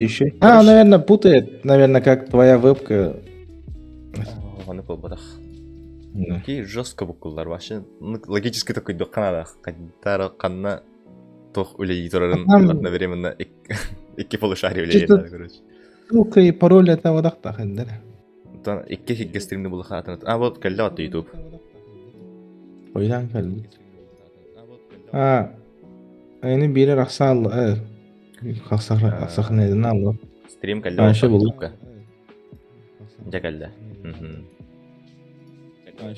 Еще? Наверное, путает, наверное, как твоя вебка. Оны болбадах. Да. Ки жестко букуллар башы. Логически такой докканада. Каддара канна тох үлей турарын Там- одновременно икки полушарий Чисто- үлей, короче. Ссылка и пароль это вот так, да. Тан икки хигге стримді бұл хатынат. Вот кәлді атты YouTube. Oydan geldi. Aynı biri raksalı. Raksak neydi ne aldı? Стрим кәлді Ayşe атты buldu. YouTube'ка. Ja кәлді.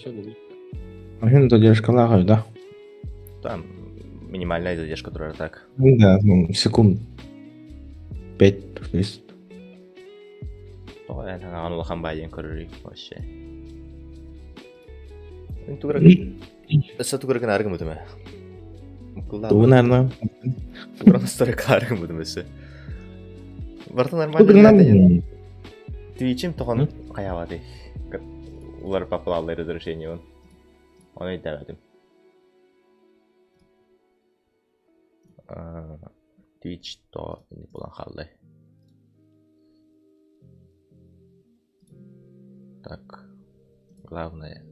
Şimdi задержка да. Там минимальная задержка турар так. Да, секунд 5-10. Тоға ән аған улахан байын көрірі. Вообще. Туграк. Эсэ туграк аргым өтіме. Тугу, наверное. Туграк насторик аргым өтіме эсэ. Барта Тугу, нормально. наверное. Твичим тоған қаявады. Улар популалды разрешение он. Оны дәвәдім. Twitch то не болан қалды. Так. Главное.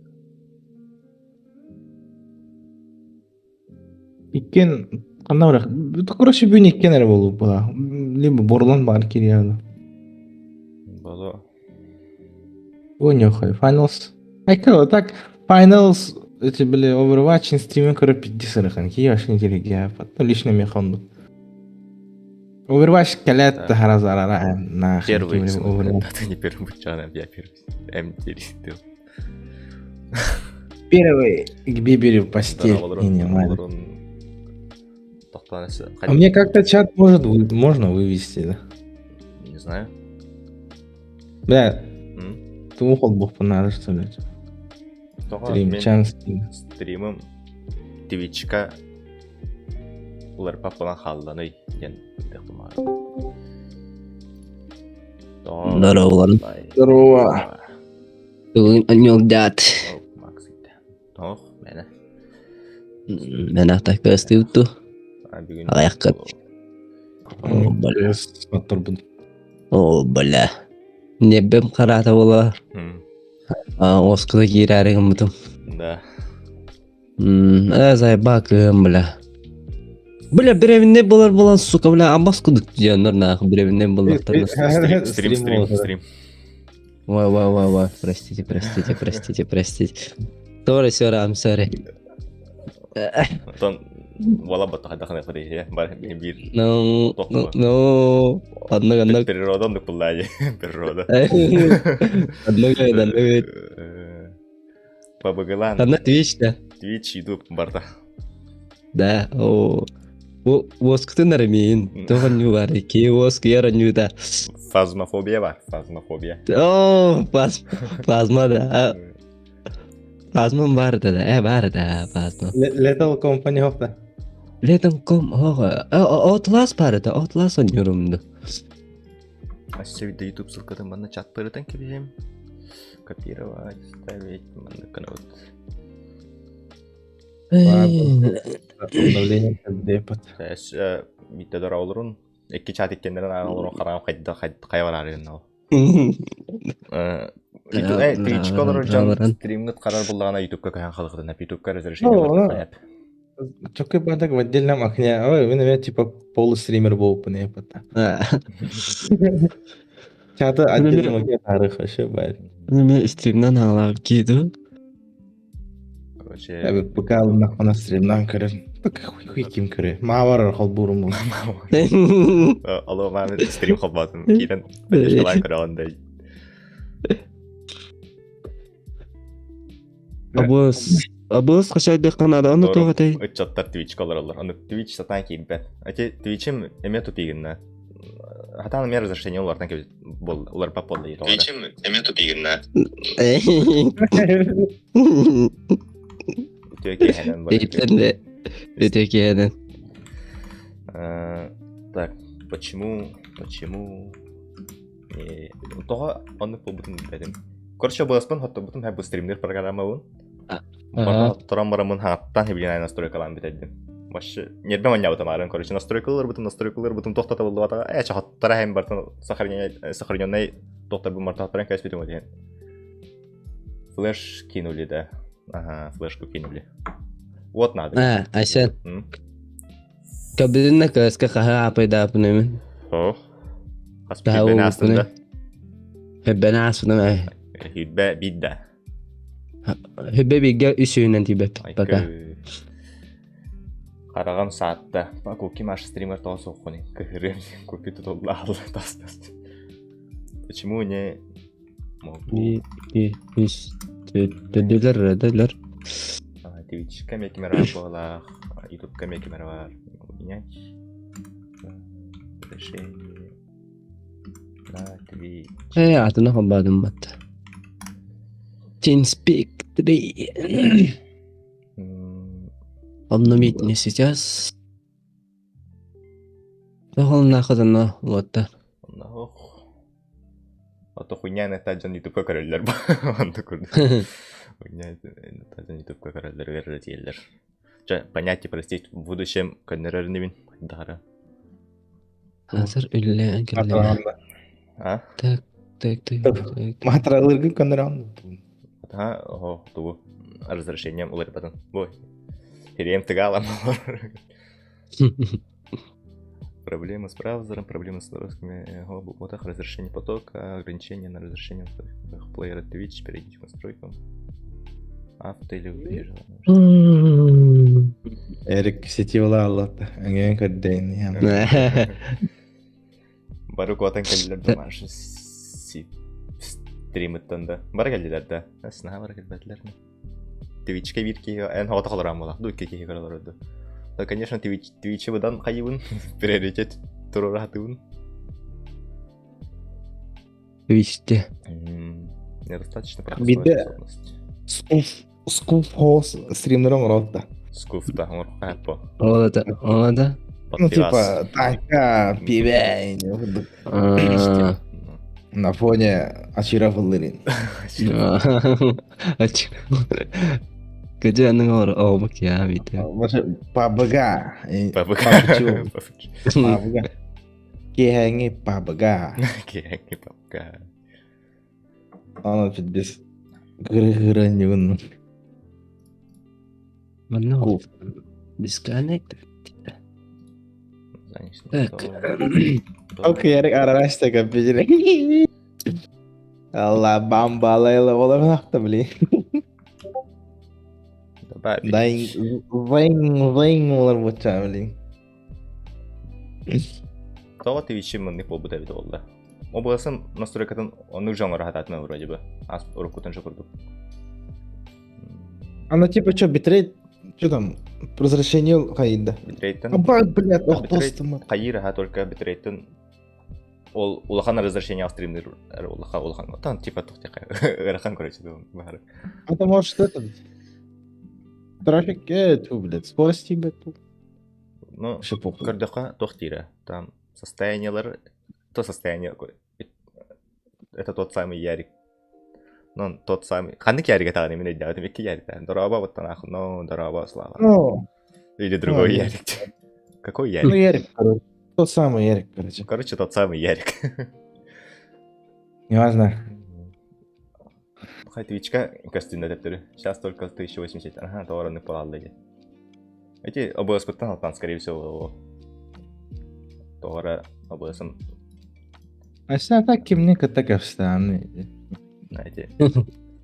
Иккен кандай бірақ. Короче, бүгін иккен әрі болу бұла. Либо борлан бар керияды. Было. Онюхай. Finals. Айка, так. Finals. Эти были Overwatch стримы, короче, 50 рыхан. Я вообще не телеги. Потом лично мне хонду. Overwatch калет харазарара. Первый. Overwatch. Да, ты не первый бычан, я первый. М4. Первый. Где бери в постель. И не нормально. А мне как-то чат можно вывести, да? Не знаю. Да. Ты ухол бог надо, что ли? Стримым Twitch'ка улар папалан халланы ген тахмар. Здорово. Здорово. Бүгін анекдот. Тох, мене. Мен ата көсті үтті. Аяққа. О, бля. Небем қарата бола. Осқыда кейрәрігім бұтым. Да. Әзай бақым, бля. Бля, біревінде болар, сука, бля, амбас күдік жандар нағы біревінде болар. Стрим. Ой, простите. Sorry, I'm sorry. Тон вала бата хадахна фари я бар бир. No. Одно. Природа не пулай. Природа. Одно. Побагалан. Одна Twitch, да? Twitch YouTube барта. Да, о. Воскты нармин. Тоған ню бар, ке воск яра ню да. Фазмофобия бар, фазмофобия. О, плазма да. Плазма бар да, плазма. Lethal Company hofta. Летом ком, Outlast бар да, Outlast ойнырымды. Асевида YouTube ссылкадан бана чат бырытан кебем. Копировать, ставить, мана канал. Обновление депот. Тэс битте дара олурун. Эки чат иккендерен олурун караган кайбар арыгын. Twitch колор жан стримгет карар буллагана YouTube-ка каян халыгыдан YouTube-ка разрешение бар. Чокой бадак в отдельном окне. Ой, вы, наверное, типа полустример был по непота. Чаты отдельном окне тарых вообще бает. Мен стримнан алап киду. Короче, Я бы пока на стримнан көрөм. Хуй ким көрө. Мавар хол бурум. алло, мен стрим кылбадым. Кийин бешалай көргөндөй. Абыз качайды канада аны тогатай. Чаттар Twitch колорлар. Аны Twitch сатан кийинбет. Ати Twitch'им эме тупигинна. Хатан мен разрешение олардан кебет. Бол, олар пап болды. Twitch'им эме тупигинна. Төкеһенен бар. Өтекенен. Так, почему? Тога аны побутун дедим. Короче, баспан хатта бутун хаб стримдер программа бун. Бара торамбарамын хаттан хебилен настройкалан битедим. Башы нербе маня утамарын, короче, настройкалар бутун тохтата болду ата. Чахаттара hem бартын сохраненный доктор bu мартаттарын кәсбетем өтен. Флеш кинули да. Ага, флешку кинули. Вот надо. عشان كبدنا كاسكا عبيدا بنمن О. Хас Да, бибен о, астында. هبنا عصفنا Хибе бидда. هبه بيجا үсүнөн тибет бака Қарағам саатта. Көкке маш стример тоғы соққыны. Көхірем. Көкке тұтылды алды. Тас. Почему не могу? дөлөр Twitch кәме кемера болақ. YouTube кәме кемера бар. Менять. Решение. На Twitch. атына хабадым бат TeamSpeak 3 обновить не сейчас Тохол нахад на вот Ото хуйня не таджан YouTube-ка көрөллөр ба. Анда көрдүм. Хуйня не таджан YouTube-ка көрөллөр верер диелер. Понятие простить в будущем көннөрөрүн дара. Hazır ülle engelле А? так Материалдарды көндөрөм. Ага, ого, тубу. Разрешением улар батан. Бой. Переем тыгалам. Проблемы с браузером, проблемы с русскими ботах, разрешение потока, ограничения на разрешение плеера Twitch, перейдите к настройкам. Авто или убежал. Эрик сети була Аллатта. Анген көдден ям. Бары куатан келдилерді маршы стримыттан да. Бары келдилерді. Сынаға бары келбәділерді. Twitch'ке вирки ән хавата қаларам болақ. Дуйке кейі қаралар өді. Да, конечно, Twitch'е бұдан қайыбын. Приоритет тұру ратыбын. Виште Недостаточно Биде. способность. Скуф хоус стримдером ротта. Скуфта, морфа по. Олада Ну, типа, така, пивень. На фоне Ачира Фалерин. Где она говорит, о, я видите. Пабага. Папка. Пабага. Кехенги пабага. Кеки папка. Ана чуть без грыгыраньюн. Mana disconnect. Так. Окей, Эрик арашта капитан. Алла бамбалайла олар нахта блин. Дайын вайн олар бутча блин. Тоо Twitch-ийн мындык болбу да болду. О болсун настройкадан ону жаңы хататына вроде бы. Ас урукутан шокурду. Она типа что, битрейт? Что там? Разрешение кайда. Битрейтен. Абак, блядь, ох, просто. Кайыра только битрейтен. Ол улахан разрешение стримдер улахан. Там типа тухтя. Рахан короче бары. Это может это. Трафик блядь, скорости, блядь. Ну, Шипок. көрдөка тухтира. Там состояниелер, то состояние это тот самый Ярик. Ну, тот самый. Ханнык Ярик это именно делает, Вики Ярик. Дорога вот она, но дорога слава. Ну, Или другой ну, Ярик. Какой ну, Ярик? Ярик, короче. Тот самый Ярик, короче. Короче, тот самый Ярик. Неважно. Хай Твичка костюм адаптер. Сейчас только 1080. Ага, товарный палады. Эти обои спутан там, скорее всего, товара обои А сейчас так кем такая встану. знаете.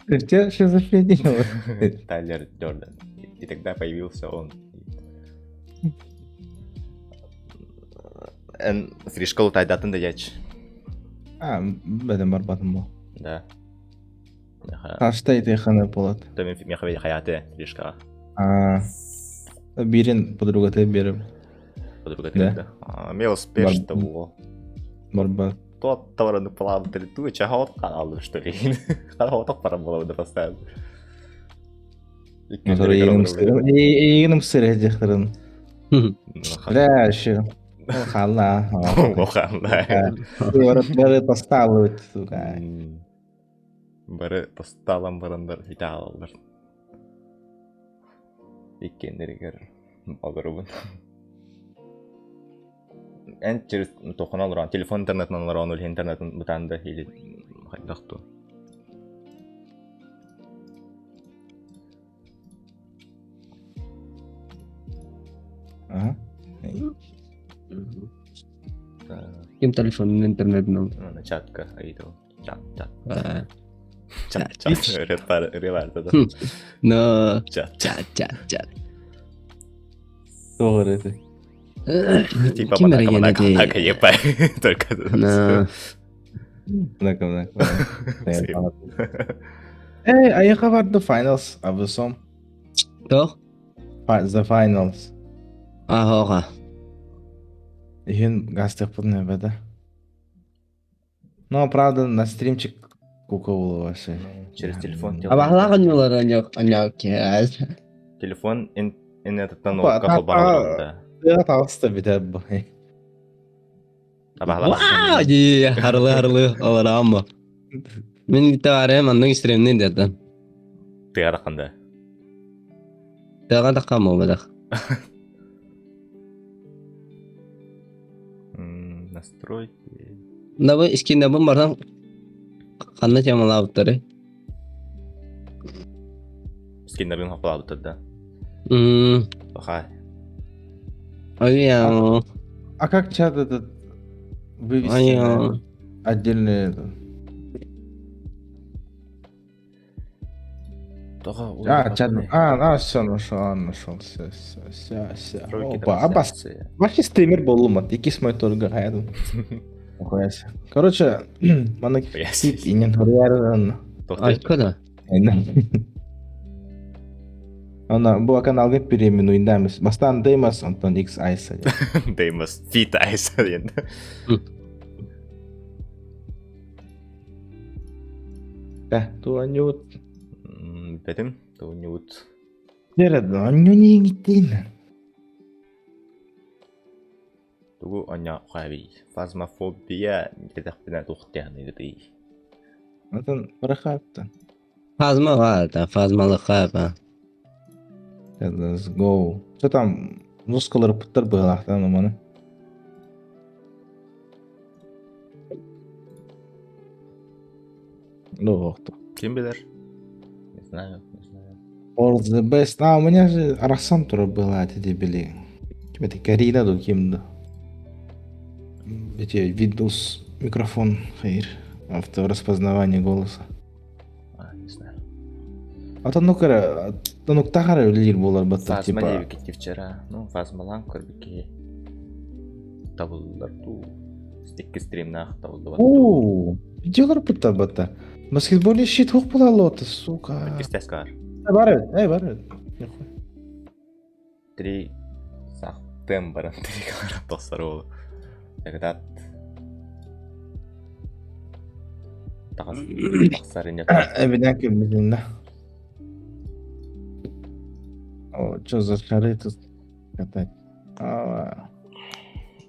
Ты шизофрения. Тайлер Джордан. И тогда появился он. Фришкол тайдатын да яч. А, бәдем бар батым бұл. Да. Таштай тейханы болады. Томен мехаведи хаяты фришка. Берін подругаты беріп. Подруга Да. да. Мел успешно было. Бар. Тот товарный план ты чего канал что ли? Канал так пора было да поставить. Егінім сыры дектірін. Бля, еще. Хала. Бәрі тасталы өтті, сука. Бары тасталам барандар виталдар. Иккендерігер. Багырыбын. En через тохана олоран, телефон интернетнан олоран, ул интернетын бутанда или хайдакту. Ага. Ким телефонun internetin. Чатка, айду. Чат. Ah. Чат. Реварда да. No. Чат. Chat. Doğru edi. Типа Kim манака ergen епай. Только. No. Bırak. Hey, ayağa vardı finals abi son. Toch? The finals. Ah, hoga. Він гастив под небе, да? Ну, правда, на стримчик куковало ваше. Через телефон. Abahla kanyolar anyok kes. Телефон интернеттен Опа, окка холбаралар да. Я талста bir de bu. Wow, ji harlı olur ama. Min gitti arayam anның streamini derden. Тыяраканда. Daga da kamo badak. Настройки. Da bu iskinde bu bardan kanna çamala avtları. Скиннерин хапалабыты да. Бахай. Ay ya. А как чат этот вывести Ay ya. на отдельный это? Чат. Все, нашел. Все. Опа, абас. Вообще стример был умат. И кис мой только гайду. Охуясь. Короче, мана кип инен хорьярдан. Arkada. Ана bu kanalga premium oynayamız. Bastan değmez Anton X Aysa. Деймос. Фита айса енді. Да, туанют. Бәдім. Туанют. Nerede? Anne gittin? Тугу аня қави. Фазмофобия. Дедақ бінә тұқтияны еді. Атын бырахаттан. Fazma var da fazmalık var. Let's go. Что там? Мускулы пыттыр было, там маны. Ну, кто? Кем білер? Не знаю. All the best. А, у меня же Арасан тура была, эти дебили. Это Карина до кем-то. Эти Windows микрофон, хайр. Автораспознавание голоса. Не знаю. А то ну тахара лир болар бата Фазма типа. дейбі кетті вчера. Ну, фазмалан көрбіке. Табылдар ту. Стекке стримнақ табылды батту. О, видеолар пыта бата. Баскетбольный щит хук была лота, сука. Кестес кар. Бар. Три сақтым барын. Три қарап тоқсар ол. Ягдат. Тақсар инет. Эбиден кем bizden de. О, что за шары тут катать?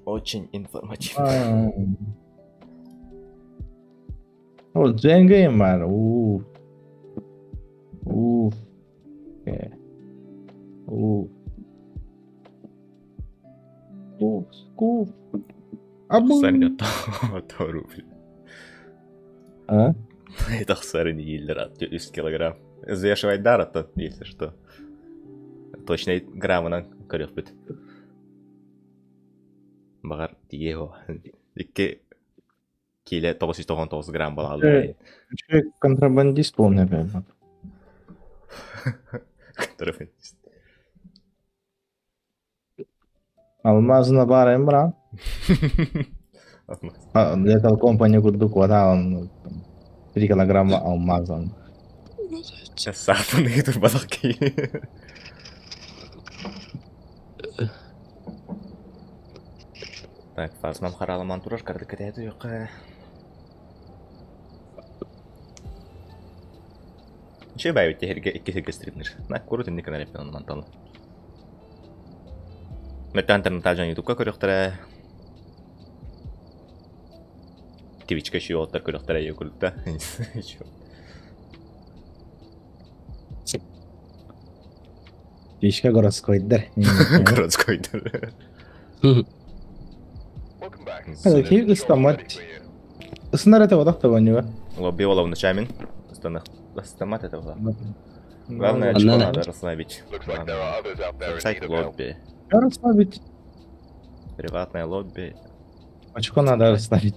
Очень информативно. О, Дженгейм var. Скуф. Саня Тору. А? Тақсар ин елдер атты 100 килограмм. Взвешивать дар атты, если что. Точно граммынан көріп біт. Бағар тие о. Икке келе 999 грамм бол алды. Человек контрабандист полный опять. Контрабандист. Алмазына барайын брат. Летал компания курдук вода, он 3 килограмма алмаза. Сапын етіп балық кейі. Так, фазмам қаралыман тұрар карды кәдеді өқі. Че бәйбетте herge 2 стримнер. Нак көрі түнді канал еппен оны манталы. Мәтті интернет ажан ютубқа көріқтірі. Twitch'қа шүй олттар көріқтірі ей көрікті. Пишка городской-дер. Городской-дер. Hadi ki ıslamat. Isınar это вот так ванюга. Лобби волов ночами. Стамат это было. Главное, Она- очко надо расслабить. Сайт лобби. Расслабить. Приватное лобби. Очко надо расслабить.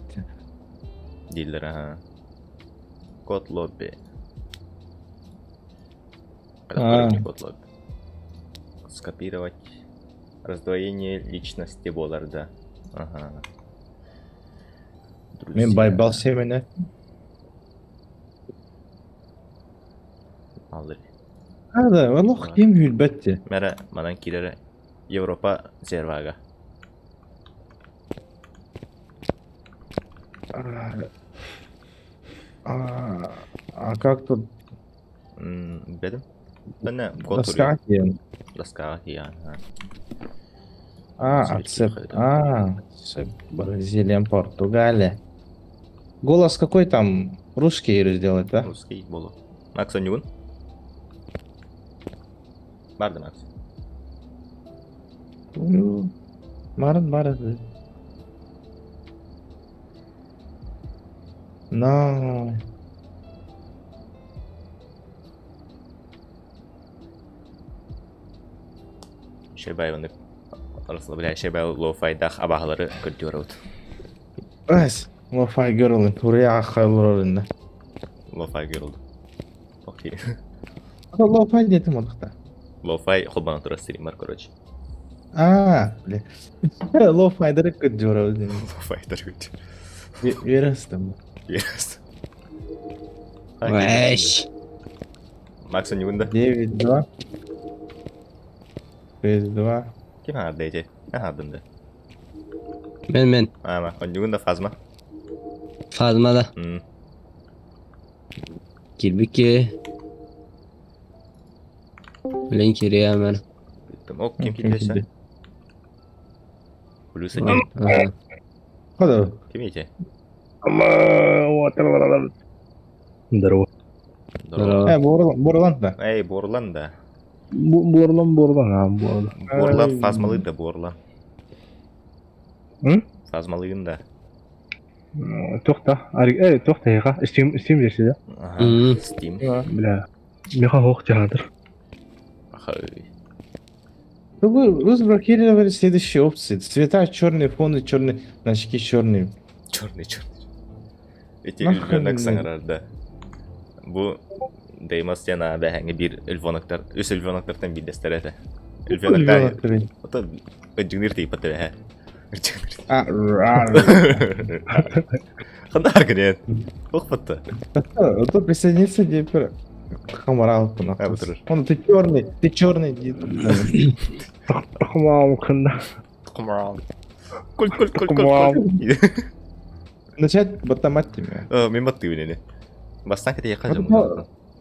Дилер, ага. Код лобби. Код лобби. Скопировать. Раздвоение личности Болларда. Ага. Мен байбал семене. Алыр. Hadi vallah kim hülbetti. Мәре, манан кирері Европа сервага. А как тут Бедім? Бәне, код доска ең? Доска киян. Отцеп. Отцеп. Бразилия, Португалия. Голос какой там? Русский сделать, да? Русский болу. Макс Онюгун? Барды, Макс. Барды. Но... Шербай оны расслабляй, шербай лоу-файдах абағалары көрді өрәуд. Әс, лофай görülün. Buraya akılırın. Лоу-фай көрілді. Окей. Лофай dedim odakta. Лоу-фай құлбаны тұра стример, короче. Бля. Лофайдары görülün. Лоу-файдар көт. Верестім. Yes. Вэш. Макс Онюгунда? 9-2. 5-2. Кем ағады ете? Ағадынды. Мен. Ама, Онюгунда фазма? Fazmada. Kirbiki. Bilen kiriye hemen. О, кем кетесі? Плюс один. Aha. Hadi. Кем ете? Здорово. Здорово. Борланд да. Эй, Борлан да. Борлан. Борлан фазмалы да, Борлан. Фазмалыйын да. Тоқта. Тоқта яға. Steam дерсі да? Ага, Steam. Бля. Меха хоқ жағадыр. Ахай. Вы разблокировали следующие опции. Цвета черный, фоны черный, значки черные. Черный. Эти үлбенок саңырарда. Бу деймас жана бәһәңе бир үлбеноктар, үс үлбеноктардан билдестер эте. Үлбеноктар. Ото өҗүнер тип ата бәһә. Хандар генет. Охпатта. То присоединиться теперь к Хамаралу. Он ты черный. Тақмау қында. Комрал. Кул. Начать батамать тебя. Мен баттый мене. Бастан кете яқажым.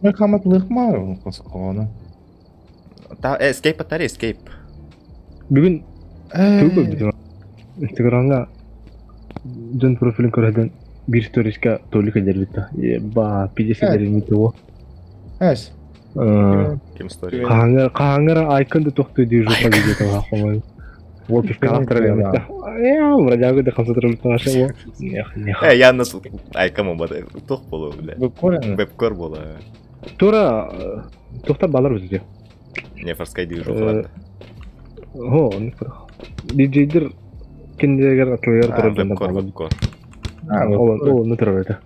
Мен хаматлық ма қосқаны. Та escape аттар escape. Бүгін түгі бітім. Инстаграмға жөн профилін көрәден бір сторисқа толық әдер бітті. Ба, 50 дәріметі о. Әс. Кем story. Қағаңғара айконды тоқты дей жоққа дегеті қақымай. Ол пискалақ тұрар еместі. Врадягы да қамсатыры бітті ғашы. Янна айкамы бады. Тоқ болу біле. Вебкор болу. Тура тоқта балар бізде. Не фарскай дей жоқларды. О, не фарқ. Диджейдер кендегер атылығар тұрар жанда Вебкор. Ол не тұрар еді.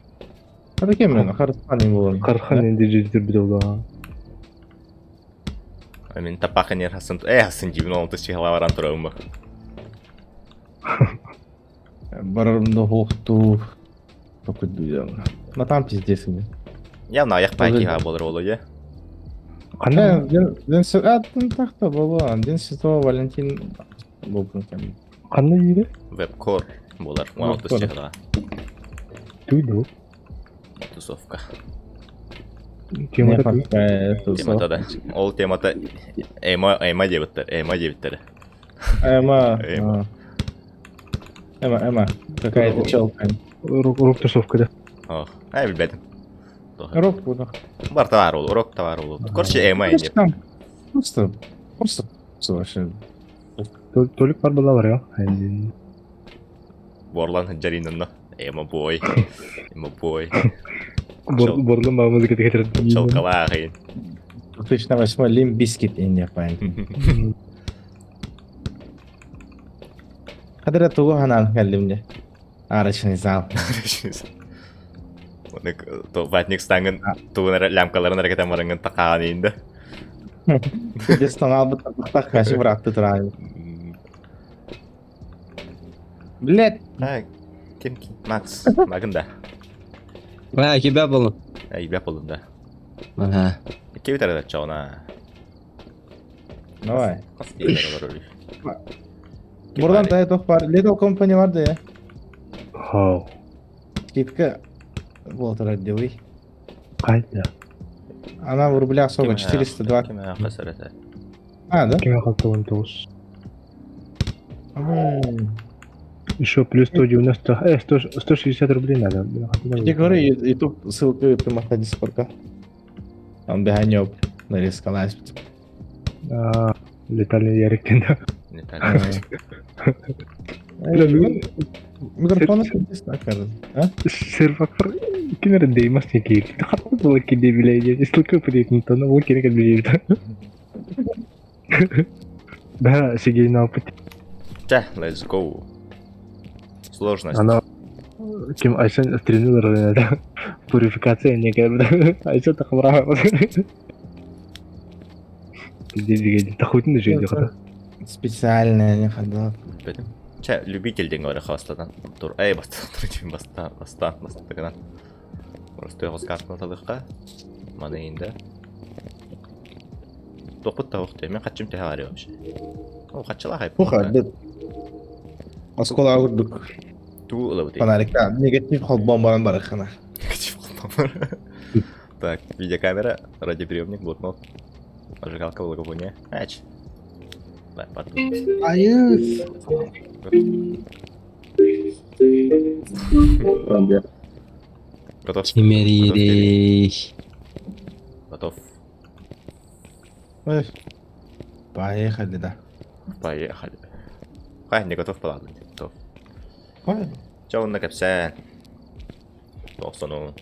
Hadi kemen Қарысқан болған. Қархан енді диджейдер біді ола. Мен тапақын ер хасын. Хасын жибін олты шиғалаваран тұрауым ба. Барымды хоқту. Только дүйден. Но там пиздец. Явно аяқ пайкиға болыр олу, е? Қандай? Ден тақта болған. Ден Святого Валентин болған кәмін. Қандай еді? Вебкор болар. 16 шиғалаға. Туйду. Тусовка. Темата да. Ол темата эма дебіттер. Эма. Какая-то челка. Урок тусовка да. Ох, білбәдім. Рок буду. Бар тавар олу, урок тавар олу. Корче эма ендеп. Просто Просто вообще. Толик бар была бар я. Хәйдин. Борлан хыджаринынна. Эма бой. Борлан ба музыка текетер. Чалкалағын. 2008 Limp Bizkit инде пайн. Кадыр тугу ханан келдимде. Арачный зал. Онык то ватник стангын тугунара лямкаларын әрекетен барыңын тақаған енді. Дес тоңал бут так каши братты турай. Блять, Ким? Макс. Магында. Кебе болын. Ибәп болында. Ага. Ке битәрдә чауна. давай. Қас кейлері бар өлі. Buradan da top var. Little Company vardı ya. Хау. Скидка. Вот радиовый. Қайда? Она в рублях сколько? 420. Кеме қасыр әті. А, да? Кеме қалты 19. М. Еще плюс 190. 160 рублей надо. Я говорю, YouTube ссылка прямо на Дискорда. Там бегание нарезка лазит. Летальный ярик да. Не так. Микрофон кажется. А? Сервакор кинер деймас неки. Хатта было киде билеге. Столько подъехал, но вот кире как билет. Да, сидей на опыт. Ча, let's go. Сложность. Она кем Айсен тренер да. Пурификация некая. Айсен так браво. Где тахутин же идет. Специальная не ходила. Ча, любитель деньги хастадан. Тур, баста тагынан. Просто его скартын талыққа. Маны енді. Тоқыт тауықты, мен қатшым тәе ғари вообще. Ол қатшыла хайп. Пуха, дед. Оскола агурдук. Ту ұлы бұдей. Фонарикта негатив холбом баран барахана. Негатив холбом. Так, видеокамера, радиоприемник, блокнот. Зажигалка, благовония. Ач. Да, потом. Аюс. Готов? Чимерирей. Готов. Ой. Поехали, да. Поехали. Хай, не готов, ладно, не готов. Ой. Чау, на капсе. Тоқсану.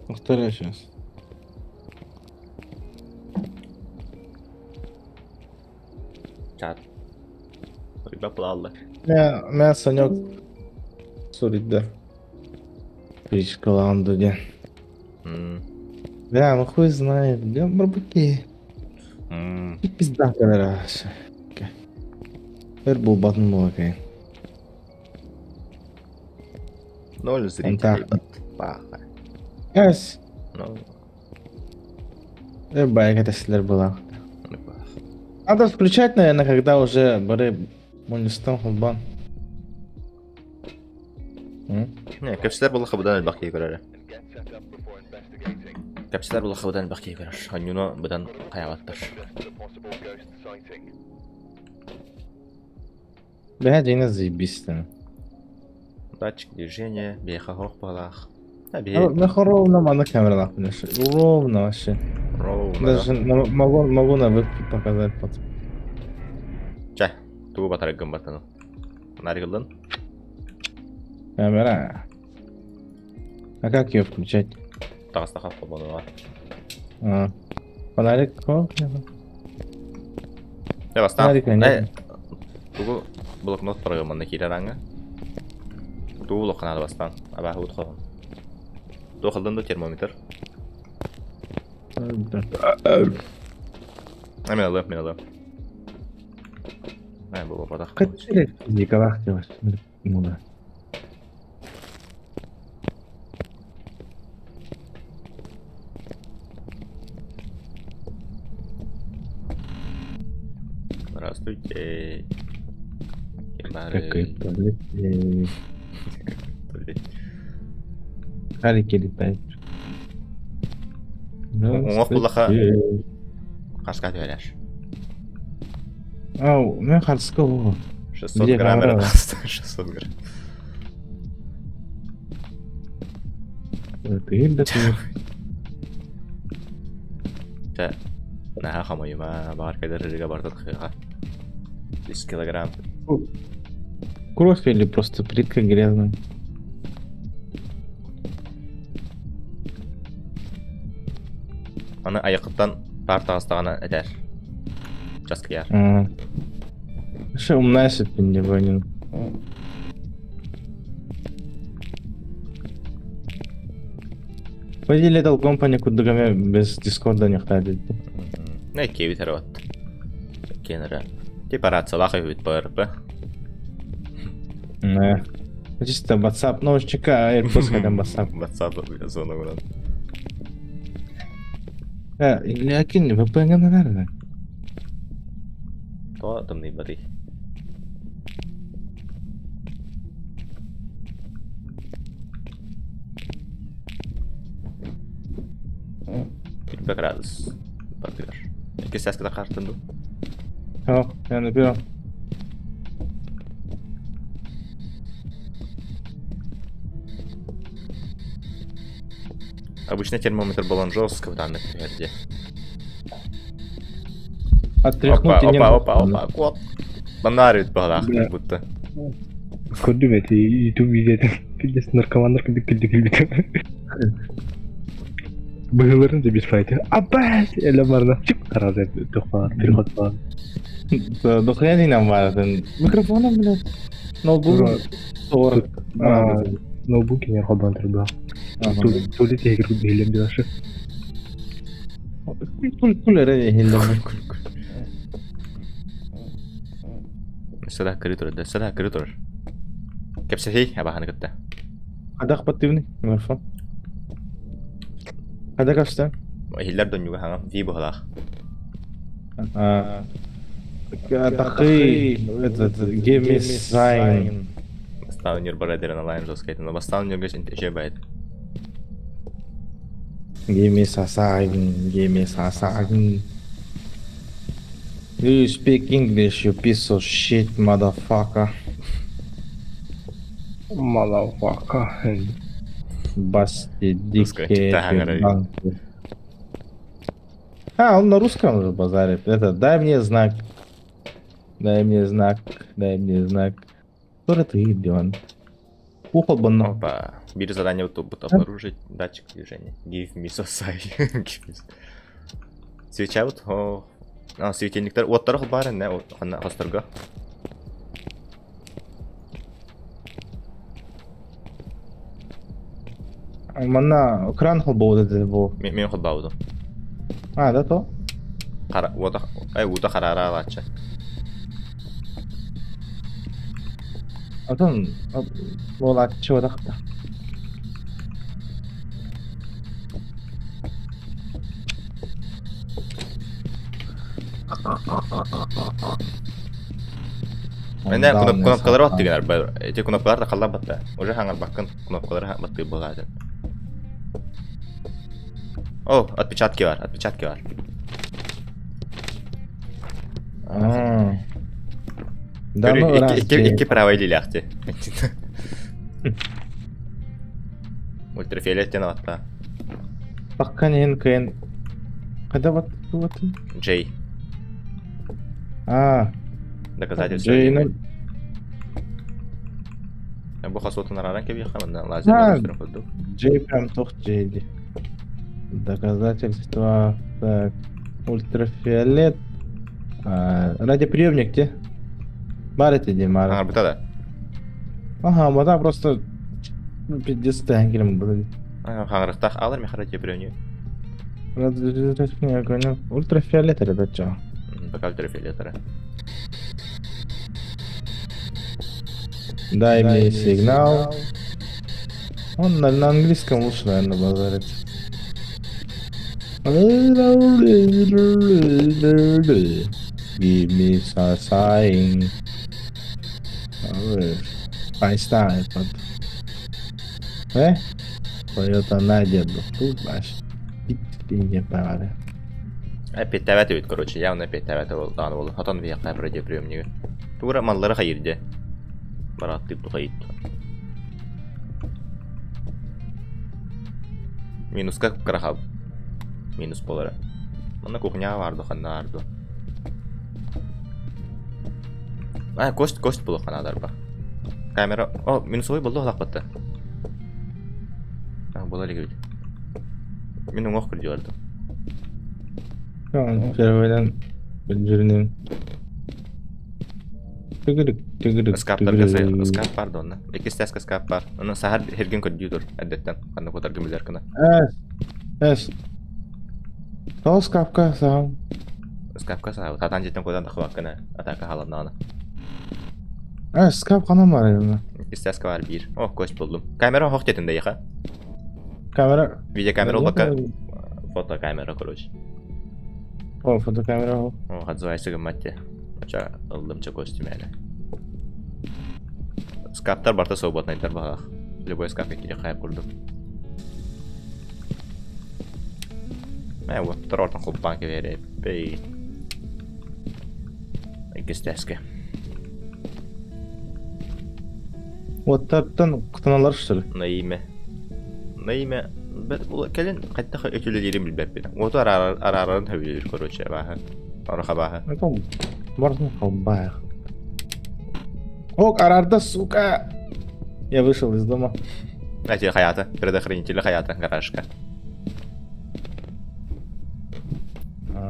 Повторяю сейчас. Чат. Рыба плавала. Я Санек. Сурит, да. Пичка лаунду, где. Да, ну хуй знает. Где барбуки. И пизда, короче. Теперь был батон молокой. 0 зрителей. Так. Паха. Яс. Ну, Байк это слер была. не паха. Надо включать, наверное, когда уже бары Монистон Холбан. Не, кәпсілер бұл қабыдан әлбақи көрәрі. Кәпсілер бұл қабыдан әлбақи көрәр. Анюно бұдан қаяғаттыр. Бля, Джейна заебись там. Датчик движения, бейха хоқ балақ. Ну, ровно на камеру нахуй. Ровно вообще. Ровно. Даже могу на выпуск показать потом. Ча, туғы батарек гымбатыны. Нарығылдың? Камера. А как ее включать? Тағыста қапқа болуға. Фонарик, о, Бастан. Фонарика нет. Туғы блокнот программаны кейлер аңы. Туғы блокнады бастан. Абағы ұт қолын. Тоқылдың да термометр. Мен алып. Бұл бадақ. Качели Николах делать. Ну да. Здравствуйте. Какой таблет. Харики летает. Оңақ бұлақа қашқа төәләш. Ау, мен қарсқа ол. 600 Где грамм камера? әрі 600 грамм. Тыйыр да тыйыр. Та наха хамайыма бар кадерга бардык хыга. 10 килограмм. Кровь или просто плитка грязная? Аны аяктан тартастагана этер. Часкияр. Что умная сеть не ванин. Пойди летал компания кудагаме без дискорда не хватит. Не кеви тарот. Кенера. Ти параца лаха вит парпа. Не. Чисто WhatsApp, ну чекай, AirPods хотям WhatsApp. WhatsApp зону гынан. Или акин VPN наверное. То там не бати. Градус. Подбер. Какие сяски картын ду? О, я наберу. Обычно термометр баллон жестко в данных тверде. Отряхнуть и не Опа, кот. Банарит балах, как будто. Көрдүм эти YouTube видеода. Пиздец наркомандар кидик. Быгыларын да без файты. Абас! Эле барна. Чик таразы тохпар, переход бар. Дохуя нам вардын. Микрофоном, блядь. Ноутбук. Тор. Ноутбук не хобан турда. Тули тегер билем дияшы. Кул эре хилдем. Сада критор. Кепсе хей, абаханы кытта. Адак паттывны, микрофон. Адак ашта. Хиллер донюга хаңа, ви бухалах. Такой, этот, give me sign. Бастаунер барадерен алайым жоскайтын, но бастаунер геш интеше байт. Give me sign. Do you speak English, you piece of shit, motherfucker? Малавака. Басти, Русская чита, говорю. Он на русском уже базарит. Это, дай мне знак. Кто это идион? Ухо банно. Опа. Бир задание вот обнаружить датчик движения. Give me society. Свеча вот. Светильниктер. Вот тарах барын, не? Вот хана хастырга. Манна кран холбоуды деді бұл. Мен ход бауду. Да то? Вот харара алача. Атын ол атчы одақта. Менде кнопкалар бат дегенер. Эти кнопкалар да қаллап батта. Уже хаңар баккан кнопкалар батты болады. О, отпечатки бар. Да, ну раз. Iki правой лиляхте. Ультрафиолеттен атта. Баққан ең кайын. Қайда бат? Джей. Доказательство. Джейнің. Бу хасотын араран кебе хамында лазер өстірін қойдық. Джей прям тоқ Джейди. Доказательства. Так. Ультрафиолет. Радиоприемник те? Бар эти Димар. Аңар бітады. Мада просто 50 тәңгелім болды. Хаңырықтақ алыр меха радиоприемник. Ультрафиолет, ребят, чё? Пока ультрафиолетары. Дай мне сигнал. Он на английском лучше, наверное, базарит. Give me a sign. Einstein. Toyota Надя. Тут баш. Не пары. Опять таваты өт, короче, явно опять таваты болды. Хатан вияққа радиоприемнигі. Тура маллары қайырде. Барат тип тұқайыт. Минуска крахал. Минус полара. Мына кухня vardı, ханна vardı. Кост булу ханадар ба. Камера. О, минусовой болду халак батты. Бола леги. Мен оңох көр жибарды. Первойдан жүрүнүн. Тигирик. Скаптар кесе, скап бар донна. Эки стеска скап бар. Аны сахар херген көрдүдүр адеттен. Кандай котар гемелер кына. Эс. Тол скапка сам. Скапка сахар. Татан жеттен кодан дахвак кына. Атака халананы. Скап кана бар эми. Эки стеска бар бир. О, кост болдум. Камера хок жетинде яка. Камера. Видеокамера олбака. Фотокамера, короче. О, фотокамера. О, отзывайся гаматте. Ача ылдымча костюм әлі. Скаптар барта соботнайдар бағақ. Любой скапка келе қайып құрдым. Вот, тұрортын құлпанке верейп. Бей. Екі стәске. Оттарттан құтыналар что ли? Наиме. Кәлін қайтта өтілелерін білбәп бені. Оты арарын тәуелер, короче, баға. Орыға баға. Можно колбаях. Ок, арарда, сука! Я вышел из дома. Эти хаята, предохранители хаята, гаражка.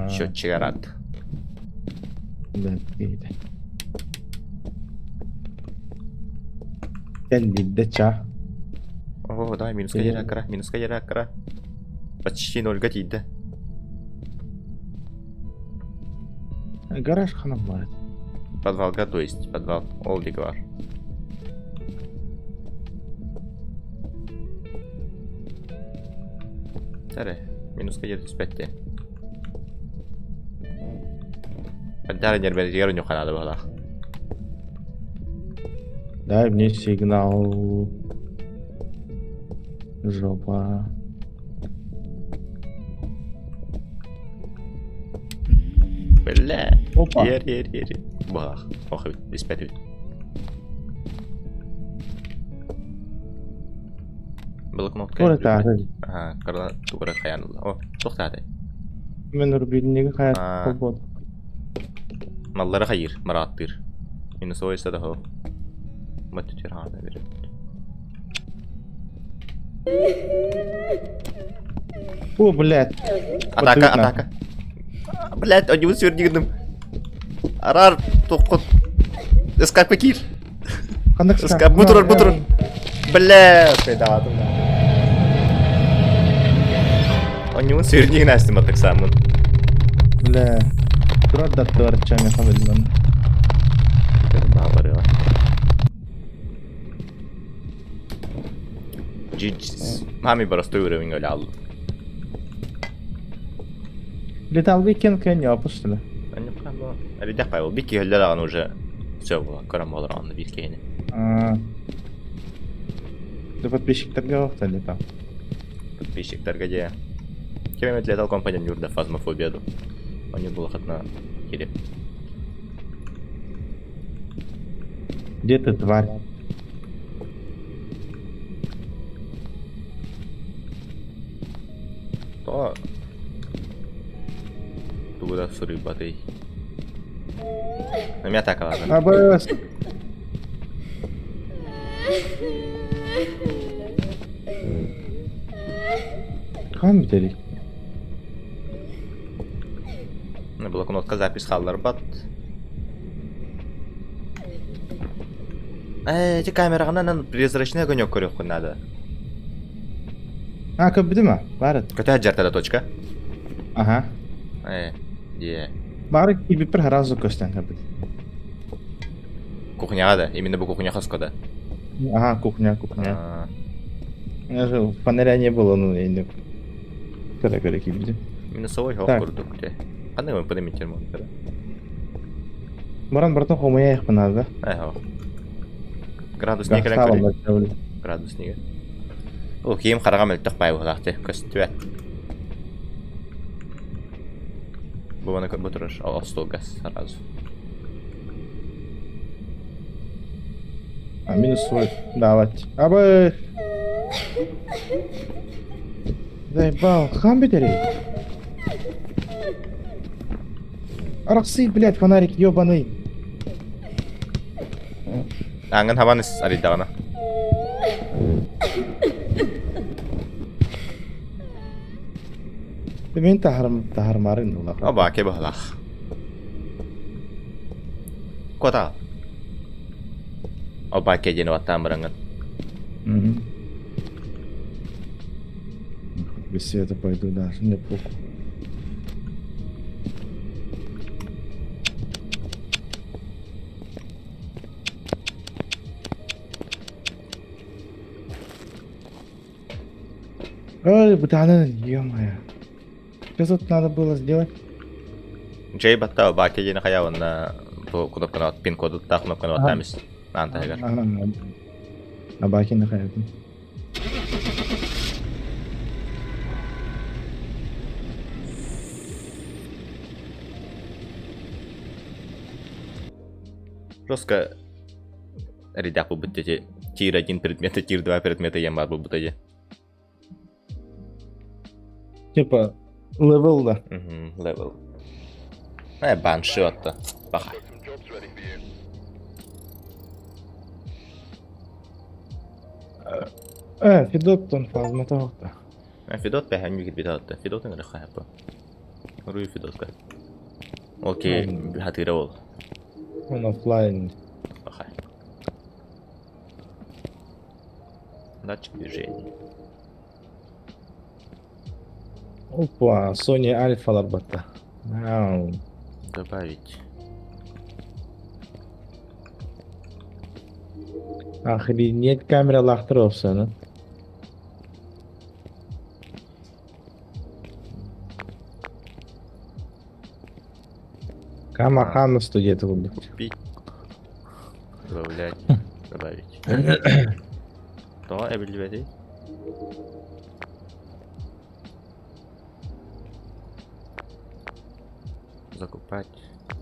Счетчик арат. Да, иди. Geldi çağ. О, давай, минуска ера кара. Почти 0 тиді. Гараж ханам бар. Подвалга, то есть, подвал. Олдик бар. Сәрі, минуска ера түспәтті. Поддары нербәді егер үню қанады бағда. Дай мне сигнал. Жопа. Бля. Опа. Ер. Бағақ. Оқы бит, іспәті бит. Бұл кнопка. Ora tağdı. Ага, қарда туғыры қаянылды. О, тоқтады. Мен рубинеге қайат А. болды. Маллары қайыр, мараттыр. Минус ойса да хоқ. Маттүтер хағына беріп. О, блядь. Атака. Блядь, он не свернигдім. Арар, тоққыт. Эскапка кир. Қандай Эскап, бұтырыр. Блядь, педаватым да. Он не свернигін әстім атық самын. Бля. Тұрат да тұрчам яқа білмем. Bağları var. GG's. Mami просто уровень öyle aldım. Летал викенд не опус что ли? Ben yapayım bu. Ali de payol. Bir ki höller уже все было. Karam olur anlı bir keyini. Ты подписчиктерге вақта летал. Подписчиктерге де. Кемемет летал компания Нюрда фазмофобияду. Они было хоть на хире. Где ты, тварь? То... Туда сырый батый. На меня так ладно. АБС. Қан бітелік. Блокнотка запись халлар бат. Эти камерағынан призрачный огонек көріп қойнады. Көп біді ма? Бары. Көтә жартада точка. Ага. Де. Бары кибі бір разу көстен көбіді. Кухняға да, именно бұл кухня хаскода. Ага, кухня. Я же в панеля не было, ну я не... Көре кибіді. Минусовой хоқ Так. көрдік те. Қандай өң подеметтер мұнтары? Баран бартын қомая яқпынады. Хоқ. Градусник әлін көрі. Градусник. Ол кейім қарағам өлттіқ бай ұғылақты. Көстіуәт. Бұваны бұтырыр. Ал стол газ сразу. Минус свой давать. Абы! Заебал, хам бедери. Араксы, блядь, фонарик ёбаный. Анган хаваныс аридагана. Мен тахар марын ула. Оба ке бахлах. Кота. Оба ке жена ваттан баранган. Без света пойду даже, мне похуй. Ой, бутаны, ё-моё. Что тут надо было сделать? Джей батта оба ке жена хаяванна бу кнопканы пин коду та кнопканы ваттамыз. Антагар. Абаки на хайду. Просто рядах был быть эти тир 1 предмета, тир 2 предмета, я был бы эти. Типа, левел, да. Левел. Баншот-то. Бахай. Фидот он фазматовка. Фидот бэхэн мигэр бидотта. Фидот нэг хаяпа. Руй Фидот ка. Окей, хатыра бол. Он офлайн. Бахай. Датчик движения. Опа, Sony Alpha ларбата. Ау. Добавить. Охренеть, камера лахтровся, да? Камахан на студии это будет. Купить. Добавлять. Добавить. То, я билибетей. Закупать.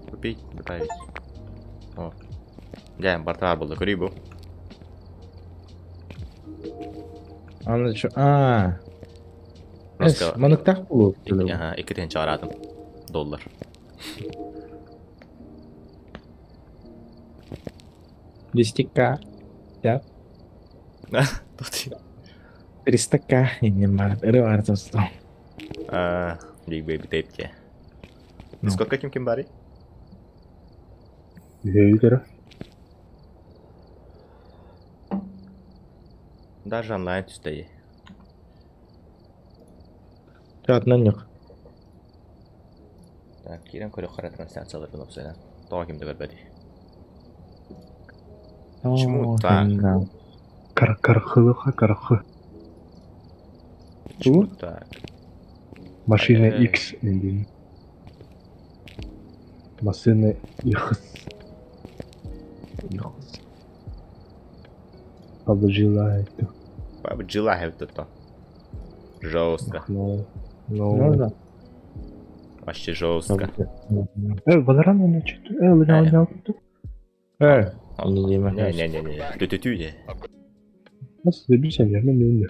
Купить. Добавить. О. Я борта был рыбу. Она что? Просто- Мануктах был. Ага, и кетен чарадым. $. $200К. Да? Тут. 300К. Я не могу. Это просто. Big Baby Tape. Ну. Сколько каким кимбари? Лидера. Даже онлайн стоит. Чат на них. Так, кирен көрі қара трансляциялар болып сөйлен. Тоға кімді көрбәді. Почему так? Кархылыха кархы. Почему так? Машина Ай-яй-яй. X ending. Машина X. Обжилает. Бабы джилахи вот это. Жестко. Ну. Можно? Вообще жестко. Валеран не чит. Лежал. Не Дима. Не-не-не-не. Тю-тю-тю. Нас забейся, я не.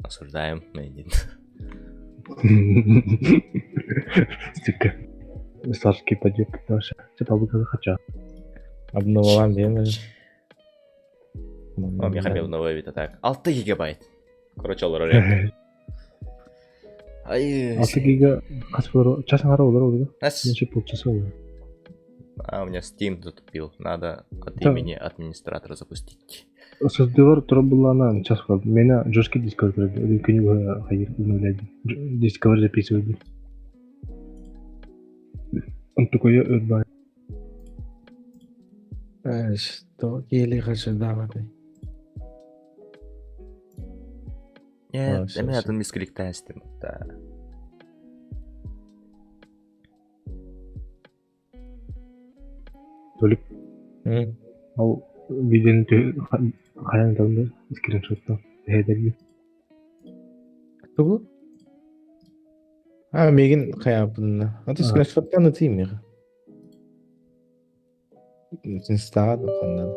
Осуждаем. Мэйдин. Стика. Сарский подъеб тоже. Типа бы хочу. Обновалам день. О, я хотел новое вид так. 6 гигабайт. Короче, олар. Ай. 6 гига. Каспер, часом ара olur oldu. Нас- Нече полчаса olur. А, у меня Steam затупил. Надо от Да. имени администратора запустить. Создавар турбулана час kaldı. Меня жесткий дискорд verdi. Ülkeni bu hayır bilmedi. Discover записывали. Он такой отбай. Что еле хочу давать. Нет, всё, меня всё. тут мискрик тестим. Да. Толик ал видеоны қаян талды скриншотта. Хедерге. Кто был? Мегин қаяпында. Ты скриншоттан өтейм еға. Инстаға да қандан.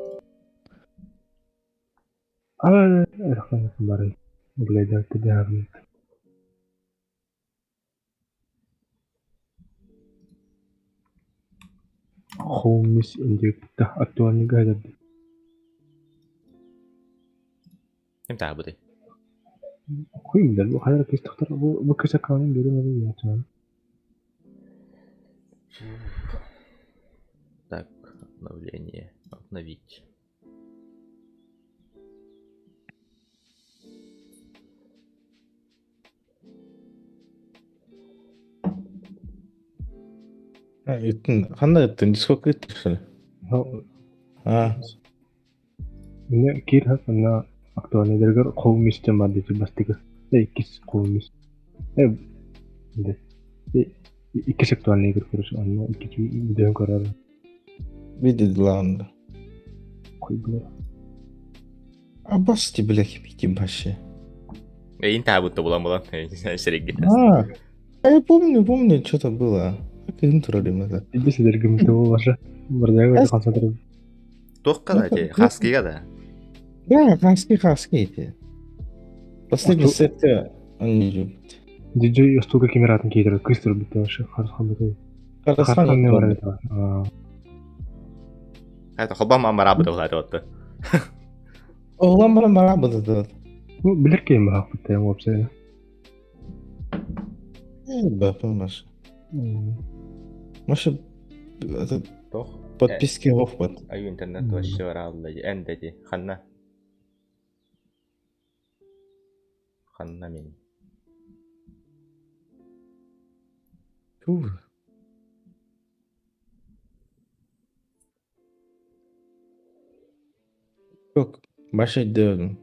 Ала рахмет бары. Глядя тебе армит. Холмис индекта актуальный гайд. Em tả bữa đi. Хуй, да, хайра кистахтар бу кисаканын берем я. Так, обновление. Обновить. Қандай еттің? Дискок еттің что ли? Мне кир на актуальный дергер холмистен бар дети бастыгы. Икис холмис. Да. Икис актуальный дергер короче, анна икис видео карар. Видит главное. Хуй, бля. А басти, блядь, пики вообще. Em tả bữa bulan. Şerek gitmez. Я помню, что-то было. Как интро ребята. Иди сюда, дергем того ваша. Бардага концентрация. Тоққа да те, хаскиға да. Да, хаски эти. Последний сетте они же. Диджей столько камератын кейдер, кыстыр бітті вообще. Хархан не бар еді. Хайта, холбам амара бұды ғылады отты. Оғлан бара бара бұды. Ну, білер кейім бар бітті, вообще. Бәпім Маша. Маша, это Тоқ. подписки оф бат. Аю интернет вообще бар алды. Әндеди, ханна. Ханна мен. Yok, Маша дедім.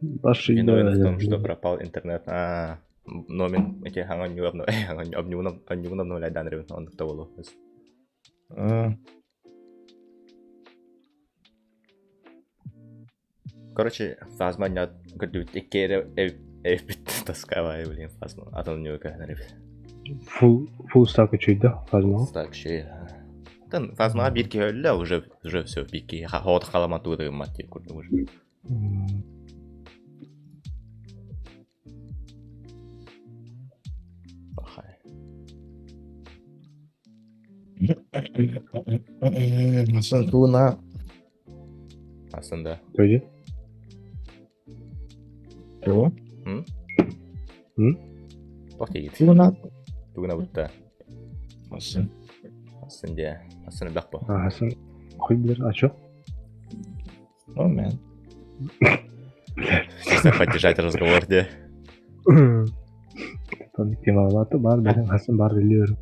Баши, Виновен в том, да. что пропал интернет. Номен, эти хангонью обновляй данры, он того. Короче, фазма не грядут, и кере эвбит таскавай, блин, фазма. А то у него как Full stack чуть, да? Фазма. Так, şey. Тан фазма бирки öyle уже все бирки. Ход халаматуры мати курды уже. Бахай. Туна. Aslında. Söyle. Чего? Bak git. Туна. Bugün avutta. Маша. Aslında bak bu. Hasan. Хуй, блядь, а чё? Момент. Честно, поддержать разговор, где? Там темалаты бар, бәрін Hasan бар білер.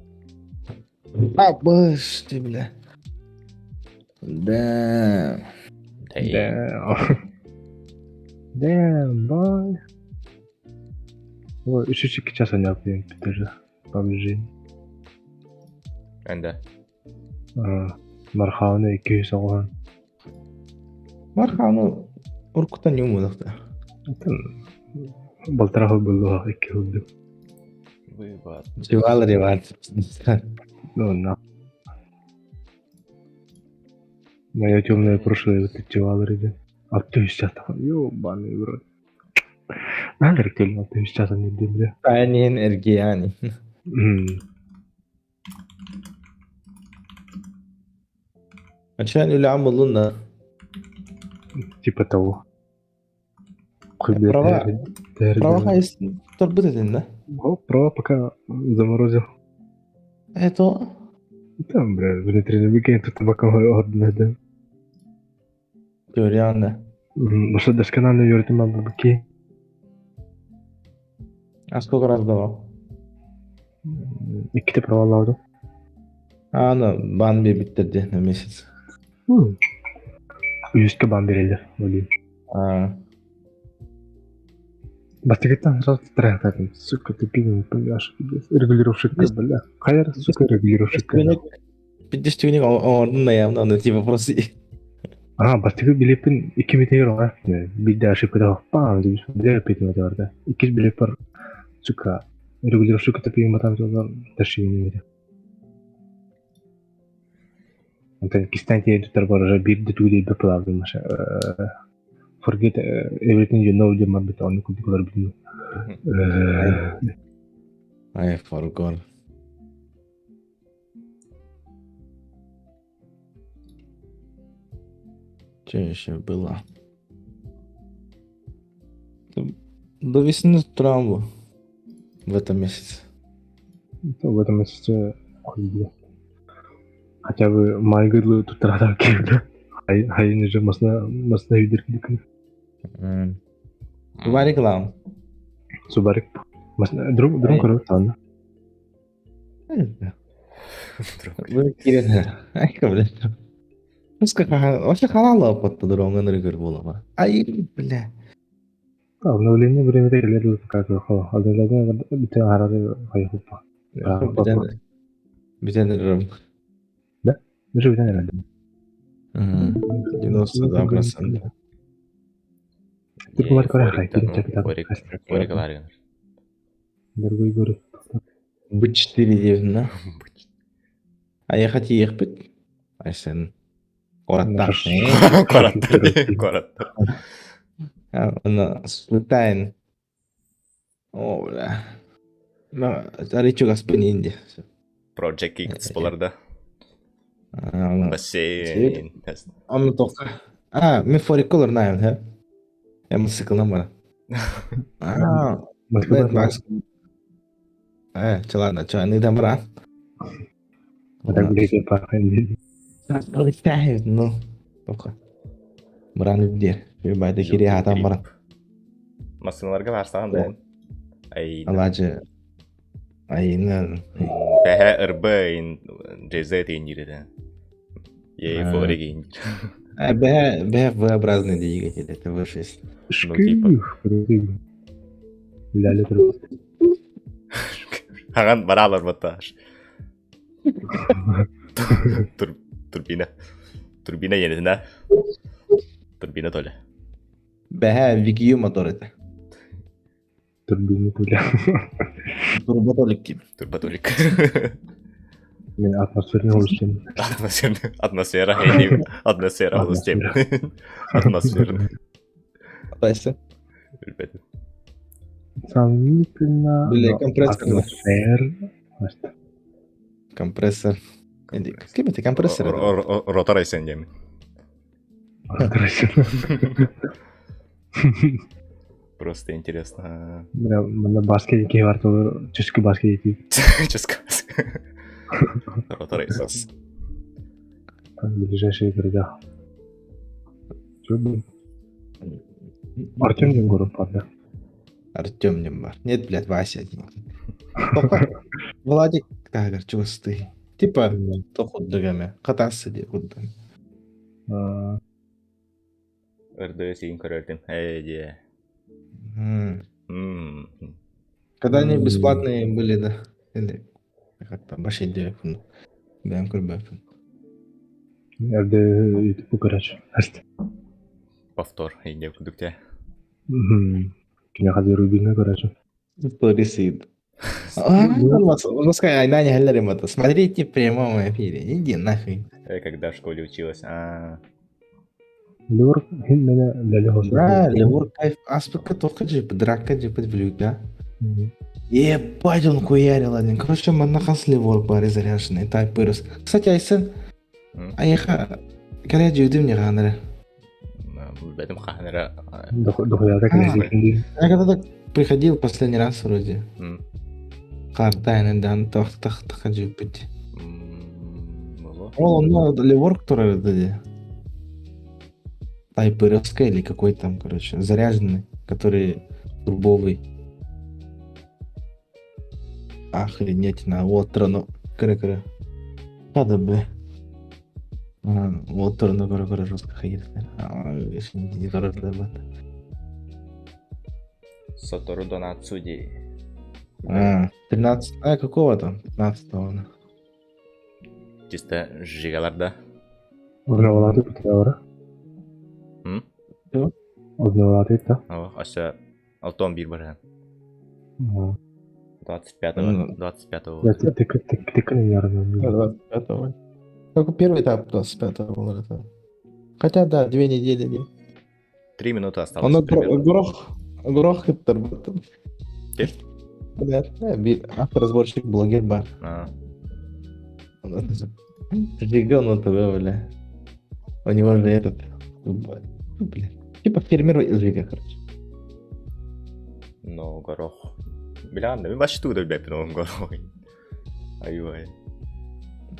А, баш, ты, бля. Да. Damn, boy. Ой, 3-2 часа не yapayım bitir. PUBG. Ben de. Marhavını 200 oğlan. Мархану Уркута не умудахта. Балтарахы было 200. Выбор. Чевал реват. Ну, на. Моя темная прошлое вот эти валры. А ты сейчас там, ёбаный в рот. Надо ректильно, ты сейчас не бля. Тайный энергияни. А че они ляму луна? Типа того. Права есть торбытый, да? Права пока заморозил. Это... Там, бля, внутренний weekend тут табаковый орден, да. Реально. Может, досконально юртима бабки. А сколько раз давал? 2 правалауды. Ну, банби биттерди на месяц. 100 бан берилди, ойлойм. Бастыгыттан сразу трататын. Сука, ты пинг, понимаешь, регулировщик, бля. Кайра, сука, регулировщик. 50 günlük ordun da yaptı onu tip вопросы. Бастыгы билепин 2 метр var. Bir de aşık da pam gibi bir питим это orada. 2 билеп бар. Сука, регулировщик это пинг матам жолдар ташыйын менде. Антон кистанти туттар бар уже bir de туди да плавды маша. Forget everything you know, the man bit on the computer. I forgot. Что еще было? До весны травму в этом месяце. В этом месяце ходили. Хотя бы майгырлы туттарада келді. Хайын же масна үйдер келді. Варик лам. Субарик. Друг көріп таны. Вы кирен. Ай, блядь. Вообще халал опыт дронган рыгыр болама. Ай, бля. Обновление времени келеді как хо. Алдыдан бите арады хайып. Битен рым. Уже битен herhalde. 92%. Türk var hayır çekti. Форик бар. Другой город. B4 деймін, да? Аяқат ехпет. Айсен. Қораттар. Корат. Оны слетаем. О, бля. Аричу Гаспен инде. Project X боларда. Бассейн. Оны тоққа. Мен форик колыр найым, да? Я мотоциклдан бара. Ладно, что, они там бра? Так ближе пахнет. Летает, ну. Тоққа. Браны дер. Байды кире хатам бара. Машиналарға барсаған да. Алажы. Айынан. Бәһә ырбы джезе дейін ереді. Форик дейін. Бәһә V-образный дейіге келеді, V6. Ләлі тұрып. Хаған бара алар батташ. Турбина енесіне. Турбина толы. Бәһә VGU мотор еді. Турбина толы. Турботолик деймін. Турботолик. Мен атмосферный олыстем. Атмосфера олыстем. Атмосферный. Қайсы? Білбеді. Сомнительно. Бля, компрессор. Компрессор. Кем это компрессор? Ротор айсен деймін. Просто интересно. Бля, мында баскет еке бар толы. Чүскі баскет еке. Ротор айсен. Ближайшие города. Что был? Артем ден көріп барды. Артем ден бар. Нет, блядь, Вася ден. Владик тағыр чувствый. Типа, то худдығаме. Қатасы де худдығаме. Үрді сейін көрілдім. Әйде. Когда они бесплатные были, да? Или как-то баши делефон. Бәм көрбәпін. Әрді үйтіп көрәш. Повтор, индеп күдікте. Кіне қазір рубинге көрәш. Порисит. Пускай Айна не галерим это. Смотрите в прямом эфире. Иди нахуй. Когда в школе училась. Лёр, мене ләлі хосы. Да, Левур кайф. Аспекка тоққа жеп, дракка жеп блюд, да? Ебать, он хуярил один. Короче, манахас Левур бары заряженный. Тай пырыс. Кстати, Айсен. Аяха. Кәрі жеуді мне ғаныры. Бәдім қағаныра. Дұқыярда кәлесекінде. Я когда-то приходил последний раз вроде. Қартайны дан тоқ-тоқ-тоқ жеп бітті. Ол, Левур, который это Тай пырыска или какой там, короче, заряженный, который турбовый. Охренеть, на отрану. Кры-кры. Надо бы. Отрану, кры-кры, жестко ходит. Если не дорого добавить. Сотору донат судей. 13. Какого там? 15-го. Чисто жигаларда. Орнавалады бұтыра. Орнавалады етті. Аса 6-11 бар. 25-го. Текін ярым. 25-го. Только первый этап 25-го был. Хотя, да, 2 недели. 3 минуты осталось. Он горох хиттер. Bir авторазборщик блогер бар. Жига он ТВ, бля. У него же этот... Бля. Типа фермер из Жига, короче. Ну, горох. Бля, да, мен башы тууда бәпін оғын горох. Ай-ай.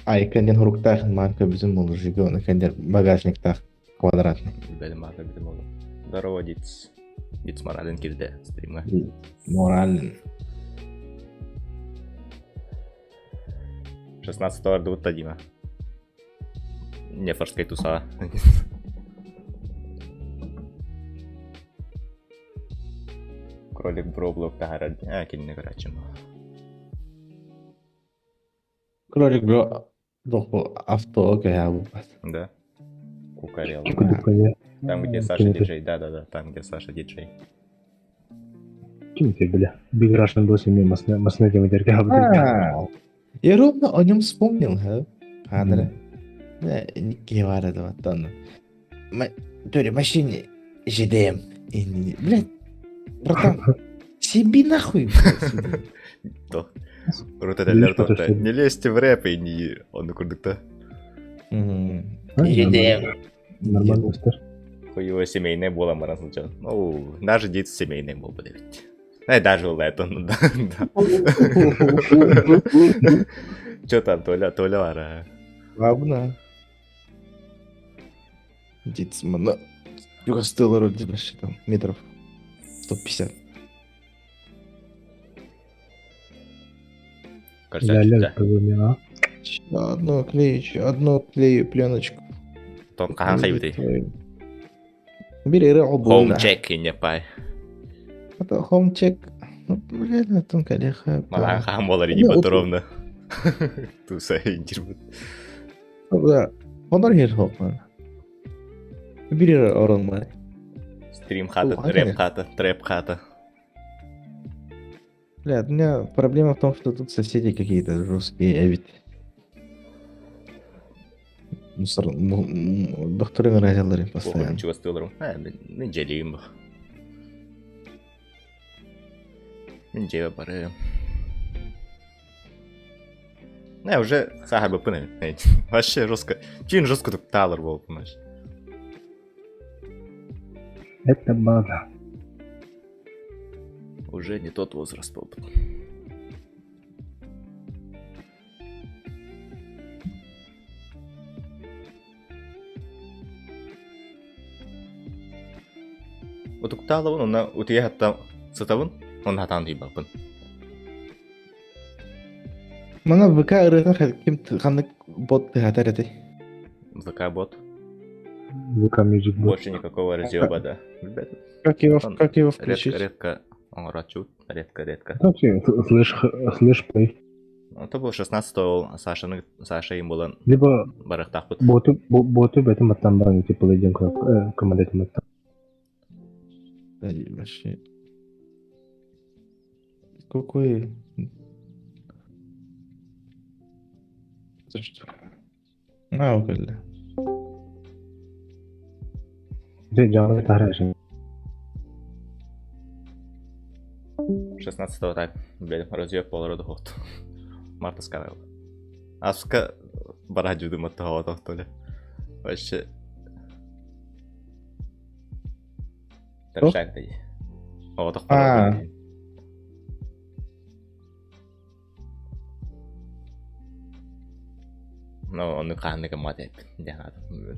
Ай, кәнден хуруктах марка bizim ол Жига, он кәнден багажниктах квадратный. Бәлі марка бітім олы. Здорово, Диц. Диц Моралин кирді стримға. Моралин. 16 $16 бұтта дейма. Не форскай туса. Кролик броблок тахара. Кенне көрәчім. Кролик бро... Доху авто кәя бас. Да. Кукарел. Кудукая. Там, где Саша диджей. Да, там, где Саша диджей. Ким тебе, бля? Big Russian был себе масна демодерге хабдырды. Я ровно о нем вспомнил, Андре. Нике var это вот он. Торе, машине ЖДМ. Блядь, братан, себе нахуй. То. Рутаделер то. Не лезьте в рэп и не... Он курдукта. ЖДМ. Нормально стар. Хуево семейное было, маран случайно. Ну, даже дети семейное было бы, ведь. Даже у это, ну да. Чё там, Толя, ара? Ладно. Дитсмана. Юга стыла вроде больше там метров 150. Кажется, Ля-ля, да. проблема. Одну клею пленочку. Том кахан хайбыты. Бери рыбу. Home check не пай. Это home check. Ну, блин, это коллега. Малан хахан болар не поторовно. Туса инжирбут. Да. Онор хер хопман. Бери орон май. Стрим хата, рэп хата, трэп хата. Бля, у меня проблема в том, что тут соседи какие-то русские, я ведь... Докторы разделали постоянно. Ничего стылырым. Мен желейім бұл. Мен жеуі бары. Уже сахабы пыны. Вообще жестко. Чин жестко тут талыр болып, понимаешь. Это база. Уже не тот возраст опыт. Утукталывын, онна утия хатта сытавын, он хатан дейбапын. Мана ВК ырыгын ким қандық бот хатар этой. ВК бот. ВК Music бот. Больше никакого разъеба, да. Как его включить? Редко он рачут, редко. Слэш плей. Это был 16-го Саша им было Либо барахтах бут. боты в этом оттам брали, типа лейден командатим оттам. Да, вообще. Какой... За что? Угольно. Жанры тарашын. 16-го так, блядь, разъеб полрода ход. Марта сказал. Аска бараджу дым от того, то ли. Вообще. Торшак дай. О, то хватит. Ну, он нуканный коматет.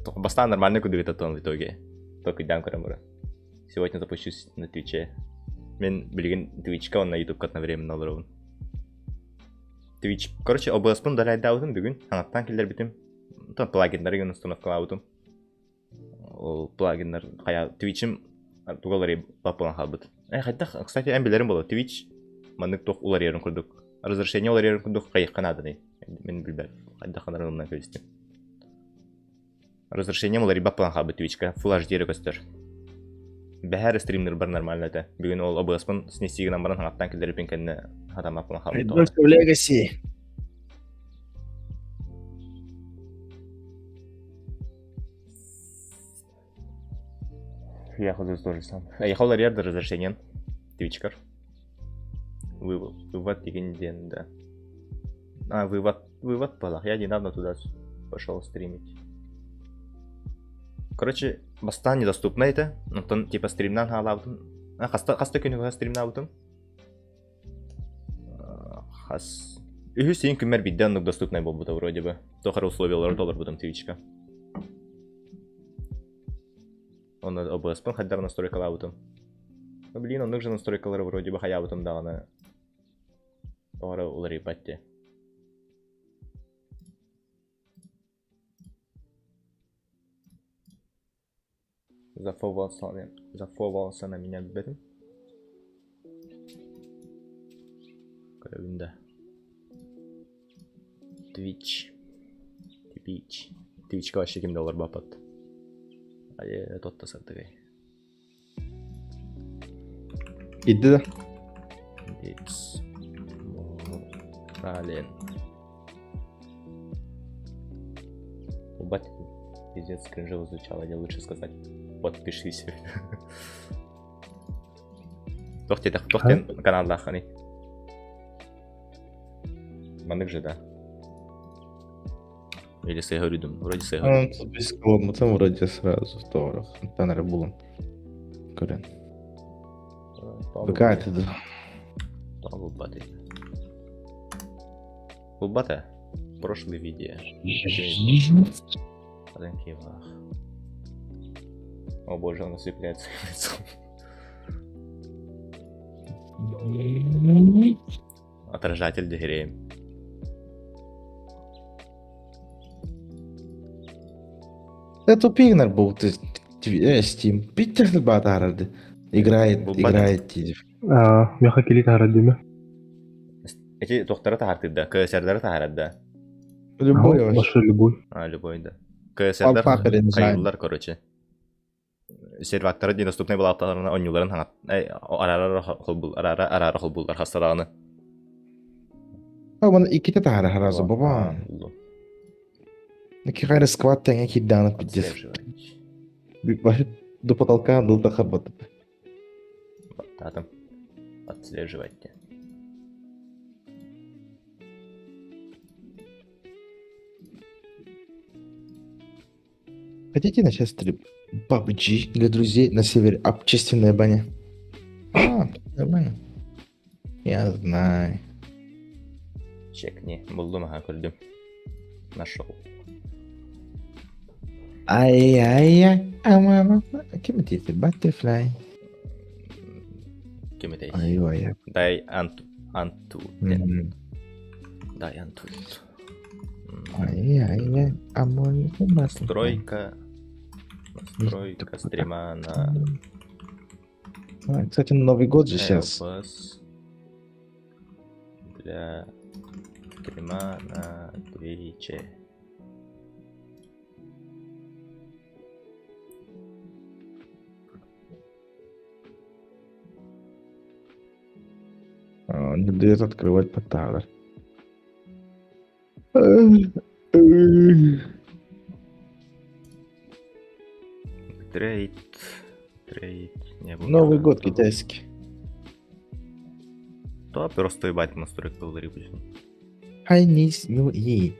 Только бастан нормально куда это в итоге. Только дам крамура. Сегодня запущусь на Твиче. Мен билген Twitch'ка он на YouTube одновременно алырын. Twitch, короче, обласпын далайдаудым бүгін. Аңаттан келдер бітім. Плагиндары установкалаудым. Ол плагиндар қая Twitch'im тугалары бапылан қалбыд. Қайда, кстати, әмбелерім болды. Twitch маңдық тоқ улар ерін күрдік. Разрешение олар ерін күрдік қайық қанадыны. Мен білбәр. Қайда қанарыңымнан көзістім. Разрешение олар бапылан қалбыд Twitch'ка. Full HD рекостер. Бәһәр стримнер бар нормально это. Бүгін ол обыспын снесигінен баран аңаттан келдер бен кәнне адам апылан қалбыд. Redbox Legacy. Я ходил тоже сам. Я ходил ряд разрешением. Твичкар. Вы Вывод дегенден, да. А, вывод было. Я недавно туда пошел стримить. Короче, бастан недоступно это. Ну, типа стримнан халаутым. Хаста күнүгө стримнаутым. Хас. Үһү сен күмөр бидден доступный болбута вроде бы. Тохар условиялары доллар будем твичка. Он OBS-пен хаддар настройкалаутым. Ну, блин, он же настройкалары вроде бы хаяутым даганы. Тохара улары патте. Зафовался на меня бедом. Кровинда. Twitch. Twitch'ка вообще ким доллар бапат. А я тот-то сатыгай. Иди да. It's Moralen. Бать, пиздец, кринжево звучало, я лучше сказать. Подпишись. Тохтен каналда хани. Манык же, да. Или сейгоридум, вроде сейгоридум. Без колома, там вроде сразу в товарах. Танер булом. Корен. Какая ты? Там лупаты. Лупата? Прошлое видео. Кивах. О боже, он осыпляется лицом. Отражатель дегреем. Это пигнер был, ты Steam. Питер батарады. Играет тизив. Мяха кили тарадыма. Эти доктора тахартыда, КСРдары тахарада. Любой вообще. Маша любой. Любой, да. КСРдар хайылдар, короче. Сервактары недоступны балаттарына онюларын хаңат. Арара холбулдар хастараны. Бана иките тахара харазы баба. Неки хайры скват тәңе кидданып биддес. Башы до потолка был тахабаты. Татым. Отслеживайте. Хотите начать стрим? PUBG для друзей на севере. Общественная баня. Баня. Я знаю. Чекни. Булдум аха көрдüm. Нашел. Ай-яй-яй. Амама. Кем это? Butterfly. Кем это? Ай-яй-яй. Дай анту. Дай анту. Ай-яй-яй. Амон. Настройка стрима на... Кстати, Новый год же сейчас. Для стрима на Твиче. Он не дает открывать порталы. Трейд. Не было. Новый год китайский. То просто ебать настройка был рыбочный. Chinese New Year.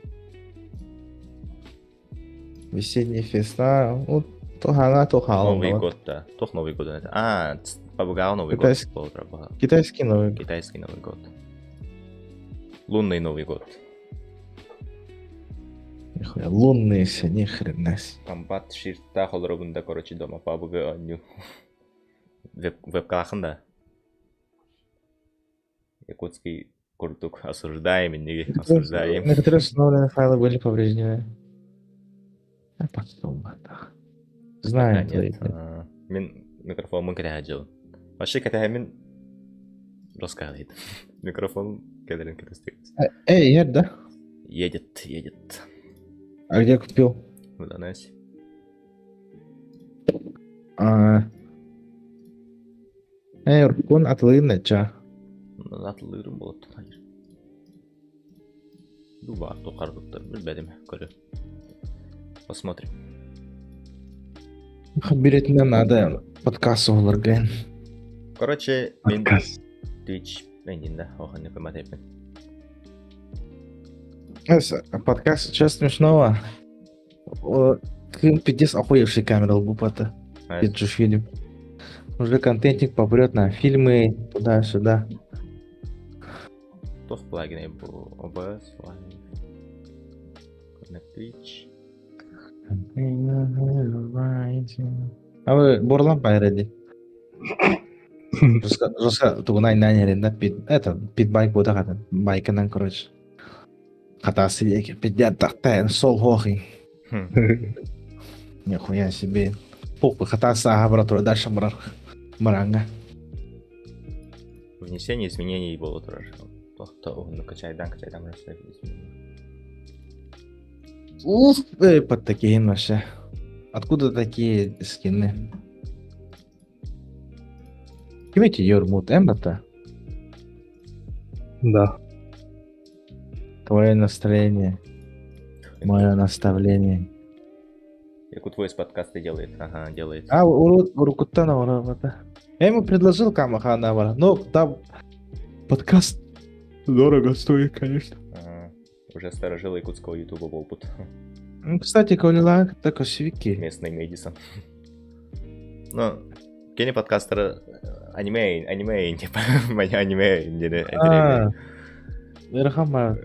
Весенняя феста. Вот то хана, то хала. Новый год, да. Тох Новый год. Побугал Новый Китайский. год. Китайский Новый год. Китайский Новый год. Лунный Новый год. Нихуя, лунные все, ни хрена себе. Комбат ширта холробында, короче, дома побуга аню. Веб-кахында. Якутский куртук. Осуждаем, не осуждаем. Некоторые установленные файлы были повреждены. А потом это. Знаем твои. Мен микрофон мын кәтә хаджыл. Вообще кәтә мен рассказывает. Микрофон кәдерен кәтәстек. Эй, едет, да? Едет. А где купил? В Донецке. Эй, Уркун атлыйны, ча. Атлырым болот. Дуба, тоқардықты. Білбәдім, көрі. Посмотрим. Беретіне надо подкаст олар, ген. Короче, мен Twitch Мен дейін да, оған не көмат еппен. Подкаст сейчас смешного. Пиздец охуевший камера бупата. Пиджу фильм. Уже контентник попрет на фильмы туда-сюда. Тос плагины был OBS, Live, Connect Twitch. А вы борлам пайреди? Жестко тугунай нанерин да питбайк бода хатын. Байкынан, короче. Хатасы еки пиздят тахтайн сол хохи. Нихуя себе. Похуй, хатасы агабратура дальше маранга. Внесение изменений было тоже. Ну, качайдан расставить изменения. Уф, под такие вообще. Откуда такие скины? Кимите Йормут, Эмбата? Да. Твое настроение, мое наставление. Якут Voice подкасты делает. Ага, делает. А, Урукутана Уравата. Я ему предложил Камаха Навара, но там подкаст дорого стоит, конечно. Ага. Уже старожил якутского ютуба в опыт. Ну, кстати, Колила, так освики. Местный Мэдисон. Ну, кені подкастер аниме, типа, аниме, Верхама.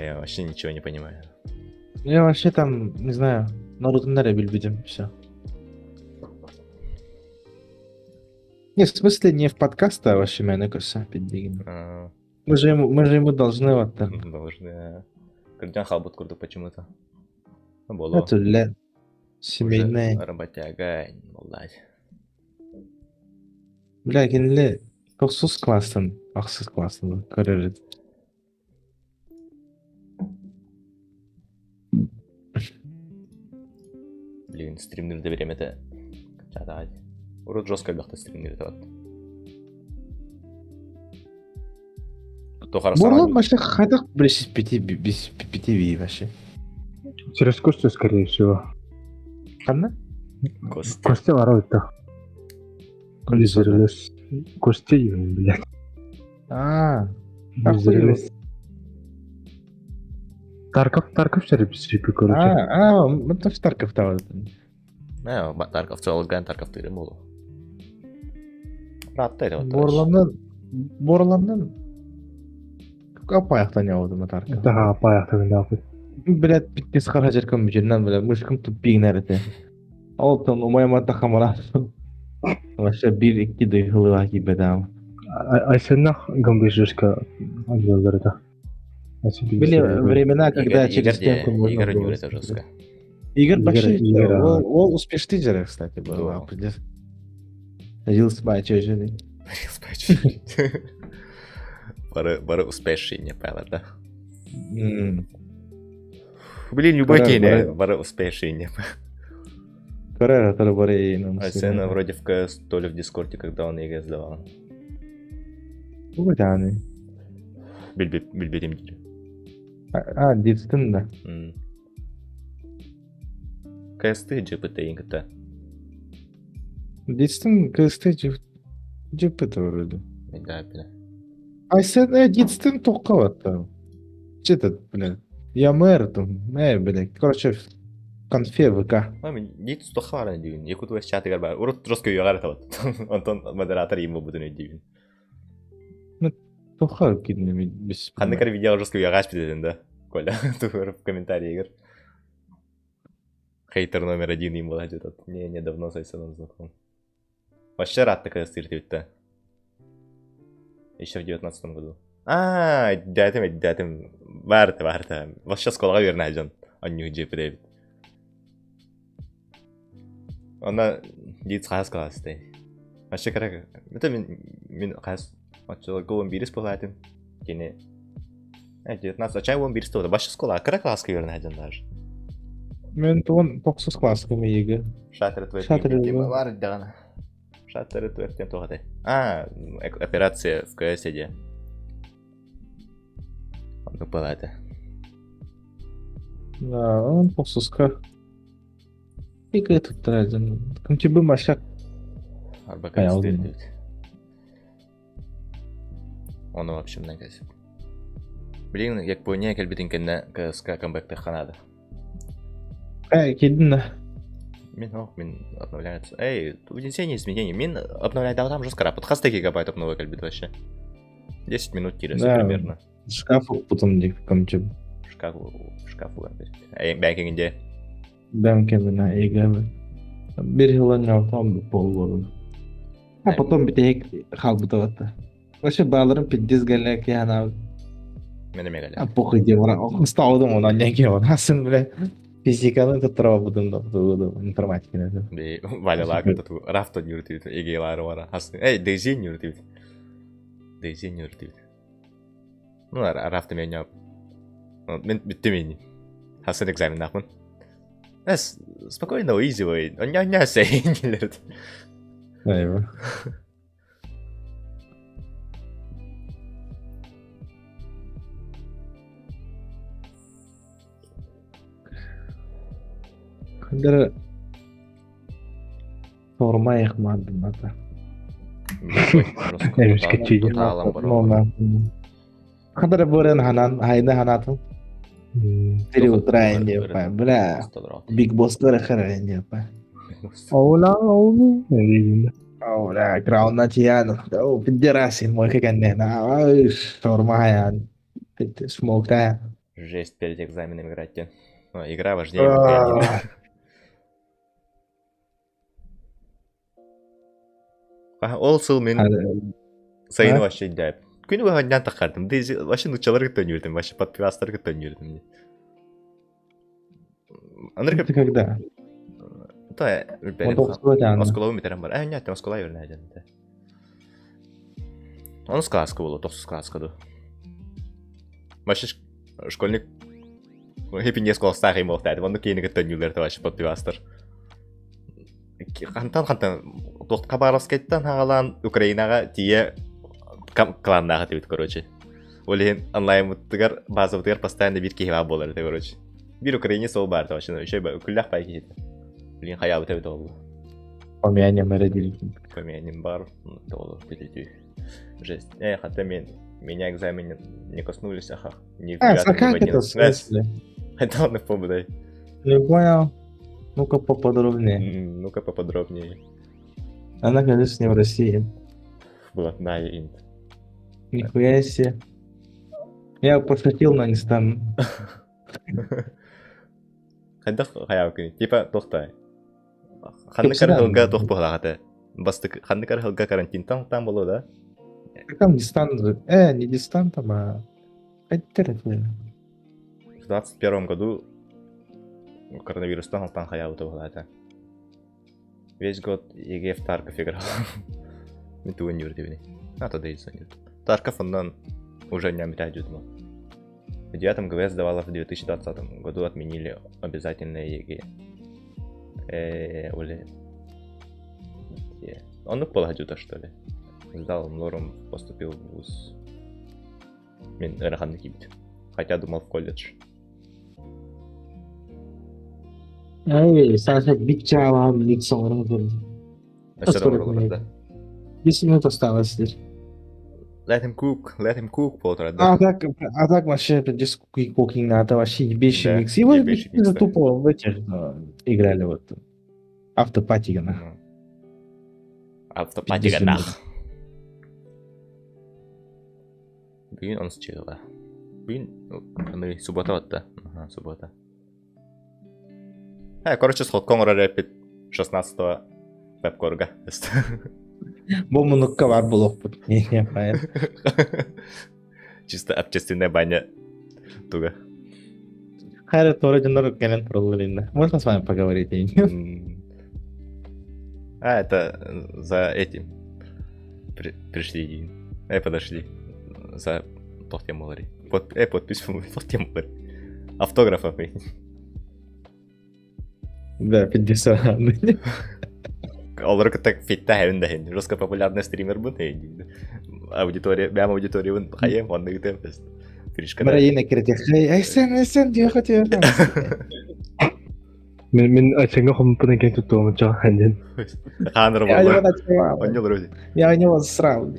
я вообще ничего не понимаю. Я вообще там, не знаю, Наруто Наребель видим, все. Не, в смысле не в подкаст, а вообще меня кажется, Мы же ему должны вот так. Должны. Кырдян халбут курду почему-то. Ну, было. Это для семейная. Работяга, молодец. Бля, келе. Токсус классын. Ақсыз классын. Көререді. Блин, стримнерді береметі. Жатағады. Урод жестко бақты стримнерді бақты. Борлан вообще хайдақ біресе пяти вообще. Через Костю, скорее всего. Қанна? Костя ворует-то. Костя, блядь. Тарков сервисі, короче. Это в Тарков там. Тарков цолган, Тарков тырым болу. Раттайды вот. Борланнан. Апаяқтан яудым Тарков. Да, апаяқтан яудым. Блядь, биткес қара жеркем жернен, блядь, мышкым туппигін әріте. Алтын умаймата қамала. Вообще бір-екі дыйғылыға кибедам. Айсеннах гамбежешка отделдар это. Были времена, когда через стенку можно Игорь было... Нюр это жестко. Игорь большой, он успешный директ, кстати, был. Жил с бачой. Бары успешный, не пала, да? Блин, любой кейн, бары успешный, не пала. Коррера, который бары... Айсена вроде в КС, то ли в Дискорде, когда он ЕГЭ сдавал. Угаданы. Билберим дири. Дидстин да. КСТ GPT ингта. Дидстин КСТ GPT вроде. Да, бля. Дидстин тоққаватта. Че-то, блядь. Я мэр там. Блядь. Короче, конфе ВК. Дидс тоққаваран дейін. Якут өз чаты гарба. Урут жестко үйағар атават. Антон модератор ему будын дейін. Тоққа киднеме без... Қанды кір видео жестко үйағаш бедеден, да? Коля, туғыр в комментарии игр. Хейтер номер 1 им была где-то. Не, давно с Айсеном знаком. Вообще рад такая стиртивит-то. Еще в 19 году. Дятым. Варта. Вообще сколға верна жан. Он не уджеп Дэвид. Она дейт қағыз қаласты. Вообще қарақ. Это мен қағыз. Вообще голым бирис болатын. Кене. 19. Ачай он бирис болды. Башы сколға. Қарақ қаласқа верна жан даже. Мен туын тоқсыз классқым егі. Шатыры твертем бар дағана. Шатыры твертем тоғады. Операция в КС-де. Ну, палата. Да, он тоқсызқа. Егі тут тәрәдім. Кім тебе машақ? Арба КС-де. Оны вообще мындай кәсіп. Блин, Япония келбетин кенне КСК камбэкте ханады. Келдің. Мен обновляется. Эй, внесение изменений. Мен обновляю, да, там жестко. Подкаст гигабайт обновляю кельбит вообще. 10 минут тирасы примерно. Шкафы потом дек камчы. Шкафу. Эй, бәкеңінде. Бәмкеміне егемі. Bir yılın tam bir pol olur. Ha, потом bir tek halbuta vatta. Вообще bağlarım piddiz gelek yani. Менеме келе. А похуй де бара. Усталдым онан неге он. Асын біле. Физиканы тұттыра будым да. Информатиканы. Бе, валялар күтті. Рафтон юртейді. Егейлары бара. Асын. Эй, дейзен юртейді. Дейзен юртейді. Ну, рафты мен яп. Мен бітті мені. Асын экзамен нақпын. Спокойно, easy way. Он не сейнилерді. Айва. Кандыр сормайық мадым ата. Кандыр бөрен ханан, хайны ханатын. Переутраен деп, бля, Big Boss көрәхәрән деп. Оу. Бля, крауна тиян. О, пидерасин, мой кәкәннен. Ай, сормайан. Смоктая. Жесть перед экзаменом играть. Игра вождения. Ол сыл мен сайын вообще деп. Күні бағаннан тақардым. Вообще нұчалар күттен үйірдім. Вообще подпивастар күттен үйірдім. Ты когда? Москвалау метерен бар. Нет, Москвалау үйірін әден. Оны сказка болу, тоқсы сказка ду. Вообще школьник хепинес қолыстағы им болтайды. Оны кейіні күттен үйірді вообще подпивастар. Қантан Хабаровскайттан хағалан Украинаға тие кланнаға тебет, короче. Олеген онлайн мұттығар, база мұттығар постоянно бір кейва болар, короче. Bir Ukraynes ol bardı başına. Küllах pay кейді. Блин, хаябы тәбет олды. Помянем родилькин. Помянем бар. Толы, тететю. Жесть. Хотя меня экзамены не коснулись, аха. Как это в смысле? Это он не помню. Не понял. Ну-ка поподробнее. Она, конечно, не в России. Блатная инт. Нихуя себе. Я пошутил, но не стану. Хандах хаябы күні. Типа, тоқтай. Ханны кары хылға тоқ бұғылағаты. Басты ханны кары хылға карантинтан там болу, да? Там дистант. Не дистант, а... Хотя это... В 2021 году коронавирустан хылтан хаябы бұғылағаты. Весь год ЕГЭ в Тарков играл. Мен туын юрдивни. Тогда и сон юрдив. Тарков он уже не амитает мо. В 9 ГВ сдавала в 2020 году, отменили обязательное ЕГЭ. Он не полагает, что ли? Сдал норм, поступил в вуз. Мен раханный кибит. Хотя думал в колледж. Эй, Саша, бигчава, бигсон. Все равно, да. 10 минут осталось здесь. Let him cook, полтора, да. А так вообще just cooking надо вообще ебейший микс. Его тупо в этих играли вот. Автопатиганах. Автопатиганах. Бүгін он считала. Бүгін суббота отта. Ага, суббота. Короче, сходком рэпит 16-го веб-корга. Бұл мұныққа бар бұл оқпыт. Не, понятно. Чисто общественная баня. Туга. Хайрат Тородинор Кэлен Пролларина. Можно с вами поговорить? Это за этим. Пришли. Подошли. За Тохтемолари. Подпись Тохтемолари. Автографов. Да, 50. Олар так фитта хәвендәһен. Жестко популярный стример бу тәйди. Аудитория, бәм аудитория бу хәем онны гытәбез. Фришка. Марина кирде. Айсан диyor хотел. Мен ачаңга хомпын екен тұттуым чаға әнден. Ханыр болла. Он не вроде. Я у него срал.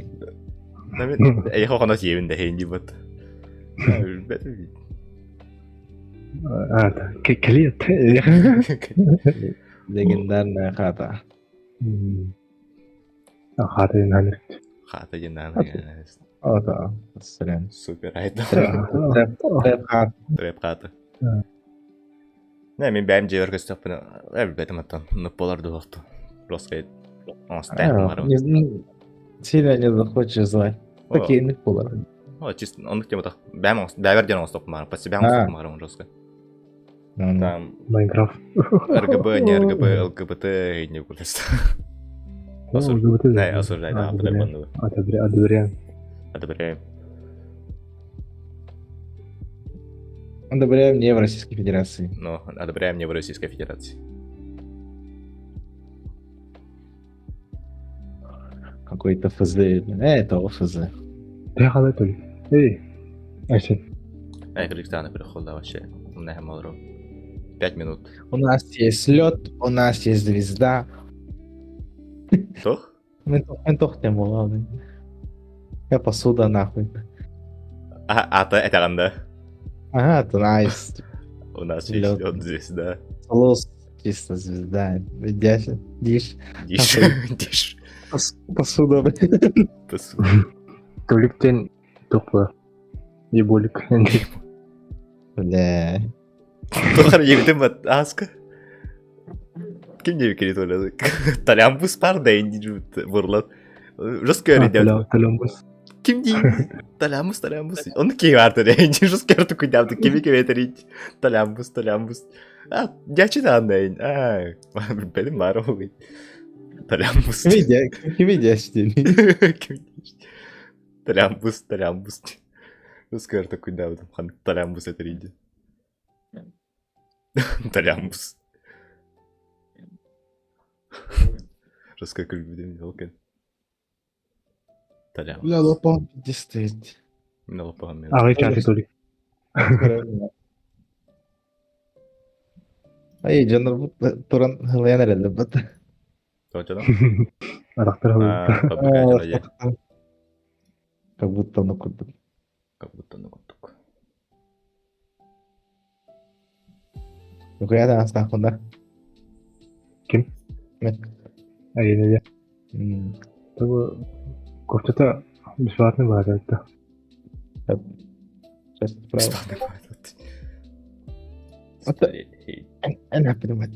Эй, хохонос евінде хейнди бот. Да, клиент. Легендарная хата. Хата нанер. Хата жинан. О, да. Сорян. Супер айда. Трэп хат. Трэп хата. Не, мен бәйім жевер көстөппін. Әлбетім аттан. Нұп болар дұғақты. Просто он стәк марым. Сильно не захочешь звать. Такие было. О, чисто, он к тему так. Бәйвер ден он стоп марым. Почти бәйім стоп марым жестко. Там Майнкрафт. РГБ, не РГБ, ЛГБТ и не вкулест. Не, осуждай, да, подобно. Одобряем. Одобряем. Одобряем не в Российской Федерации. Но одобряем не в Российской Федерации. Какой-то ФЗ. Это ФЗ. Ты халай то ли? Эй, Айсен. Эй, Кыргызстан переход, да, вообще. Не, малро. 5 минут. У нас есть лед, у нас есть звезда. Тох? Мы тохнем, ладно. Я посуда нахуй. Это ганда. Ага, это найс. У нас есть лед здесь, да. Лос, чисто звезда. Диш. Диш. Посуда, блин. Посуда. Толиктен топа. Еболик. Бля. Тохар ебдім бат, аска. Кім не керет ойлады? Талямбус бар да енді жүмітті бұрлат. Жос көрі деп. Талямбус. Кім дейін? Талямбус. Оны кей барды да енді жос көрді күндемді. Кеме кеметер енді. Талямбус. Дячы да андайын. Білім бар оғын. Талямбус. Кім видяшті? Талямбус. Жос көрді күндемді. Талямбус етер енді. Талямбус. Жестко күлбеден елкен. Талямбус. Бля, лопам пиздестеть. Мен лопаған мен. Ағай чаты толик. Ай, жанр туран хылаян әрелі бұд. Точно? Арақтар халай. Как будто нукуддuk. Нукуядан астақында. Ким? Мен. Әйелі. Табы кофтата бесплатный бар айтты. Сейчас правда. Она понимает.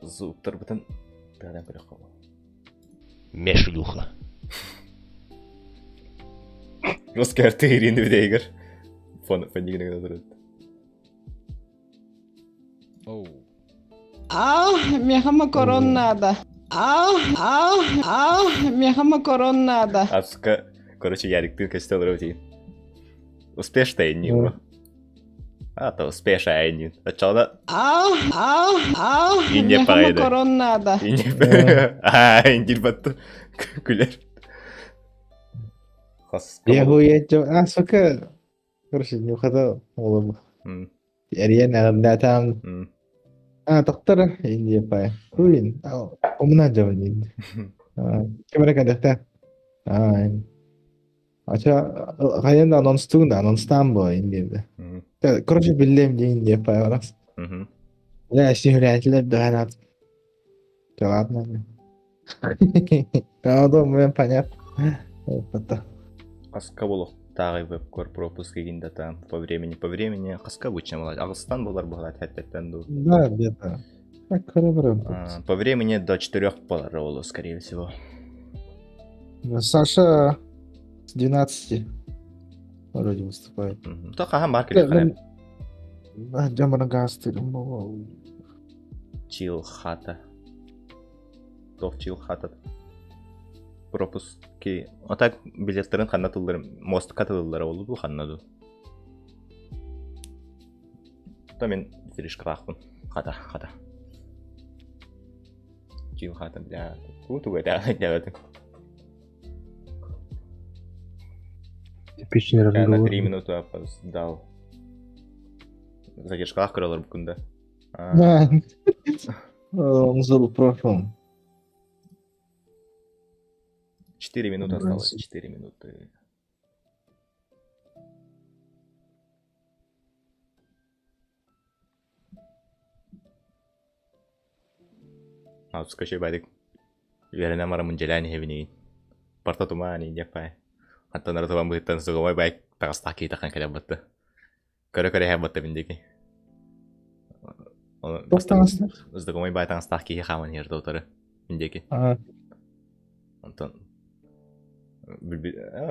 Зуптар бұтын бәрден көрек қала. Мешлюха. Жестко әртегерінді бідейгір. Фондегіне тұрады. Me llamo Coronada. Me llamo Coronada. Аска, короче, Ярик, ты костел ротей. Успешно и не его. То успешно и не. А чё да? И не поеда. Coronada. И не поеда. Индир батту. Кулер. Я хуя сука. Короче, не уходил. Яриен нагадатам. Доктор Индия пай. Хуин. Умна жавнин. Камера кадахта. Ача, кайында анонстан бо Индияда. Короче, билем де Индия пай oraz. Я сигурятилер доханат. Ладно. Думаю, понятно. Это. Қасқа болық тағы веб көр пропуск егенде там по времени қасқа обычно болады. Ағылстан болар болады әттеттен ду. Да, где-то. По времени до 4 болар олу, скорее всего. Саша с 12 вроде выступает. Только ага, маркер. Джамана Гасты. Чил хата. Тоқ чил хата. Пропуски. Отак билеттерин қанатылдырым. Мост қатылдылары олу бұл қаннаду. То мен зіріш қылақпын. Қата. Чил хата, бля. Куту өте. Типичный Я на разговор. 3 минуты опоздал. Задержкалах кыралар бүкінді. Он забыл прошлым. 4 минуты осталось, 4 минуты. Вот скажи, Байдик. Верно, мара мунджеляни хевини. Парта тумани, не пай. Антон Ратован будет танцевать байк, так стаки такан каля бата. Кара хэ бата биндики. Знакомый бай там стаки я хаман хер доторы. Биндики. Антон.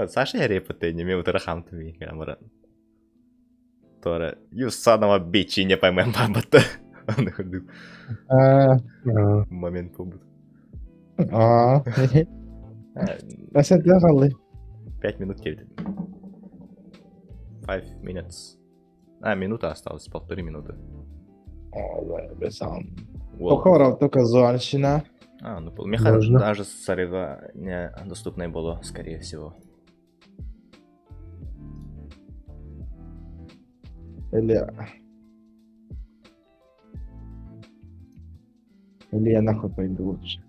Саша я репоты, не меу тара хам тми, камера. Тора, you son of a bitch, не поймем бата. Он ходил. Момент побыт. Насчет лежали. 5 минут келді. 5 minutes. Минута осталось, 1,5 минуты. Только зонщина. Ну, механик даже соревнование доступное было, скорее всего. Или я нахуй пойду лучше.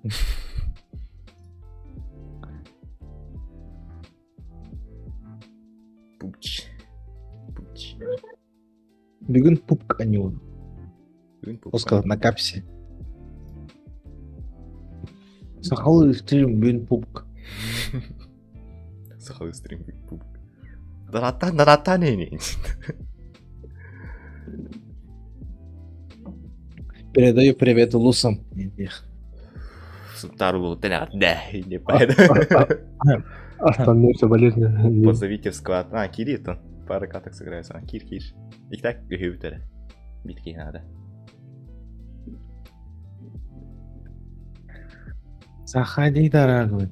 Пуч. Бүгін пупк анюн. Оскал на капсе. Сахалы стрим бүгін пупк. Сахалы стрим бүгін пупк. Нарата не. Передаю привет лусам. Тару был да, не поеду. Остальные соболезнования. Позовите в склад. Кирит, он пара каток сыграется. Кир. Их так гювтеры. Битки надо. Заходи, дорогой.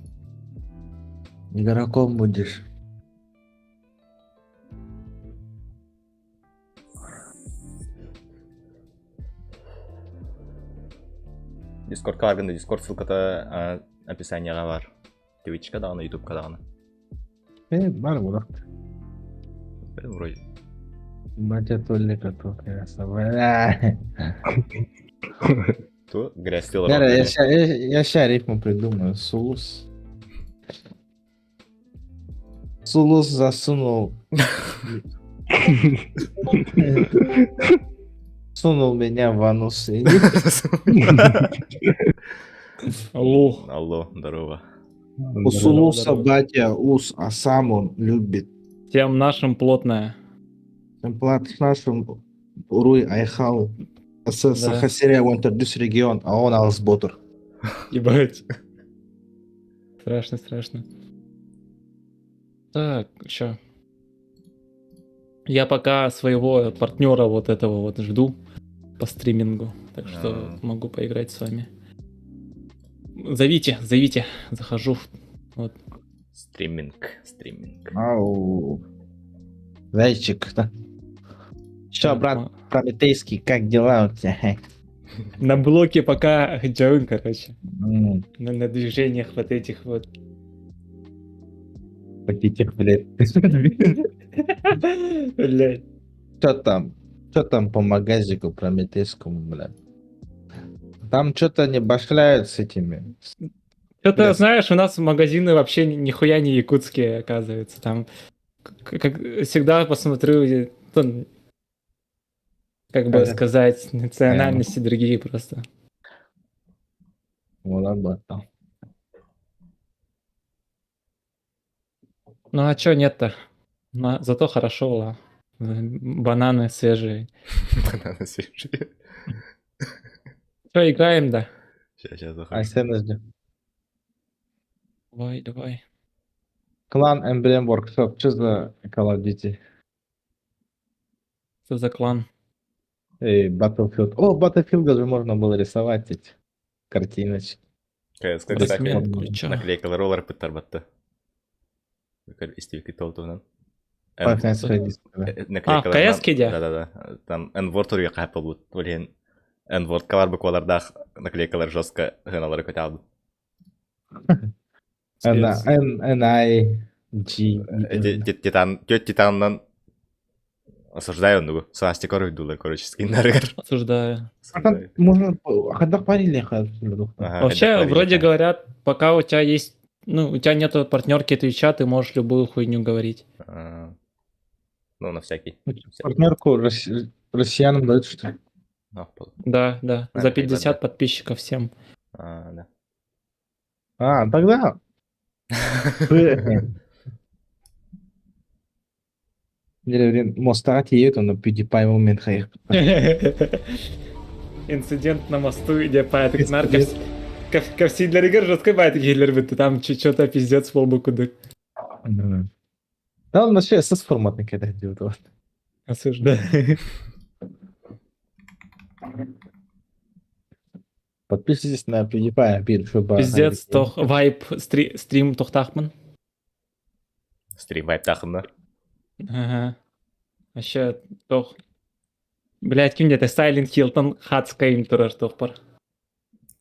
Игроком будешь. Discord калганда, Discord ссылката описанияга бар. Twitch каналына, YouTube каналына. Бар бұрақ. Бәрін вроде. Батя толика только собой. То грязь стила. Я ща рифму придумаю. Сулус. Сулус засунул. Сунул меня в анус. Алло, здорово. У Сулуса батя ус, а сам он любит. Тем нашим плотная. Плат нашим Уруй Айхал. Сахасирия Уэнтердюс регион, а он Алсботер. Ебать. Страшно. Так, чё? Я пока своего партнера вот этого вот жду по стримингу. Так что могу поиграть с вами. Зовите, захожу. Вот. Стриминг. Ау. Зайчик, да? Чё, брат, Прометейский, как дела у тебя? На блоке пока джоин, короче. На движениях вот этих вот. Пакетик, блядь. Блядь. Что там по магазику Прометейскому, блядь? Там что-то не башляют с этими. Что-то, знаешь, у нас магазины вообще нихуя не якутские, оказывается. Там, как всегда, посмотрю, как бы сказать, национальности другие просто. Вот об этом. Ну а чё нет-то? Зато хорошо, ла. Бананы свежие. Что, играем, да? Сейчас захожу. Айсена ждем. Давай. Клан Emblem Workshop. Что за Call of Duty? Что за клан? Battlefield. О, Battlefield даже можно было рисовать эти картиночки. Наклейкал роллер пытарбатты. Истилки толтугнан. КС-ки де? Да. Там N-word үрге қапыл бұд. Олен N-word кавар бұк олардақ наклейкалар жостқа ғыналары көте алды. Титаннан осуждаю он свастик орудула, короче, скиннаргар. Осуждаю. Можно ходок парили. Вообще, вроде говорят, пока у тебя есть Ну, у тебя нету партнерки Твича, ты можешь любую хуйню говорить. Ну, на всякий. Партнерку россиянам дают, что ли? Ну, Да, да. А, За это как бы, 50 да. подписчиков всем. Да. Тогда... Мостага тиет, но PewDiePie момент хайх. Инцидент на мосту, где паятык наркос. Кавсидлерге жесткой паятык хиллер бітті. Там что-то пиздец в лбу кудык. Да, он вообще СС форматный когда делает. Вот. Осуждаю. Подписывайтесь на PewDiePie, пир, чтобы... Пиздец, тох, вайп, стрим тохтахман. Стрим вайп тахымна. Ага. Вообще, тох. Блять, ким-то Silent Hilton хатскаим тураж тохпар.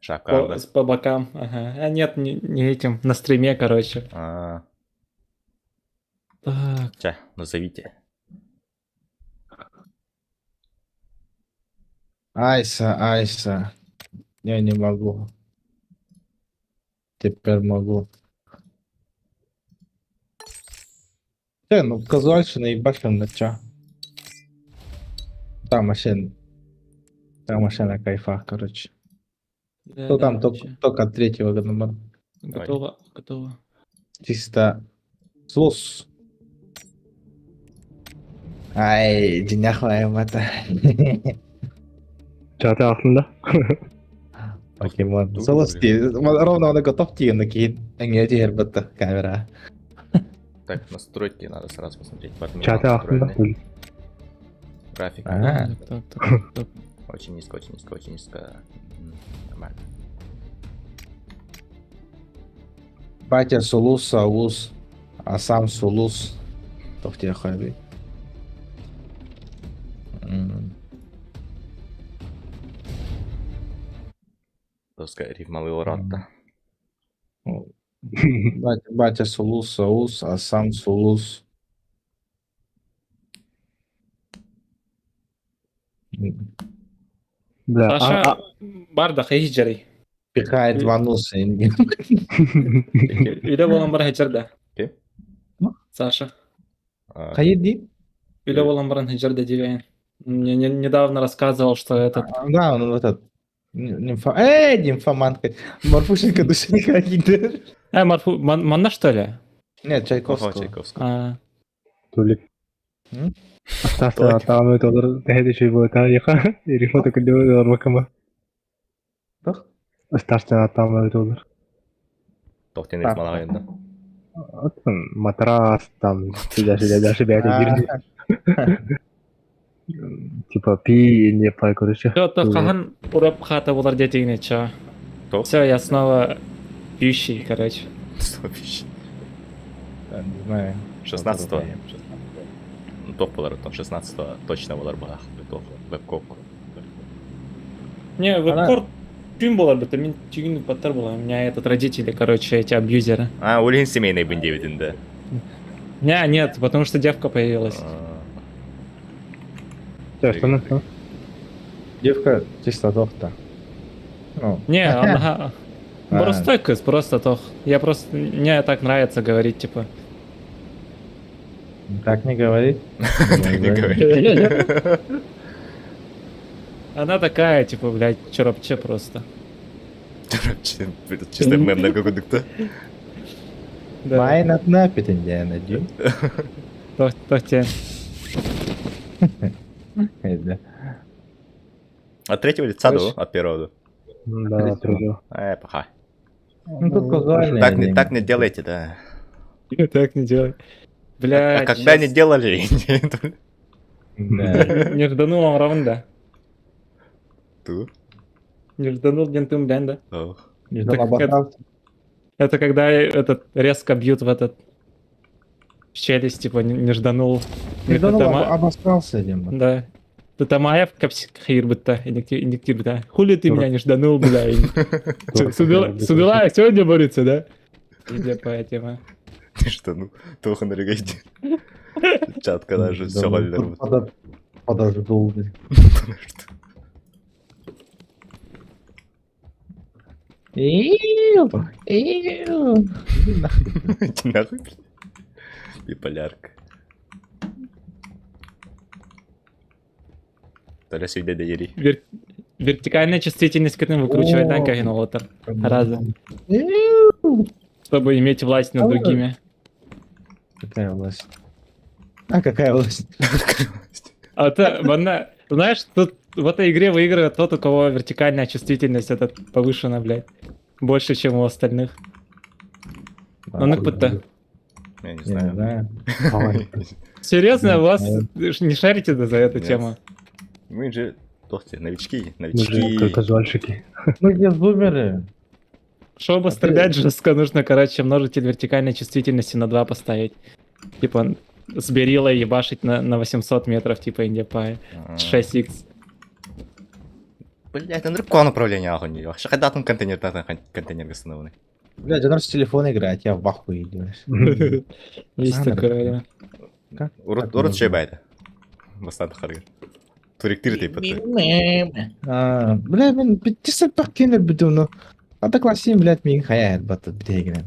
Шапка, да. По бокам. Ага. А нет, не этим. На стриме, короче. Так. Ча, назовите. Айса. Я не могу. Теперь могу. Ну, казуальщина и башен на ча. Там вообще на кайфах, короче. Да, Ну, да, там вообще. только от третьего года. Готово. Чисто слус. Ай, деняхлаем это. Чаты артында. Покемон. Солости. Ровно он готов накинь. Не теперь будто камера. Так, настройки надо сразу посмотреть. Чаты артында. График. Так. Очень низко. Нормально. Батя Сулус, Саус, а сам Сулус. То в тебе хаби. Пускай рифмалы уратта. Батя Сулус, Саус, а сам Сулус. Бля, Саша, барда хейджери. Пихает ванулся. Үйде болған бар хеджерда. Кем? Саша. Хаиди? Үйде болған бар хеджерда дивен. Мне недавно рассказывал, что этот... Да, он вот этот. Нимфоманка. Марфушенька душенька какие-то. Марфу, Манна, что ли? Нет, Чайковского. Чайковского. Төлек. Астасы атамы толыр. Тәхеде шей болта яқа. Рифота күлді орбакама. Астасы атамы толыр. Тоқтен рифмалға енді. Атын матрас там. Даже бәді бірді. Типа пи не пай, короче. Что-то хахан урап хата болар детегіне, ча. Все, я снова пьющий, короче. Не знаю. 16-го. Ну, топ болар, 16-го точно болар бағақ. Веб-копку. Не, веб-корт тюн болар, бітті, мен тюн паттар болар. У меня этот родители, короче, эти абьюзеры. Өлген семейный бін дебетінде. Не, нет, потому что девка появилась. Что? Девка чисто доктор. Ну. Не, она... Просто кыз, просто тох. Я просто... Мне так нравится говорить, типа... Так не говори. Так не говори. Она такая, типа, блядь, чоропче просто. Чорапче, чисто мемный какой-то. Майн от напитен, я надеюсь. Тох тебе. От третьего лица, да? От первого? Да, от третьего. Пока. Ну тут казуально. Так не делайте, да. Так не делай. Блядь. А когда не делали? Не жданул вам раунда. Ту? Не жданул гентым блянда. Не ждал обосрался. Это когда этот резко бьют в этот челюсть, типа не жданул. Не жданул, обосрался, Дима. Да. Ты там аяв хейр бытта, индиктир бытта. Хули ты меня не жданул, бля. Судила сегодня борется, да? Иди по этим. Ты что, ну, Тоха нарегайте. Чатка даже все валер. Подожду. Ew. Иди нахуй, блядь. Биполярка. Толя сөйде де ери. Вертикальная чувствительность к этому выкручивает танка генолотер. Раза. Чтобы иметь власть над другими. Какая власть? А какая власть? А это, знаешь, тут в этой игре выигрывает тот, у кого вертикальная чувствительность это повышена, блядь. Больше, чем у остальных. Ну, НПТ. Я не Я не знаю. знаю. Серьезно, у вас не шарите за эту Нет. тему? Мы же тохте, новички. Мы же Новички. казуальщики. Ну где бумеры? Чтобы стрелять жестко, нужно, короче, множитель вертикальной чувствительности на 2 поставить. Типа, с берилой ебашить на 800 метров, типа, индипай. А, 6х. Блядь, ну какое направление охуенно. Когда там контейнер установленный? Блядь, он с телефона играет, я в ахуе, идешь. Есть Надо. такое, да. Урод şey baydı. Баста тахаргар. Туректир типа. Бля, мен бітті пак кенер біту, но Одноклассник, блядь, мен хаяет бата бітегінен.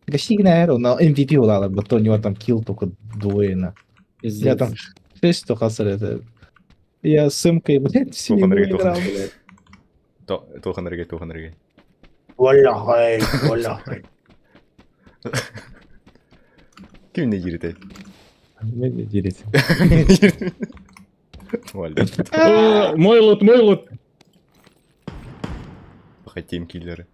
Гасигнер, он MVP улала, бата у него там килл только двоено. Я Пиздец. там 6 только это. Я с сымкой, блядь, с ним Туханрыгай, играл, туханрыгай. блядь. Туханрыгай. Валяхай, валяхай. Kim ne girdi? Не дерите. Валя. О, мой лут! Хотим киллеры.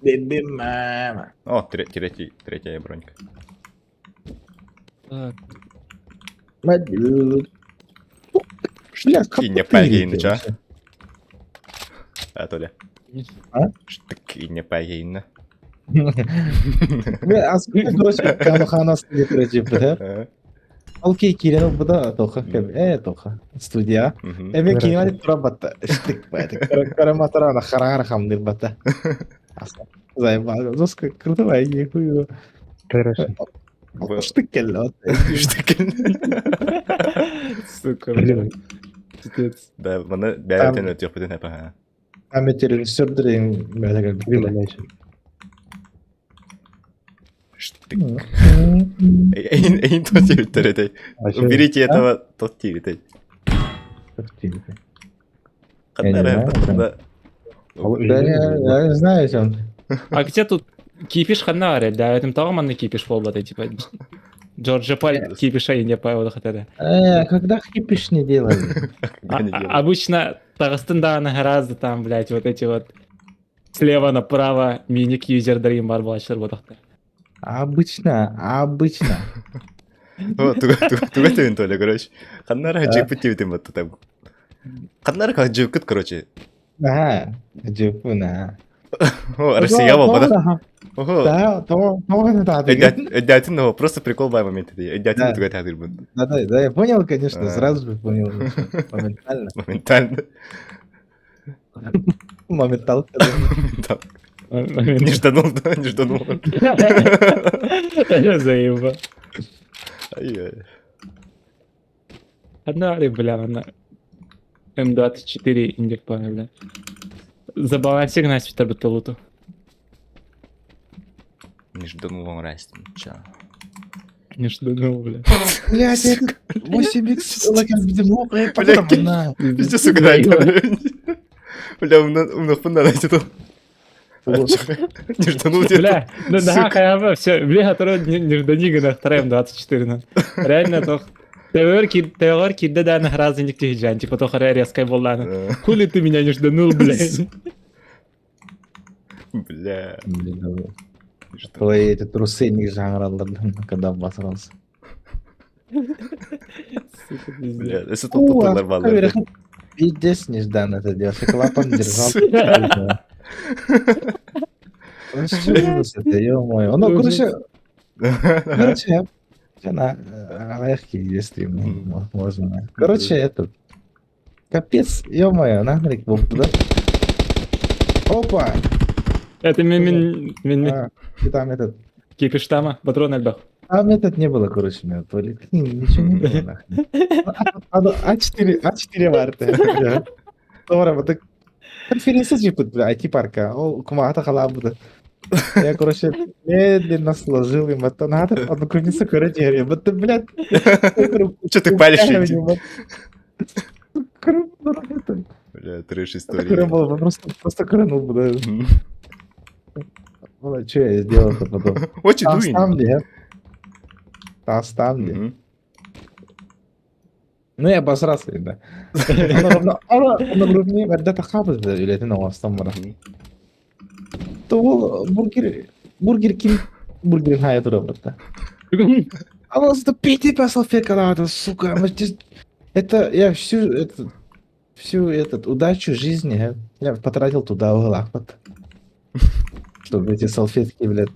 Бэби мама. О, третья бронька. Так, Мадюд. Бля, как Штыки не ты пагейны, видишь ча? вообще? А, Толя. А? Штыки не пагейны. Бля, а сколько, короче, камахана студия, короче, да? Окей, Кирилл, буда, тоха, тоха, студия. Эме кинали турабата, штык, бата, караматарана, харарахам, нирбата. Заебал, жестко, крутая, нихуя. Хорошо. Штык, келлот. сука, Блин. блядь. Пиздец. Да, bana bəyətən ötüyor bu hep ha. Ama teröristlerin böyle Блин, bir Алексей. Штык. Эйн тот тивиттередей. А ещё- Уберите этого тот тивитей. Қандар да. Да, я не знаю, чем. А где тут кипиш ханаре, да, этим тагаман кипиш болбады, типа. Джорджа Паль кипиша и не понял хотя. Когда хипиш не делали? Обычно Тагыстанда гораздо там, блядь, вот эти вот слева направо миник юзер дрим бар булачлар бодакта. Обычно. Тугатывин Толя, короче. Қандар жепіт тивитен батты там. Қандар как жепкіт, короче. Ага, джипуна. О, Россия болбада. Ого. Да, то не надо. Эдятин, но просто прикол бай момент. Эдятин Да. тугатывин бат. Да, я понял, конечно, А. сразу же понял. Моментально. Моментально. Моменталка. Да. Не жданул, да, не жданул. Я заеба. Ай-яй. Ханаре, бля, она. М24 индик память, бля. Забалансир на свитер бутылуту. Не жданул вам растем. Ча. Не что думал, бля. Блядь, 8х, лакер, видимо, Блядь, Пиздец играет. Бля, умно понравится тут. Не жданул где-то. Бля, ну да, хаябы, все, бля, который нежданига на втором 24, ну. Реально, то Теор кидде да на разник тихджан, типа то харе резкая болана. Хули ты меня не жданул, блядь. Бля. Твои эти трусы не жанралардан, когда обосрался. Сука, Бля, пиздец. если тут нормально. Пиздец нежданно это делал. Клапан держал. Что это, ё-моё. Ну, короче, на легкий действий можно. Короче, этот. Капец, ё-моё, нахрен да? Опа! Это мен И там этот. кипиш тама, патрон альбах. Там этот не было, короче, у меня в туалете. Ничего не было, нахрен. А4 варты. Добре, вот так. Конференция типа IT-парка. Ол кумата халабыды. Я, короче, медленно сложил им это. Надо однокрупница короче. Вот ты, блядь. Че ты палишь? Бля, Бля, трэш история. просто коронул бы, да. Что я сделал-то потом? What you Там doing? ставли, Там ставли. Мгм. Ну, я обосрался, да. Оно груднее, когда-то хабыз, да, или это новостям стамбара. То ол бургер Кинг бургерин хая тура брата. А вот это 5 салфетка надо, сука. Это я всю удачу жизни я потратил туда в Галахпат. Чтобы эти салфетки, блядь,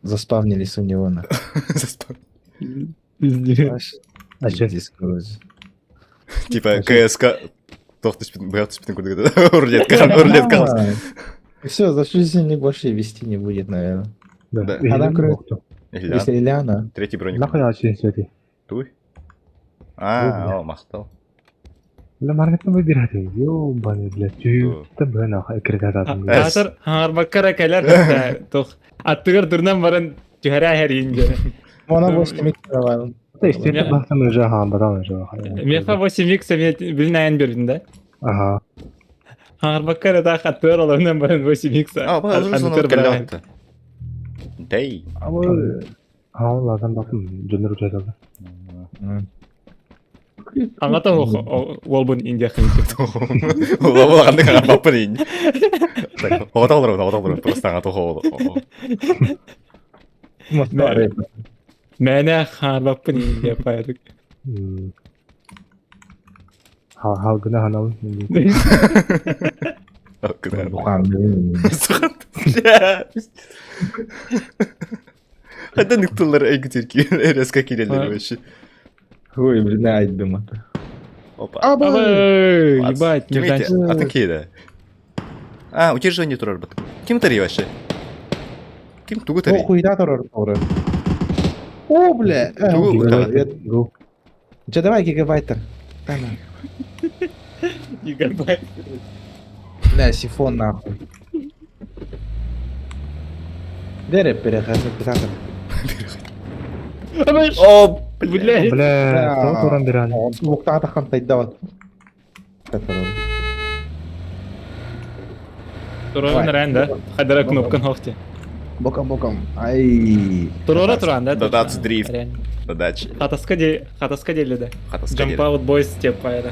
заспавнились у него на. Пиздец, короче. Типа КСК. Тоқтыспен куда-то. Рулетка. Все, за всю жизнь больше вести не будет, наверное. Да. Адам, кроме- Кто? Если Ильяна. Третий броник. Нахуй очень свети. Туй. бля. О, мақтал. Бля, маркетный выбирать. Ёбаный, блядь. Ты, бля, нахуй, критататын. Хатыр хаңарбаккара келер тох. Аттыгар дурнан баран тюхара хәринге. Она 8 микровал. Ты, истерти бахтам уже, батам уже. Меха 8x билнайын бердин да. Ага. Хаңарбаккара да хаттыр аларынан баран 8x. Бага уже соны келләтті. Дей. Ладан бахтам, жөндөр учайталды. Аңата олбун индия хәнче. Ола қандай қағар баппын ейін. Оғаталыр. Просто аңа тоғы олы. Мәне хаңарбакпын индия пайдык. Халгына ханал. Қайда нүкталар әйгітерки әресқа келелер өші. Ой, блин, айдым. Опа. Абай, ебать, не Кемейте, дальше. атын кейді. Удержание тұрар бұд. Кем тарей ваше? Кем туғы тарей? Хуйда турар. О, бля. Че, давай гигабайтер. Гигабайт. Бля, сифон нахуй. Дере перехожу питатор. Абай, О, блядь. Бля, кто туран биран? Буктата хантай дават. Туран ран да. Хадара кнопкан хохте. Боком. Ай. Турора туран да. Додаться дрифт. Реально. Задачи. Хатаска дели да. Хатаска Jump дели. out boys степ пайда.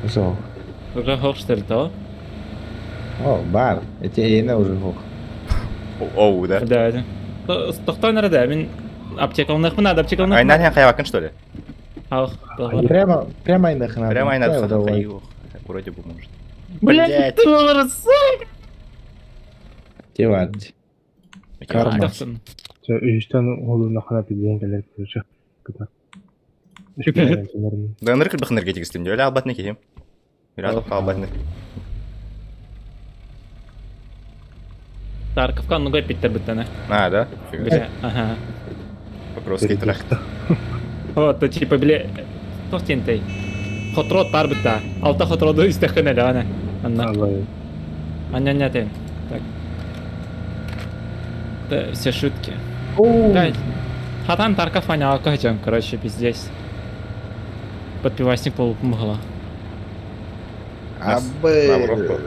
Жо. Уже хохштель то. О, бар. Эти йене уже хох. Оу, да? Да. Тохтой нарада, мен аптекалнах мына аптекалнах. Айнан ян қайвакын, что ли? Ах, Прямо и нахрена. Прямо айнан Давай. қайвак. Вроде бы может. блядь, ты ужас. Девать. Карма. Че, үйістен олуына қанат еден келер көрші. Күті. Да, ныркіл бұқ энергетик істеймін. Өлі албатны кейім. Үйрат албатны. Тарковка, ну гай питтер биттана. Да? Бля, ага. Вопрос кейтірак. Вот, то типа, бля, тохтентай. Хотрот бар битта. Алта хотроду истехан әлі, ана. Анна. Аллай. Аня тен. Так. Да, все шутки. О, Да, Хатан Тарков Аня Академ, короче, пиздец. Подпивасник полупомогла. абы.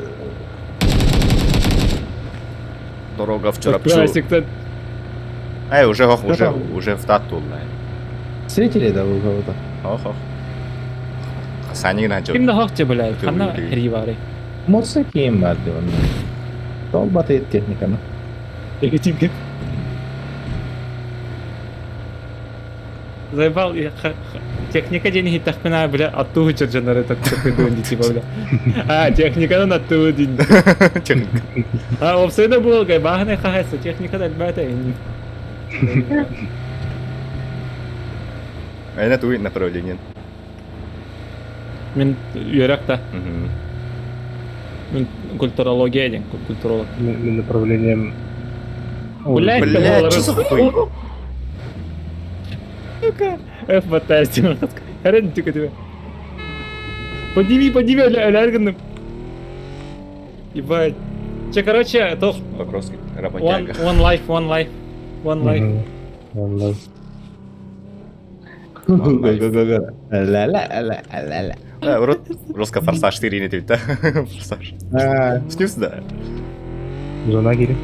Дорога в Чурапчу. Подпивасник-то... Уже хох, Что там? уже в тату. Встретили, да, у кого-то? Хох. Хасани на Ким да хохте, блядь, Ты хана убей. хривари. Моци кем барды он. Тол батает техника, ну. Егетимки. Заебал, техника деньги тахпина, бля, оттуда чарджанары так донди, типа, бля. Техника на оттуда деньги. Обсыда был, гай, баганы хахайса, техника дальбата. Айна туй направление. Мен юракта, Мгм. мен культурология ден, культуролог. Мен направлением... Блядь, Блядь, что за хуй? Сука, фантастика. Харен тика тебе. Подними, алярганы. Ебать. Че, короче, то Покровский, работяга. one life, one life. One life. Валлай. Го-го-го-го. Ла-ла-ла-ла-ла. Вроде жестко форсаж 4 не да? Форсаж. А, Снюс, да. Зона кире.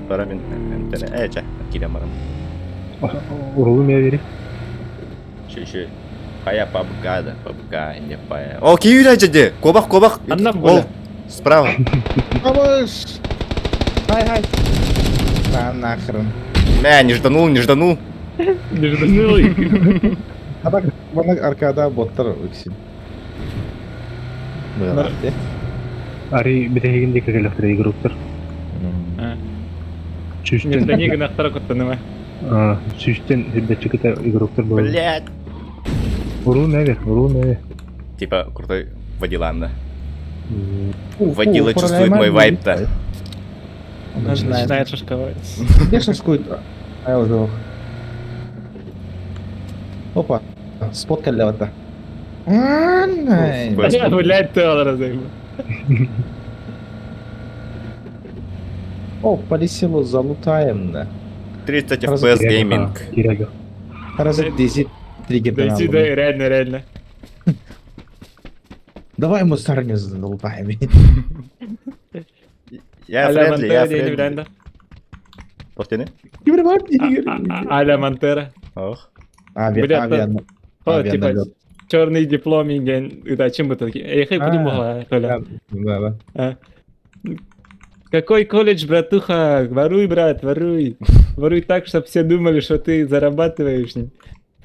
Барамин, ча, килем барам. Урулу мен бери. Еще. Пая пабгада, не пая. О, киюля жеде. Кобах. Одна О, боля. справа. Помощь! Хай. Да нахрен. Не жданул. Не жданул. А так, бана аркада боттар өксин. Быйлар, де. Ари битегенде кагелектер игроктор. Чүстен. Нежданеги нахтара коттаныма. Чүстен хеддечикте игроктор был. Блять. Урулу мен. Типа крутой водилан, да. Фу, Водила фу, чувствует мой вайп-то. Начинает шашковать. Где шашкует? А я уже. Опа. Споткали это. Блять, ты разъебал. О, полетело, залутаем, да. 30 FPS гейминг. Кирага. Разве 10 триггер Да иди, да, реально. Давай мы сарню залутаем. Я Аля френдли, Монтера день вляндо. Портины? Аля Монтера. Ох. Авиа. О, типа, черный диплом, да, чем бы такие? Эх, я придумала, Толя. Да. Какой колледж, братуха? Воруй, брат, воруй. Воруй так, чтобы все думали, что ты зарабатываешь.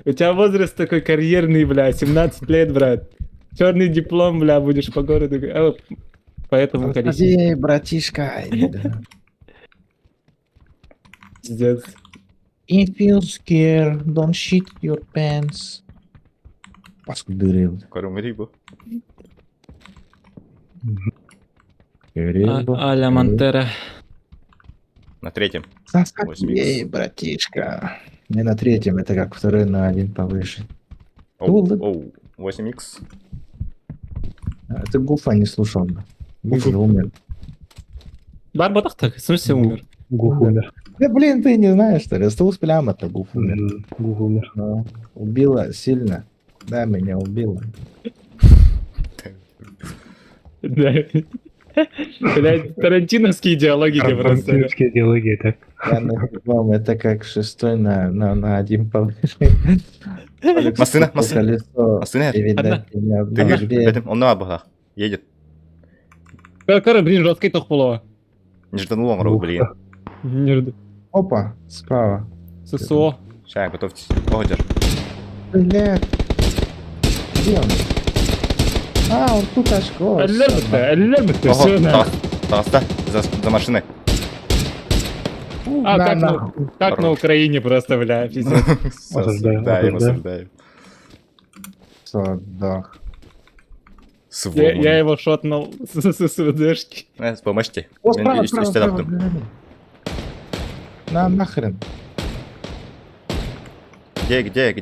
У тебя возраст такой карьерный, бля, 17 лет, брат. Черный диплом, бля, будешь по городу. Поэтому колесить. Подожди, братишка. Пиздец. If you're scared, don't shit your pants. Паскудырил. Корум рибу. Аля Монтера. На третьем. Ей, братишка. Не на третьем, это как второй на один повыше. Оу, 8х. Это Гуфа не слушал. Гуф же умер. Барбатах так, в смысле умер? Гуф умер. Да блин, ты не знаешь, что ли? Стул прямо это Гуф умер. Гуф умер. Но убила сильно. Да, меня убила. Да. Блядь, тарантиновские диалоги просто. Тарантиновские диалоги, так. Я вам это как шестой на один повыше. Машина. Колесо. Машина. И видать, меня Ты видишь, обожгли. он на обогах. Едет. Короче, блин, жесткий тохпулова. Не жданул он рук, блин. Опа, справа. ССО. Сейчас, готовьтесь. Погодер. Блядь. Где он? А, он тут очко. Аллербата, Ого, все на. Таста, за машиной. А, как на Украине просто, бля, пиздец. Осуждаем. Садах. Я его шотнул с СВДшки. Помощьте. О, справа. Нахрен. Где?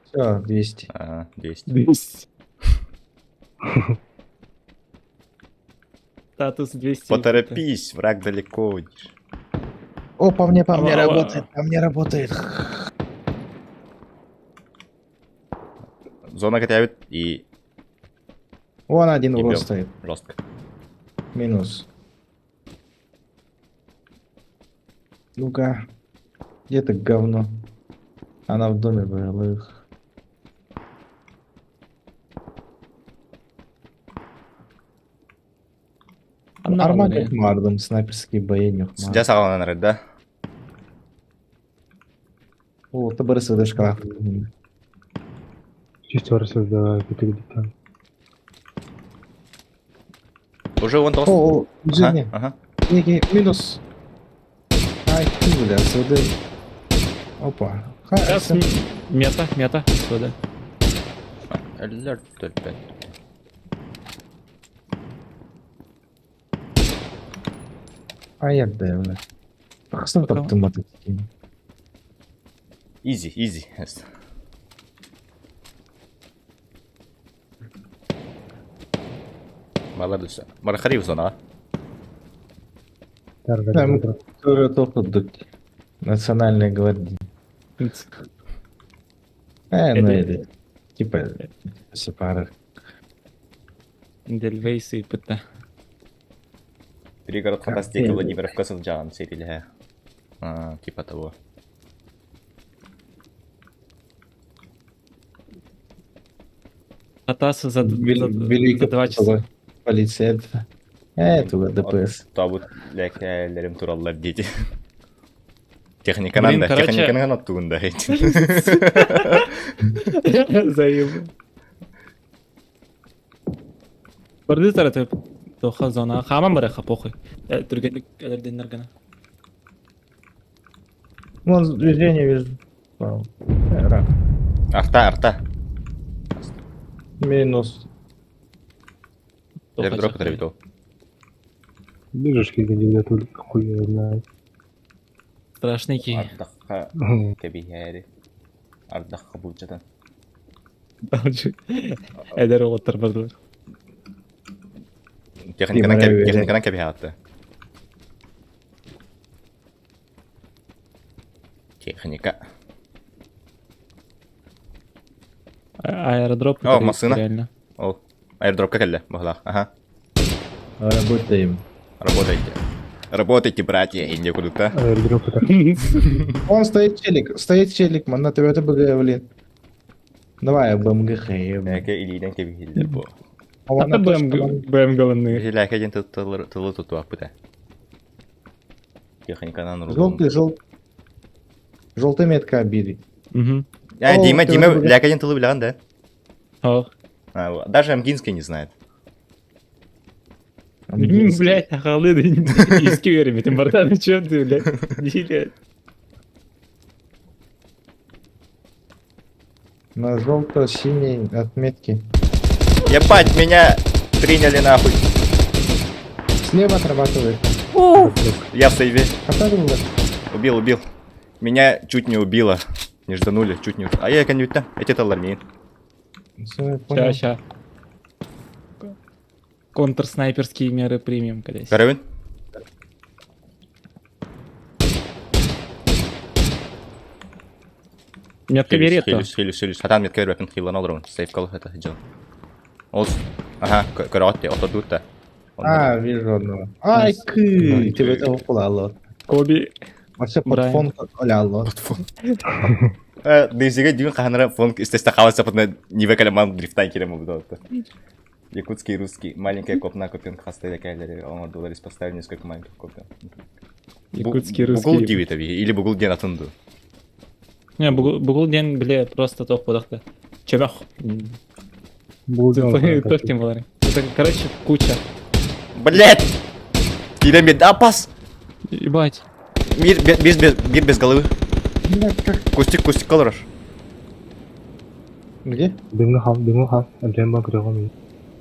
Все, 200. А, 200. Статус 200. Поторопись, враг далеко уйдешь. О, по мне работает. Зона готовит и Вон один бил. урод стоит. Жестко. Минус. Ну-ка. Где это говно? Она в доме была их. Армак Мардом, снайперские бои нюх. Судья сағалан әрі, да? О, это бұрыс өді шкалақ. Шестерся, да, где-то. Уже вон толст. О, Женя. Ага. Некий минус. Ай, ты, бля, сюда. Опа. Сейчас мета, сюда. Алерт только. Аяк, да, бля. Қыстан таптым мотоциклін. Изи. Молодец. Мархарив зона. Да, мы тоже только Национальной гвардии. Ну это, типа, сепары. Дельвейс и ПТ. Пригород фантастики Владимировка Сызджан серия. Типа того. Атас за 2 Великая часа. полиция. Это ДПС. Табут ләкәләрем тураллар дети. Техниканан Блин, да, короче- техниканан оттуында. Заебу. Барды тараты тоха зона. Хамам бараха похуй. Түргенлік әлерденлер гана. Вон движение вижу. Вау. Рак. Арта. Минус. Я дроп потребил. Бежишь, где только хуй я знаю. Страшный ки. Ардаққа кәбейәре. Ардаққа бұлжадан. Әдер оғыттар барды. Техниканан кәбейәтті. Техника. Аэродроп. О, машина. Реально. О, аирдропқа кәлі. Бағылақ. Ага. Работаем. Работайте, братья, и не круто. Аэродроп это. Вон стоит челик, man, на Toyota БГ, блин. Давай, БМГ, Ләкә илейден кәбейелдер бұл. Ата БМ голынны. Ләкә ден тылы тұтуақ бұда. Техниканан рулын. Желтый метка бери. Дима, ләкә ден тылы білған, да? Ох. Даже Амгинский не знает. Блять, ахалы, иски верим, братан, чем ты, блядь? Блядь. На желто-синей отметке. Ебать, меня приняли нахуй. Слева отрабатывает. Я в сейве. Убил. Убил. Меня чуть не убило. Не жданули, чуть не убило. А я конюта, эти талармин. Ща. Контрснайперские меры примем, кадесь. Каравин? Метка берет то. Хилюс. Хатан метка берет, хилан алрон. Сейф кол это хиджал. Олс. Ага, карате, отодута. Вижу одного. Ай, ты этого пулало. Коби. Вообще подфон оляло. Дезиге дюн ханра фон истеста хаваса под ниве калеман дрифтай кирему будто. Якутский, русский. Маленькая копна копин хастай кайлери. Он $1 поставил несколько маленьких копин. Якутский, Бугул русский. дивит или бугул ден атынду. Не, бугул ден, бля, просто топ подахта. Чемях. Тохтим болары. Это, короче, куча. Блять! Пирамид апас! Ебать. Мир без головы. Кустик колораш. Где? Бимга, Джемба Грегоми.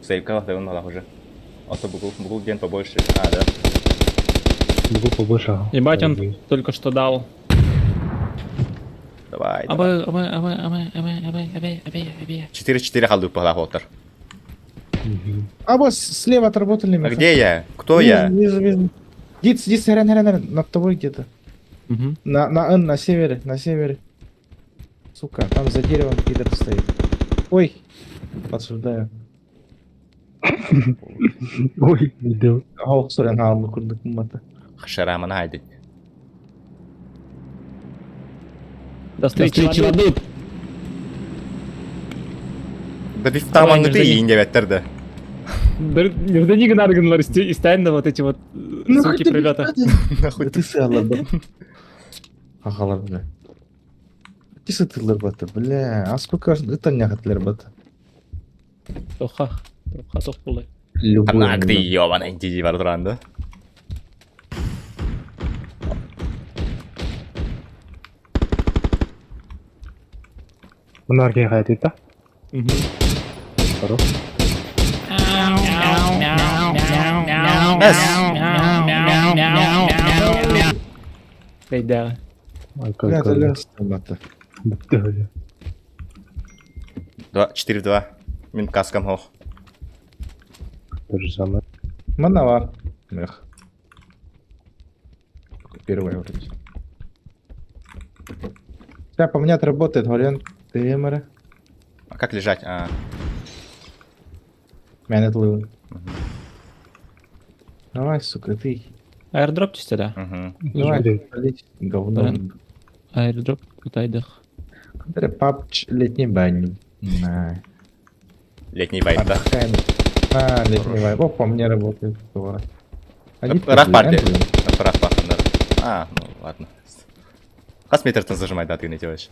Сейвка, да он малах уже. Ото бугул ден побольше. Да. Бугу побольше. Ебать, он только что дал. Давай. Абай. 4-4 халду по лохотар. А вот слева отработали. А где я? Кто я? Вижу. Дис, рядом, над тобой где-то. На севере. Сука, там за деревом пидор стоит. Ой, подсуждаю. Ой, видел. Сорян, алма курдык мата. Хашараман хайдит. До встречи, воды. Да биф там Давай, аңыты нежели. иінге бәттірді. Нерде ниген аргынлар истайында вот эти вот суки прилета. Нахуй ты сала, да? Ағалар, бля. Кесі тылыр баты, бля. А сколько это няхатлер баты? Тоха тоқ болды. Анакты ебана интизи бар тұранды. Мына аркеге қайт ет та. Хорош. Бейдағы. Бля, залез баты. Бітті өлі. 4-2. Мен каскам хоқ. То же самое. Мановар. Эх. Первый вроде. Так, у меня отработает Горен. Тримеры. А как лежать? А, Меня отлыл. Давай, сука, ты. Аирдроп чисто, да? угу. Давай, Жди. полить говно. Блин. Аирдроп кутайдах. Папч летний банник. На. Летний вайп, да? Отдыхаем. Летний вайп. О, по мне работает. Здорово. Рах партия. Рах партия. А, ну ладно. Хас метртен зажимай, да, ты не делаешь.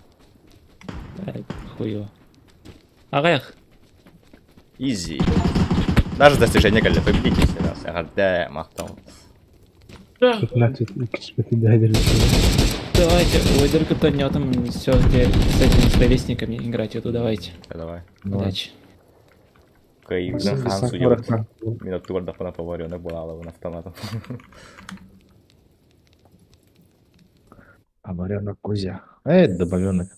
Хуево. Ағаяқ. Изи. Даже достижение когда победите раз. Да, махтал. 15 экспертов дайдер. Давайте, ойдер катанетом все с этими с ровесниками играть эту, давайте. Давай. Удачи. Кайфный хан сует. Минут твердо по наповаренных булалов на автоматом. Оборенок Кузя. Добавленок.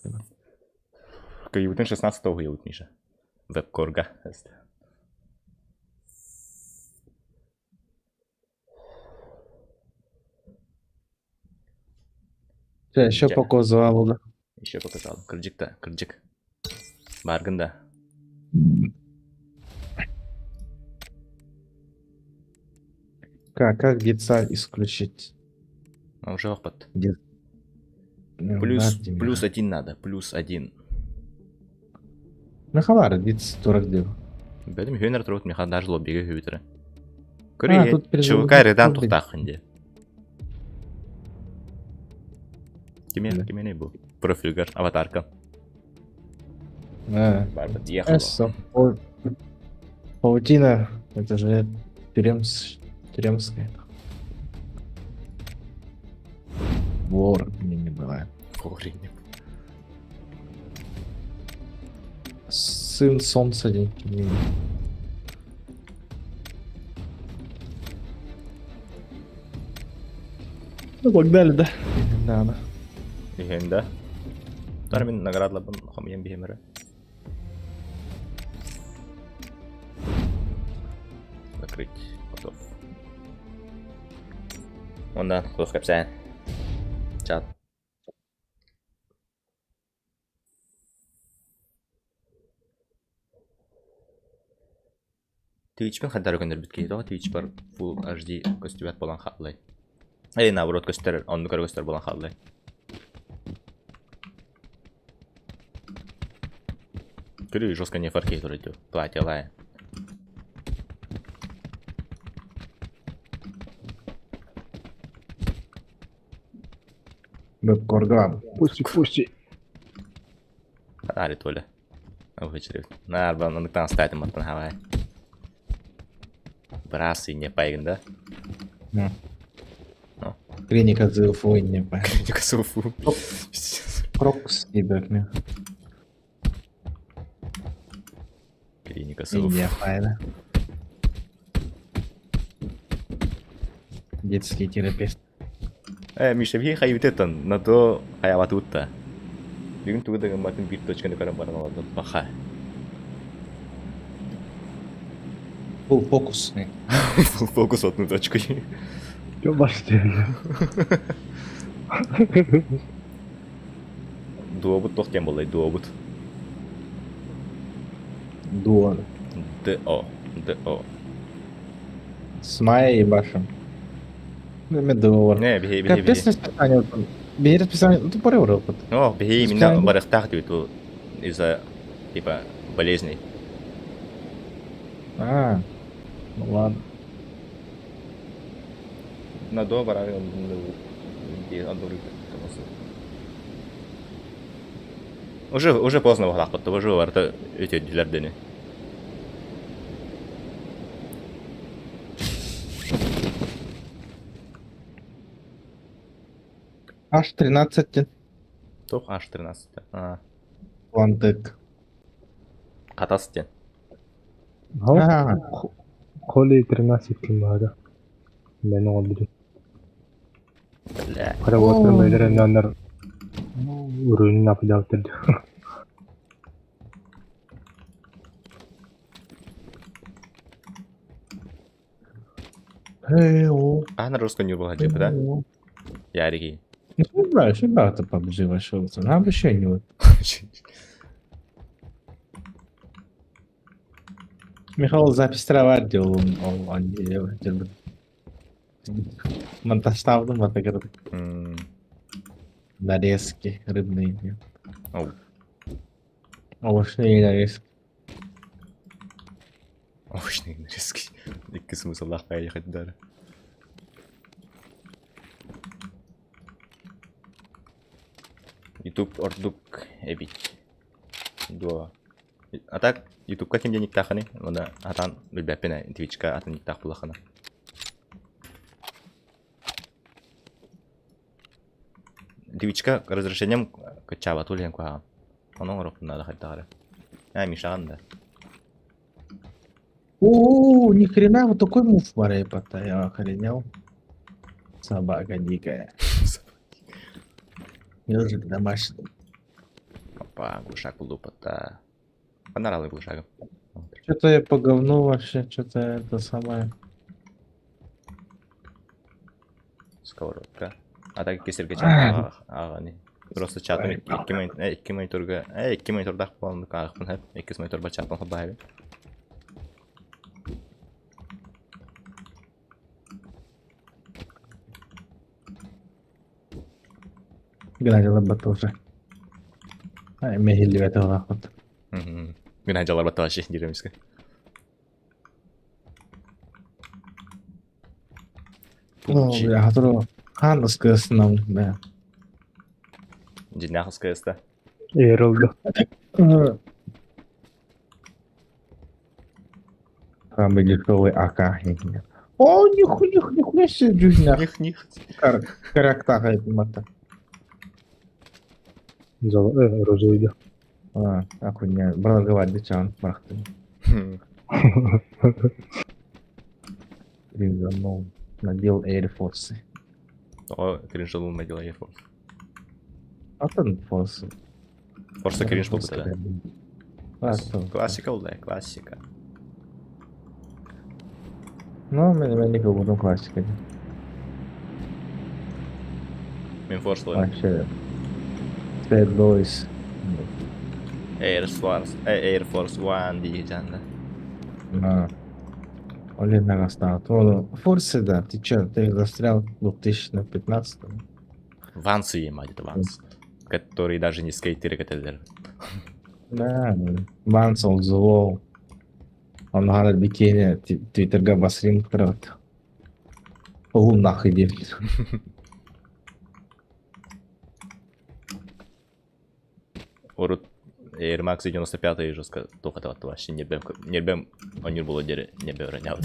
Кайфный 16-го уют, Миша. Веб-корга. Еще показывал, да. Еще показал. Кырджик-то, кырджик. Барганда. Как гитса исключить? А уже опыт. Где? Плюс один надо, плюс один. Мехалар, гитс 49. Бәдім хөнер тұрғыт меха даже лоббиге хүйітірі. тут Көрі, перед- чывыка редан тут- тұқтақ хінде. Кеме не бұл? Профильгар, аватарка. Барбет, ехал. Паутина, это же тюремская. Вор мне не бывает. Сын солнца деньги. Ну, погнали, да? Да. Ихенда. Тар мен наградлабын хамыен бихемері. Закрыть. Готов. Онда, қос кәпсән. Чат. Twitch мен хаддар өкендер біткей доға Twitch бар Full HD көстібәт болан қалай. Әлі наоборот көстер, онды көр көстер болан қалай. Көрі жестко не фаркей тұрайды, платилай. Веб-корган. Пусти. Хадари толя. Вычерев. Нарбан, андықтан статим аттан хавай. Брас и не пайган, да? Клиника ЗФУ не понял. Клиника ЗФУ. Крокс и Бэкми. Клиника И ЗФУ. не понял. Детский терапевт. Миша, бихи хайвитетан, на то хаяватутта. Бүгін туғы деген батын бір точканы қарам баран алады. Баха. Был фокусный. Фокус одну точкой. Что бастырды? Дуобут тоқтен болай, дуобут. Дуор. ДО. С Майей и Башем. Медовар. Не, бихи. Капец расписание. Бей расписание. Ну, ты пора опыт. О, бихи именно барахтах ты из-за, типа, болезней. Ну ладно. На до барахтах. Уже поздно в глах, уже варто эти дилердени. Аж 13 Тоқ аж 13. Лантек. Қатасы Холи 13 килмада. Мен олды. Бля. Кара отыр бейлер андар урунун апдалтырды. Ахна русскую не было, типа, да? Ярики. Ну, да, всегда это PUBG вошел. Нам вообще не вот. Михаил запись трава делал, он делал. Монтаж там, вот так нарезки рыбные. Оу. Овощные нарезки. Овощные нарезки. Икки смысл лахка ехать даже. YouTube ордук эбит. Дуа. А так, YouTube-ка кем денег таханы? Онда атан билбеппене Twitch-ка атын ник тах булахана. Twitch-ка разрешением качава тулен куа. Онон ропна да хаттары. Мишанда. О, ни хрена, вот такой мув парепата, я охренел. Собака дикая. Ежик домашний. Опа, глушак лупата. Понравилось глушаком. Что-то я по говну вообще, что-то это самое. Сковородка. А так кесерге чат аганы. Просто чатым 2 мониторга. 2 мониторда кылган кагын хеп. 2 мониторга чатым хабайбы. Гладила бы тоже. Ай, мехили в этого охота. Мен жалар бата вообще диремиске. Ну, я готов. Ханус кысынам, да. Жинахская ста. Эролду. Там бы дешевый АК. О, нихуя себе джугна. Них. Карактага это мата. Розойду. Охуенно. Брал чан, махты. Ризанул. Надел Air Force. О, кринжал надел Air Force. А там Force. Просто кринж был тогда. Классика, да, классика. Ну, меня не буду классика. Мен Force Вообще. Bad Boys. Air Force One дiyeceğim de. На. Олег Нагастал. Форсы, да. Ты чё, ты их застрял в 2015? Вансы ема это Ванс. Которые даже не скейтеры каталер. Да, Ванс он зло. Он гадал бикини, твиттерга басрим крат. Полу нахуй девки. Орут Air Max 95 жестко только это вообще не бем он не было дере не бем ранял.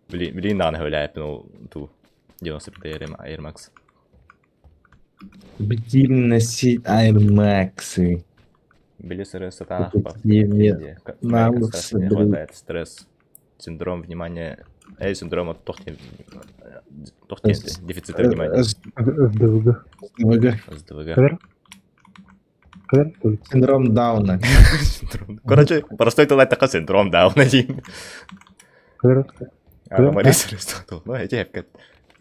Блин, надо гулять, ну ту 95 Air Max. Будем носить Air Max. Были стресс сатана. Нам не хватает стресс. Синдром внимания. Синдром от дефицита внимания. СДВГ. Синдром Дауна. Короче, простой тулать такой синдром Дауна. Мали стресс. Ну, эти хепкет.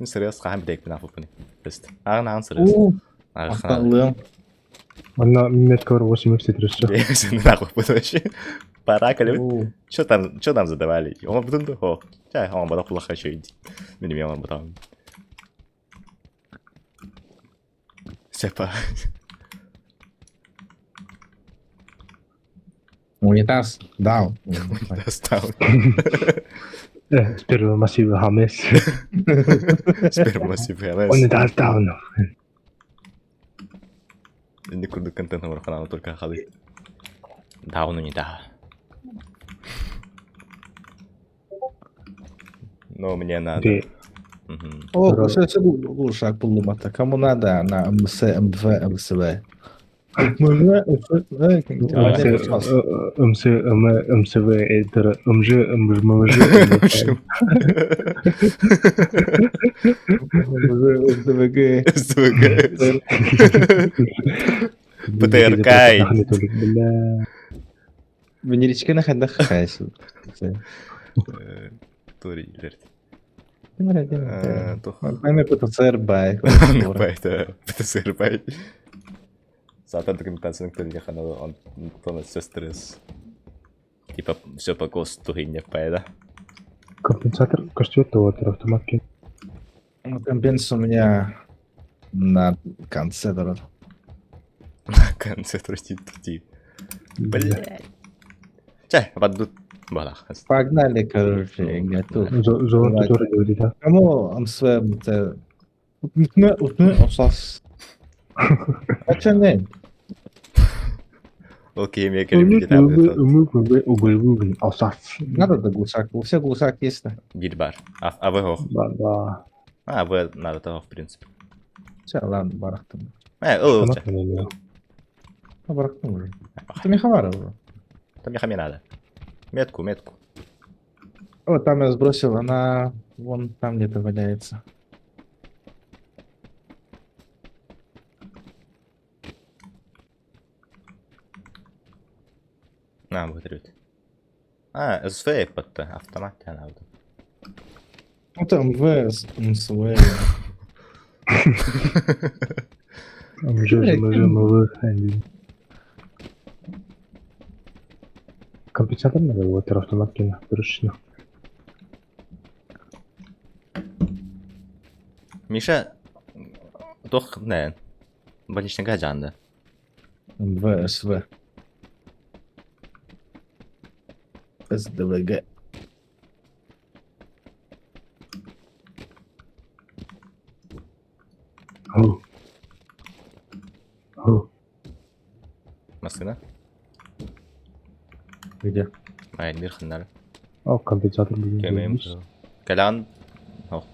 Стресс хам дек на фупни. Тест. Ан стресс. Ахталым. Она меткор 80 трясся. Нахуй вообще. Пора колю. Что там задавали? Он потом о, чай, он потом плохо еще иди. Меня он потом. Сепа. Унитаз. Даун. Достал. Сперва массивы Хамес. Сперва массив Хамес. Он не даун. Не курду контент на каналу только ходы. Дауну не да. Но мне надо. О, все лучше полумата. Кому надо на МС, МВ, МСВ. МСВ это МЖ, МЖ. СДВГ. ПТРК. Венеричка на ходах хайсу. Тори, лерт. Тух. Пойми ПТЦР бай. Байта. Бітесир бай. Заата документацияның түрінде қана он все стресс. Типа все по ГОСТу не пайда. Компенсатор кастует вот автоматки. Компенс у меня на конце дорога. Конце трусти. Блядь. Чай, поддут. Балах. Погнали, короче, готов. Зон который говорит, да? Кому он своим это... Утны, осас. А чё не? Окей, мне келим кетабы. Надо до глушак. У всех глушак есть, да? Бильбар. А вы го? Да. А, вы надо того, в принципе. Все, ладно, барахтам. Лучше. Барахтам уже. Это Михавара уже. Там мне надо. Метку. Вот там я сбросил, она вон там где-то валяется. На, вытрют. А, СВ под автомат я надо. Ну там ВС, СВ. Компенсатор надо вот автоматки точно. Миша, toch не. Больничный жанды. ВСВ. СДВГ. Машина? Где? Майын бир хыннар. Компенсатор Кемем. Калан. Ох.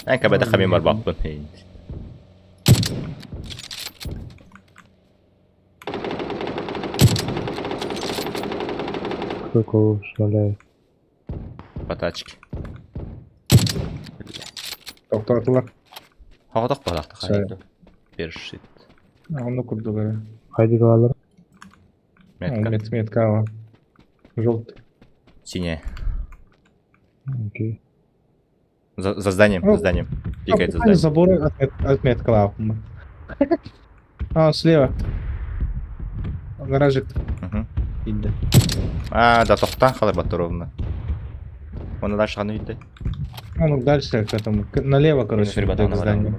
Эн кабада хамим бар бакпын. Кто шмаляет? По тачке. Тоқтатылар. Хавадак балакты Сай. хайды. Бершит. Оны курду говоря. Хайди калалар. Метка. Метка. Желтый. Синяя. Окей. За зданием, Ну, за зданием. Пикает за Они зданием. заборы отметка лапма. А, слева. Гаражик. Мгм. Иди. А, да, тоқтан қалай батты ровно. Оны дальше қаны үйді. А, ну дальше к этому. Налево, короче. Ребята, к зданию.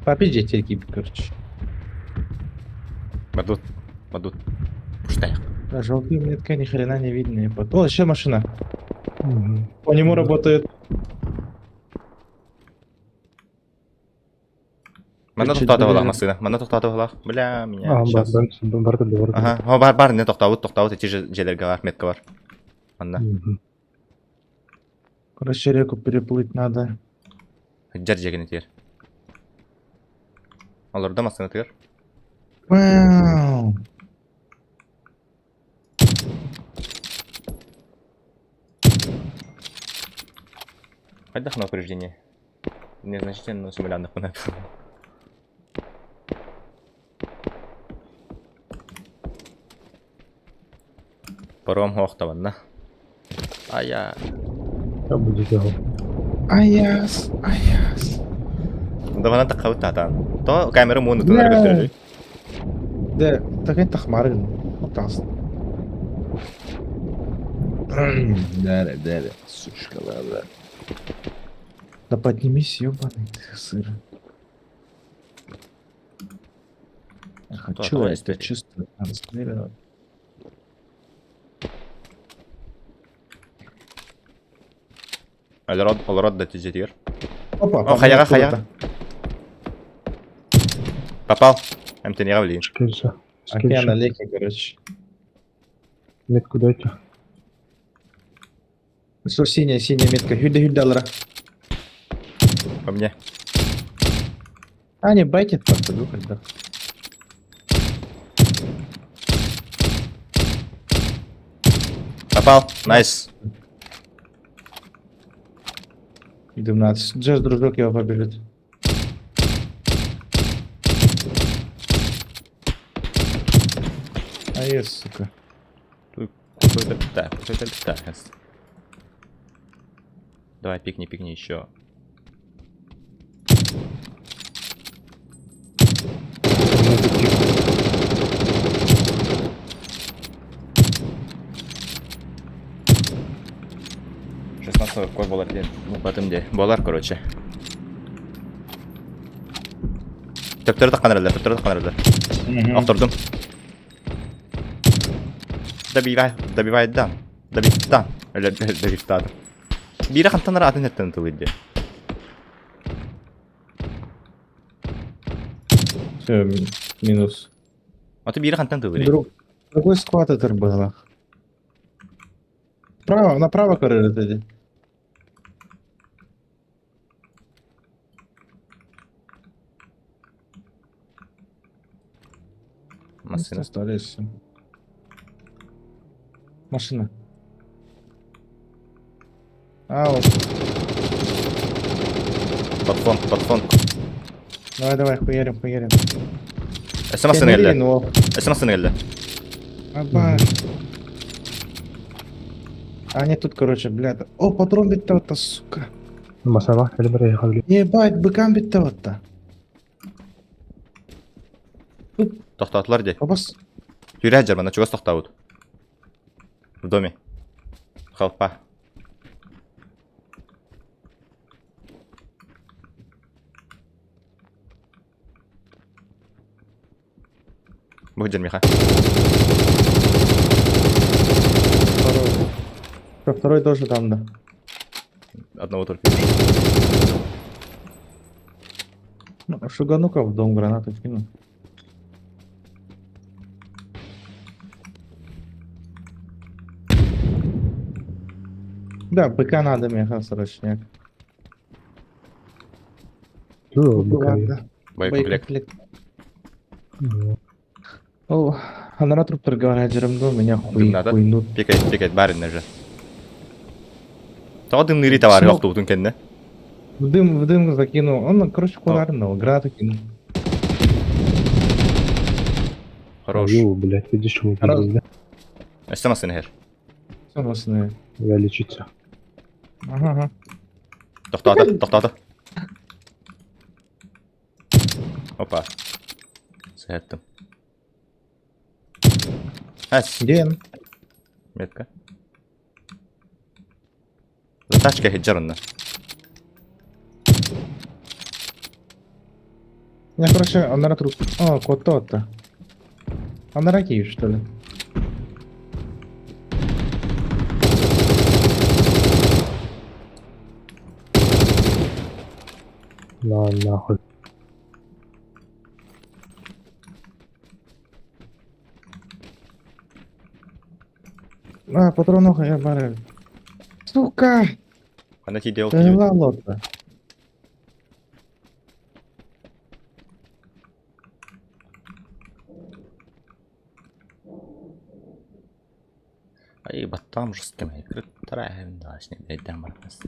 Попиздить теперь, короче. Бадут. Пуштаяқ. Да, желтый метка ни хрена не видно. О, еще машина. По нему работает. Мана Чуть тоқтатып алақ билет. машина. Мана тоқтатып алақ. Бля, меня сейчас. Барды. Ага, о, бар, не тоқтауыт. Эти же жерлерге бар, метка бар. Анда. Короче, реку переплыть надо. Жар жегені тегер. Оларда машина тегер. Вау. Қайда қана упреждение? Незначительно симулянтов қана. Паром хоқтабанна. Ая. Аяс. Давана тақауыт татан. То камера муны тунар götürür. Да, так это хмары. Отас. Да. Сучка, ладно. Да поднимись, ёбаный ты сыр. Я хочу давай, это стери. чувствовать. Надо стрелять. Оларод да тизетер. Опа, О, хаяга. Попал. МТН блин. Океан на леке, короче. Метку дайте. Что синяя метка. Хюда алара. По мне. А, не байтит подпаду когда. Попал. Найс. 12. Джаз, дружок, его побежит. А есть, сука. Так. Давай, пикни еще. Какой болар ден? Ну, потом де. Болар, короче. Төптөрү таккан эле. Автордум. Добивай дан. Добивтад. Бири хантан ратын еттен тылыйды. Все, минус. А ты бири хантан тылыйды. Другой склад это было. Направо, короче, иди. Машина. Остались. Машина. Вот. Подфон. Давай, хуярим. СМС geldi. Аба. Они тут, короче, блядь. О, патрон битта, сука. Масава, элемер яхали. Ебать, быкам битта. Тоқтатылар де. Обас. Юрий Хаджарман, чего тоқтауд? В доме. Халпа. Будет Миха. Второй тоже там, да. Одного только. Шугану-ка в дом гранату кину. Да, быка надо, Миха, срочняк. Боекомплект. О, а на труптар говорят, жеремду, меня Дым надо. хуйнут. Пикает, барин же. Тағы дымны рита бар, жоқты бұтын кенді. В дым закинул. Он, короче, куларнул, гранату кинул. Хорош. Блять, видишь, чему Хорош. пиздец, да? СМС нехер. Согласны. Я лечиться. Ага. Тоқтады. Опа. Сәттім. Ден. Метка. За тачкой хеджарынна. Я, короче, он на труп. О, кот тот-то. Он на ракию, что ли? Нахуй. Патронуха я барю. Сука! Она тебе делал Поняла лодка. Ай, баттам жестким. Тарайым да, с ним дайдам бармас.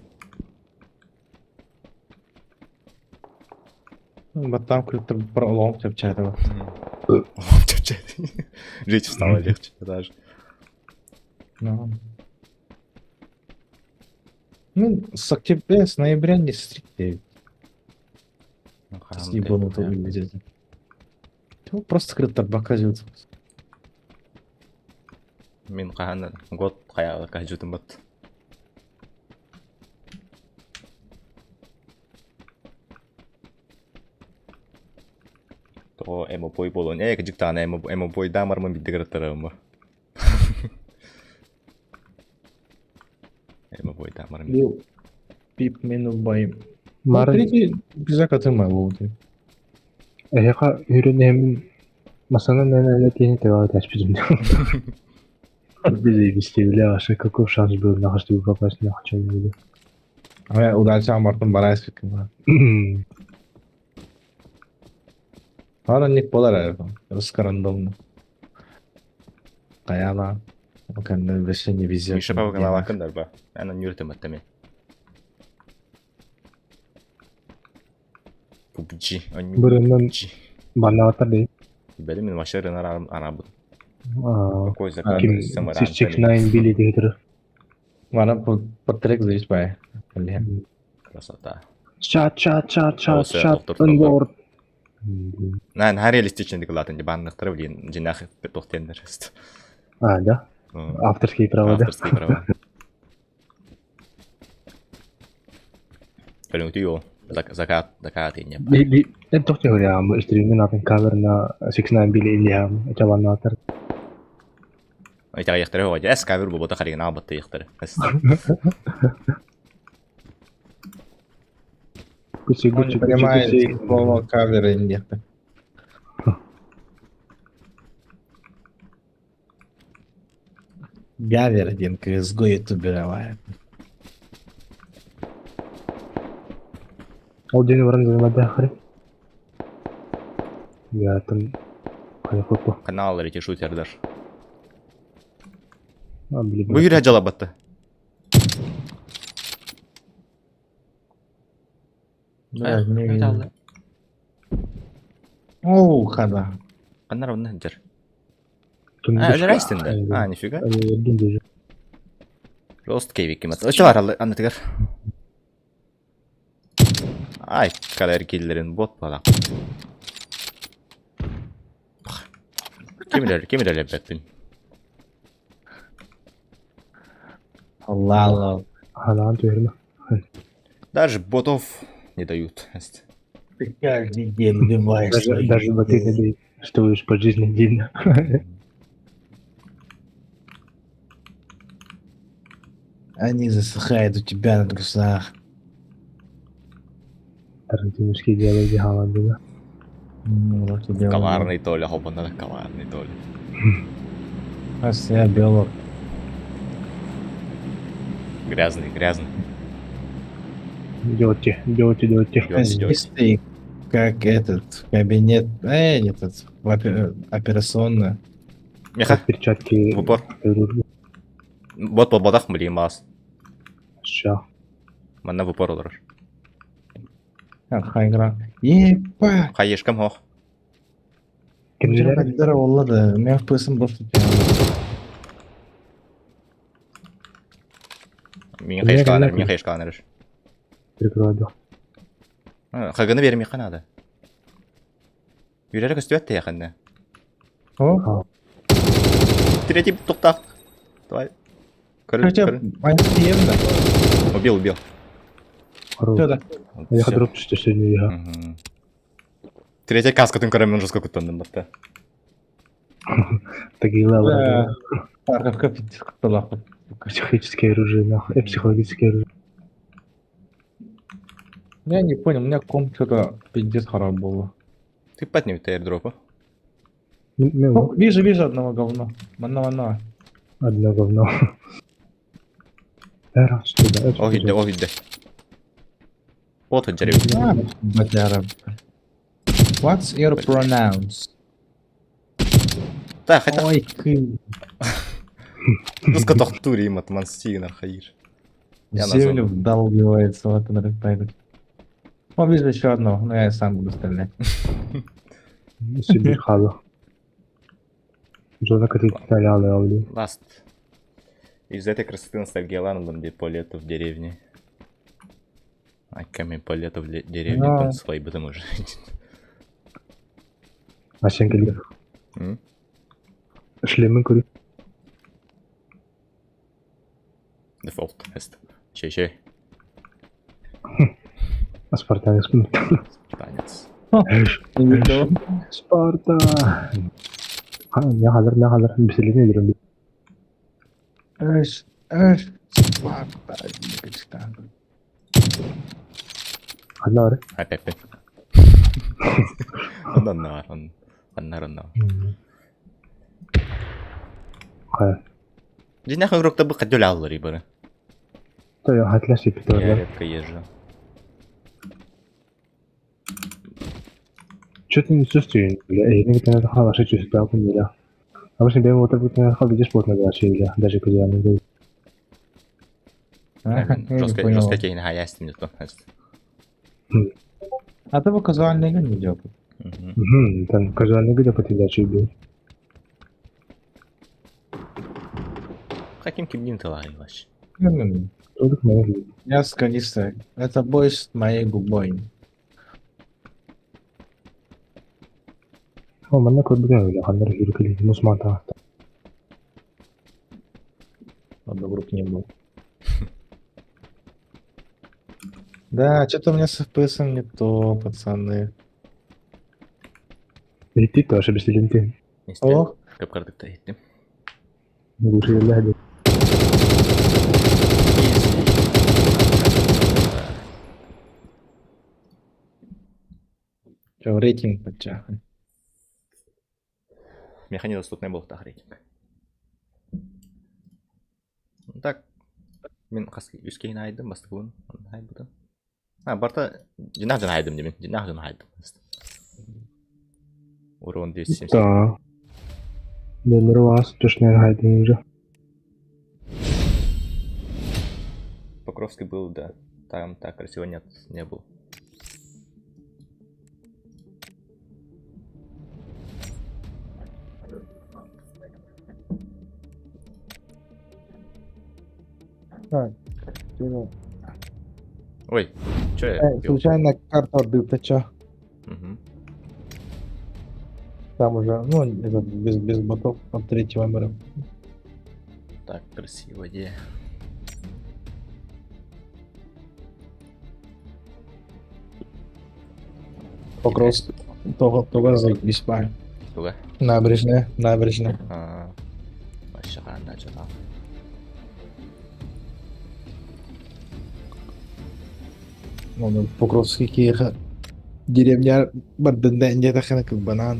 Батам кто-то пролом тепчатого. Жить стало легче даже. Ну, с октября, с ноября не стрелять. Ну, С ебануто выглядит. Просто скрыто показывается. Мен қағаны год қаяғы қажудым бат. То эмо бой болон. Кжиктаны эмо бой дамармын биддегірттірім бар. Эмо бой дамармын. Пип мену байым. Марын, Третий бизак атымай болды. эха үйренемін. Масана нәнәлі кені тәуәт әшпізім. Біз ебістеуілі ашы, какой шанс был нахашты попасть на хочу не буду. А я удача Мартын барайс фикрим. Ара ник болар это. Раскарандомно. Каяла. Кандай вообще не везет. Миша папа канал акындар ба. Әнін үйретім әттеме. PUBG. Бұрыннан банна атар дейін. Бәді мен машерін арабын. Какой закат? Ким Самаран. 669 Билли дегтер. Mana portrek здесь бай. Блин. Красота. Shot, Осы shot доктор on Фроло. board. Нан реалистичный деклатын дебанных блин, джинах петухтендер. Да? Авторские права, да? Авторские права. Блин, утюо. Закат не. Это toch говоря, мы стримим на кавер на 69 Билли или это ванатор. Итак, яхтер هو جاس كابر بوتا خلينا نعبط يختر بس Гучи, Он не понимает слово кавера и нет. Гавер один CSGO ютуберовая. Ол дени баран жана дахры. Я там хайфото. канал рети шутердер. Блин. Бүйрә жалабатты. Да, не видел. Оу, хада. Канар он нахджер. Түндүк. Жарайстында. Нифига. Дүндүк. Рост кейвик кимат. Өчө бар аны тигер. Ай, калер киллерин бот бала. Кимдер лебеттин. Аллах. Халан түйрмө. Даже ботов не дают. Ты каждый день убиваешь своих Даже вот детей. это ты стоишь по жизни дельно. Они засыхают у тебя на трусах. Тарантиновские диалоги Халанда, да? Ну, вот тебе Коварный Толя, хопана, коварный Толя. Раз я биолог. Грязный. Идете. Здесь ты как этот кабинет, этот операционная. Меха, Перчатки. в упор. Хирурга. Бот по ботах мас. Ща. Манна в упор олар. Хайгра. Епа! Хайешкам хох. Кемдер каддар оллады. Мен FPS-ым бос tutgan. Мен хайешканер. Прикрою. Хаганы бермей канада. Юререк өстөтте якында. О, Третий токтак. Давай. хотя Көрүн. антием да. Убил. Сюда. Я дроп түсті сегодня я. Мгм. Третья каскатын көрөмүн жоско күттөндүм батта. Такие лавры. Парковка пятихталак. Психическое оружие, нахуй. Психологическое оружие. Я не понял, у меня комп что-то пиздец харап было. Ты подними airdropа. Ну, вижу одного говна. Одного. Одно говно. Раз туда. Огидде. Вот он дерев. Батяра. What's your pronouns? Да, хотя Ой, ты. жоско тохтури имат мансигнар хайыр. Я Землю назвал. вдалбливается, вот он растает. О, вижу еще одно, но я сам буду стрелять. Сибирь хала. Жона катит стреляла, я блин. Ласт. Из этой красоты ностальгияланным где по лету в деревне. Аками по лету в деревне Да. там свои потому что. А сен келді. Шлемін көрі. Дефолт. Эст. Че. А Спартанец күн. Танец. Спарта. Не қалыр. Беселене берем. Эш. Одна ары. Опять. Он. Қая. Динах игрок бы ходил аллари бары. То я хатля Я сепитор. редко езжу. Что ты не чувствуешь? Я не знаю, как ваши чувства определя. Обычно берем вот такой на видишь плотно или даже когда не говорю. Жестко кейн хаястин то. А ты бы казуальный игры не делал. Там казуальный где потерять убил. каким кибдин тылаешь? Только моя. Я скажу, это бой с моей губой. Mana көрдүгөн эле кандай жүркүлү мусман таакта. Ладно, в руки не было. Да, что-то у меня с FPS не то, пацаны. Эти тоже без ленты. О, Кыпкырдыкта еттим. Лучше ляди. что, рейтинг подтягивай. Механизм доступный был так рейтинг. Так, мен қасқи үскейін айдым, басты бүгін. Айдым. Барта жинақ жана айдым демен. Жинақ жана айдым. Урон 270. Да. Дендер вас точно хайдың уже. Покровский был, да. Там так красиво нет, не был. Так, чего? Ой, чё я? пил? Случайно карту отбил, ты чё? Мгм. Там уже, ну, это без ботов от третьего мира. Так красиво, где? Покровск. Того заебись, парень. Туга? Набережная. Вообще қандай жана. Ну, Покровский киха. Деревня Барденде, это хана как банан.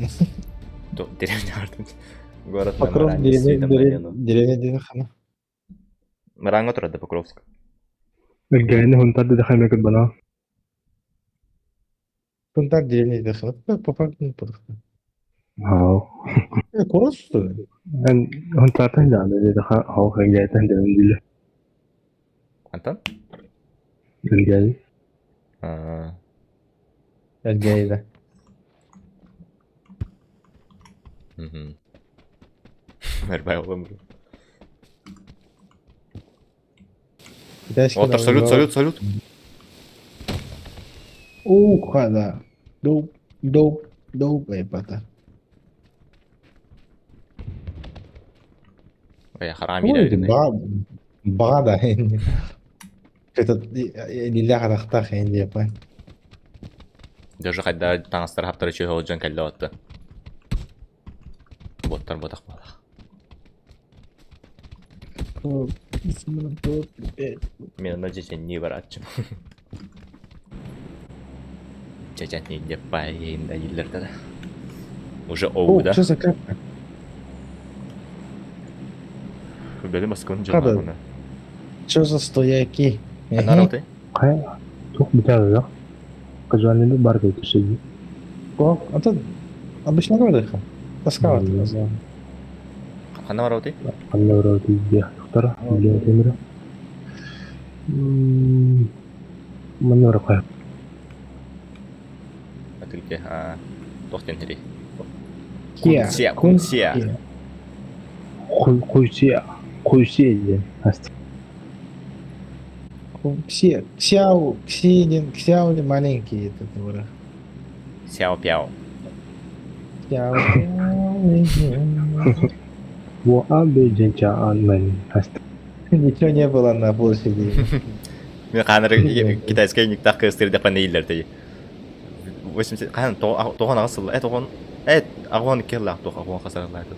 Деревня артын. Город Покров, номер один с видом на Лену. деревня Дедахана. Мыранга тұрады Покровск. الجايين هون تعدي دخل ميك البنات. Куда так деревня Дедахана? Как попасть не подохна? هاو. Курс, что ли? هون تعرف هنا اللي دخل هاو كان جاي تهدى من Антон? الجاي. Гейда. Мәрбай олым. Китайский Отыр, салют. Уха, да. Доп, пата. Ой, харам Ой, ире. бада. Это нельзя харахтах, я не понял. Даже қайда таңыстар хаптары чөй олжан кәлі отты. Боттар ботақ бала. Мен ана жечен не бар атчым. Жечен не деп байында елдерді да. Уже оу да. Что за капка? Бәлі Москваның Қады? жырмағына. Что за стояки? Нарал ты? Кая? Çok biter ya. Кажуальный бар какой-то сидит. О, а тут обычно выдыхал. Таскал это назвал. Қана барау ты? Алла вроде где вторая, или Эмира. Манера кая. Атылке, тоқтен тірей. Кия. Кунсия. Куйсия где? Аст. Ксяо маленький этот враг. Сяо-пяо. Во абе дженча анмен. Аст. Ничего не было на площади. Мен қаныр китайскай никтақ көстерді қана елдер тей. 80 қан тоған ағысыл. Тоған ағуан керлақ тоқ ағуан қасарылайды.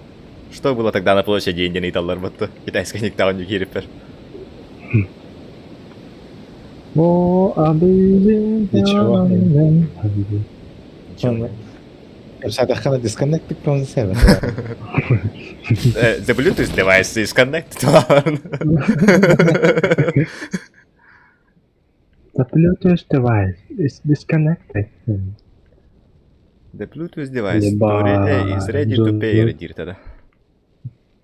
Что было тогда на площади индияны италлар бұтты? Китайскай никтағын юкеріппер. Во абе Ничего. дженча. Садахана disconnected from the server. The Bluetooth device is connected. The Bluetooth device is disconnected. The Bluetooth device Еба, is ready to жо- pair жо- диртеді.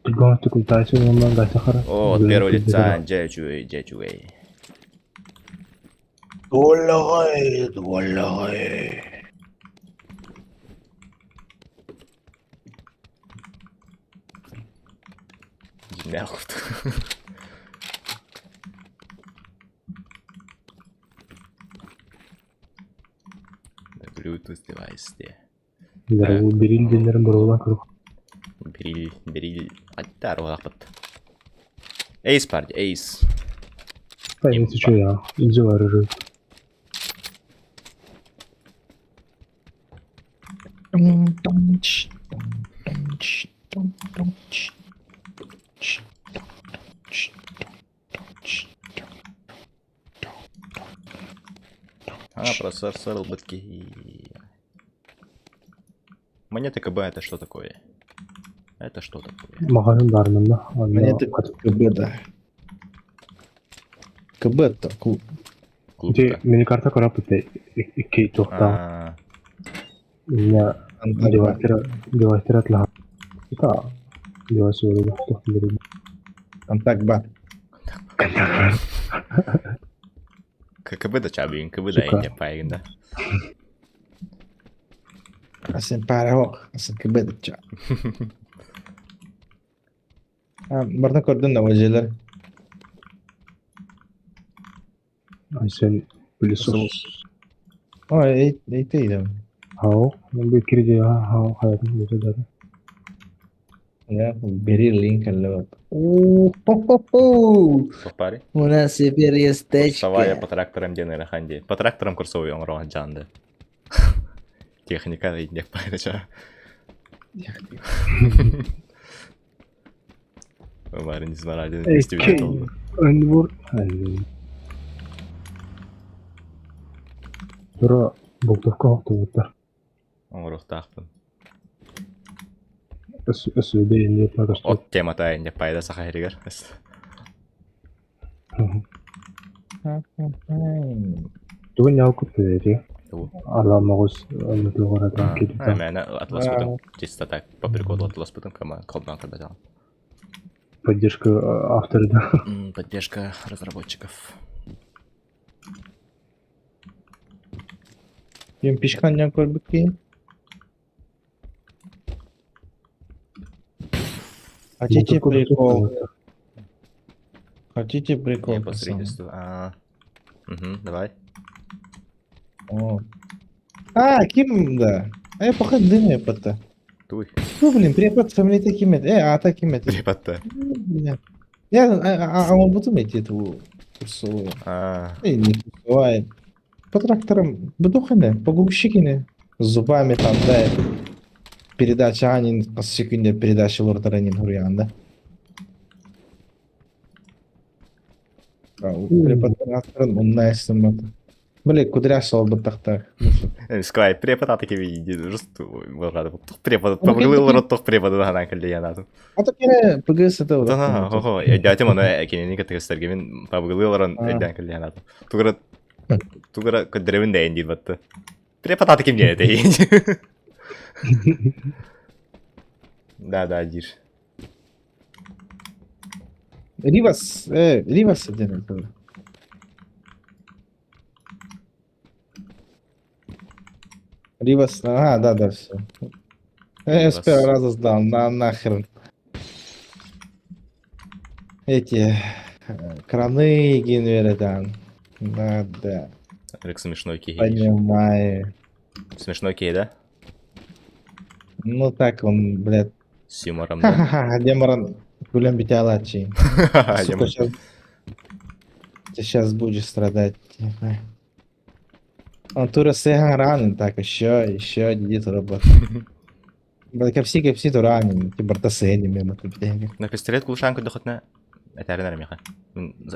Тигон ты куда сюда мама гасахара. О, от первого лица Джечуэй. Долагай. Нахуй. Bluetooth device diye. Bu beril dinlerin buradan kırık. Beril. Hatta o kapat. Ace party, Ace. Hayır sıçıyor ya. İyice var arı. Процессор сырылбытки. Монеты КБ это что такое? Это что такое? Mağanın darmında. Монеты КБ, да. КБ это клуб. Клубка. Mini karta karap bitti. İki çokta. А, Ya device'ler atla. Ta device öyle tutuyor. Контакт бар. КБ да чабин, КБ да Сука. не пайгында. Асен параох. Асен КБ да ча. Барна көрдün да өжелер. Ay sen pilisos. Ой, eğiteydim. Hao. Ben bir kere ya hao hayatım geçti zaten. Я бери линк, алло. О-хо-хо-хо! Попари. У нас теперь есть Вставая тачка. по тракторам денег ханди. По тракторам курсовый он рон джанды. Техника да не пайда ча. Umarım izmar halde festival oldu. Ön vur. Hayır. Sonra bulduğuk hafta vurdu. Onu tahtın. Ösüde yeni yapmak istiyor. Ot temata не пайда сахайригер. Tuğun yavukut dedi. Tuğ. Alamağız anlatıyor oradan gidip. Мен атлас потом чисто так по приколу атлас потом колбан когда делал. Поддержка автора, да. Поддержка разработчиков. Юм пишканjan koyduk ki. Хотите прикол? Хотите прикол? Не по пацаны? строительству. Угу, давай. О. Kim da? Пока дым yapıttı. Туй. Ну, блин, препод фамилия Кимет. Ата Кимет. Преподта. Я, он потом идти твою курсовую. Не курсовая. По тракторам, бдухане, по губщикине. С зубами там, да. Передача Анин, по секунде передача Лордаранин Гурьян, да? Препод тракторын оннай сыматы. Блин, кудряш ол бытақта. Скай, препод атаки види. Just варады. Препод. Пабглыл роттох препод ханан кылды янады. Ата кере ПГС это вот. Да, хо-хо. Я тем она кинени категористерге мен пабглыл рон эден кылды янады. Тугра кыдревин да энди батты. Препод атаки мне это. Да, дир. Ривас один это. Ривас, да, все. С первого раза сдал, нахрен. Эти краны генеридан. Да. Рик смешной кей. Понимаю. Смешной кей, да? Ну так он, блядь. С юмором, да? Ха-ха-ха, Демаран, гулям битялачи. Сука, ты сейчас будешь страдать. Он тура сехан ранен, так, еще дидит работа. Капси то ранен, ты бартасени мимо тут бегает. На пистолет кулшанку доходна. Это арена меха.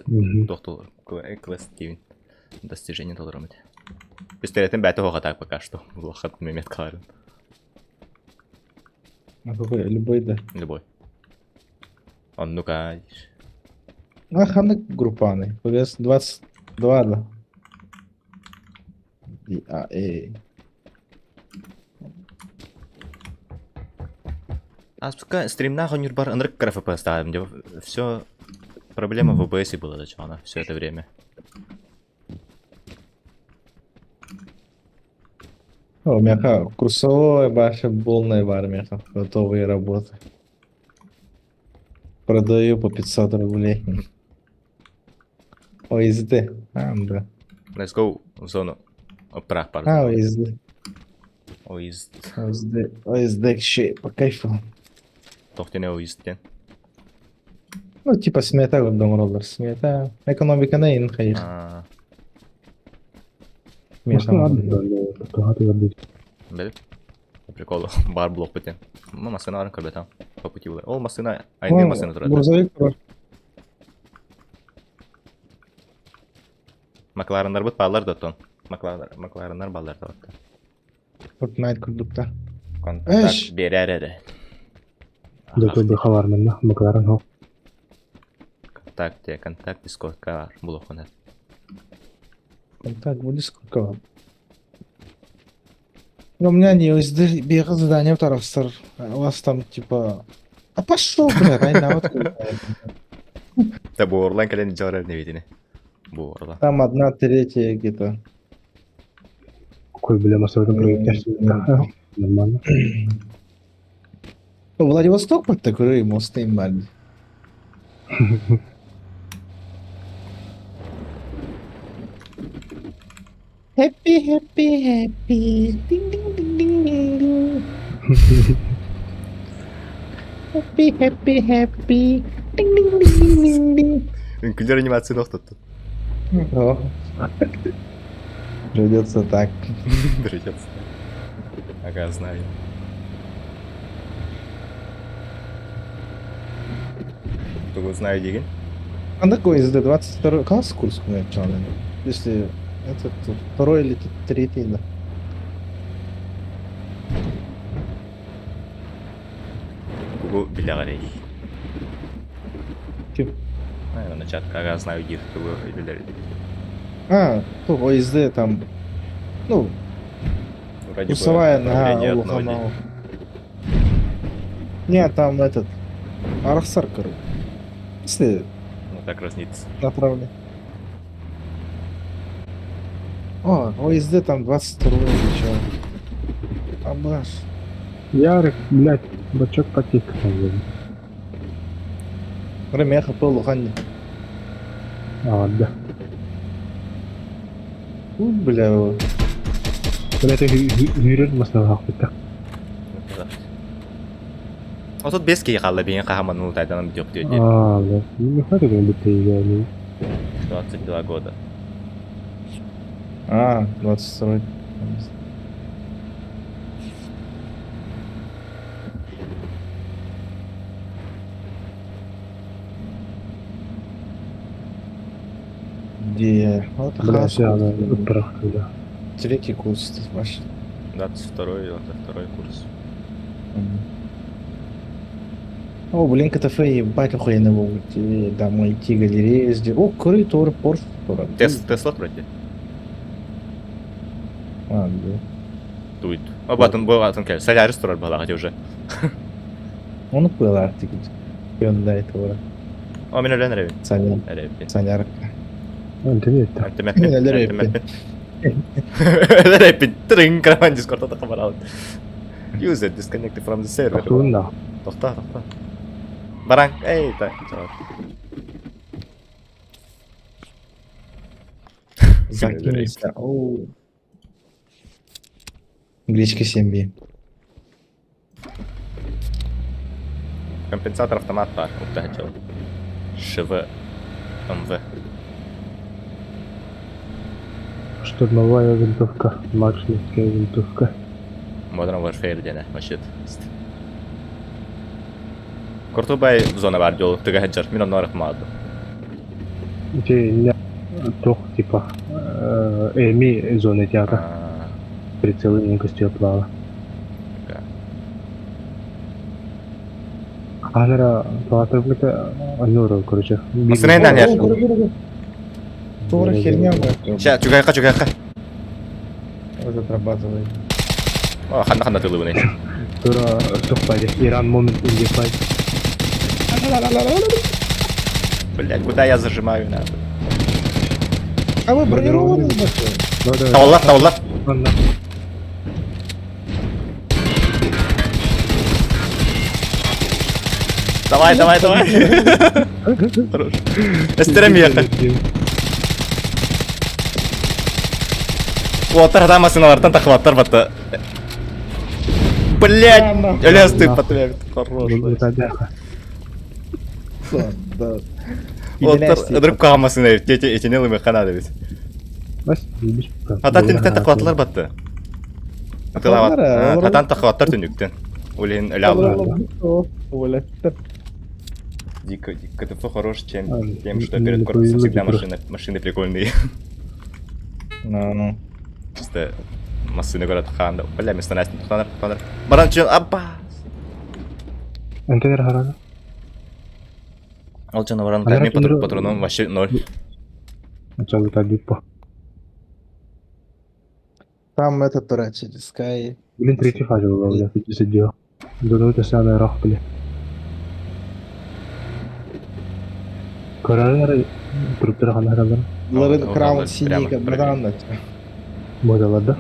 Доктор квест тивин. Достижение толерамит. Пистолетом бәті хоға так пока что. Лохат мемет каларын. Какой? Любой, да. Любой. Он ну-ка. Ханы группаны. ПГС 22, да. Сука, стрим нахуй не бар анрык КРФП ставим, где все проблема в ОБС была зачем все это время. У меня курсовой баша полная в армии, готовые работы. Продаю по 500 рублей. ОСД. Да. Let's go в зону. Прах, А, пардон. ОСД. Оизд. ОСД кіші, по кайфу. Тоқтене оиздтен. Ну, типа смета доңроллар, смета. Экономика не ин хайыр. Осылы ады ады. Біліп? Прикол, бар блок бітен. Ма машина арын кірбе там. По пути бұлар. Ол машина, айнге машина тұрады. Грузовик бар. Макларындар бұт балар да тон. Макларындар балар да бұт. Fortnite курдукта. Контакт Эш. берер еді. Дөтө бір хабар менна, макларын хоқ. Контакт дискордка бар. Бұл оқынар. Контакт будет сколько? Ну, у меня не ОСД, бегал задание в Тарастер. У вас там типа... А пошел, бля, райна, вот Та бұл орлан кәлен жарар не бетіне. Бұл орлан. там 1/3 где-то. Кой біле масырдың проекттер. Нормально. Ну, Владивосток под такой мосты им бали. Happy, happy, happy. Ding, ding, ding, ding, ding, ding. Happy, happy, happy. Ding, ding, ding, ding, ding, ding. Үнкілер анимацияны оқтатты. О. Придется так. Придется. Ага, знаю. Кто знаю деген? А такой СД 22 класс курс у меня начал, если это второй или третий, да. Бұл біле қарай. Кем? На чатка, ага, знаю гиф, кто білер. А, то ОСД там, ну, Вроде бы курсовая на обновление от Улуханау. ноги. Не, там этот, Арахсар, короче. Если Ну так разнится. направление. О, ОСД там 22 или что. Абаш. Ярик, блядь, бачок потек. Время хп Улуханни. А, да. Бля, Блядь, үйрен масына хақ бітті. А тут без кей қалды, бейін қағаман ұлтайдан жоқ дейді. А, блядь, не хватит он бітті егені. 22 года. а, 22. Где? Вот Блядь, хорошо. я ұтпырақ, да. Третий курс, ты вообще. 22 курс. О, блин, КТФ ебать охуенно могут идти домой идти, галерея здесь. О, куры, Тор, Порш. Тесла проти? А, да. Дует. А бұл атын кәл. Солярис тұрар бала ғаде уже. Он был артик. И он до этого. О, мен өлен әрәбін. Саня. Әрәбін. Саня. Интернетті. Әнтімәтпен. Мен әрәбін. Әрәбін. Трың кіраман дискорда тақы бар алды. User disconnected from the server. Тоқтуында. Тоқта. Бараң. Эй, так. Закинься. Оу. Гречка 7B. Компенсатор автомат бар. Ұқтағычыл. ШВ. МВ. Штурмовая винтовка. Маршневская винтовка. Modern Warfare дене. Машет. Куртубай зона бар жол. Тыға хаджар. Мен оны арық маады. Те не тоқ типа эми зоны театра. Прицелы емкостью оплава. Алара платовника аннура, короче. Масына нән яр. Тора херня, блядь. Ща, чугайқа. Вот отрабатывает. О, ханна тылы бұны. Тура соқпайды. Иран момент индефай. Блядь, куда я зажимаю, нахуй? А вы бронированный, Таваллар. Давай. Хорош. Эстерем ехать. Вот, тогда машиналардан тахваттар бата. Блять! Лез ты потвек. Хорош. Вот, ыдырып калмасын эт. Эти не лымы хана дебиз. Бас, билбиш. Атан түнүктен тахватлар батты. Атан тахваттар түнүктен. Улин лял. Дико, КТФ хорош, тем, что перед корпусом всегда машины прикольные. Ну. Чисто машины город Ханда. Бля, место Настя, Тонар. Баран чел, абба! Антенер харана. Алчана баран кадми патроном вообще 0. Начало табипа. Там это турачили, Скай. Блин, третий фаза была, бля, ты сидел. Думаю, это самое рах, бля. Каралары труптар ханаралар. Ларын краун прямо синий, как братан. Модалада.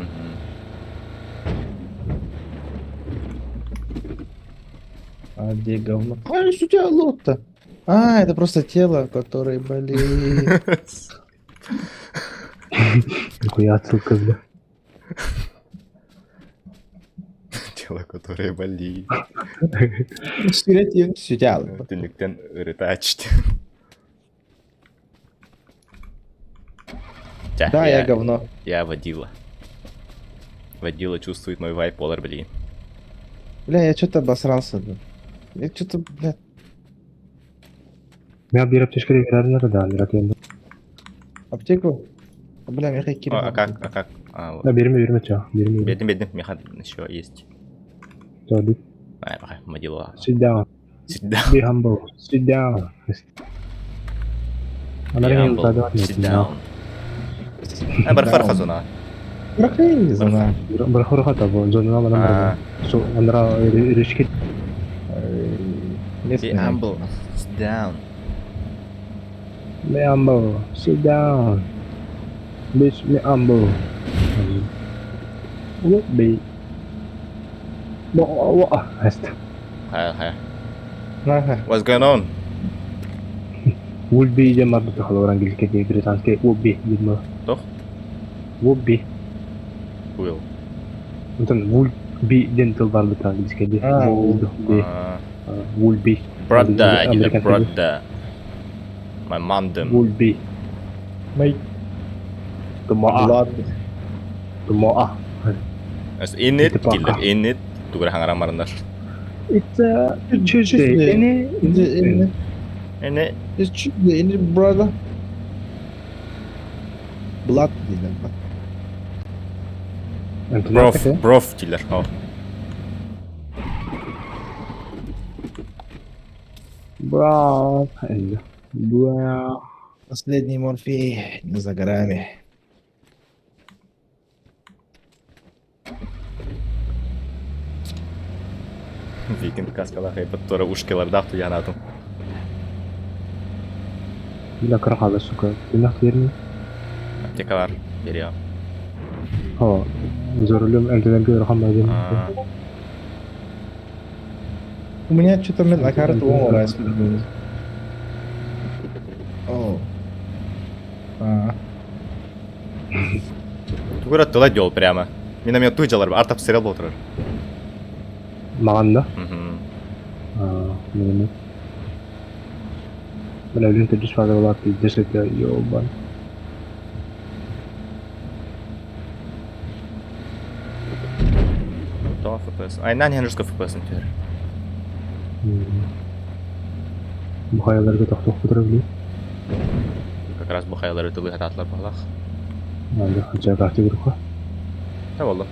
А где говно? А, что у тебя лут-то? А, это просто тело, которое болеет. Нихуя отсылка, бля. Тело, которое болит. Сюретин, сюдял. Түнүктен ырытачты. Да, я говно. Я водила. Водила чувствует мой вайп, Полар, блин. Бля, я что-то обосрался, да. Я что-то, бля. Я бир аптечка регулярно да, миротен. Аптеку? Бля, я хакер. А как? Вот. Да, берем, чё. Берем. Бедный, механ еще есть. Sorry. Пока, водила. Sit down. Be humble. Sit down. Она не устала. Sit down. Бархар хазуна. Брахай не знаю. Бархар хатабо, зона мана. So, андра решки. Be humble. Sit down. Be humble. Sit down. Bitch, be humble. What be? What? Hi. Ага. What's going on? Would be जब आप तो orang Inggris के British के would be gitu. Toh? Would be. Will. Bukan would be dental bar betul Inggris ke dia. Would be. Brother. My mom them. Would be. Mate. Tumaa. As in it, killer in it. Tugur hangar amarnar. It's a Tuesday. In Ini It's Tuesday, in it, brother. Blood, brof killer. Oh. Bro. Последний морфей не за горами. Викинг каскала хай подтора ушкеларда туянату. Bila kerah ada suka. Bila akhirnya. Аптекалар берем. Oh, за рулем интернет рахам один. У меня что-то на карту умирает. О. Тугура тыла дел прямо. Миномет туйджалар артап сериал болтырар. Мағанда? Мені. Мен өлін түрдіс фаза болады, десекте, йобан. То FPS. Айнан хенжерско FPS-ын төр. Бұхайларға тоқтық бұтыры білей. Как раз бұхайлары тылы хататлар бағлақ. Анда, хача карты күріққа. Да, волла.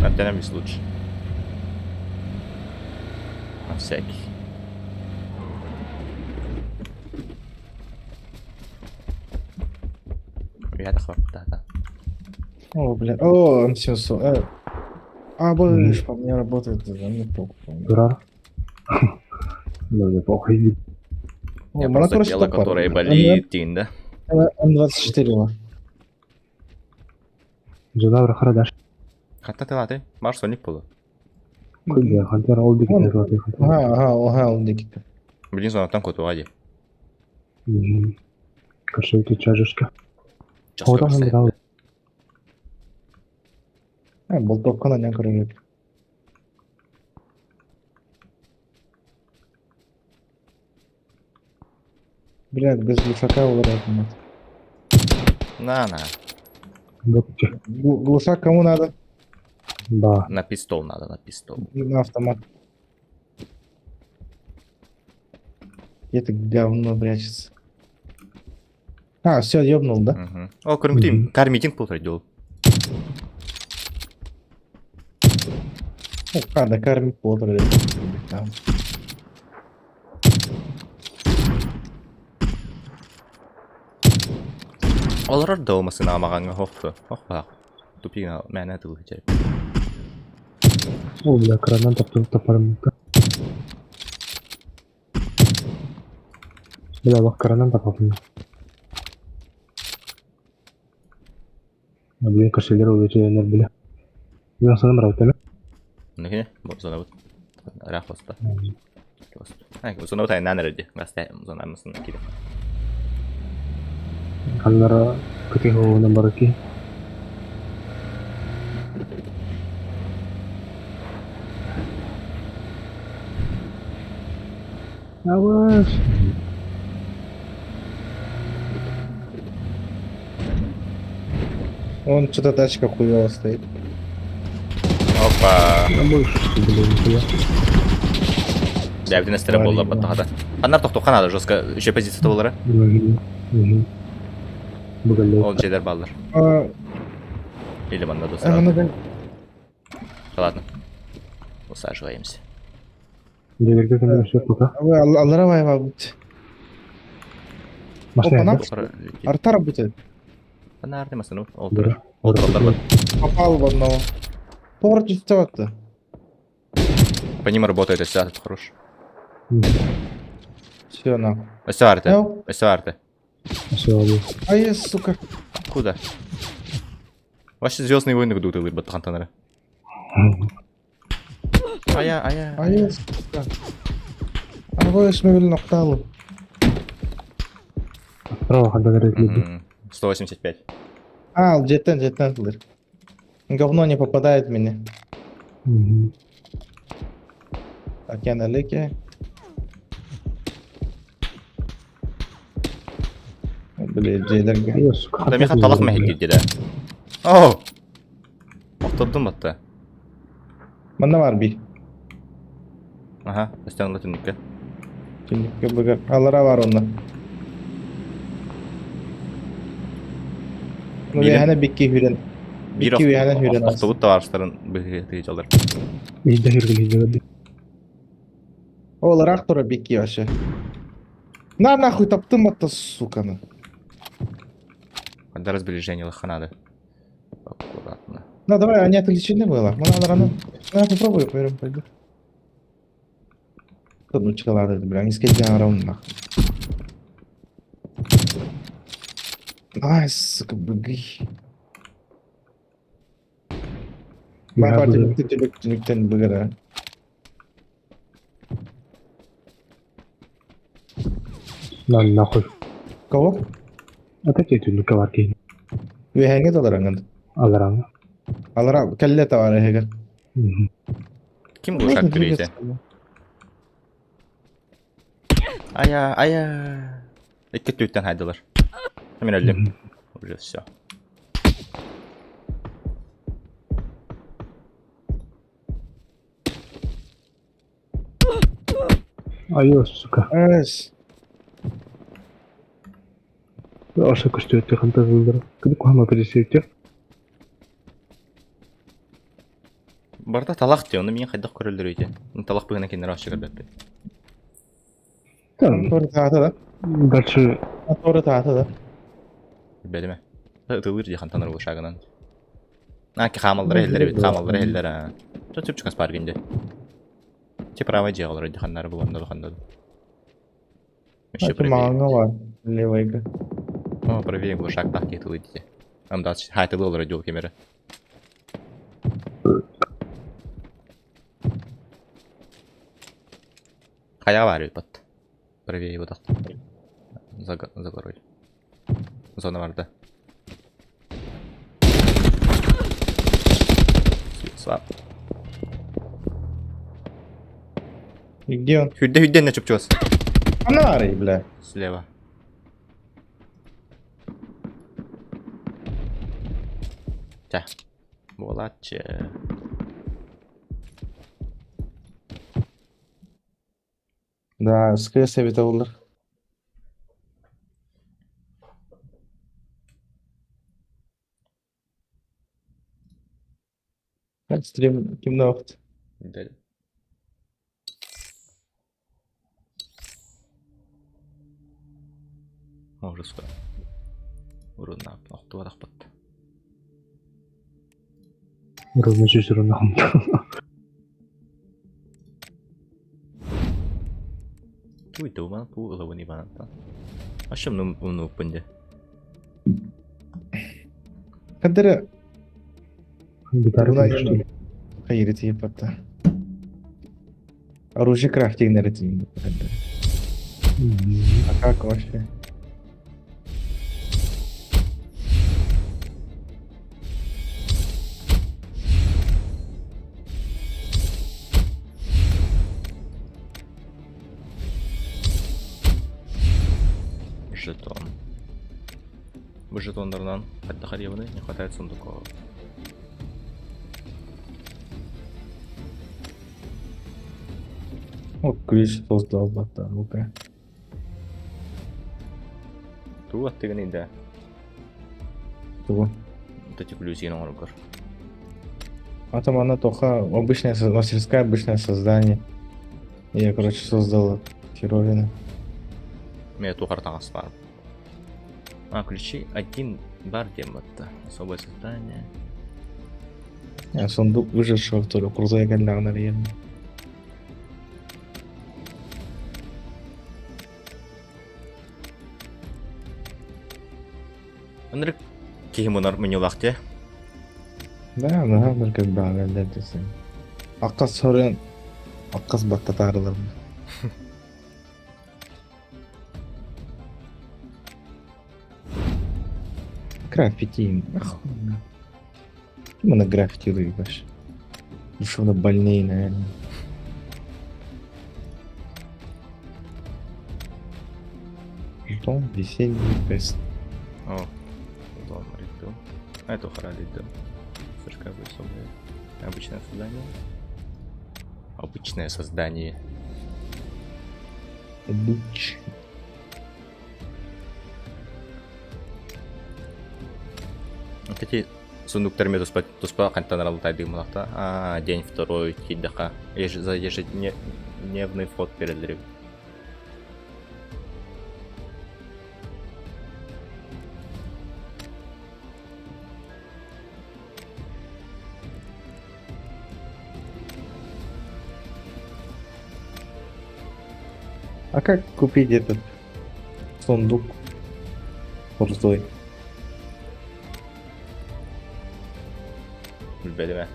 Әбденем бес лучше. На всякий. Я так да. О, бля. О, он все. Больше по мне работает, да, мне похуй. Дурар. Ну, не похуй. Я просто тело, которое болит, да? М24. Жона бұрақыра даш. Хатта тылаты, марш соник болу. Көйге, хантар ол декі тәзі Ага, он дикий. Блин, зонаттан көтуға де. Кашелті чажышка. Just Одан көрсе. бірау. Бұл топқана не көріп. Блядь, без глушака ударяет. На. Допче. Глушак кому надо? Ба. На пистол надо, на пистол. На автомат. Где-то говно прячется. А, все, ёбнул, да? Мгм. О, көріңгітейм. Кәр митинг бұл тұрайды ол. Да карми подр. Олар орда олмасын амағанға хоқты. Хоқпақ. Тупиген мәні әтілі керек. Ол бля кранан тапарым. Бля бақ кранан тапапын. Блин кашелер ол өте бля. Мен санам раутеме. Ондакіне? Бұл зона бұд. Рақ оста. Зона бұд айын нәнір өді. Ғастай зона арнасын керек. Каннара көтен оғынан бар ки. Аваш. Он что-то тачка хуёво стоит. Опа. На больше что блин. Бәбден әстері болды баттағада. Қанар тоқты қанады жосқа үші позицияты болары. Бұғалет. Ол жедер балдар. Или банда достар. Ладно. Усаживаемся. Дегерге кімден үші бұқа. Вы Аллара вайва будь. Машина Опа, Арта работает. Қанар демасын ол Дұры. тұры. Ол тұралдар бар. Попал в одного. Поворотить то-то. По ним работает СА, это хорош. Все, на. САРТы. Эл. САРТы. Все, ладно. А я, сука. Куда? Ваши звездные войны гдут или баттахантанары. А я, сука. А вы шмевель нахталу. Справа хада горит люди. 185. А, джеттен, лыр. Говно не попадает в меня. Так, я на леке. Блин, джейлерге. Ай, сука. Да меха талақ мехет дейді да. Оу! Оқтырдым батты. Мында бар би. Ага, өстен латынникке. Şimdi bakar. Allara var onda. Bu Bilim. yani bikki hüren. Bir Bikki yani hüren. avtobut da varışların bir alır. Үйде жүргілі жүрді. Ол рактора бикки вообще. На нахуй таптым это, сука. Когда разближение лоха надо. Аккуратно. Ну давай, они отвлечены было. Ну надо рано. Ну я попробую, поверим, пойду. Тут ну чекалады, бля, не скидя раунд нахуй. Ай, сука, быгый. Я Бапа, буду- тебе тюниктен быгара. Lan nahul. Кого? Ата кетүнүкө бар кейін. Вы хэнгэ доларанган. Алараңа. Алара калле тавары хэгэр. Ким глушак кірейте? Ая. Икки түйттен хайдылар. Мен өлдім. Уже все. Айо, сука. Эс. Ошо күштү өтө кантар кылдыр. Кыды куама пересетте. Барда талақ те, оны мен қайдақ көрілдір өйте. Талақ бүгін әкендер ашы көрдіпті. Торы тааты да. Дальше Торы тааты да. Бәді ме? Тылыр дейхан таныр бұл шағынан. Аки қамалдары елдері. Что тюпчик нас паргенде? Те права делал ради ханнары был анда хандады. Еще Маңа бар. Левайга. О, правее глушак так кетил идите. Анда хайты был радио кемері. Қая бар өй бат. Правее его так. За горой. Зона варды. Слаб. И где он? Хүдден не чупчуас. Фонарий, бля. Слева. Тя. Молодче. Да, скорее совета olur. Kaç stream kimde vakit? Дәл. Ужаска. Урынна ноқтуа дақпат. ровно жүзірі нағымды. Туй туман пу лавани баната. Ашым ну пунде. Kadir Гитара Трудно düştü. hayır тип это. Оружие крафтинг на ретине. А как вообще? Жетон. Бұл жетондарынан қайтта явны не хватает сундуков. О, ключ создал бота, ну-ка. Ту аттыгын иде. Того. Вот эти ключи на оргар. А там она тоха обычная мастерская, обычное создание. Я, короче, создал херовину. Мен тухартан аспар. А, ключи один бар дематта. Особое создание. Я сундук выжившего второй курзая гальна наверное. Андрек кихимунар менюлахте. Да, бір как бағалар десең. Аққас сорен, аққас баттатарылар. Граффити. Охуенно. Именно граффити вообще. Душевно больнее, наверное. Ждем весенний фест. О, удобно риту. А это харалиту. Слишком высокое. Обычное создание. Обычное создание. Буч. Вот эти сундуктарми туспа кантанарал тайдык мулакта. А, день второй, киддака. За ежедневный вход перед. А как купить этот сундук пустой? Билбедиме.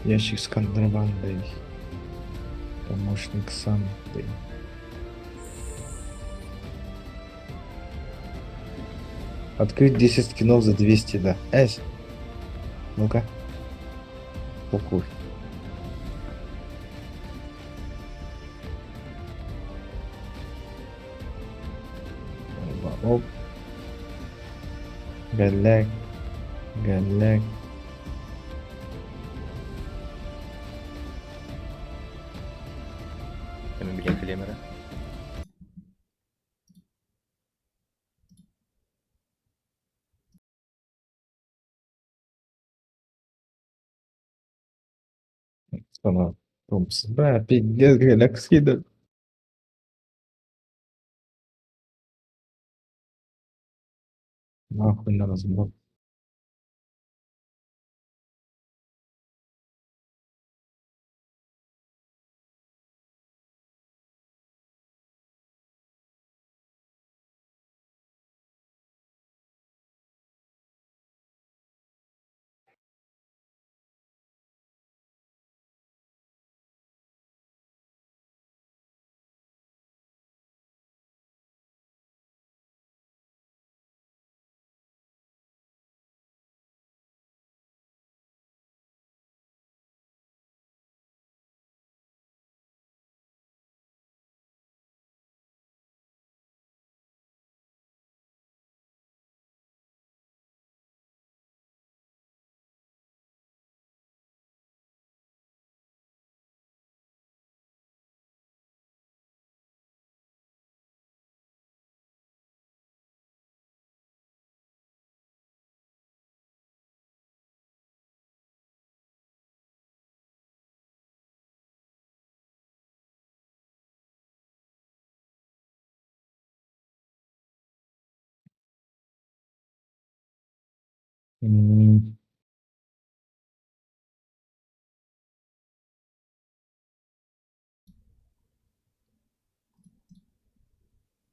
Ящик с контрабандой. Помощник Санты. Открыть 10 скинов за 200, да. Ну-ка. Покуй. Оп. Галяк. Галяк. Hemen bir kelime. Sana. Томпсон. Бля, пиздец, галяк скидывает. Нахуй на разбор.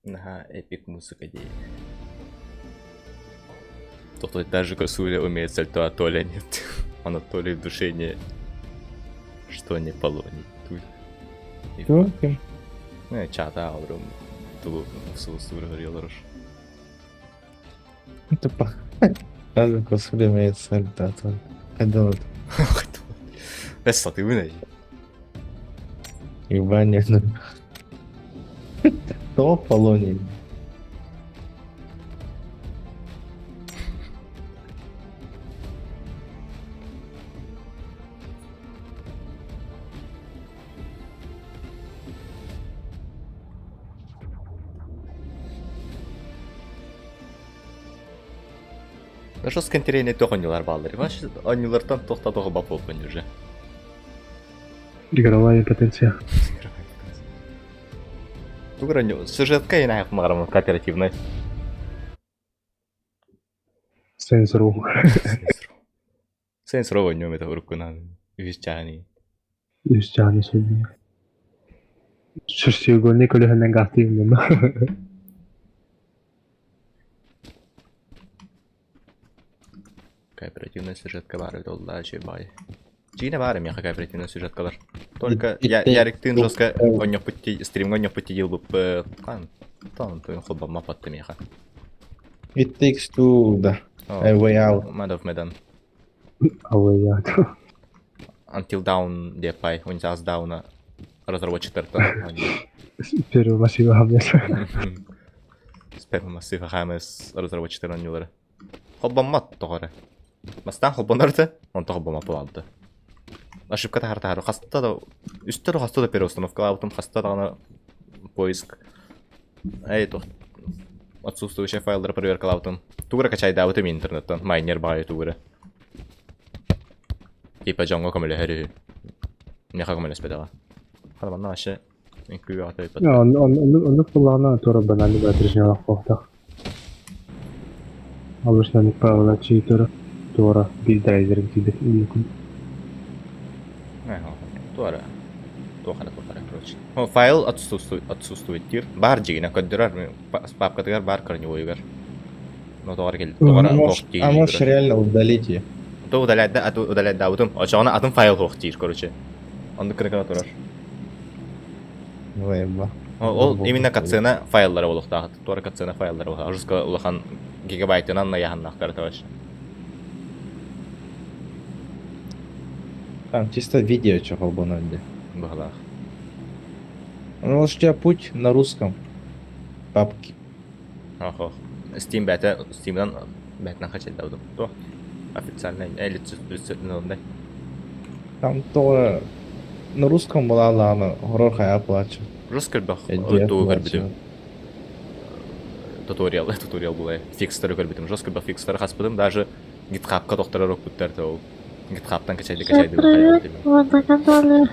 Ага, эпик музыка дей. Кто-то даже косуля умеет сальто, а Толя нет. Он от Толи в душе не... Что не полонит. Что? Ну, чата аурум. Тулу в сулустур говорил, Рош. Это по... Разве косуля имеет сальтатор? Когда вот Эсса, ты вынай. ебание. Кто полоний? Да что с контерейной тохонилар балдыр. Ваш анилартан тохта тохо баполпан уже. Игровая потенция. Туграню, сюжетка и нахуй марам кооперативной. Сенсору. Сенс рово нём это уркуна. Вещани. Юстяни сегодня. Шерстью гонни коли хэнэн гахты юм. Кооперативная сюжетка бары долла чебай. Чина бары мяха кооперативная сюжеткалар. Только Ярик тын жестко гонёк пути стрим гонёк пути дил буп кан. Тон тын хоба мапатты мяха. It takes two, да. A way out. Мадов медан. Ауя. Until Down депай, он сейчас дауна разработчик тарта. Первый массив хамес. Сперма массив хамес разработчик тарта. Хоба мат тогора. Мастан хобонарты, он того бома планты. Ошибка тахар хаста да үстер хаста да переустановка аутом хаста да поиск. Эй то отсутствующие файлы проверка аутом. Тугра качай да аутом интернеттан майнер бай тугра. Типа джонго камеле хэри. Не хагамеле спедала. Хадам наше инклюа тайпа. Он плана тора банали батрижняла хохта. Обычно не правила читера. Тора билдрайзер тебе или Туара. Тухана короче. Файл отсутствует тир. Бар жигина коддирар папкатыгар бар корневойгар. Но туара кел. Туара хохти. А можешь реально удалить ее. То удалять да аутом. Очана атом файл хохтир, короче. Он кыргана турар. Вайба. Ол именно катсцена файллары болуктагы. Туара катсцена файллары болуктагы. Ажуска улахан гигабайтынан на яханнах картаваш. Там чисто видео чего банальное. Бахлах. Ну, у тебя путь на русском. Папки. Охо. Steam бета, Steam'дан бетнан качать даудum. То официально лицензионный. Там то на русском была лана, горох я плачу. Русский бах. Я То плачу. гарбидим. Туториал был. Фикстер гарбидим. Жесткий бах фикстер хаспадым. Даже GitHub-ка доктора рок буттарты. GitHub-тан качайды. Привет, вы на канале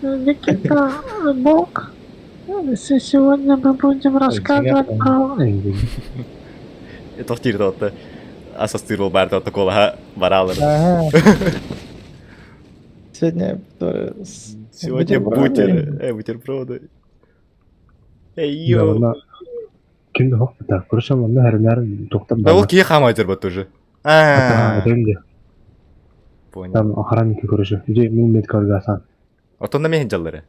Никита Бог. Сегодня мы будем рассказывать про... Это тир тот. Ассостировал бар тот кола баралер. Ага. Сегодня бутерброды. Эй, йо. Кимди хохта. Короче, мында харинар доктор Да ол кие хамайтер бат уже. Понял. Там охранники, короче. Где мин каргасан. Отон на мен жаллары.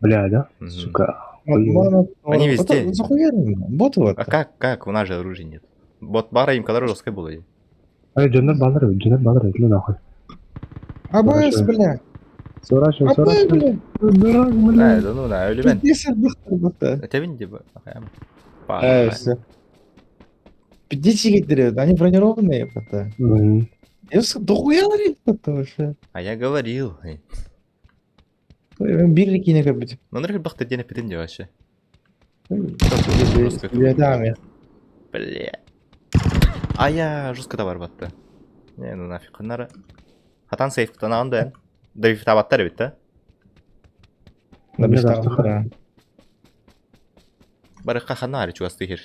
Бля, да? Сука. Они везде. Захуярно. Бот вот. А как? У нас же оружия нет. Бот бара им когда жесткой было. Ай, Джонер Балдер, иди нахуй. АБС, бля. Сворачивай. АБС, бля. Дурак, бля. Да, ну да, элемент. 50 доктор. Это винди бы. Все. 50 гидрят, они бронированные, пота. Я сказал, да хуя ларит, пота вообще. А я говорил. Бирики не копить. Ну, наверное, бахта день аппетит вообще. Бля. Бля. А я жестко товар батты. Не, ну нафиг. Нара. Хатан сейф кто на онда. Да вифта баттар бит, да? Барыка ханари чуасты хир.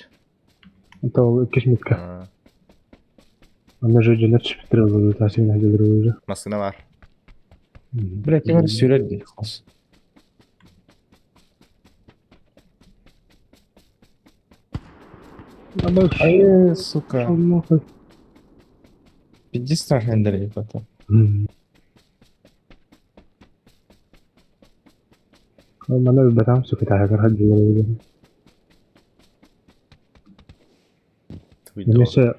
Это кишмитка. Anna jojeler çifttir olur. Tasmin hadidir olur. Maskına var. Блять, я говорю, сюрет хос. Ama Ай, сука. Allah. 50 хендер ебата. Bana bir bedam su kita agar hadidir olur. Mesela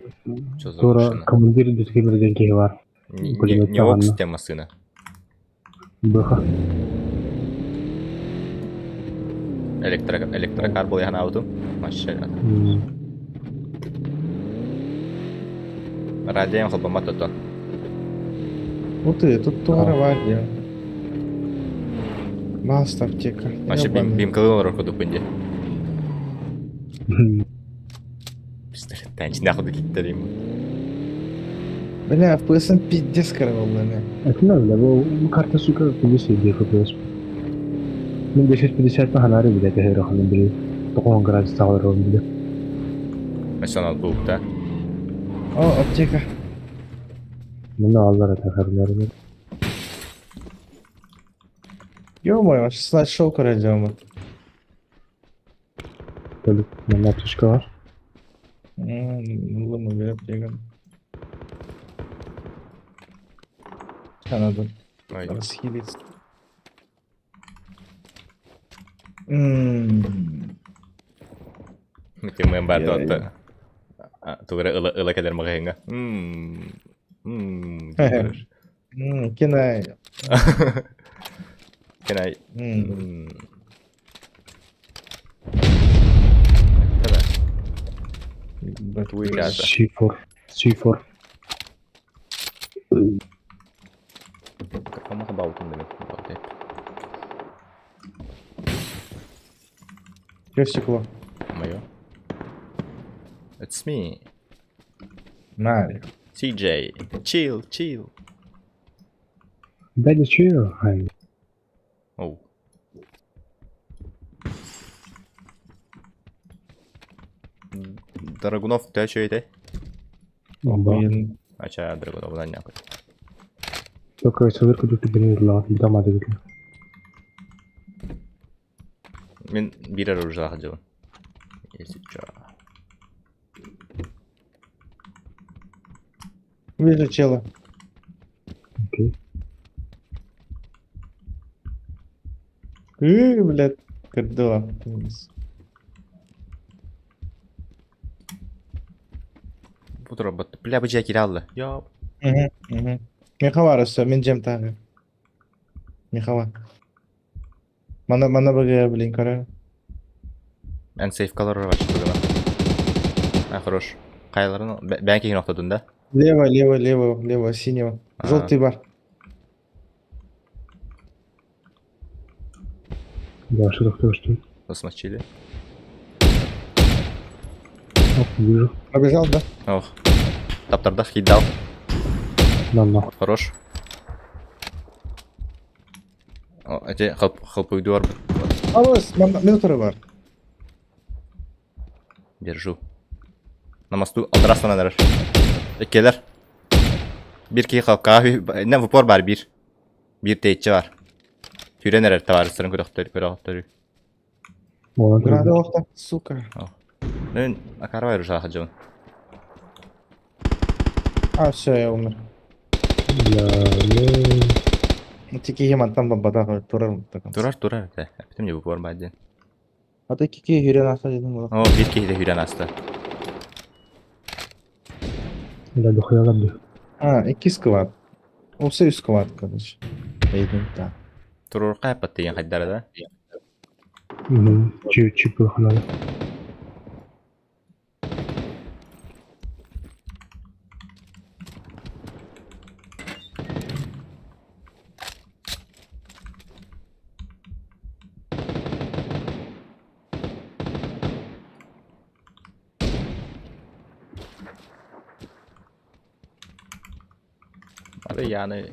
Что за sonra машина? komandir düzgün bir dengeyi var. Не ок системасына. Быха. Электрокар был я на ауту. Машина. Радием хлопома то. Вот ты, тут тоже вадя. Маста аптека. Вообще бим кылын руку дупынде. Пистолеттен içinde akıdı kilitleriyim. Бля, FPS пиздец коровал, Aslında öyle bu karta su kadar bir şey diye yapıyoruz. Ben 550 hanarı bile tehir hanım bile. 9 grad sağlar oldu bile. Mesela bu da. О, аптека. Bunu aldılar takarlarını. Ё-моё, сейчас шоу королем. Böyle bana tuşka var. Лымы bir аптека. Надо Ой, расхилиться. Mungkin member tuh. Tuh kira ela kadar makanya. Кинай. Kena. Tuh biasa. C4. Kamu ke bawah tuh nih. Чё стекло? Мое. It's me, На. CJ. Chill. Ben de çıkıyor. Hayır. Oh. Драгунов, ты что это? Охуенно. Ача, Драгунов, да, някой. Только сыгырка тут бeni lazım. Damadı gibi. Мен bir ara uzağa gidiyorum. Есича. Вижу чела. Окей. Блядь, кордова. Bu robot. Bля, bu Jackie aldı. Ya. Мехава растет, мен жем тағы. Мехава. Мана бага, блин, кара. En safe color var şu bugün. Ha, хорош. Kayılarını ben ki noktadan da. Лево, синего. Желтый бар. Да, что такое, что? Посмотрели. Оп, вижу. Пробежал, да? Ох. Таптарда хит дал. На. Хорош. О, эти хлопы var. Алос, минутары бар. Держу. На мосту aldırastanlar. İkiler. Bir ki kahve ne vapor var bir. Bir teyitçi var. Hürener tavarısların kırıkları. Ona Града оқта, сука. Ben akarvay ruşa hacım. А, все, я умер. Тики емантан бабада турар. Durar de. Bitim de vapor var. А ты кики hüren аса dedim. O bir ki de hüren hasta. Да, дохуя лабды. А, 2 сквад. Осы 3 сквад, короче. Эйдин, да. Turur kapattı yan haddara da. Чип ханады. Abi yani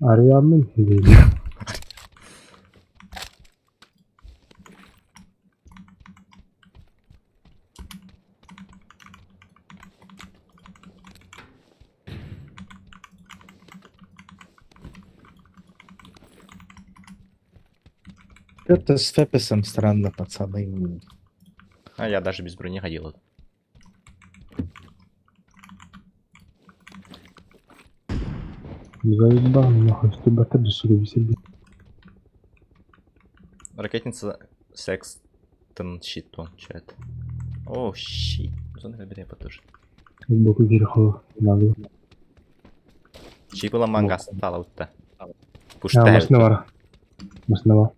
Arayan değil. Это с Фепесом странно, пацаны. А я даже без брони ходил. Заебал, нахуй, что батарея дешевле себе. Ракетница Секстон щит, он что это? О, щит. Зон бере потуже. Боку герхо, надо. Чипыла манга стала утта. Машина бар. Машина бар.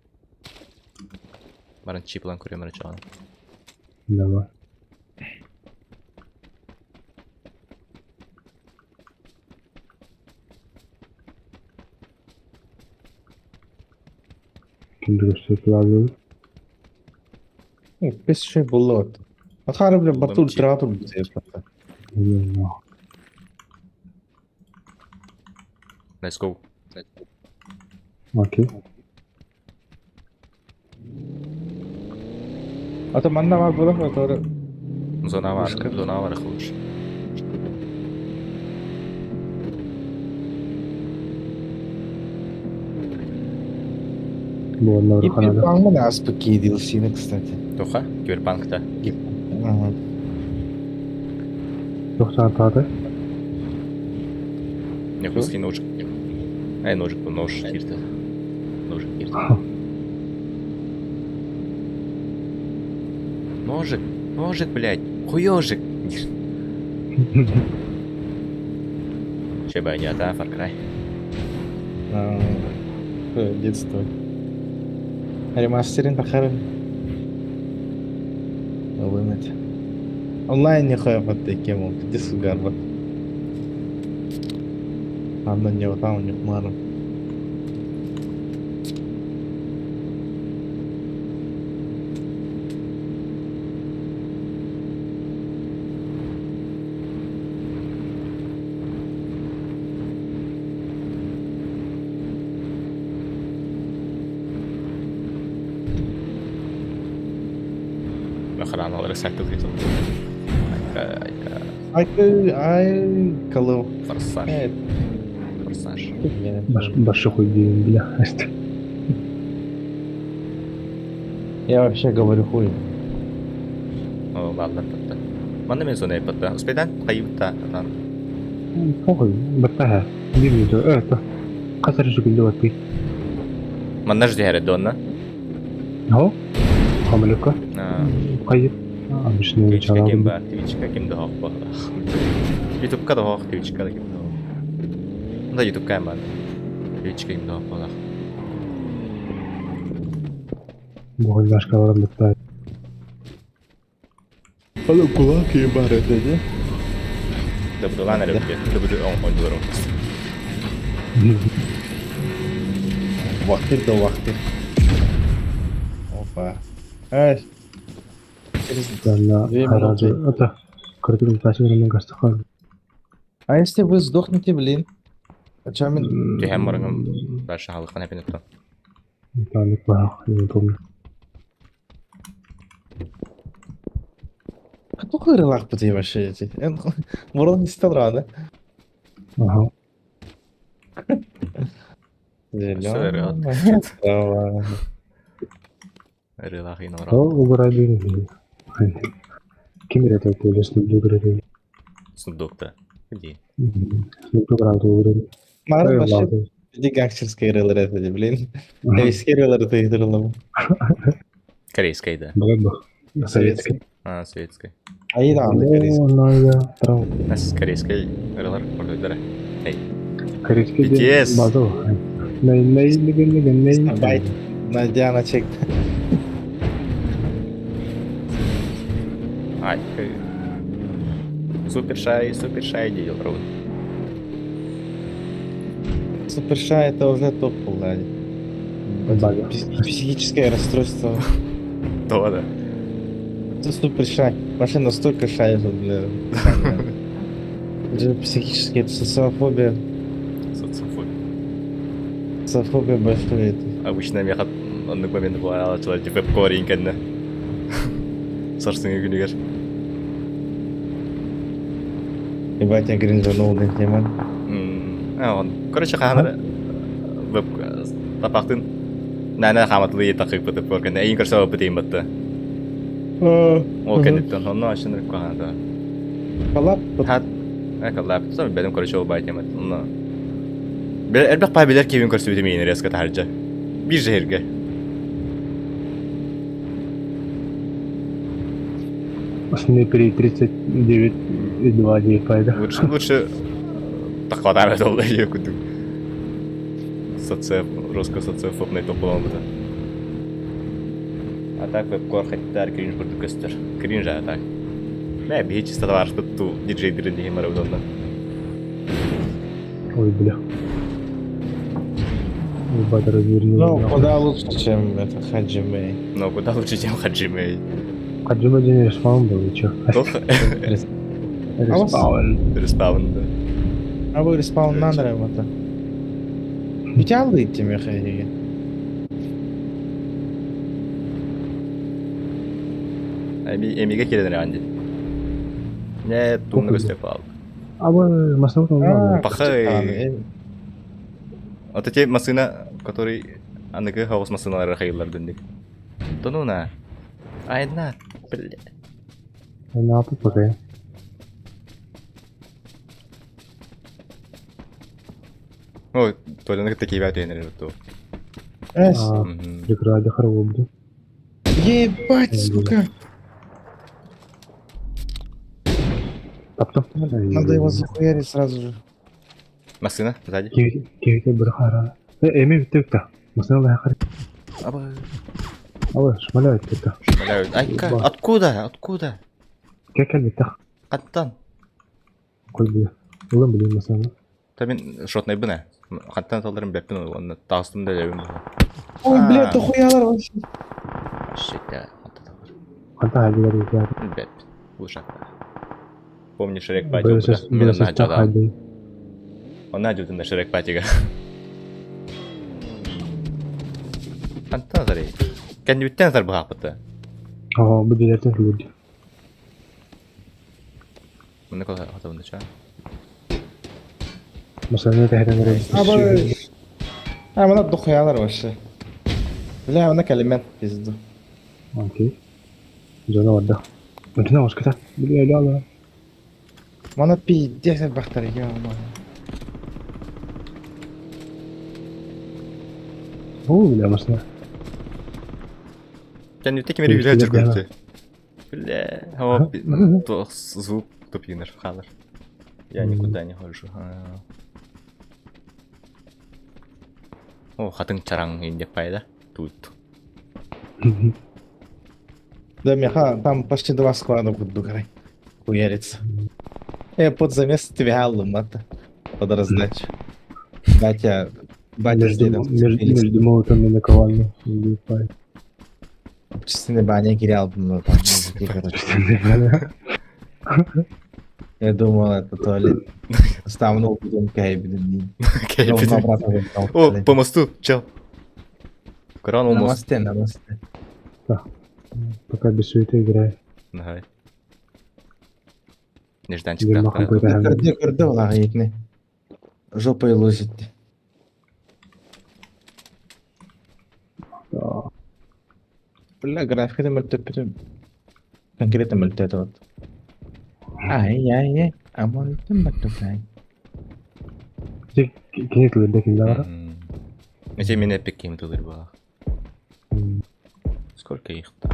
Барын чипылан көрөмөр чаган. Давай. Kimdir gösterdi? Без şey buldu. Bakar bile Batur trapır bize yaptı. Bilmiyorum. Let's go. Okey. أتمنى معك بروح يا طارق. Зона var хулш. Bu onları И kanada. пирпанг мı az паки DLC'ni, кстати. Тоха, Киберпанкта. Ага. Yok sana tadı. Не хуйский ножик. Ай, ножик, нож кирти. Ножик кирти. Ножик, блядь. Хуёжик. Чебай не ата, Far Cry. Детство. Ремастерин бахарın. Вымыть. Онлайн не ходим под таким, он где сугарба. Ладно, не вот там у них мара. Охрана olarak saklı kıytım. Ay колыл. Форсаж. Evet. Форсаж. Başı хуй diyeyim bile. Я вообще говорю хуй. О, ладно, тогда. Манда мен зона yapıtta. Uspeden kayıpta. Похуй, баттаха. Bilmiyorum. Evet. Kasar şekilde bakıyor. Manda жди herhalde ona. Ho? Kamelika. Kayıp. Обычный Twitch çalalım. kim var? Twitch'ka kimde hak var? YouTube'ka da hak, Twitch'ka da kimde hak. Bunda YouTube'ka hem var. Twitch'ka kimde hak var? Bu başka var mı? Oğlum kulak iyi bari dedi. Da bu da lan nereye gidiyor? Da bu da oynuyorum. Vakti de vakti. Опа. Ай. Она Две ради минуты. это крутым тасированным гастахом. А если вы сдохнете, блин? Зачем? Тühem varım. Дальше halkın hepini tuttum. Там плохо, не помню. Кто хырылах по тебе вообще эти? Ворон не стал рада. Ага. Зелёный. Давай. Рылах yine То var. уграбили. Кем это ты лишь не уграбили? Sundukta. Где? Не правда уграбили. Мара вообще иди гангстерские рылы это, блин. Эвиские рылы это их рылы. Корейская, да. Бабах. Советский. А, советская. А и да, О, Надя, прав. Нас корейская рылар orada. Hey. Корейский BTS. базу. Ней. Байт. Надя чекти. Ай. Супер шай делал, правда. Суперша это уже топ полный. Бага. Психическое расстройство. То, да. Это супершай. Вообще настолько шай, что, бля. Это психически, это социофобия. Социофобия большая. Это. Обычно я хат онлык момент была, что типа веб-коринг кенне. Сарсыңы күнігер. Ебать, я гринжанул на тему. Он, короче, қағаныр веб тапақтың Näin haamatlı iyi takık bıtıp bakın. Eyin kırsa bıtayım bıttı. O kenditten onu aşınır kuhanda. Kalap. Hat. Ne kadar yaptı sonra benim karşı ol bayt yemet. Onu. Elbette paybiler ki evin karşı bütün yeni reskat harca. Bir şehirge. Основные при 39,2 GP. Лучше takva davet oldu ya kudu. Соцсет, Роско соцсет фопный топланды. А так веб корхаттар кринж бурду көстөр. Кринж а так. Мэ би hiç стадавар ту диджейдерин деген бар одан. Ой, бля. Ебать, развернули. Ну, куда лучше, чем это Хаджимей. Но куда лучше, чем Хаджимей. Хаджима день респаун был, и чё? Toch? Респаун. Респаун, да. А вы респаун нандырым Ведь алды теми хайдеге. Эмиге келеден анди. Не, тумны көстеп алды. А вы массовый там? Пахай. Вот эти машины, которые... Аныгы хаос машиналары хайылар дүндік. Тонуна. Айна. Бля. На апу пока. Ой, толяны такие вятуенер то. Эс. Преграда хороводу. Ебать, сука. Надо его захуярить сразу же. Машина, сзади. Кевите брахара. Эми битек-то. Машина хар. Ава, шмаляет это. Шмаляют. Ай, откуда? Откуда? Как это? Аттан. Кой бля. Улам бля машина. Табин шотный біне. Қаттан талдырым бәппін ол, оны тағыстым да ләуім бұл. Ой, блядь, да хуялар вообще. Шетя. Қанта хайлар екен. Бәппін. Бұл шақта. Помни Шрек Пати бұда. Мен ана жадам. Она жүдінде Шрек Патиға. Қантан зарей. Кәнді бүттен зар бұл хақпыты. Ага, бұл делерден хілді. Мұны қол хатабында ча. Машина тәхрен Абай. А, мана да хуялар вообще. Бля, она калимент пизду. Окей. Жана варда. Мантина вошката. Бля, ляла. Мана пиздец бахтар, ё-моё. О, бля, машина. Кәнді бүттен кемері үйлер жүр көрді. Бля, хава звук тупинер в халар. Я никуда не хожу. О, хатын чараң инде пайда. Тут. Да, меха, там почти 2 склада буду грай. Хуярится. Под замес тебе галлум, это. Под раздачу. Батя с дедом. Между молотом и наковальней. Честно, баня кирял, но там мужики, короче. Я думал, это туалет. Ставнул, потом кайбиден. О, по мосту, чел. Кран На мост. мосте, на мосте. Пока без суеты играю. Нагай. Нежданчик Дерьмо так. какое-то. Кырды вала етне. Жопой лузит. Бля, графикада мөлтөп конкретно мөлтөп вот. Ай. Амон мөлтөп. Кенетлерде кимде бар? Эти меня пеким тулыр была. Сколько их-то?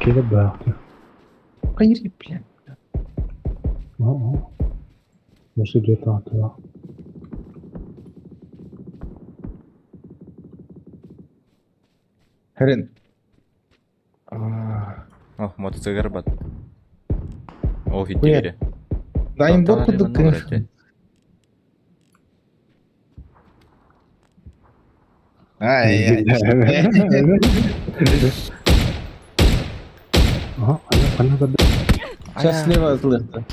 Келіп бар. Кайри, бля. Может, где-то оттуда. Хрен. О, мотоцикл бат. О, фитили. Да, им бот под конечно. Ай. Ага, она забыла. Сейчас слева злых-то.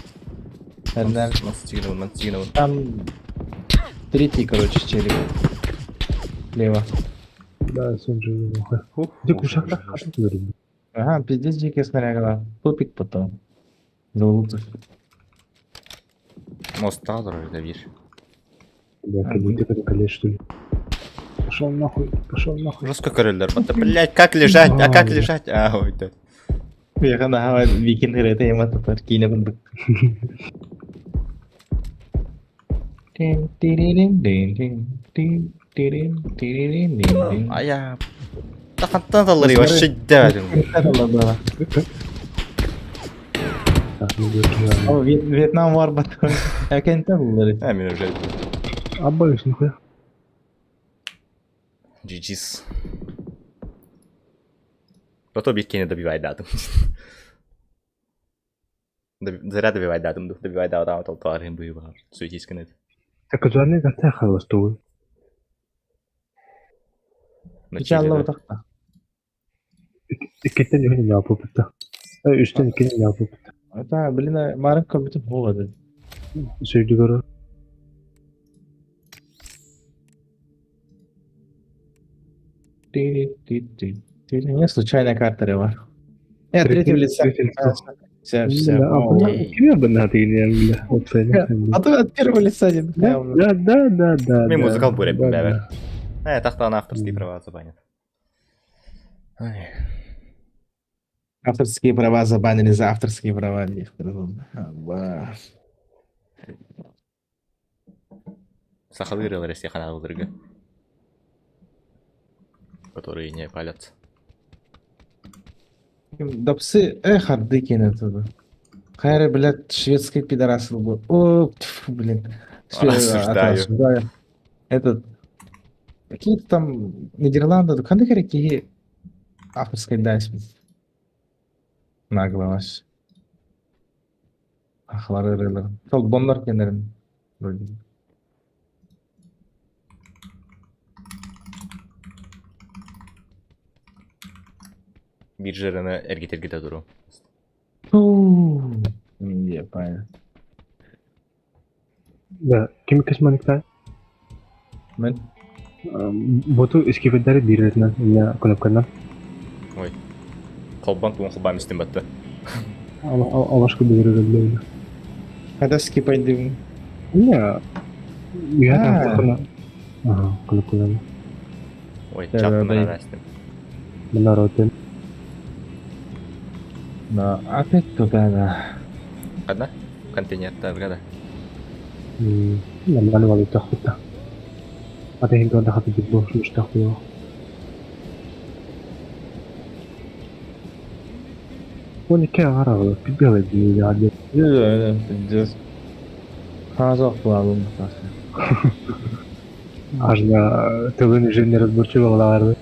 Мансигнул. Там третий, короче, челик. Слева. Да, сон же нахуй. Где кушак так хорошо говорит? Ага, пиздец, дикий снаряга. Тупик потом. Золото. Мост талдыр, да видишь. Да, ты как колешь, что ли? Пошел нахуй, пошел нахуй. Жестко короллер. Блять, как лежать? А как лежать? А, ой, да. Ya kan hawa bikin kereta yang mata pergi bentuk. Ding ding ding ding ding ding ding ding. А я... Тахантаталар вообще дядин. Так, ну держи. О, Вьетнам var batı. Erken tabuları. А, меня уже... Обоюсь нихуя. GG's. Зато биткейни добивай датым. Зря добивай датым, добивай датым, толтарым бы var. Суетись канет. Так казуальный гаттай халастовый. İnşallah ortakta. İkiden yönü ne yapıp bitti. Üstten ikiden ne yapıp bitti. Ata bilina marın kabiti boğadı. Söyledi görü. Не случайная карта Рева. Третье лицо. Все. Kim ya bana hatayın ya bile. А то от первого лица не Да. Мен музыкал буря бәбәр. Тақтан авторские права забанят. Авторские права забанили за авторские права. Сахал говорил Россия канал друга. Которые не палятся. Допсы, харды кинуты. Хайре, блядь, шведский пидорас был. О, блин. Осуждаю. Этот... Какие-то там Нидерланды, қандай какие авторской дайсмыз. Нагло ваш. Ахлары рылар. Сол бонлар кенерін. Bir жеріне әргет-әргет тұру. Не, понятно. Да, kim kesmanikten? Мен? Боту эскивендері беретінен, не кнопкадан. Ой. Қолбан туын қолбан үстін батты. Алашқы беретінен. Когда скипайдым? Не, я там ага, кнопкадан. Ой, чапын арастым. Мына ротен. Да, опять туда, да. Қадна? Контейнердарға да. Нормально валют тахтыта. А ты иногда хаты бит был, что тахтыла. Он не кеарал, пидел один или один. Да, пиздец. Хазов плавал. Аж на тылын жирне разборчиваларды.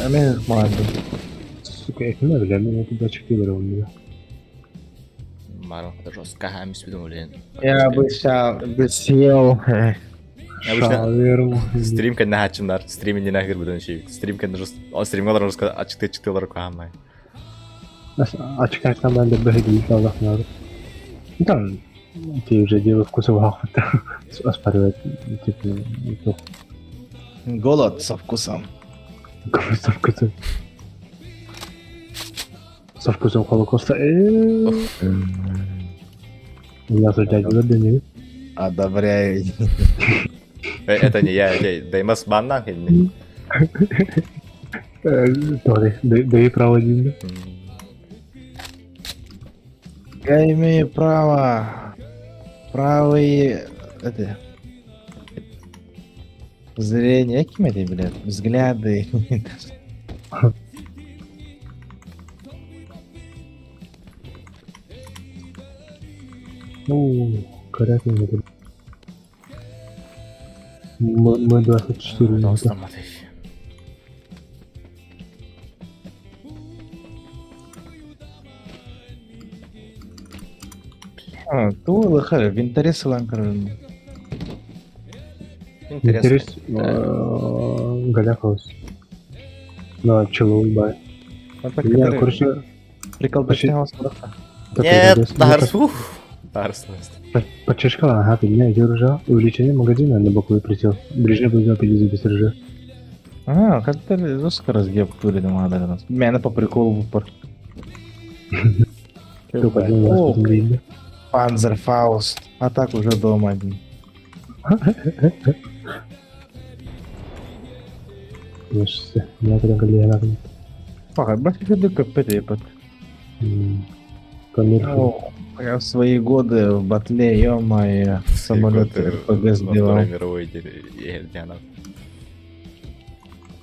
Мен марды. Сука, ekmeğe bile ben okulda çıktı böyle olmuyor. Марон жестко хамис бидім өлен. Я бы съел. Şalıyorum. Стрим кәдіне хатчымдар. Стримінде нәгір бұдан шей. Стрим кәдіне стримге олар жестко açıkta олар көмай. Açık açsam ben de böyle değil Allah razı. Там ты уже делаешь вкусов хахта. Оспаривать типа то. Голод со вкусом. Со вкусом Холокоста. Я задаю день. Одобряю. Это не я, Деймос баннан хелли. Да и право один. Я имею право. Правые... Это... Зрение, какими это, блядь? Взгляды. Корректно. Мы 24 минуты. Туылы хары, винторес сылан кырын. Интерес. Галяхаус. На челу бай. Я, короче... Прикол почти господа. Нет, Дарсу. Дарсу. Подчешкала, ага, ты меня держа. Увеличение магазина на боковой присел. Брежнев был 50 без ржа. А, как-то жестко разъеб турили мадара. Меня по приколу в упор. Панзерфауст. А так уже дома один. Слушайте, я когда глядел. Слухай, бачиш, іди перепад. Камерку. Я в свои годы в батле, ё-моё, самолет РПГ сбивал. Второй мировой ехал.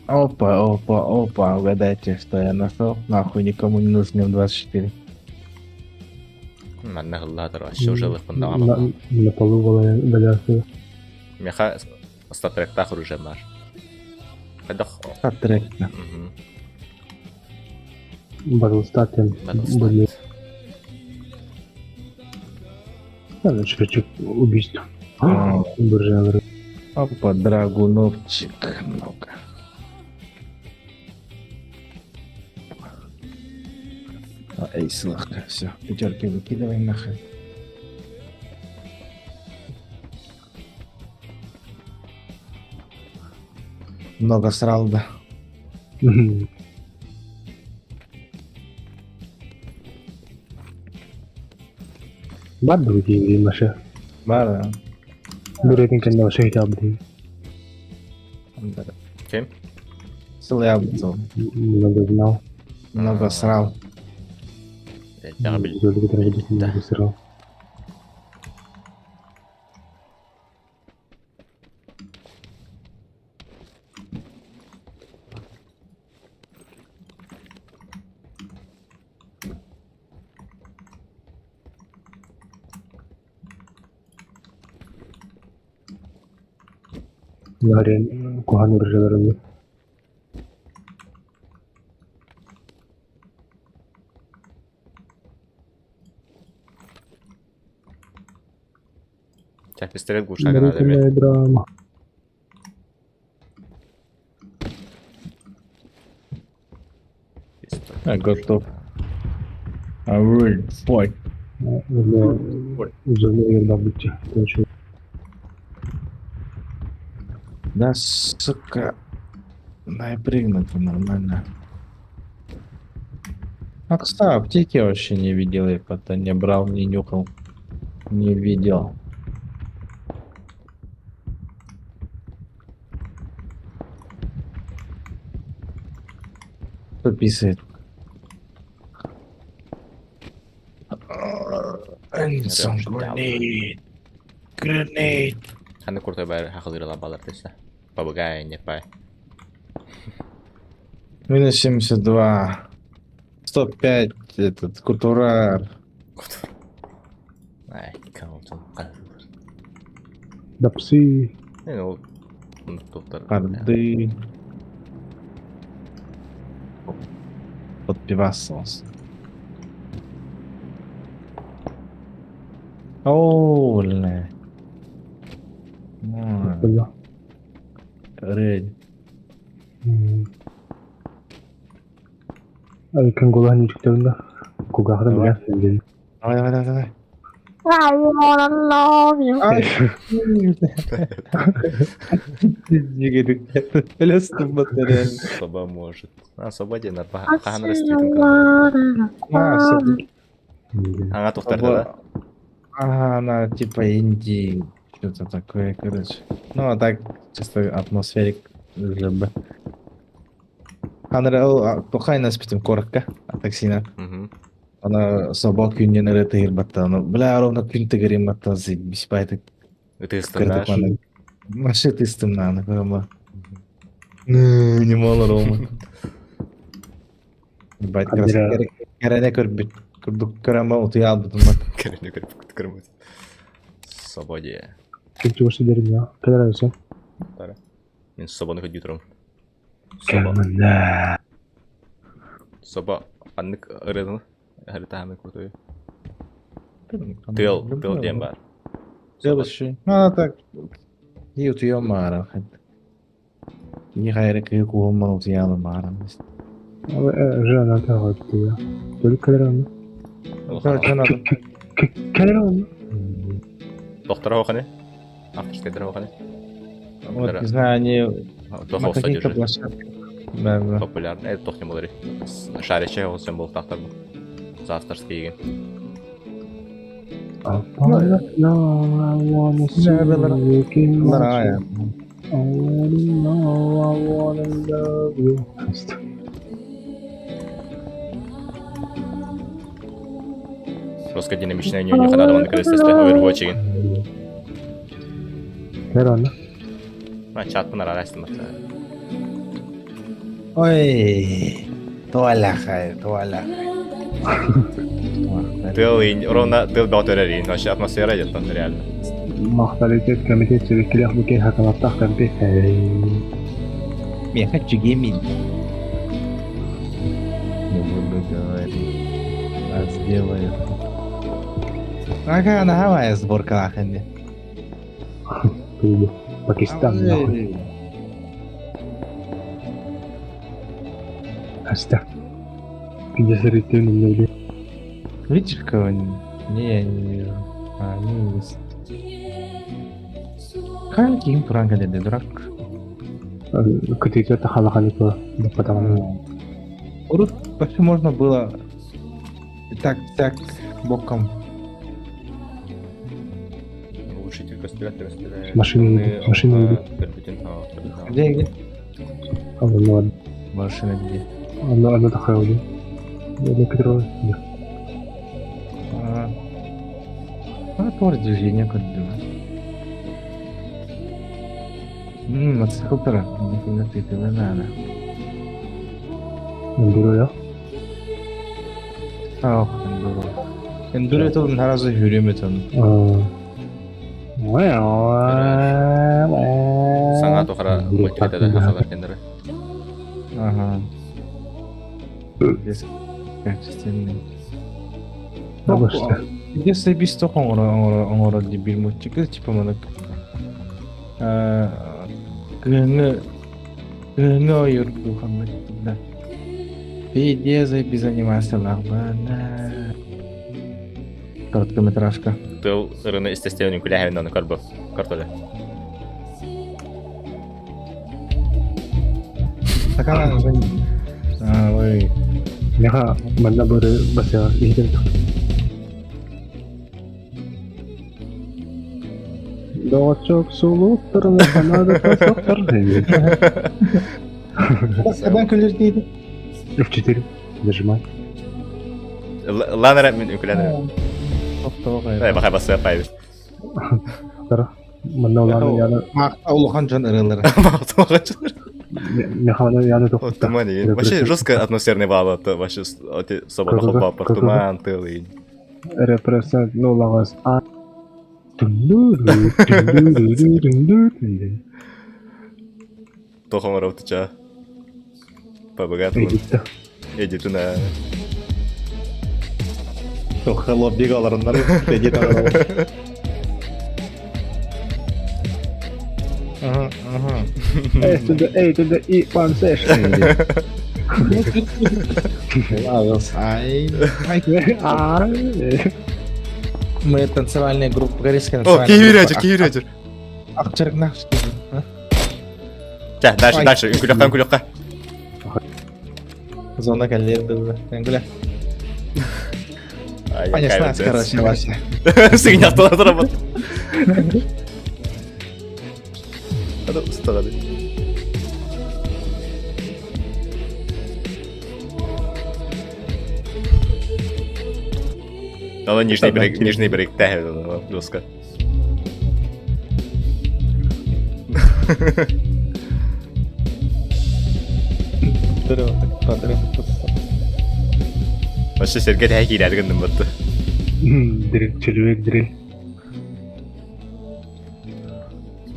Опа, угадайте, что я нашел? Нахуй никому не нужным 24. Манна гыллатыр, вообще уже лыпындама. На полу валяется. Меха статректа хуже наш. Пойдох. Отрекно. Батлстатен. Были. Чуть-чуть убийств. Буржуазы. Опа, драгуновчик. Ну-ка. Эй, слахка, все, пятерки выкидывай нахрен. Много срал, да. Бад другие маши. Бара. Дуретин кенда шейт абди. Кем? Слабцов. Много знал. Много срал. Я бил. Золото травить не срал. Нарен кухан уржаларымы. Тебя пистолет глушака надо, блядь. Нарекомая драма. Я готов. I will fight. Уже наверное быть. Точно. Да, сука. Дай прыгнуть нормально. А, кстати, аптеки я вообще не видел, я как-то не брал, не нюхал. Не видел. Кто писает? Grenade. Ханны куртой бәрі хақылдырыла балар десе. Побыгай, не пай. Минус 72. 105, этот, культурар. Ай, кому там қалыр. Да псы. Ну, тоқтар. Парды. Под пивасос. О, бля. Бля. Рейд. Ай, кангула не читал. Куда хрен Давай. я. Давай. I wanna love you. Ай. Пиздец, батарея. Соба может. А, свободен, I хан say растет. I wanna love you. Ага, тоқтар. Ага, она типа инди. Что-то такое, короче. Ну, а так, чисто атмосферик ЖБ. Андрей, тухай нас питим коротко, а таксина. Она собак юнен эрете ирбатта, но бля, ровно кюнте гарим атта зибис байты. Ты стынаешь? Маши ты стымна, прямо. Не мало рома. Байт красавчик. Каране көрбит. Күрдік көрәмі ұтый албытын бат. Кәріне көрміз. Свободе. Кенче осы деріне. Кәдір айсы. Мен собаны көдей тұрым. Кәмінді. Соба аннык ырыдың. Әрі тағамын көрді. Тыл дем бар. Тыл үші. А, так. И ұтый мара. И ғайры күйі куылман ұтый алы мара. Жана тағы өтті. Только кәдір айсы. Кәдір айсы. Доктора оқаны? Автошкайдера оқаны? Вот, не знаю, они на каких-то площадках. Да. Популярны. Это тоқтен болары. Шаричай олсен бол тақтарды. Застарский еген. No, I wanna see you again. Bunlar ha ya. I wanna know, I wanna love you. Просто динамичная не ходила на крестесте Overwatch-ийн. Тэр онно. Чат панар арайсан мата. Ой. Туалахай. Тэлин ровно тэл батареи, но сейчас атмосфера идет там реально. Махталитет комитет секретаря Микки Хакалатах Кампе. Я хочу гейминг. Не буду говорить. А сделаю. Какая нахавая сборка нахрен. Пакистан. Аста. Где заритый на Видишь кого-нибудь? Не, я не вижу. А, не есть. Каким пранка ты дурак? Катите это халахалико. Потому Урут вообще можно было и так боком. Учитель стреляет. Машины идут. Где? Ладно. Машина где? Она такая уже. Я которая. Тоже движение как думаю. Мотоциклтера. Нифига ты этого надо. Эндуро я. Ох, эндуро. Эндуро это наразы жүреметін. Саңа тухара мультивитада хасалар кендері. Ага. Здесь качественный. Если без того он дебил мультик, типа монок. Гны юрку хамать да. Видео без анимации лагмана. Короткометражка. Тыл ырыны естественно күләһәвеннән карбы картоля. Такая же. Ой. Неха манна бары баса ихтер. Дочок сулуттар надо тасоктар. Кадан күлер дейді? F4 нажимай. Ланара мен күләһәвен. Тоқтауға. Бахай басы апай. Тара. Манна уланы яны. Улухан жан ырылары. Неха манна яны тоқтар. Тумани. Вообще жестко атмосферный бал это вообще собака хопа апартамент тылы. Репрезент нулагас а. Тохом равтыча. По-богатому. Эдитuna. Тоққа лоббиг аларындар. Эдит аларындар. Ага. A to the E1 session. Лагос. Мы танцевальная группа, корейская О, танцевальная Киевирядер. Акчарик нахуй. Дальше. Күләккә. Зона коллег был. Энгуля. Понеслась, короче, Вася. Сигня автора. Стороны. Надо нижний берег тягивать, жестко. Вообще Сергей хәки иләдегән бутты. Дрель, чөлвек дрель.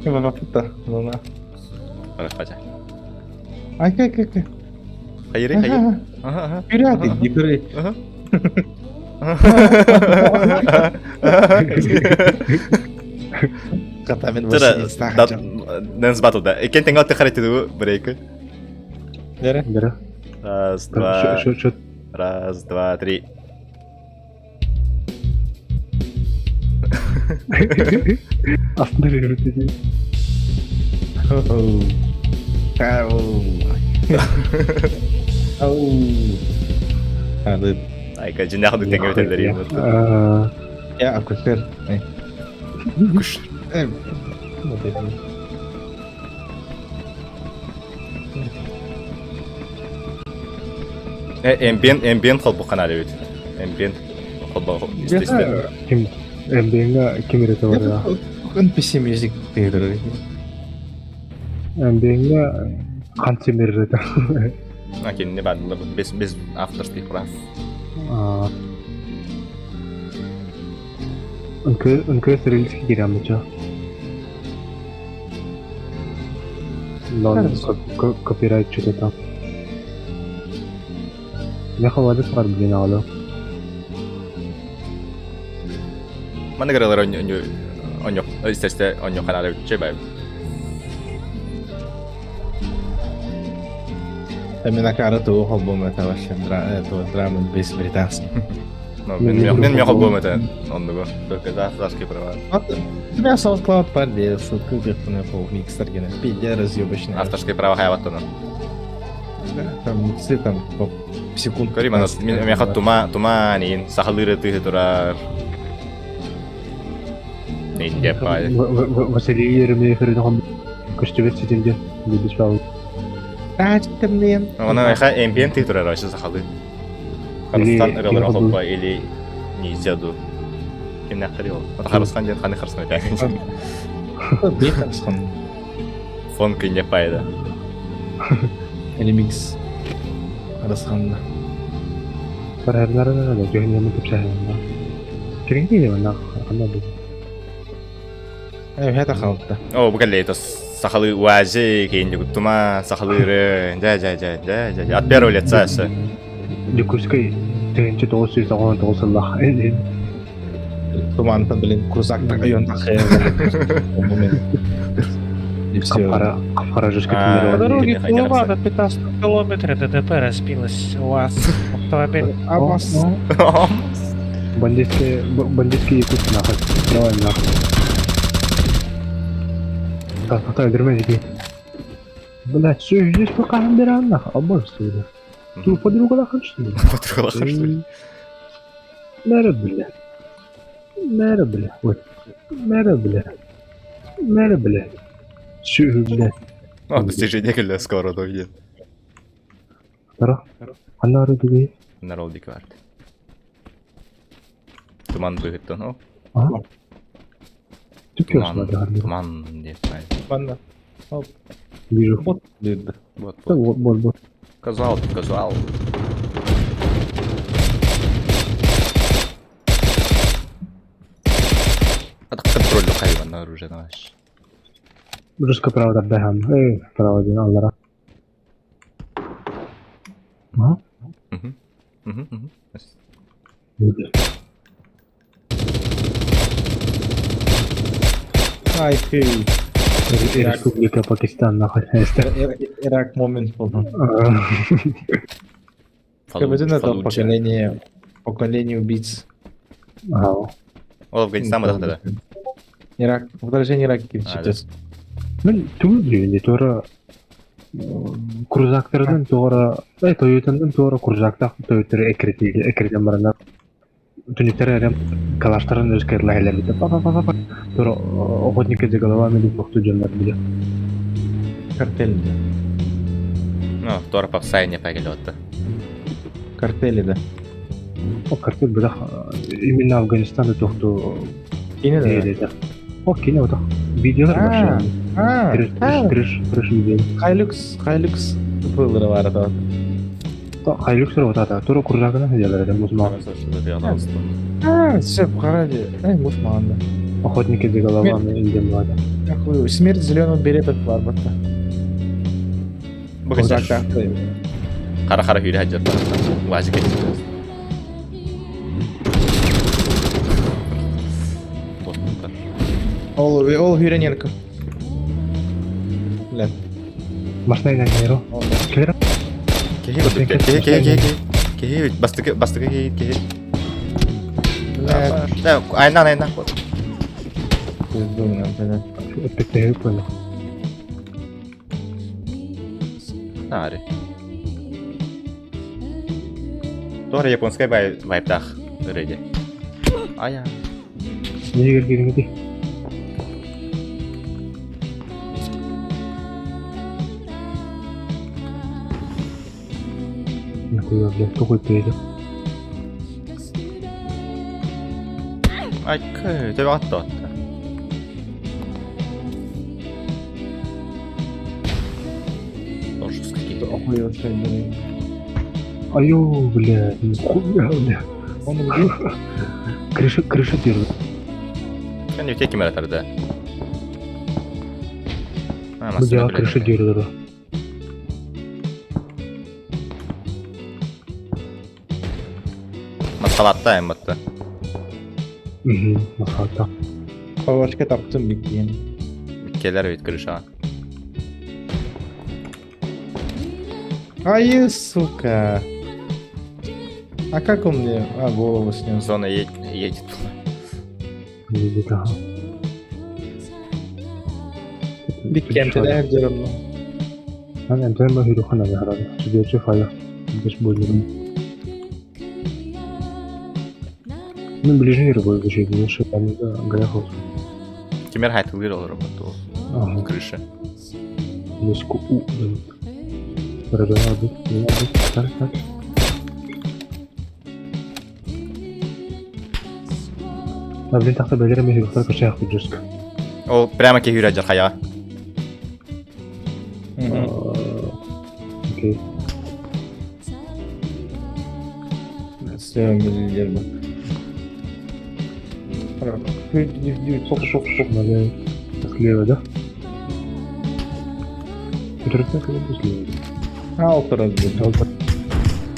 Кема фута, луна. Распача. Ай, как. Хайри. Ага. Вперед, иди, вперед. Катамен Тера, Вася. Дэнс батлда. Кен тенгал ты харитиду брейк. Дера. Раз, два, три. Останови. Ау. Айка жинахын тенгел тендери. Я акушер. Күш. Вот это. Ambient холбу канале бит. Ambient холбу естественно. Ким эмбиэнга ким ирэтэ барга. NPC music theater. Эмбиэнга канчем ирэтэ. Лакин не бадла без авторских прав. Үнкэ сэрэлцэх гэрэмчээ. Лон копирайт ч гэдэг. Яг хаваад фар бинаало. Mana gara-gara onyok, isteste onyok kanalе bitче бай. Também na cara tu roubou meu tava achando drama без британский. No, мен холбом это ондого. Только заски права. Тебя SoundCloud парде, ссылку бехтуне по микстер гене. Пидя разъёбочный. Авторские права хайваттана. Там миксы там по секунд. Кори мана мен хат туманин сахалыры ты турар. Не пай. Василий Еремеев ирэтэ көчтөбөт сиденде бидис бау. Тачтымнен. Она ха ambient ты турар вообще сахалы. Харстан релер холба или низяду. Кенне харил. Харстан ден ханы харстан экен. Бехарсон. Фон кенне пайда. Remix. Харсханда. Паралларна да жөнөмө төпсәһәндә. Киренде вона ханады. هذا خلطة. О, букале это сахалы уази кенде гуттума сахалыры. Да. От первого лица всё. Ликускай тенче досы сагон досаллах. Туман блин крузак так айон тахе. И все. Капара жешке По дороге Куловада 15 километров ДТП разбилась у вас автомобиль. А вас? Бандитский якут нахуй. Давай нахуй. Да, хватай, дермедики. Блять, что здесь пока набираем нахуй? Оборствуй. Ты подруга нахуй что ли? Подруга нахуй что ли? Мэра, бля. Ой. Мэра, бля. Что, блядь? Достижение көлі скоро дойдет. Тара? Анна арыдығы? Народи кварт. Туман бұйыттын, о? Ага. Түк ёсмады гармир. Туман деп бай. Банда. Оп. Вижу. Вот. Дыдды. Вот. Вот. Казуал. А так контроль хайван на оружие наш. Русская правда бэхам. Правда, аллара. Ага. Ай, ты. Республика Пакистан нахуй. Ирак момент был. Кабы на то поколение убийц. Ага. О, Афганистан да. Ирак, вторжение Ирака кирчитес. Ну, түгілі, тура крузактардан тура, Toyota'дан тура крузактақ Toyota'ры экретен барына. Түніктері әрем калаштарын өзкерлі әлемді. Па-па-па-па. Тура охотники за головами тоқты жөнлер біле. Картель, да. Ну, тура попсайне пәгелі отты. Картели, да. О, картель бұдақ именно Афганистанда тоқты Кине, О, кине отақ. Видеолар бар Кіріш видео. Хайлюкс тупылары бар да. Хайлюксыр отада. Тура крузагына хедерлер әдем мұсмаған. Все, похорони. Мусман, да. Охотники за головами индем вада. Смерть зеленого беретов бар бата. Қара хүйді әджет бар. Уазы кетті. Ол Юрененко. Бля. Машина иногнеру. Келер? Кеге, бастығы кеге. Айнан. Өтпекте көйлі. Ари. Туара японскай вайптақ үрейде. Ая. Neyi gelin di? Ne koyuyorlar? Tokoytaydı. Ay kı, tabi attı. Doğrusu sıkıntı. Охуел şeyleri. Ayo, блядь, нихуя, блядь. Onu biliyor. Крыша держит. Yani öteki kim aratardı? Ha, Bu cevap крыша держит. Maskalatta en battı. Masada. Pavaşka taptım bittiğin. Bitkeler evet kırışa. Ай, сука. А как он мне? А, голову снес. Зона едет. Neydi daha? Bir kemtede her canım. Ben enterme hürükan abi herhalde. Sübiyeci fayda. Beş boylarım. Ben ближний рыбой вышел, не шел, а не за грехов. Kimer hayatılır olur ama o Ага. kırışı. Леску у. Продолжал быть, не надо. Так. А блин, так-то belirleme hürükler kaça yapacağız? O prema ki hürecek haya. Okey. Все, миллиард. Sok. Надо слева, да? Hürükler kadar слева. Altı razı.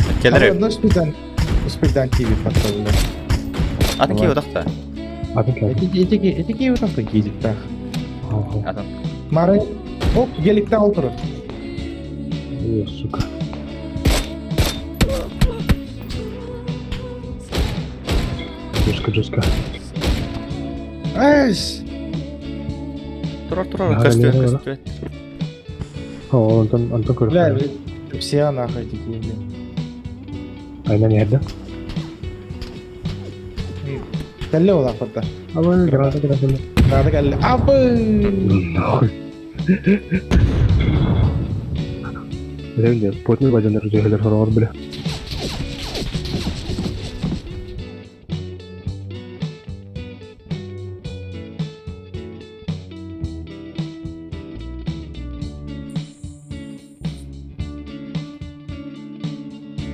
Bitkeler evet. Успедан TV поставили. Atın ki odakta. Abi geldi. Эти вот так ездит так. Ага. Atın. Мары. Оп, геликten altı. Ой, сука. Жестко. Эйс. Dur. Ya, Köstü. nereye Ha, ondan Бля, körüyor. все нахуй такие. Aynen yerde. Калле вот так вот. Ama granada. Надо калле. Абы. Нахуй. Реально, потный бадандар жегелер хорор бля.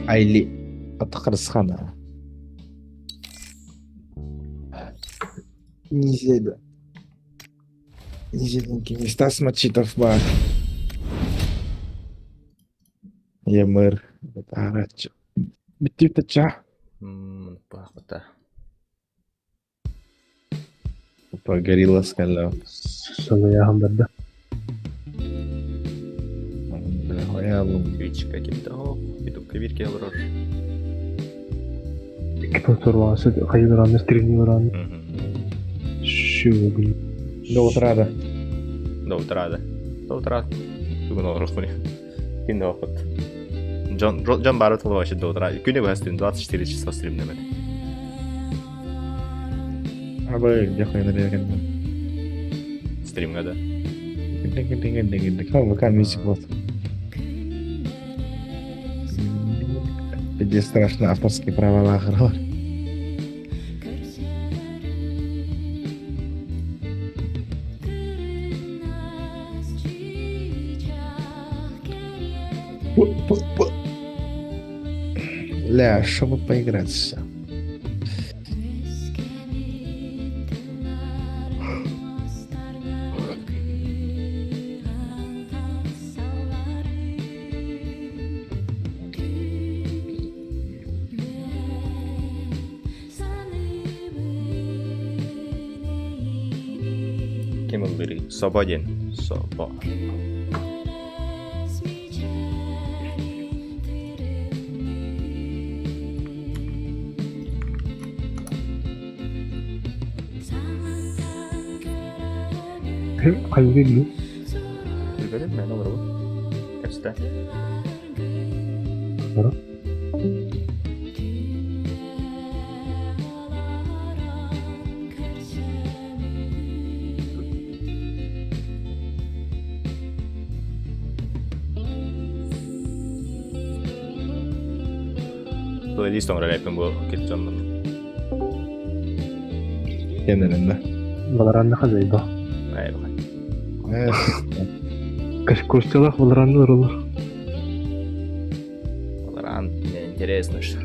Айли. Атақырысқана. Низеда. Низеденький места смочитов бар. Емыр. Арачы. Биттip тача. Bak bata. Опа, горилла скалял. Sana ya hamdarda. Бля, хуялым. Küçük ekipte o. Bir dakika bir kere vurur. İki doktor varsa hayır oranı, streaming oranı. Şu gün. До утра, да. До утра. Bugün olur bunu. Günde okut. John Barrett başı до утра. Günde bu hastayım. 24 часа streamlemedi. Абы, где хуй нареган. Stream'e de. ВК мюзик вот. Где страшно авторские права лахар. Ля, чтобы поиграть все. Kim öldürü? Sobodin. Sobo. Hem hayır değil. Bilmedim mi? Ne olur bu? Kaçta? Sonra. плейлист оңра ляппен бұл кетчоннан. Genelinde. Баларанны хазайбо. Ай, бақай. Кашкурсталах баларанны ырылыр. Valorant мне интересно, что.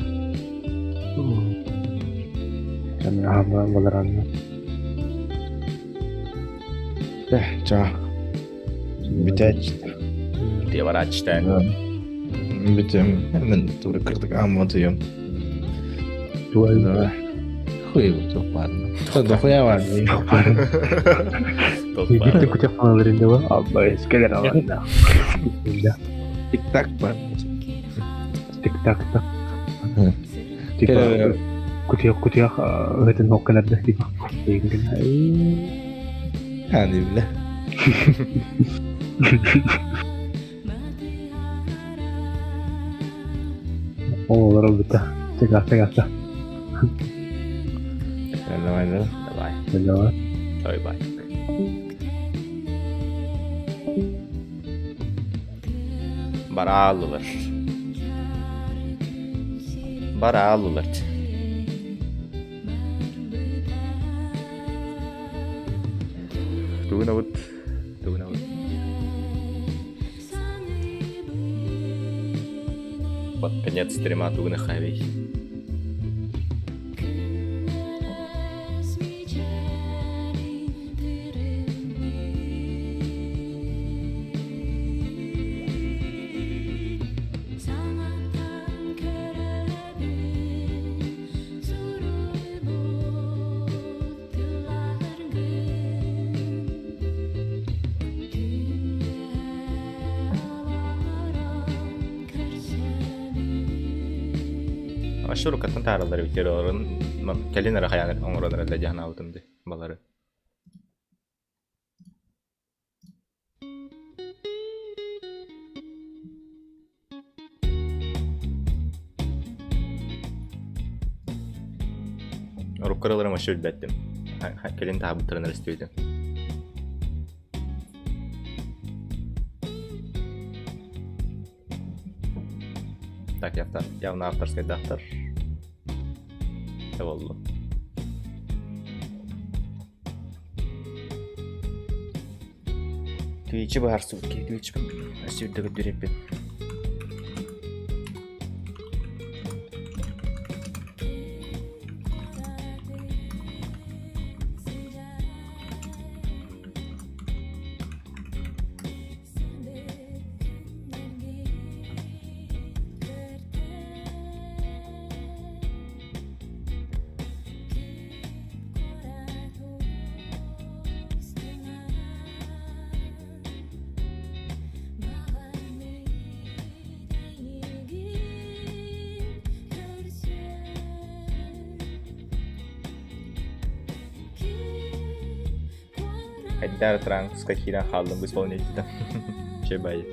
Және ама баларанны. Ча. Битәч. Ты ворачтай. Битем. Мен туры кырдык аматыйым. Туай. Да. Хуй çok parno. Todo хуя var. Египте күтек қалаларында ба? Абба ескелер алanda. Tik tak var. Тик-так-так. Типа күтек өтін оққанарды типа. Hadi bile. Олар бітті. Тек-так. Давай. Давай. Давай. Ой, бай. Barağlılar. Barağlılar. Тугнавут. Под конец стрима тугных хавей. Aşırı katın tarlaları bir kere oranın kelinere hayanet onuraları da cahına avutunda baları. Rukkaralarım aşırı bettim. Kelin tabutlarını istiyordum. Так, явно авторский доктор. Эволу. Твичи бар сутки, твичи. Асюрда götürüp. Хайдар Транк с Кахиром Халлом в исполнителе. Чебай.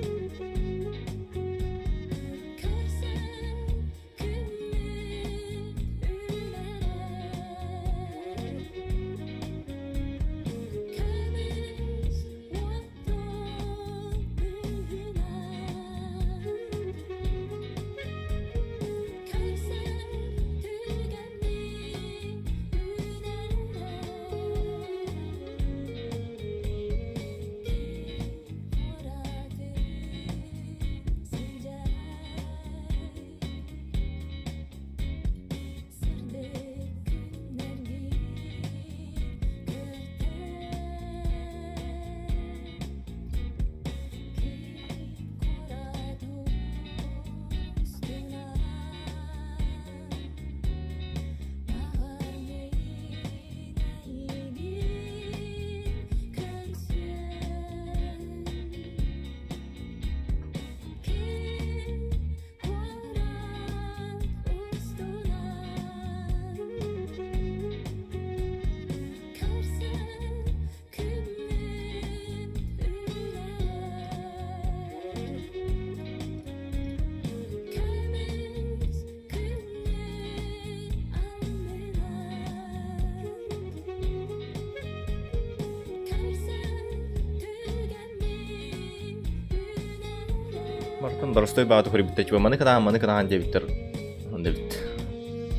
Мартын дұрыстой бағыты көріп бітті. Маны кыдаан деп біттір.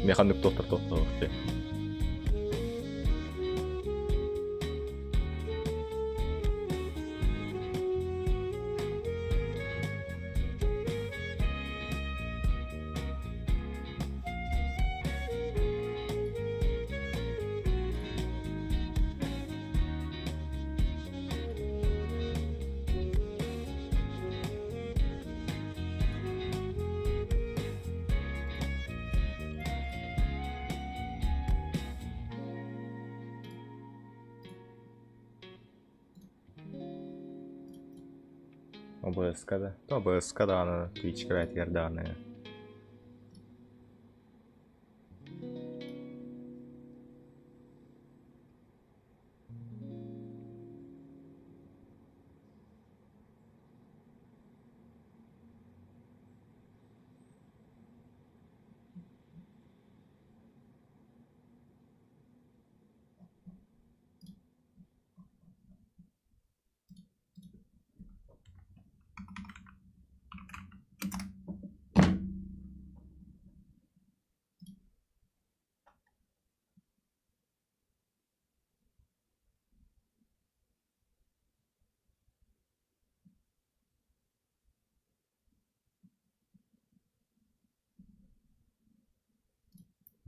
механик доктор. ОБС-ка да? ОБС-ка да, аны Twitch-ка әтгерді аны.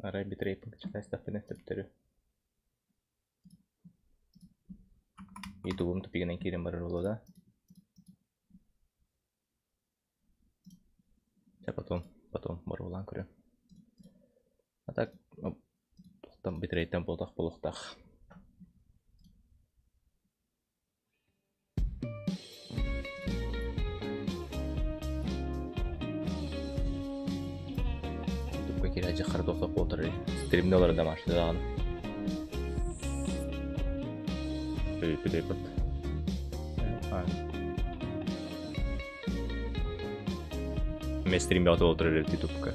Арай битрейт чекай стаффинен төптөрү. Ютубум тупигенен кирен барар болу да. Потом бар болан көрөм. А так там битрейттен болуктак. Кирәҗә хәрдофлап отырыр. Стримнелар да машинадагы. Пидепот. Мен стримде отырыр ютубка.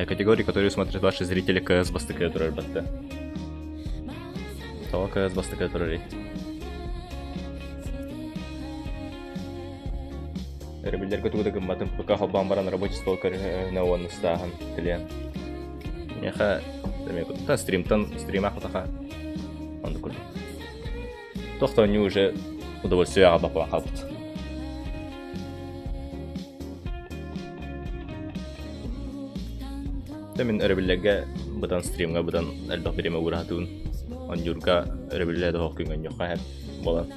Категории, которые смотрят ваши зрители КС бастыка турар батты. Тава КС бастыка турар. Ребелдер көтүгүдө гымбатын ПК хабан баран рабочий стол на он стахан теле. Яха демек та стримах таха. Он докур. Тохто они уже удовольствие абапа хабт. Мен ребеллерге бұдан стримға бұдан әлбақ береме ұратуын. Он юрға ребеллерді оқыңын жоққа әп болан.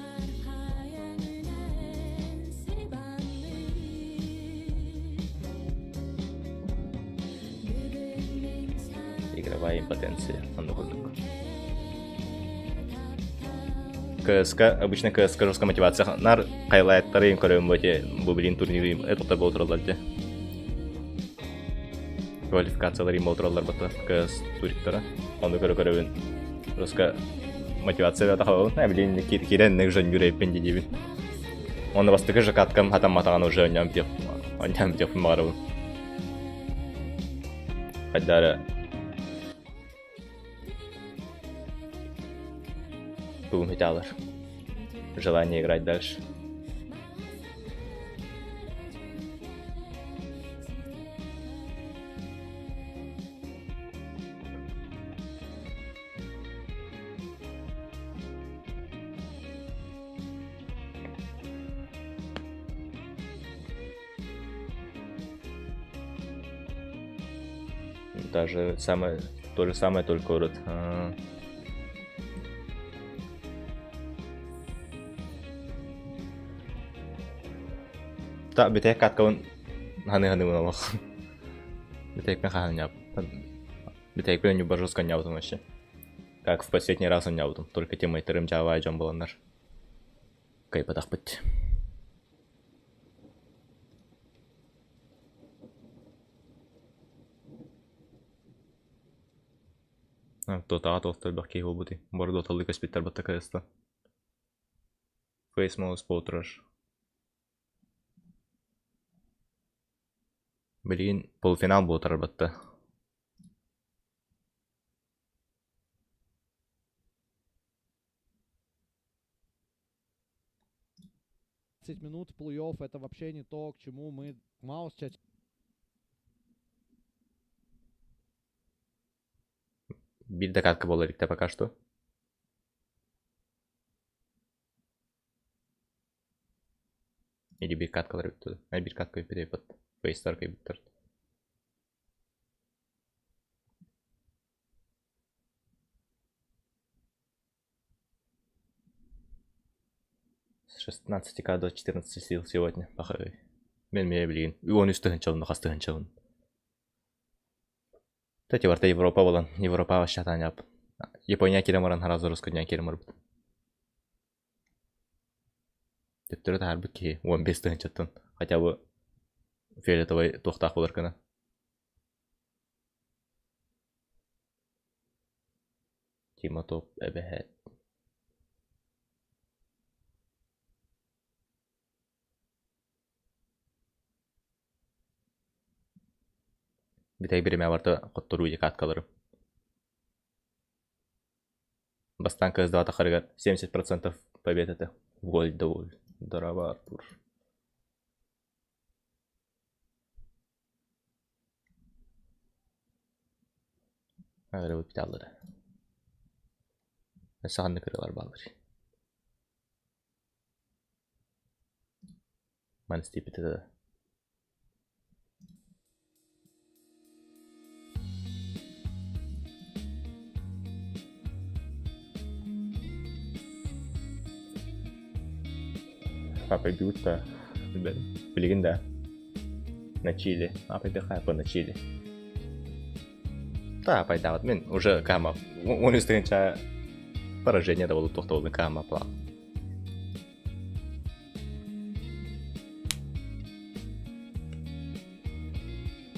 Игровая импотенция. КСК, обычно КСК жесткая мотивация. Нар қайлайттары ең көрем бөте бұбілін турнирі әтіқта бұл тұраларды. Квалификациялар им отыралар бата КС туриттара. Оны көрө-көрөбүн. Просто мотивация да тахабын. Билин кирен нег жон юрейпен дидибин. Оны бастыкы жакаткам хатам матаган уже оням пеп марабын. Кадара. Бум хиталар. Желание играть дальше. Даже самое, то же самое, только вот. Так, битая катка он ханы мынамак. Битейк мен хахан яп. Битейк мен юба жестко няутым вообще. Как в последний раз он няутым. Только тиммейтерым Java и Джон боландар. Кайпатах быть. Tota tohtor bakki hubuti. Bordo tolli kas bitter batta kaysta. Face mouse potrush. Блин, полуфинал будет работа. Минут плей-офф это вообще не то, к чему мы Маус чаще. Bir dakika bol erikte пока что. Или bir katkalar bitti. Ay bir katka bir yapıp. Face'lar kaybettir. С 16к до 14 сил сегодня. Похуй. Мен блин. И он үстігін чалын, қастығын чалын. Тәте барта Европа болан. Европа вашатан яп. Япония керемаран харазы русскоднян керемар бұд. Тептері тағар бұд ке 15-тігін чаттын. Хотя бы фиолетовый тоқтақ болар кіні. Тима топ әбәхәт. Битей биреме барты қоттыру ек аткаларым. Бастан көзді ата қарығар 70% побед это. Голь доволь. Здорово, Артур. Ağrı bu pitalları. Ve sahanlı kırılar bağları. Manisi tipiti de. Папа бьют-то. Блин, да. На Чили. Папа бихайпа на Чили. Да, пайда, вот мен уже кама. Он встреча поражение довольно тохтовый кама план.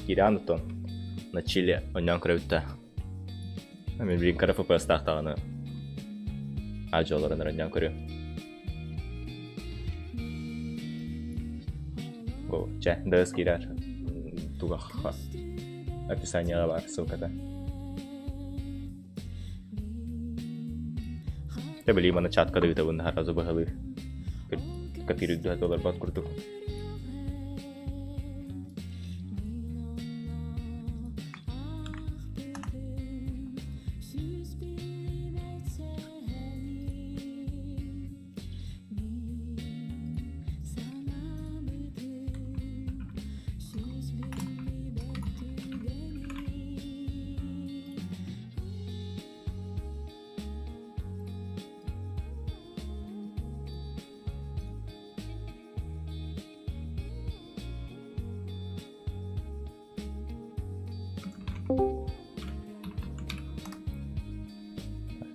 Кирианутон на Чили оннян крövтtä. Мен блин кара FPS тахтағаны ажоларын оннян көрі. О, ча, дәс кирар. Тугаха. Описание бар, ссылка-то. Я были на чат, когда это вон разу бахалы. Копируют $2 под куртук.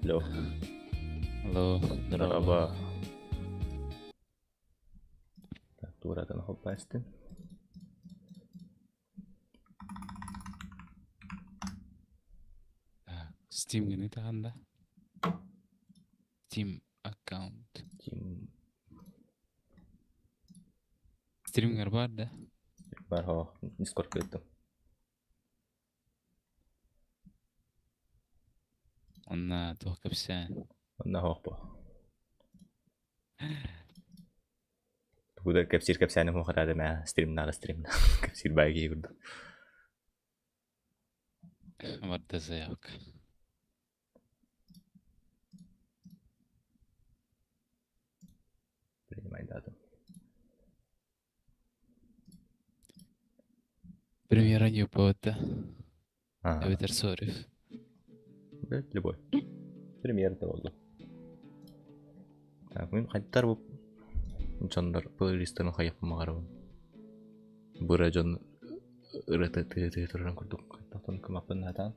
Алло. Алло. Здорово. Так, турадан хоппастын. Steam gini tanda. Steam account. Stream var da. Var ha, Discord kayıttım. Onna tuh kapsan. Onna hoppa. Tuğda kapsani mu kadar ma stream kapsir bagi yurdu. Var da zayıf. Принимай дату. Премьера не пота. Ветер сорив. Да, любой. Премьер oldu. Так, мен кайттар bu жандар плейлистерин каяп магарабын. Быра жон Turun kurduk. Tahton kemapun hatan.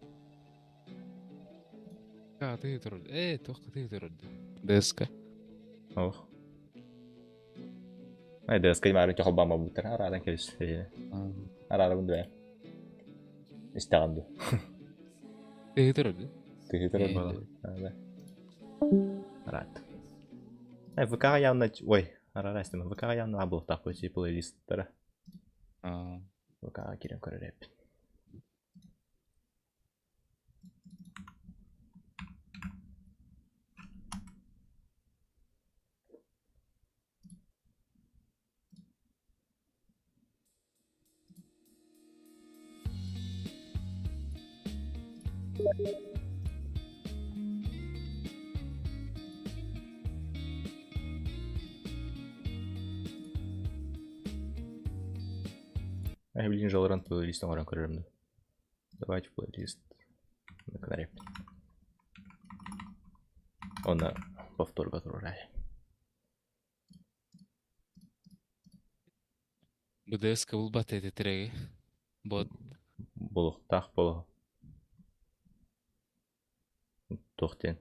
تقدر ايه توقع تقدر ديسكا Oh. Ada sekali malu cakap bama buter arah dan kelis. Arah pun dua. Istakan tu. تقدر Terus bala. Ada. Arah. Vkara yang nak, woi, arah rasa mah vkara yang nak boleh tak boleh playlist tera. Vkara kirim kau rap. Блин, жалрант плейлист orang көрермін. Давайте плейлист на канале. Оны повторға тұрғырай. Bu deska bul bat eti tiregi. Bot. Болу, тақ болу. Тоқтен.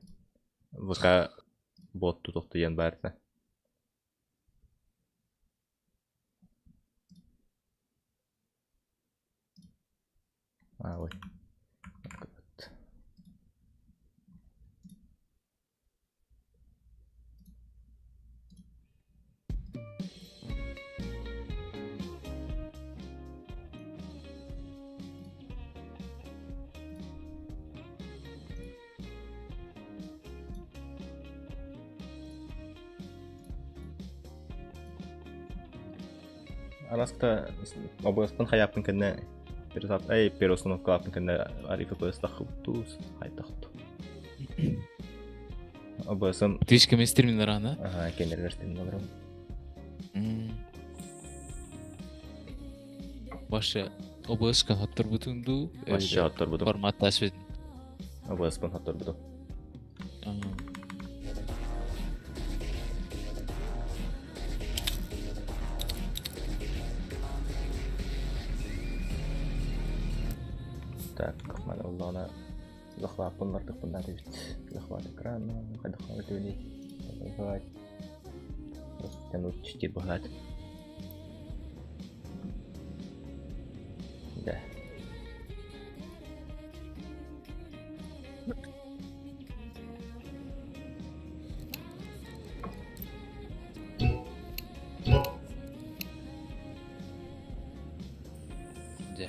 ВК ботту тоқтыген бәрді. Ой. Анаста обояспын хаяпын кенне пересап переустановка кылапын кенне арифы поястах туз айтахту. Обоясым Тишка мистермин рана. Ага, кеннерлер стриминлерим. Баша обояска хаттар бутунду. Баша хаттар бутун. Форматташып. Обояспын хаттар бутун. Так, mana ullana захвапын артык bundan debit. Захват экрана, хадахват дөнит. Захват. Тянуть чтит богат. Да. Да.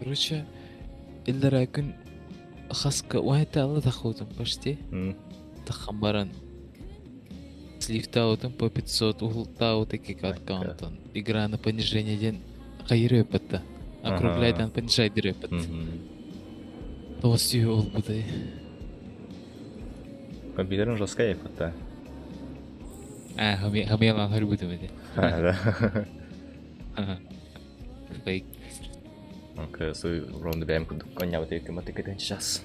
Короче, إلا كن خاصك وانت الله تاخذهم باشتي تخمرن слив таутон по 500 угол таута кикаткаунтон. Игра на понижение ден кайры пата. Округляй дан понижай дыры пат. Толстью ол будай. Компьютерын жесткая фото. Хамиялан харбуды мэди. Фейк. Окей, сой ровно бэм коня вот эти математика сейчас.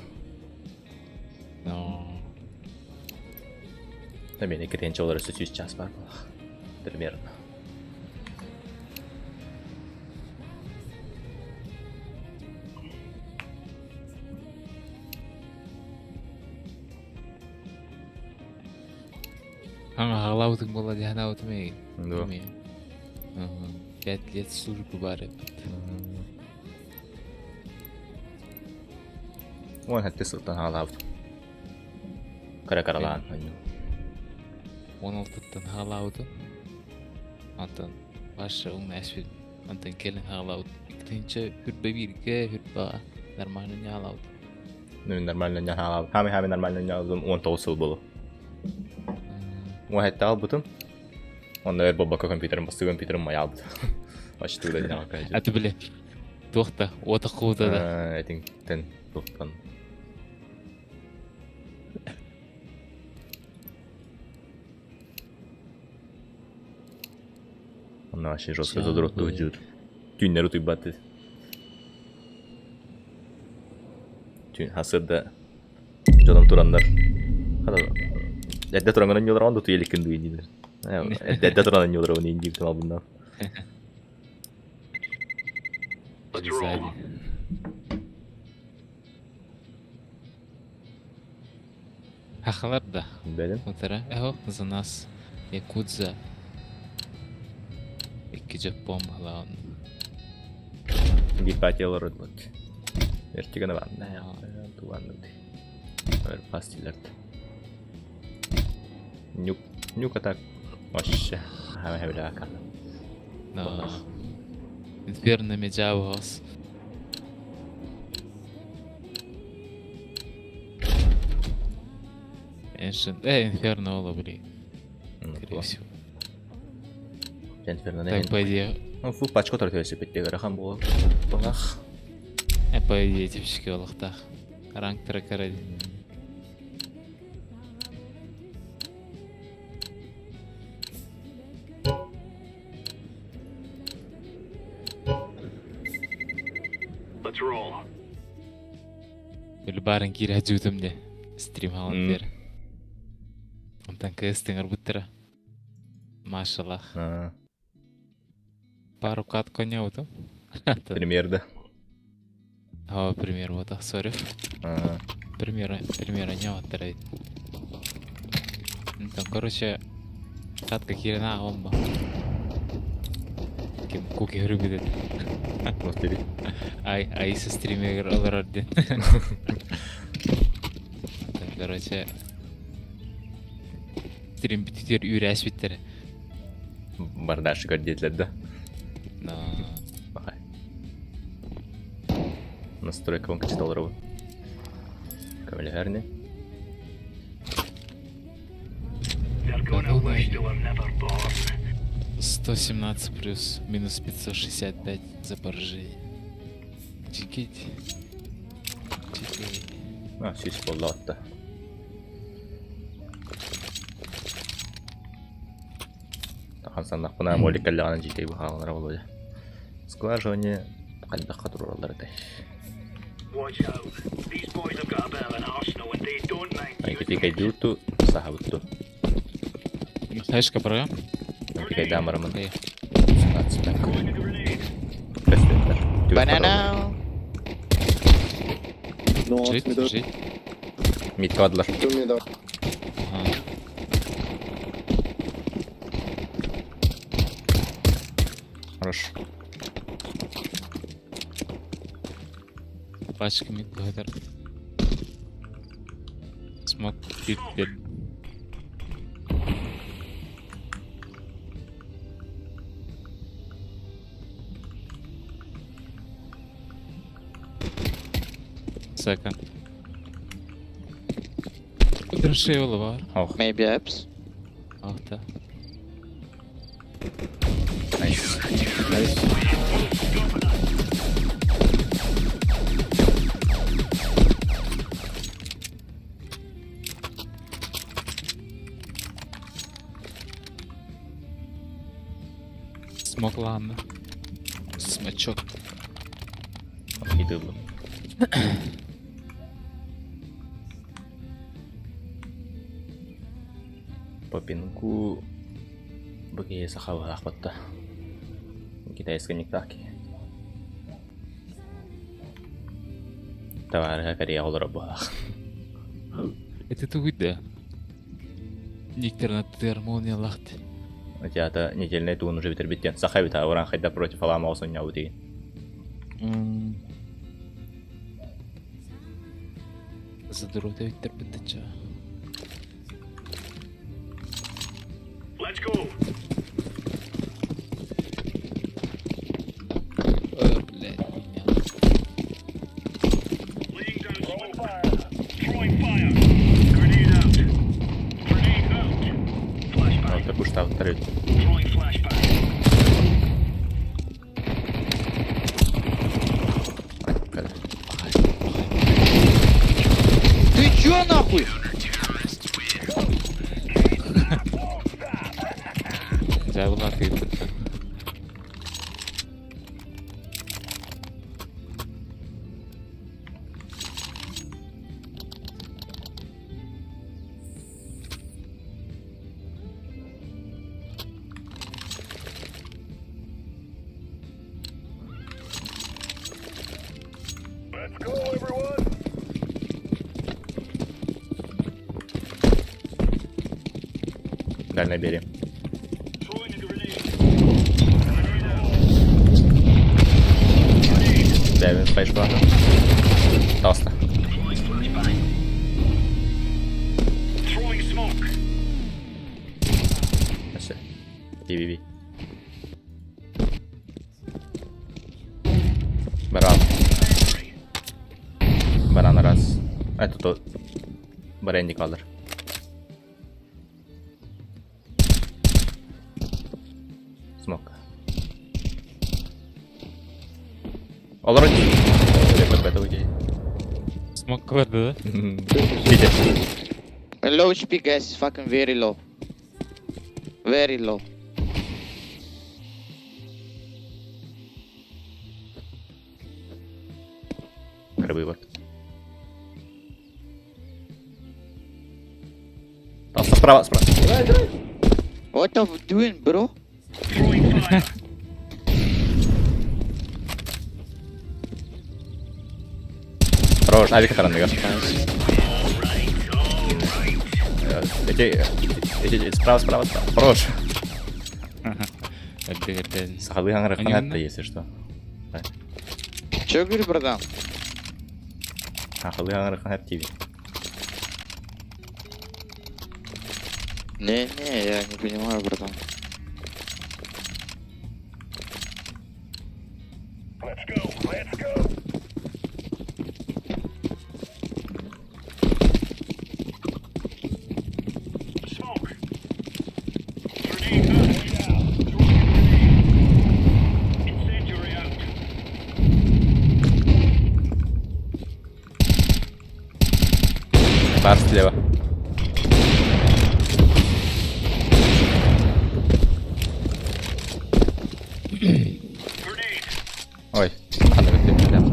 Но Tapi ini kita coba harus сейчас бар. Примерно. Халаутың болады ханаутымей. Да. 5 лет службы бар. Вон хатты сылтан халаут. Кара-каралан. 16-тан халаутын. Антон башы оң әшвил. Антон келін халаут. Икітінші хүрбе бирге хүрбе нормально не халаут. Ну, нормально не халаут. Хами нормально не халаут. Он тоусыл болу. Вон хатты ал бутын. Он, наверное, бабака компьютером, басты компьютером май ал бутын. Башы туғда дина қақай. Әті біле. Тоқта, ота қуыда да. Әтің тен тоқтан. Она вообще жестко задрот уйдет. Тюнер ты баты. Tün hasırda canım turanlar. Hadi. Edde turanların yolları onda tuyel ikin duyin diler. Edde turanların yolları onu indi bitim bundan. Güzel. Haklar da. Benim. Утро. За нас Якудза. İki Japon falan. Bir parça olur bak. Ertigene ben de. Tuvandı. Böyle pastillerde. Нюк так. Вообще. Хавляка. Да. Инферно медиавос. Инферно олабри. Скорее всего. Так, по идее... Ну, фу, пачку торт велосипедте гарахан бол. Бах. По идее, типички олахтах. Ранг трекаради. Böyle baren kira jutum de. Stream halan der. Ondan kestinger butra. Maşallah. Пару кат коня утум. Примерно. Пример вот, сори. Примера не оттерает. Там, короче, катка кирина омба. Кем куки грибит. Ай со стример алради. Короче, стрим битер үрәс биттер. Бардаш гордетлер да. Настройка вон $10. Кавалерни. $117 плюс минус 565 за боржей. Чекить. Siis puolella ottaa. Tahansa kuna moleküllerin ciddi bir havalara oluyor. Скваживание кальдакка тураларды. Айкетикай дюту сахабуту. Ташка прага? Айкетикай дамарамын. Банана. Жить. Мидкадлар. Хорош. Пачка мид бадер. Смог бит бит. Second. Драшей var. Maybe apps. Altta. Nice. Смогланно. Смачок. Идыбло. Попинку бagi sakawah kota. Kita eskenik taki. Товары кария олар бах. Это тугда. Никтер на термония лахт. Это недельный тун уже битербиттен. Сахавита оран хайда против алама осоня ути. Задрота битербитча. Let's go. Второй. Ты чё нахуй? Забыла ты. Дальний бери. Дэвин флеш плата. Толсто. Все. Би. Banana раз. Это тот. Бренди калдыр. Смок. Олар. Смог квадры, да? Видите? Low HP, guys. Fucking very low. Very low. Вывод. Толсто справа. What are you doing, bro? Хорош, авика таранныга. Эти справа. Хорош. Сахалы ангры ханатта, если что. Че говорю, братан? Сахалы ангры ханатта тебе. Не, я не понимаю, братан. Бар слева. Ой, надо выйти прямо.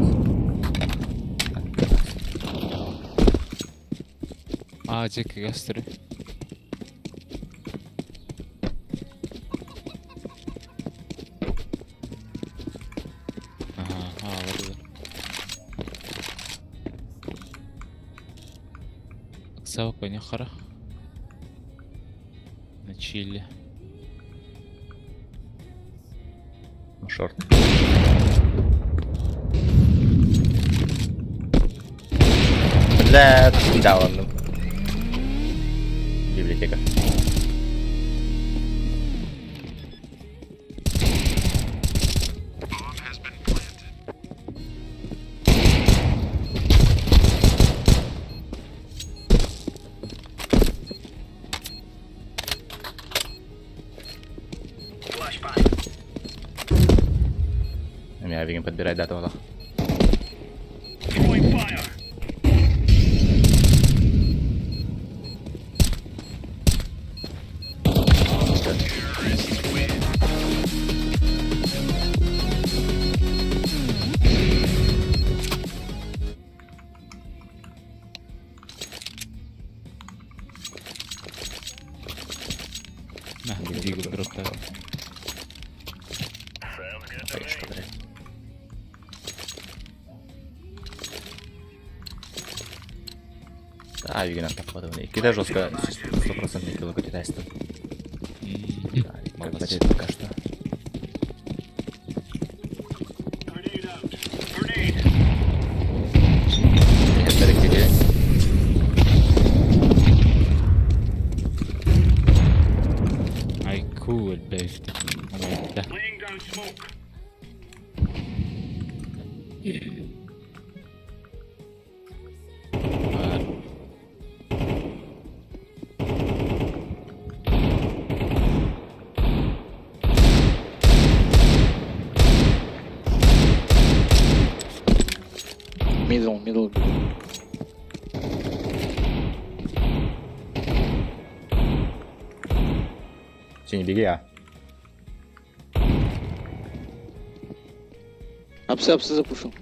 Джеки гастри. Вот. Саука не хара. На чили. Шорт. Да ладно. Библиотека. Я видим подбирать до того. Дигл дропает. А, вигнан так подобный. Кидай жестко 100% кило китайство. Да, как пока что. Ай, cool, блядь. Да. Middle. Все, не беги, а. Апсы запушил.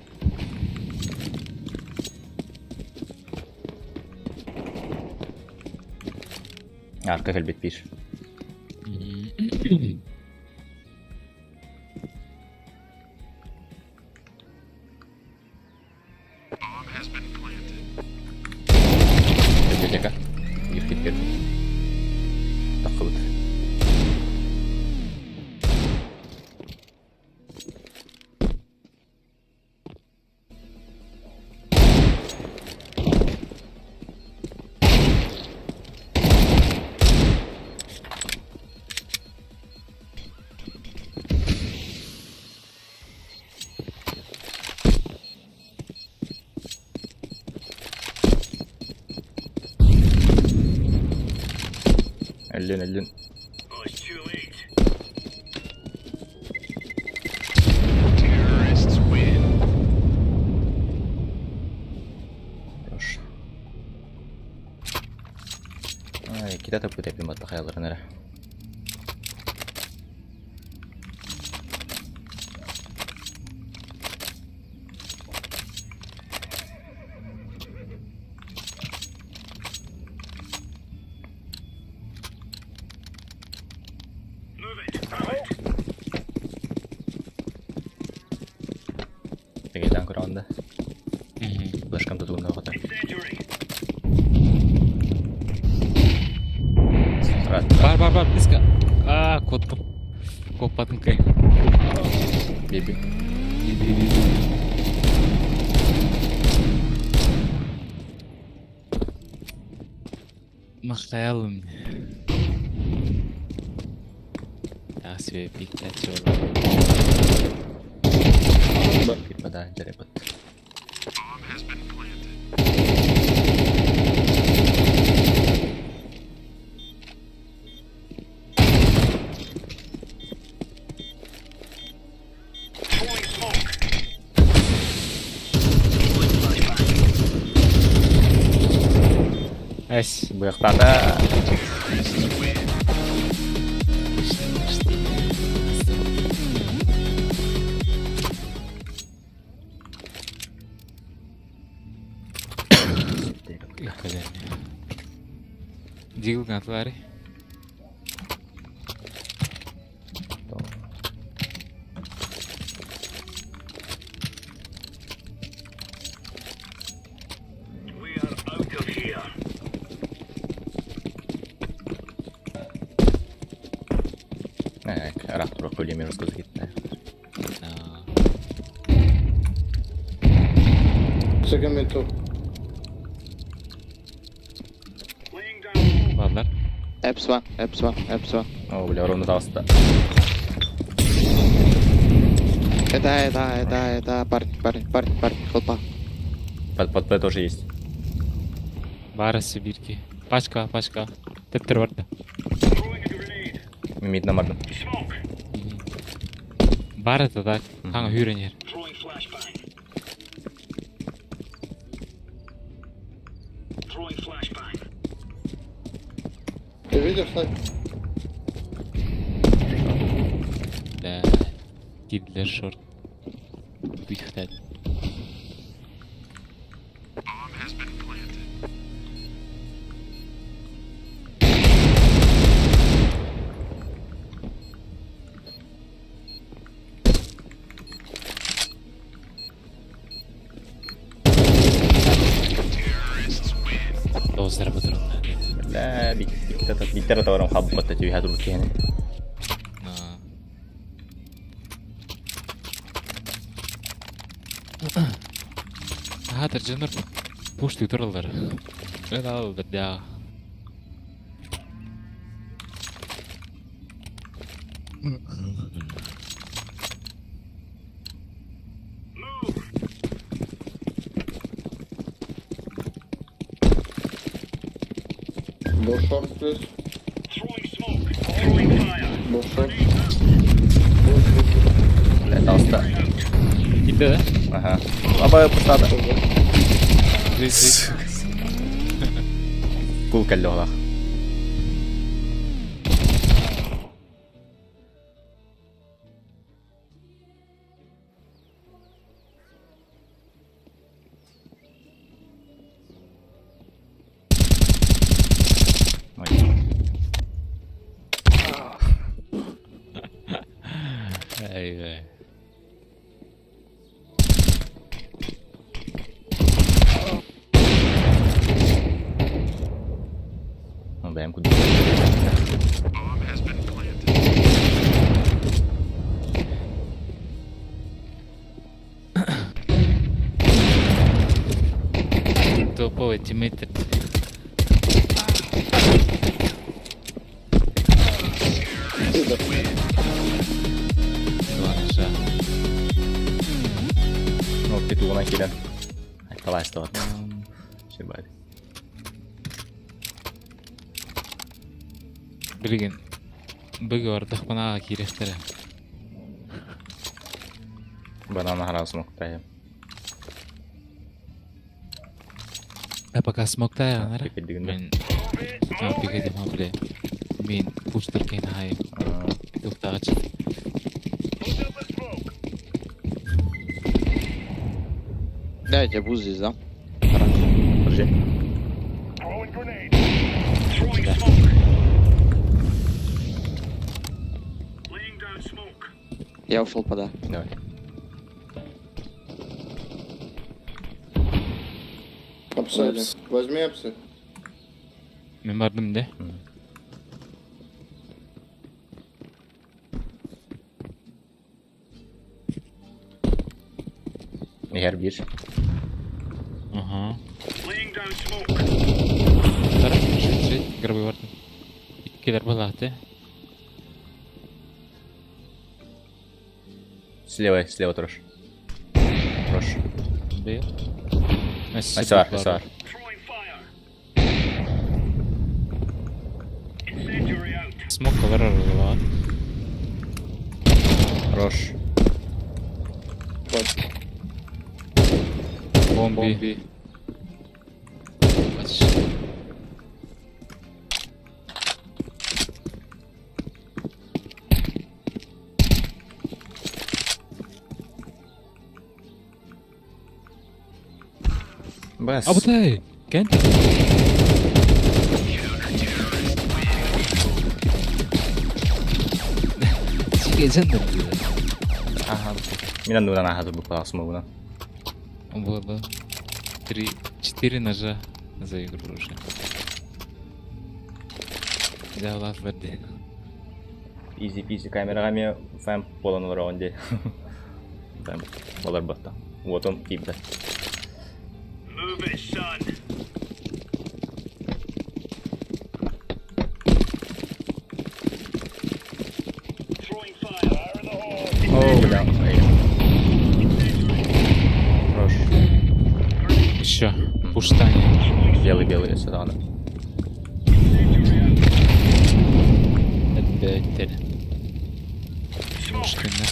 Арка хельбит пиш. Библиотека. Гифт. Так вот. Ellyn. Хорош. Ай, kita taput tapi mata khayallar nere. Tegedään kuranda. Flashcam tutulun noqota. Бар, близко. Коттым. Коппадым кай. Биби. Махаялым. Себе питать чего. Pada jarepet. Bu yoqdan da Дигл на твари. Rahat bırak öyle mi rızkı gitti. Segmento. Ладно. Apps one. О, бля, ровно таста. Это парень, хлопа. Под П тоже есть. Бара Сибирки. Пачка. Теттер варда. Мид на морду. Бара это так. Ханга хюренер. Ты видишь, Сань? Да. Кидлер шорт. Бихтет. Доз заработал. لا بيتر طبعا محبط تجيبها دول كهنا هذا الجنر بوش تيترلر لا بدي Go short, please. Go short. لا توسط كده اها ابا بساطة زي كوكا اللغة ايوه بهم كنت топовый тиммейт. No, tuomaan kidän. Aika laistavat. Syväri. Bilgin. Big orada bana kirehtere. Banana harap smoke tayo. Apakah smoke tayo nara? Pikir di ganda. Min. Pikir di mable. Min booster kain hai. Itu tak aja. Да, я тебя буду здесь, да? Подожди. Я ушел пода. Давай. Апсы. Возьми апсы. Min vardım de. Eğer bir. Aha. Taraf şey garabı vardı. İkiler balahte. Слева трош. Трош. Бил. Асар. Смок кавара рвала. Рош. Бомби. Aç. Бas. Abutay. Gel. Geçen de Ага. Меня нужно нахазу буквально смогу. было 4 ножа за игру уже. Я лав верди. Изи камера гами фэм полон в раунде. Фэм болар батта. Вот он типа. О, бля. Рош. Еще. Пуштани. Белый сюда. Опять. Мушкина.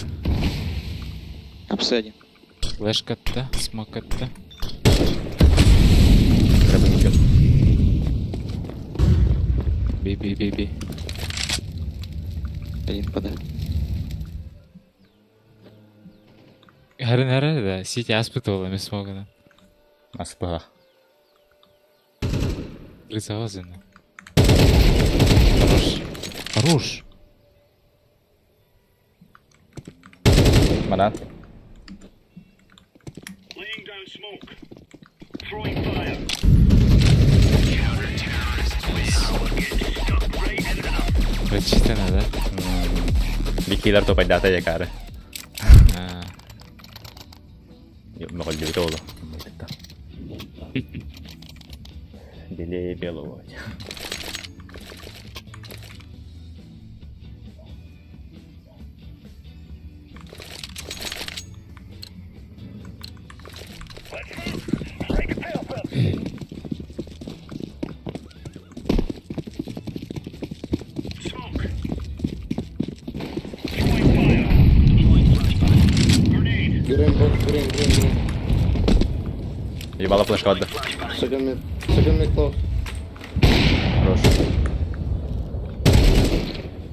Апсы один. Флэш катта. Смок катта. Треба ничего. Би. Один пода. Харын да. Сити аспитала ми смогана. Аспа. Прицелозина. Хорош. Банан. Прочитано, да? Бикилер то поддата я кара. Много дивитоло. Деле белого. Green. Ебала флешка отда. Second mid close.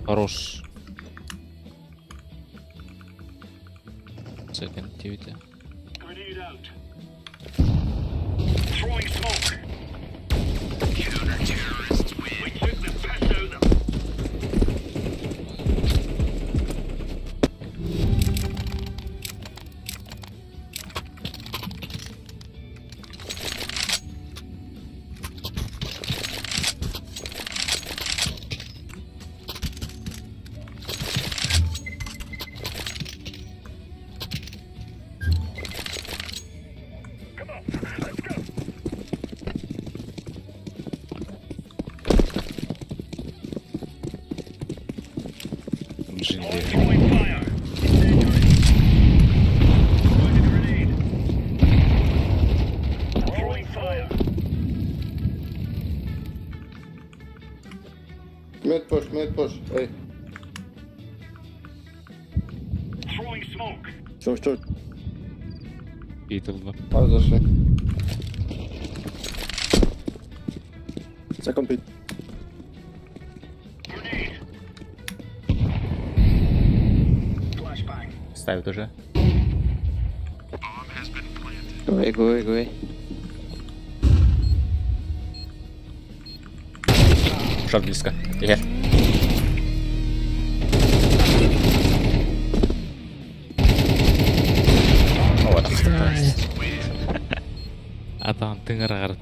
Хорош. Second activity. Mid push. Эй. Что? Питл. Зашли. Second pit. Ставит уже. Go. Шаг близко. Игорь. Вот. Атаан тэнгэр гардаг.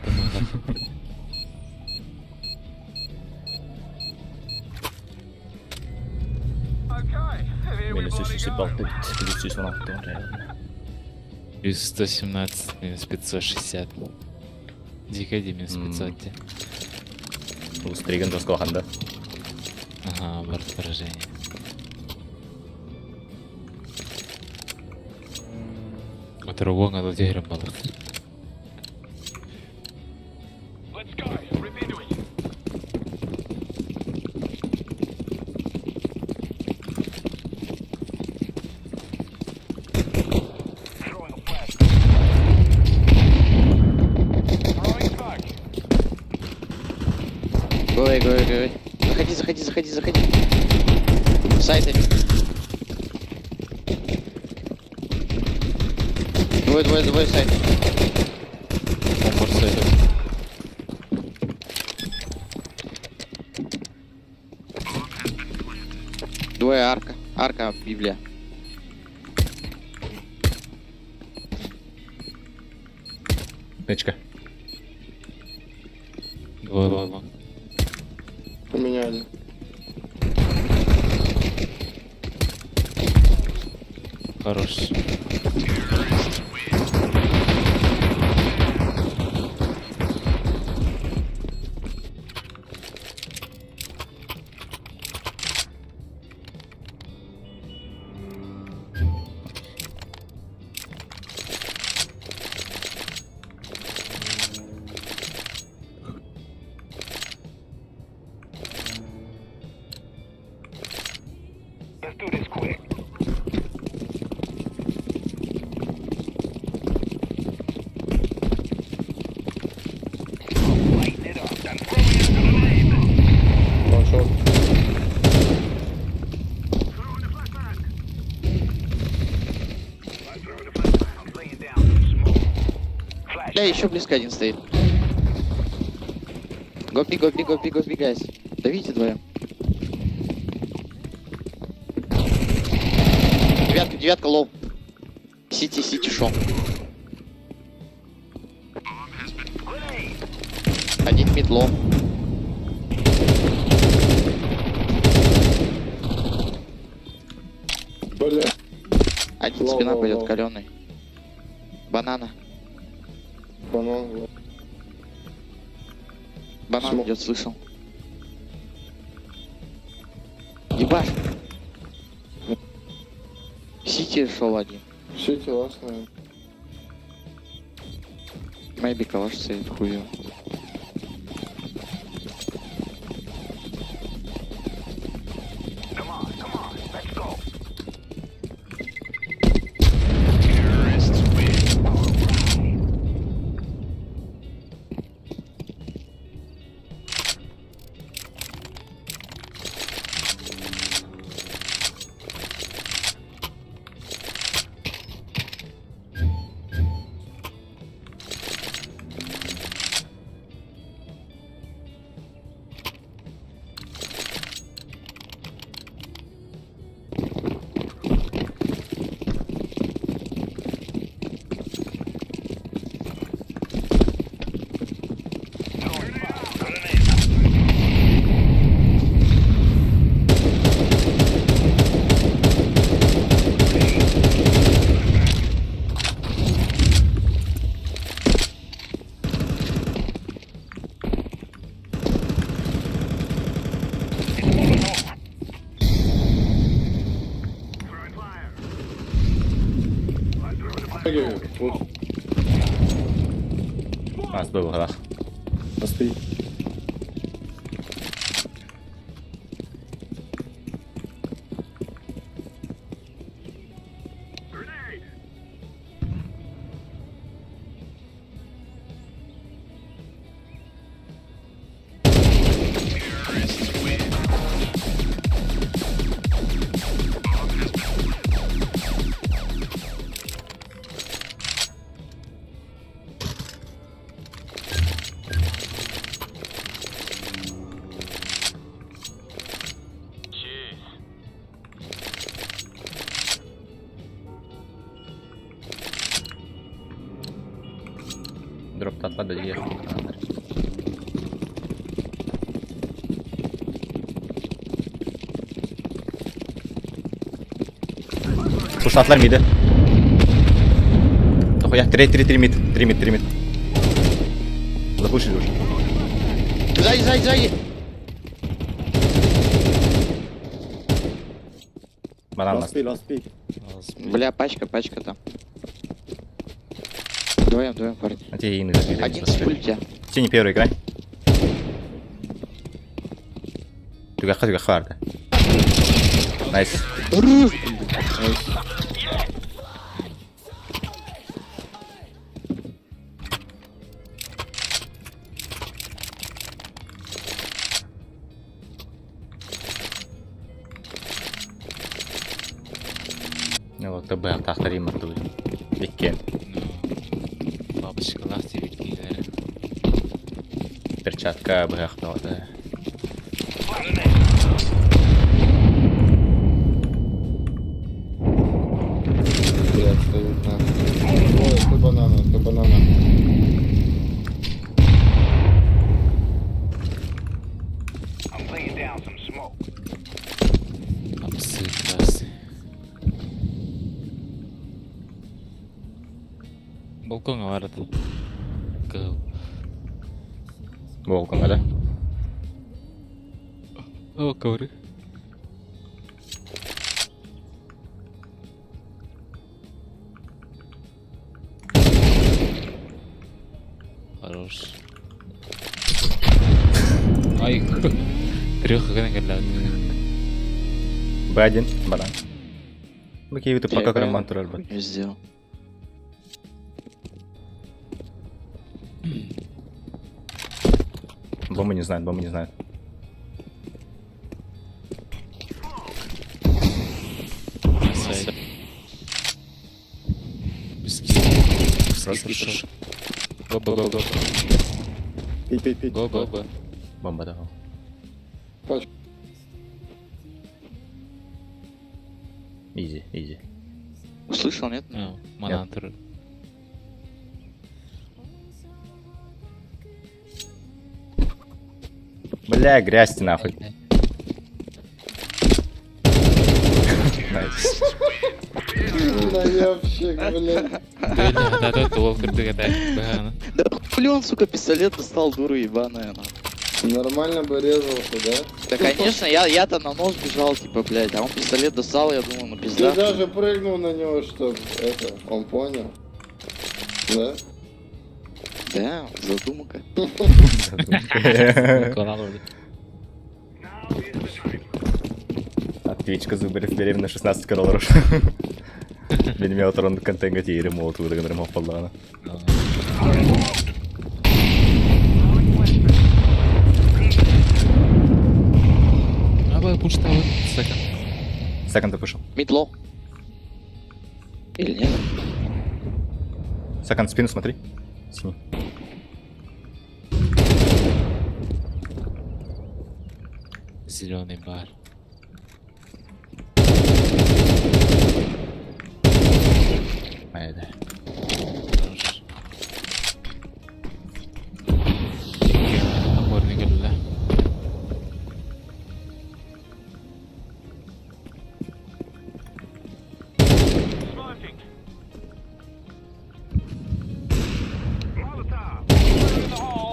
Минус 116, плюс 116 реально. Плюс 117, минус 560. Дикади минус 500. Плюс Триган раскоханда. Ага, борт поражения. Отрубон надо дерем баллов. Go. Заходи. Сайт один. Двое сайт. Борт сайт. Двое арка. Арка, Библия. Печка. Двое. У меня один. Хорош. Бля, еще близко один стоит. Go big, guys. Давите двоем. Девятка лоу. Сити шо. Один мид лоу. Бля. Один спина пойдет каленый. Банан идет, слышал. Ебаш. Сити шел один. Сити лast, наверное. Мэйби калаш стоит, хую. А, сбыл, да. Поспи. Drop'ta atladı diye. Kuşatlar mıydı? Тихо, я 3 мид. Запуши уже. Сзади. Банан нас. Бля, пачка там. Вдвоем, парень. А те ины забили. Один с пульте. Тени первый играй. Тюгаха арда. Найс. Вот ТБ тахтарим оттуда. Виккен. Бабочка лахти виккилер. Перчатка бэхтал, да. Блядь, стоит на. Ой, ты банана. Абсолютно. Балкон vardı. Кыл. Волком, да? О, ковры. Хорош. Ай, трех гранат. Б1, банан. Bakayım YouTube пока крем мантурал. Я сделал. Бомбы не знают. Сайт. Просто Го. Пить. Го. Бомба давал. Изи. Услышал, нет? Манантер. Бля, грязь нахуй. Найс. Наебщик, блядь. Да, толк кырды. Да хули он, сука, пистолет достал, дура ебаная, нахуй. Нормально бы резался, да? Да, конечно, я-то на нос бежал, типа, блядь, а он пистолет достал, я думал, ну Ты пизда. даже прыгнул на него, чтобы это, он понял. Да? Да, задумка. Twitch'ka zıbırıp verimine 16 kadar. Benim ya oturan контент yerim oldu da kadar mahvoldu. Абай пуш там секонд. Секонд ты пошел. Мидло. Или нет? Секонд спину смотри. Синий. Зеленый бар. Haydi. Amor nigga.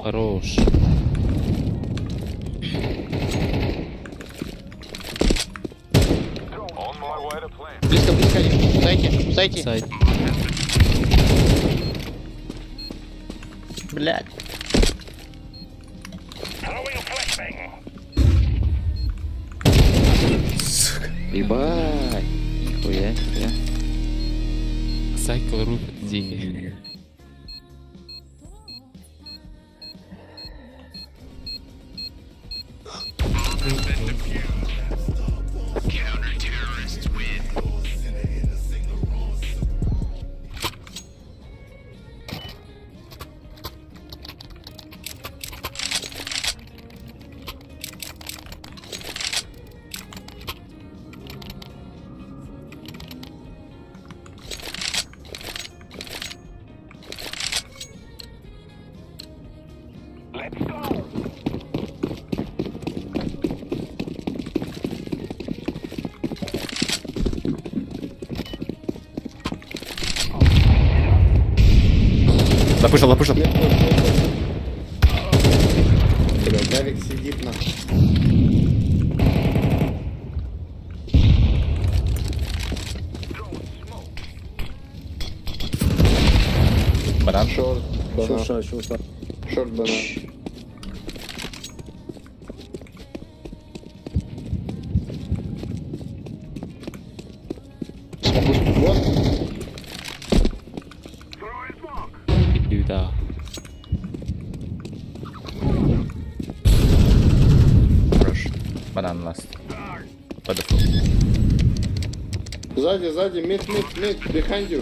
Хорош. Близко, один. Сайте. Сайт. Блядь. Ебать. Нихуя себе. Сайкл рубит деньги. Запушил. Бля, Гарик сидит на. Банан. Шорт, банан. Шорт, банан. Вот. Да. Хорош. Банан ласт. По дефолту. Сзади, мид, behind you.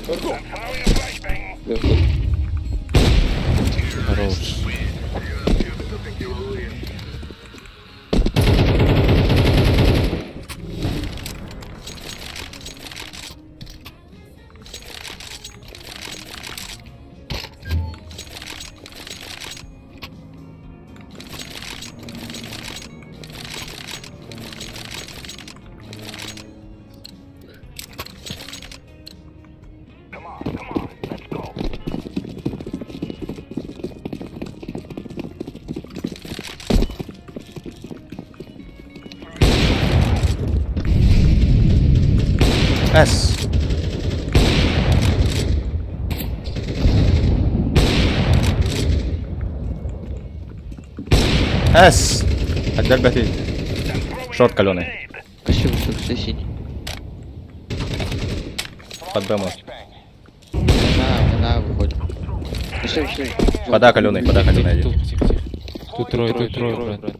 Хорош. S. S. Отдель бэти. Шорт каленый. Все синий. Под БМ. Она выходит. Все. Пода каленый. Тихо. Тут трое, брат.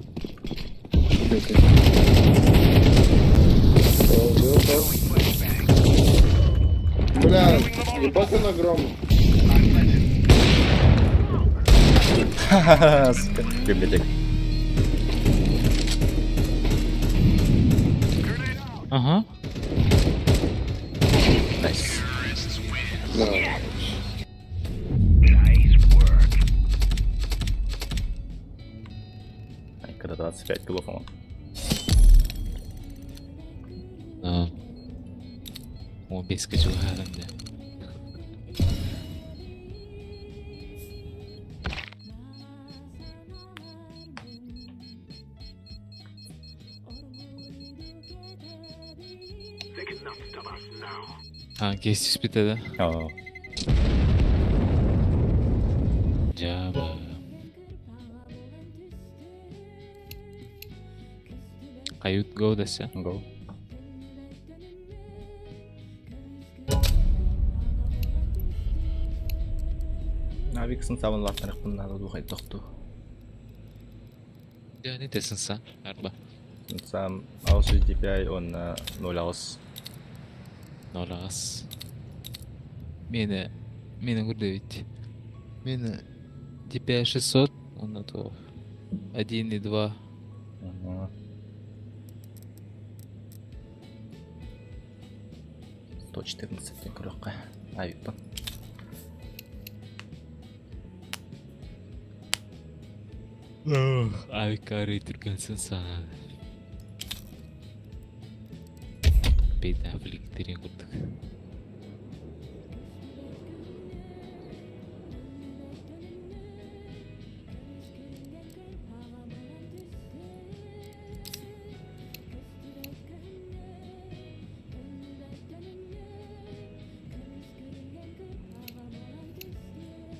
Бля, ебать он огромный. Ха-ха-ха, сука. Библиотека. Ага. Найс. Да. Когда 25 килов, по-моему. Да. О, без качуха, да. Кейс спита, да? О. Джаба. Кают го десе. Go. Виксэн цаван латнах надад ухай тогтоо. Ja, не те са. Арба. Сам aus DPI on 0 aus. Нолаас. Мене гурдевит. Мене DPI 600, он на то 1 и 2. Ага. 114 тен көрөккө. Айыппын. Авикари түргенсен санады. Бейда фликтерин курдук.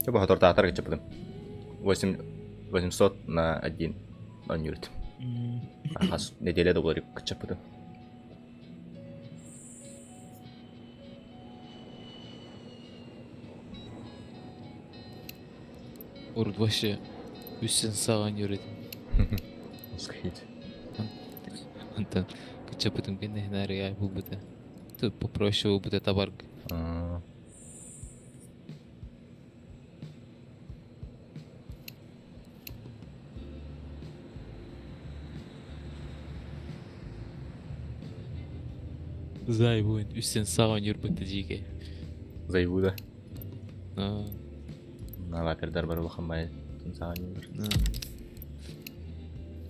Coba hotor tatar kecepatan. 800 на 1 unit. Хас неделя долларик kecepatan. Урд вообще үсен саған үйретім. Сходить. Антон, kecepatan кенде нария бұл бұты. Тут попроще бұл бұты табарг. Зайбуын үстен саған үрбітті жеге. Зайбу, да? Лапердар бар болған бай. Саған үрбір.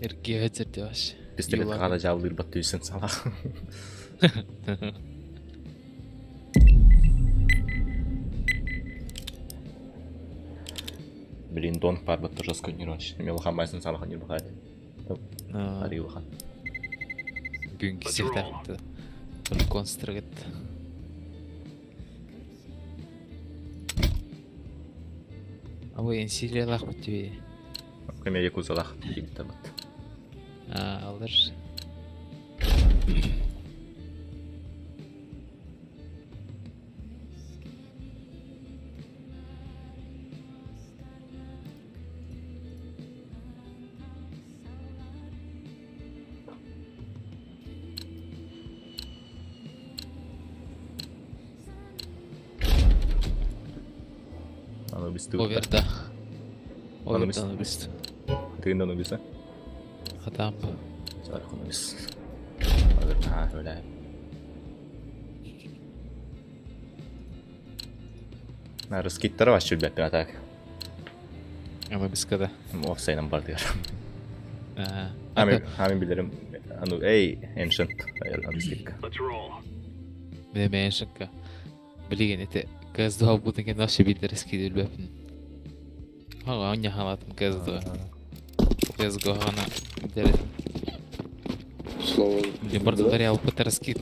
Ерке өтірді баш. Пистолет қағада жабыл үрбітті үстен сала. Блин, дон парбатты жестко не рочь. Мелохан майсын салахан не бухает. Арилахан. Бүгінгі сектақты бір констругет. А вы инсилия лах бут тебе? Кеме якуза лах бит бат. Алар. Анубисты. Оверда. Анубис. Анубис. Ты на Анубиса? Хатам. Сарх Анубис. Öyle. Раскиттары var şöyle bir atak. Anubis kada. O sayının var diyor. Hemen bilirim. Anu ey ancient. Hayır Anubis'lik. Мен меншинка. Билген эте газдуу будеген вообще билдерес кидел бепин. Ага, оня халатым газдуу. Газго гана билдерес. Слово. Лимбарда дарял патерски.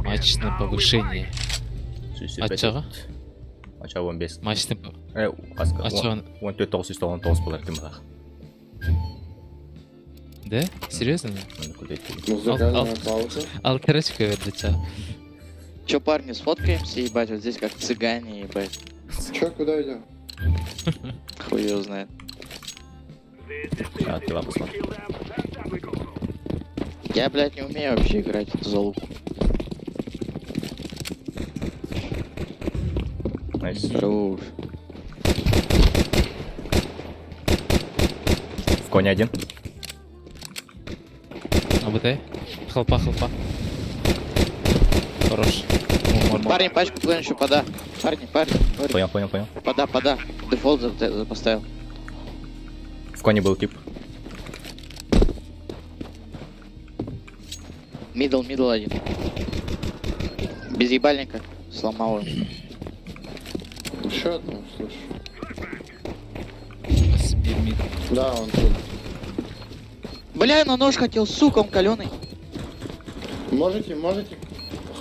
Матч на повышение. Ачаға? Ача 15. Матчтың Қасқа. Ачаға. 14-9 болар деймін бірақ. Да? Серьезно? Музыкальная пауза. Алтарочка вердится. Чё, парни, сфоткаемся, ебать, вот здесь как цыгане, ебать. Чё, куда идем? Хуй его знает. Сейчас дела посмотрим. Я, блядь, не умею вообще играть эту залупу. Найс. Хорош. В коне один. Обытай. Хлопа. Хорош. Парни, пачку твою еще пода. Парни. Понял. Пода. Дефолт поставил. В коне был тип. Мидл один. Без ебальника. Сломал его. Еще одну, слушай. Спирмит. Да, он тут. Бля, я на нож хотел, сука, он каленый. Можете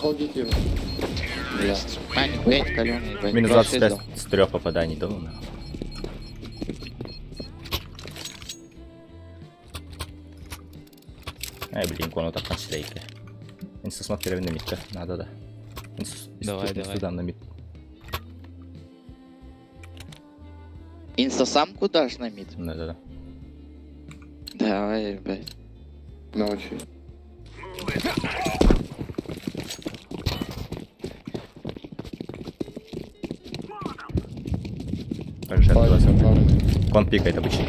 холдить его. Бля. Нихуя не каленый, ебать. Минус 26 25 дал. с 3 попаданий дал. Ай, блин, кону так кончилейки. Инста смотрели на митка, надо, да. Давай. Сюда на мит. Инста сам куда ж на мид? Да. Давай, ебать. Научи. Кон пикает обычно.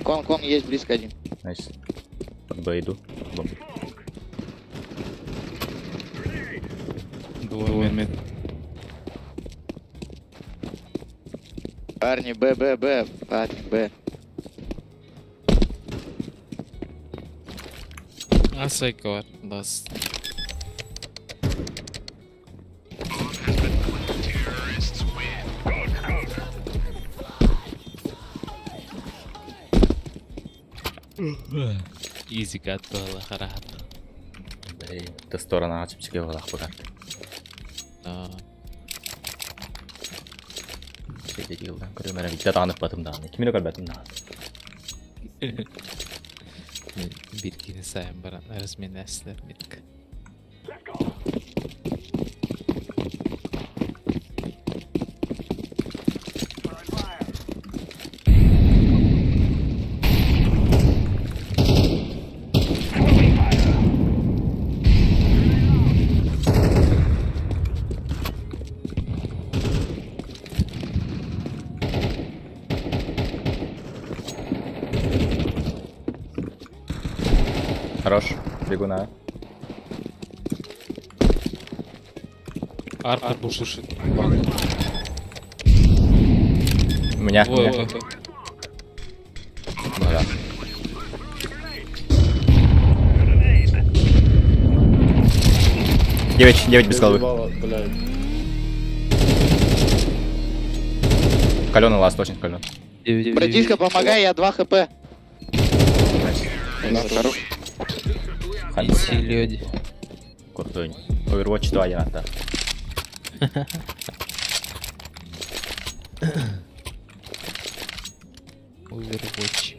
Кон есть близко один. Найс. Под Б иду. Бомбу. Двое мид. Парни, Б. Парни, Б. Асайкор. Ласт. Изи готова, харат. Эй, ты сторона açıp çıkıyor valla bu kartı. Şeydeki yıldan kırıyorum herhalde. Bir de dağınık batım dağınık. Kimin o kadar batım dağınık? Birgini sayın baran. Resmi nesler mitk. Хорош. Бегу на. Арка пушит. У меня. Ой, у меня. ой, ой. Ну да. Девять без головы. Заебало, блядь. Каленый ласт, очень каленый. Братишка, помогай, я 2 хп. Хорош. Иси, люди. Крутой. Overwatch 2 я надо. Overwatch.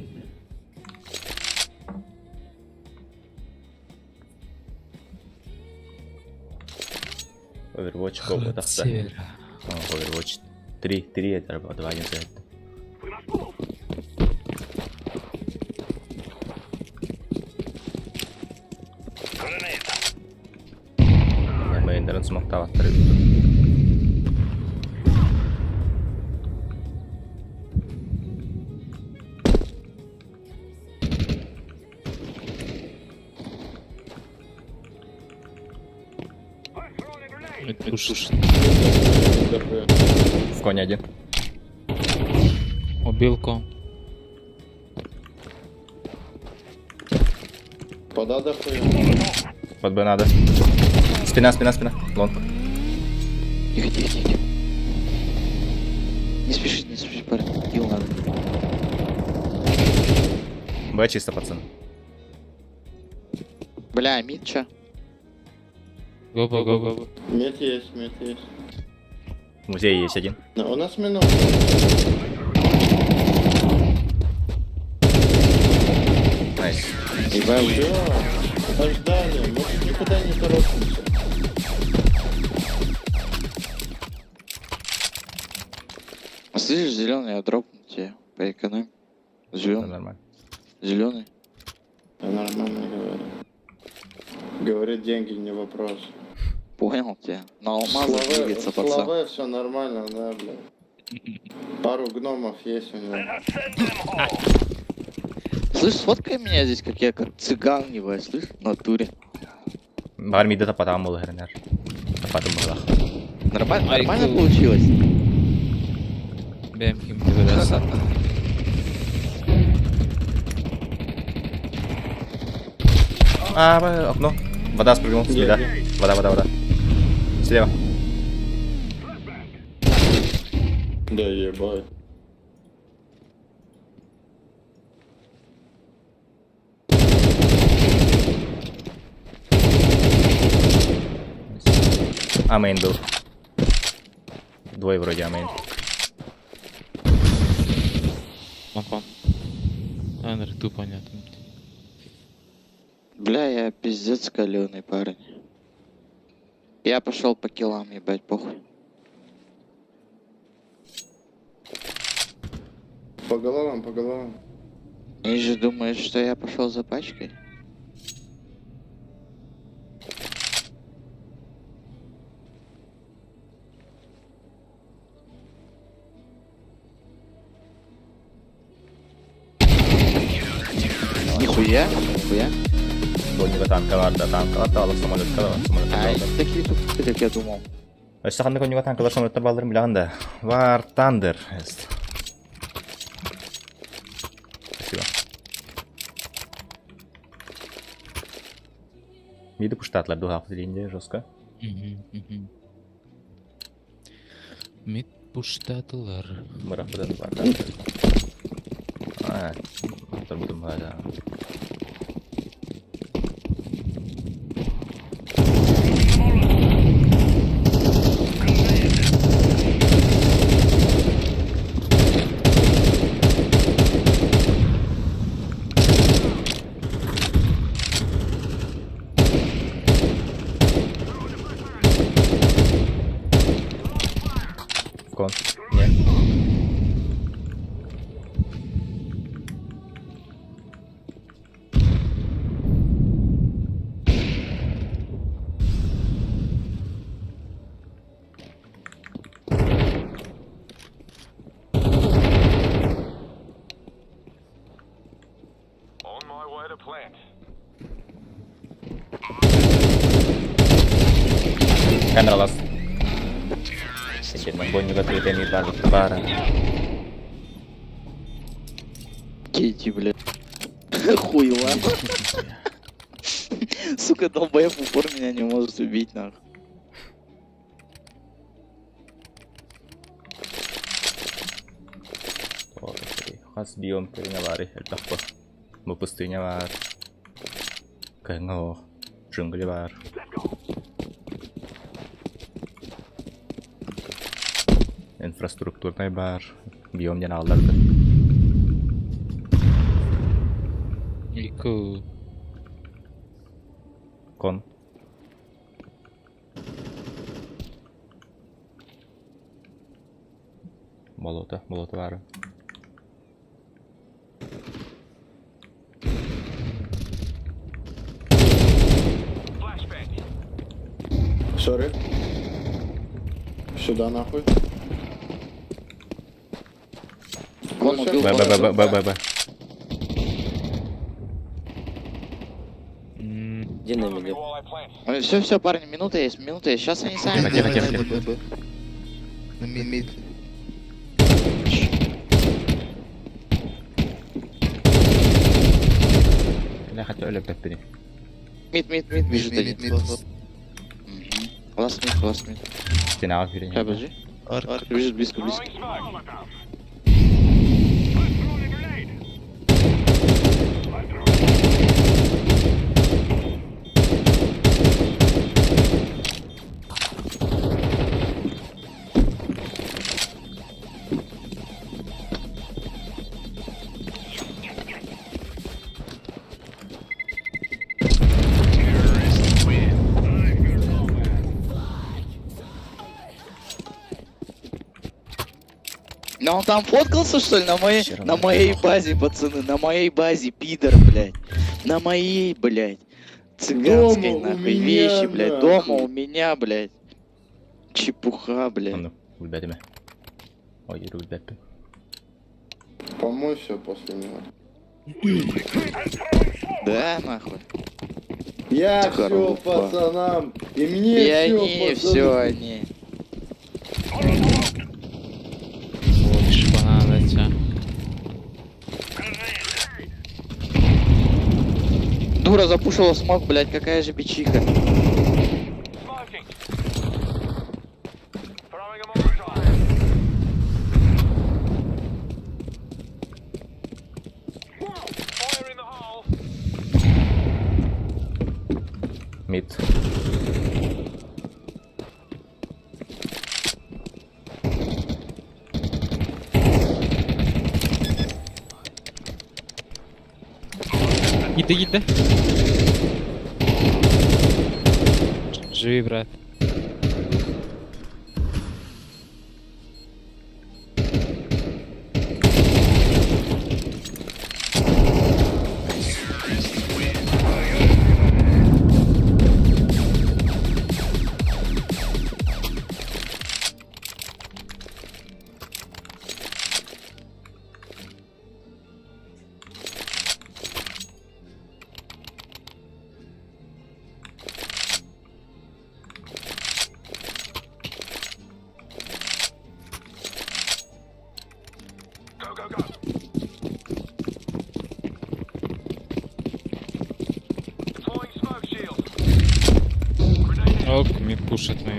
Overwatch кого то Севера. Overwatch 3 это 2 1 за это. Мы интернет смоктал отрыв. Пушит. В коне один. Убил ком. Пода дохуя. Под Б надо. Спина. Лонг. Тихо. Не спеши, парень. Хил надо. Б чисто, пацан. Бля, мид чё? Го. Мед есть. В музее есть один. Но у нас минута. Найс. Ебать, Всё, подождали, мы тут никуда не торопимся. слышишь, зеленый, я дропну тебе. Поэкономим. Зеленый. Нормально. Зеленый. Да нормально говорю. Говорит, деньги не вопрос. Понял тебя. На алмазы двигается, пацан. Славе все нормально, да, блядь. Пару гномов есть у него. Слышь, сфоткай меня здесь, как я как цыган, ебать, слышь, в натуре. Бар миде тапатам был хренер. Тапатам был. Нормально получилось? Бем ким тебе. Окно. Вода спрыгнул, следа. Вода. Слева. Да ебать. Амейн был. Двое вроде амейн. Мапан. А, рту понятно. Бля, я пиздец каленый парень. Я пошел по киллам, ебать, похуй. По головам. Они же думают, что я пошел за пачкой. Нихуя. Бронега танка vardı. Tanka atağlı самолет kaldı. Ай, такие тупые, как я думал. Саханды конюга танкалар самолеттер балдырым билганда. War Thunder. Спасибо. Миді пуштатлар ду хafta deyince жестко. Мид пуштатылар. Мырапыдан бар. Dur budum hala. Кон. Нет. Камера ласт. Секунд, бой не готовит, я не бар. Кейти, блядь. Хуево. Сука, долбоеб в упор меня не может убить, нахуй. Khas biom kayaknya lari, entah apa. Mau pastinya var. Kayak nggak jungle var. Infrastrukturnya var. Biomnya nalar kan. Iku. Kon. Молота var. Сори. Сюда нахуй. Он убил Б. Где на меня? Все, парни, минута есть. Сейчас они сами. Тихо. На мид. Я хотел лепить перед. Мид, бежит один. Ласт мид. Стена перед. Сейчас, подожди. Бежит близко. Но он там фоткался, что ли, на моей базе, пацаны, на моей базе, пидор, блядь. На моей, блядь. Цыганской, Дома нахуй, у меня, вещи, блядь. нахуй. Дома у меня, блядь. Чепуха, блядь. Ну, ульбятime. Ой, ульбятime. Помойся после него. Да, нахуй. Я все Здорово, пацанам. И мне И все они, все они. Лучше понадобится. Дура запушила смог, блядь, какая же бичиха. Мид. Gitti. Живи, брат. Оп, мид пушит моим.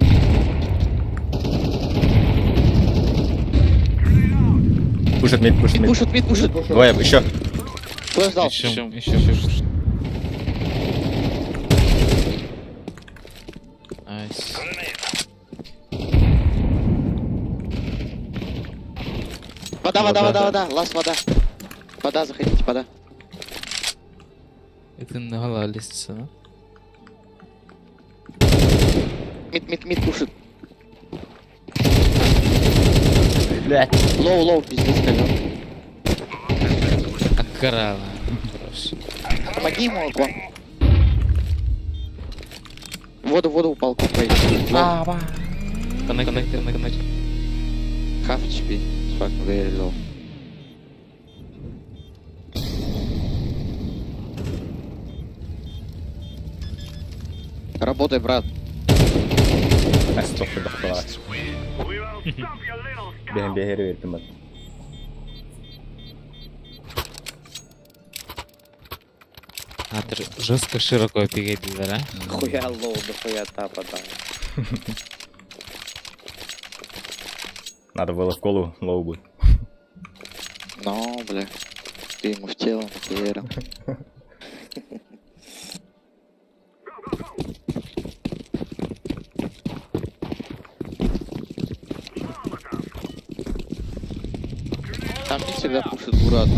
Пушит мид. Пушит. Двое, еще. Флэш дал. Еще. Найс. Вода. Лаз вода. Вода, заходите, вода. Это на лестница, да? Мид пушит. Блять. Лоу, пиздец, колён. Аккарала. Хорошо. Помоги ему, Аклон. Воду упал, купай. Коннектор. Half HP. Fuck, very low. Работай, брат. Nästan toppen dopplar. BNB här är det. Жестко широко пигает, да? Хуя лоу, да хуя тапа там. Надо было в колу лоу бы. Ну, бля. Ты ему в тело нахуярил. Там не всегда пушит бурат.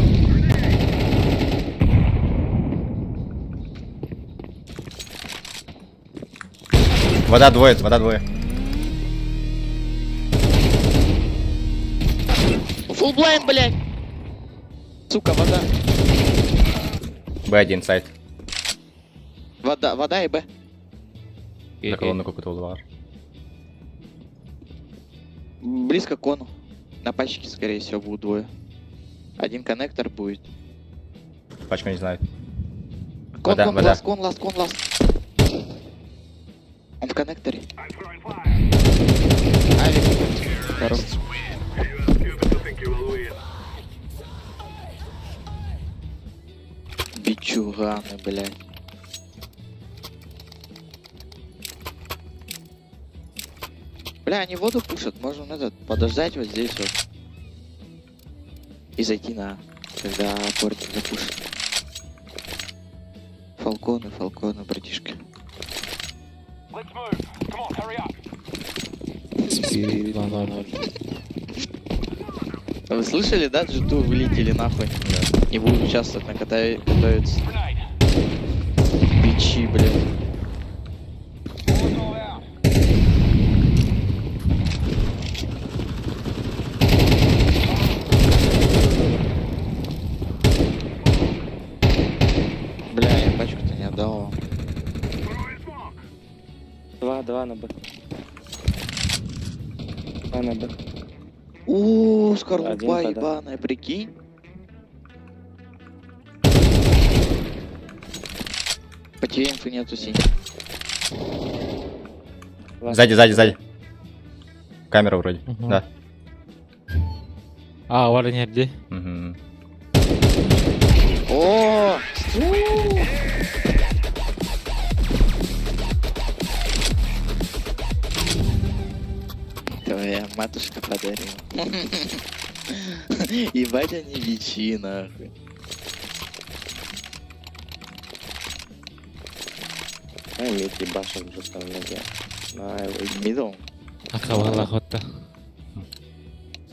Вода двое. Фулл блайнд, блядь! Сука, вода. Б1 сайт. Вода и Б. На колонну какой-то узвар. Близко к кону. На пачке, скорее всего, будут двое. Один коннектор будет. Пачка не знает. Кон, Вода. ласт. Он в коннекторе. Авик. Хорош. Бичуганы, блядь. Бля, они воду пушат, можно этот подождать вот здесь вот. И зайти на, когда порт запушит. Фалконы, братишка. Спи, 2-0. Вы слышали, да, G2 вылетели нахуй? Да. Не будут участвовать на катаются. Бичи, блядь. Бля, я пачку-то не отдал вам. 2 на Б. 2 на Б. О, Один скорлупа пода. ебаная, прикинь. По тебе инфы нету, синь. Сзади. Камера вроде. Мгм. Да. А, var nerede? Мгм. О! Твоя матушка подарила. Ебать они бичи, нахуй. Мид ебашит уже там ноги. Мидл. Akavalar hotta.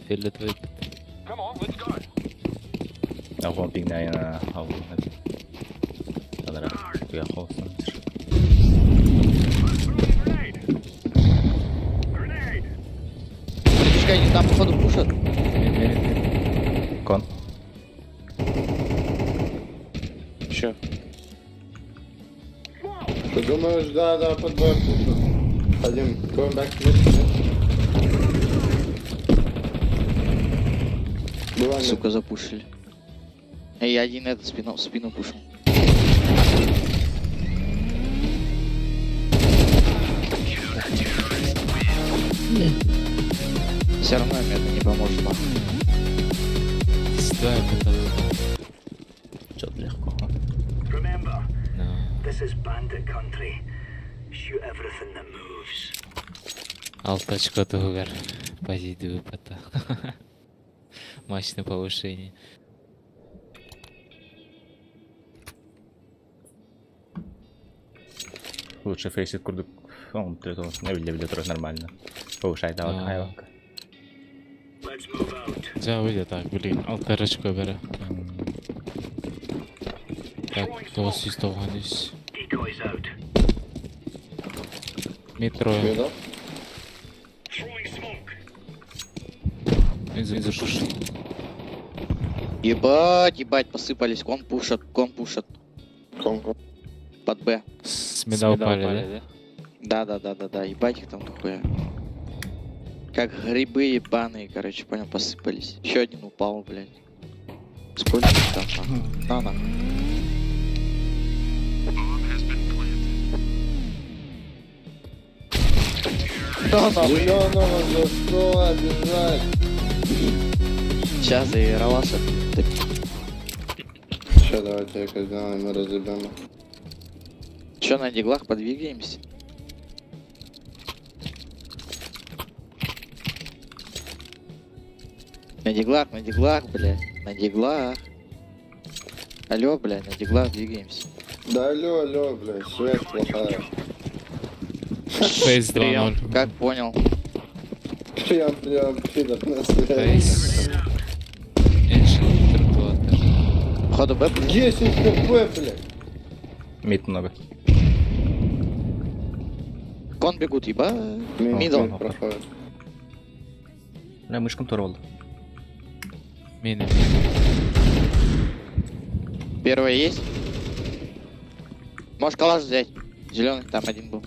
Fillet ut. Jag får ping där ena av. Eller jag har Братишка, они там походу пушат. Кон. Че? Ты думаешь, да, под Б пушат. Один, going back to mid. Была мид. Сука, запушили. Эй, один этот спину пушил. Все равно им это не поможет, нахуй. Ставь это. Что-то легко. Алтачка договор. Позиды выпада. Матч на повышение. Лучше фейсит курдук. Он тритон. Не видел трос нормально. Повышай давай, хайванка. Ja, выйдет так, блин. Алтарочку бере. Так, кто здесь? Метро. Мидл. Запушил. Ебать, посыпались. Кон пушат. Кон. Под Б. С меда упали, да? Да. Ебать их там дохуя. Как грибы ебаные, короче, понял, посыпались. Еще один упал, блядь. Сколько их там, нахуй? Зеленого. Зеленого за что обижать? Сейчас и Раваша. Сейчас давайте я сделаем, мы разъебем. Че, на диглах подвигаемся? На диглах, блядь. На диглах. Алло, блядь, на диглах двигаемся. Да алло, блядь, связь плохая. Фейс 2-0. Прием, как понял. Прием, пидор на связь. Фейс. Эншин тротуатор. Ходу Б. 10 хп, блядь. Мид много. Кон бегут, еба. Мид Мидл. проходит. Бля, мышкам тоже oldu. Мины. Первая есть. Можешь калаш взять. Зеленый там один был.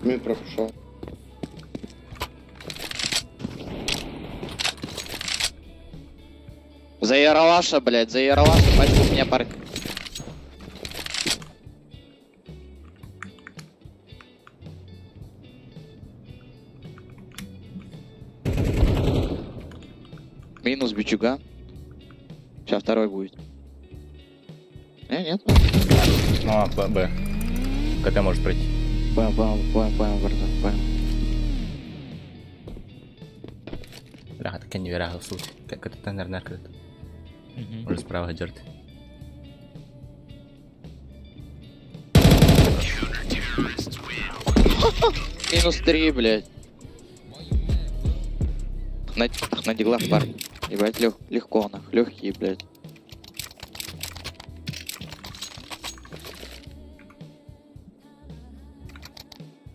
Мид пропушил. За Яралаша, блядь, за Яралаша, пойди у меня, парень. Минус бичуга. Сейчас второй будет. Нет. Ну, а, Б. КТ может пройти. Понял, братан, понял. Бля, так я не верю в суть. Как это тенер накрыт. Может справа дерт. Минус 3, блядь. На диглах, парень. Ебать, легко, нах, легкие, блядь.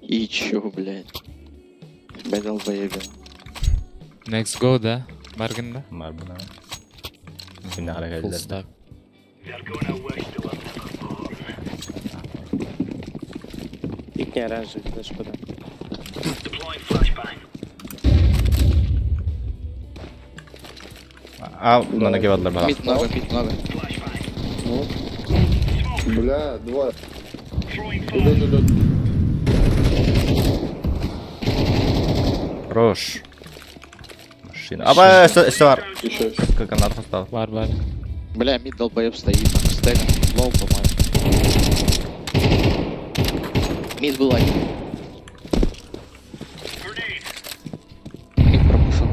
И чё, блядь? Тебя долбоебин. Next go да? Bargain да? Marble. Finale Full geldi. stack. Пикни оранжевый, знаешь куда. А, на ноге вадлар бала. Мид много. Ну. Бля, двое. Идут. Хорош. Машина. Аба, все. Еще. Как гранат поставил. Бар. Бля, мид долбоеб стоит. Стэк, лол, по-моему. Мид был один. Мид пропушил.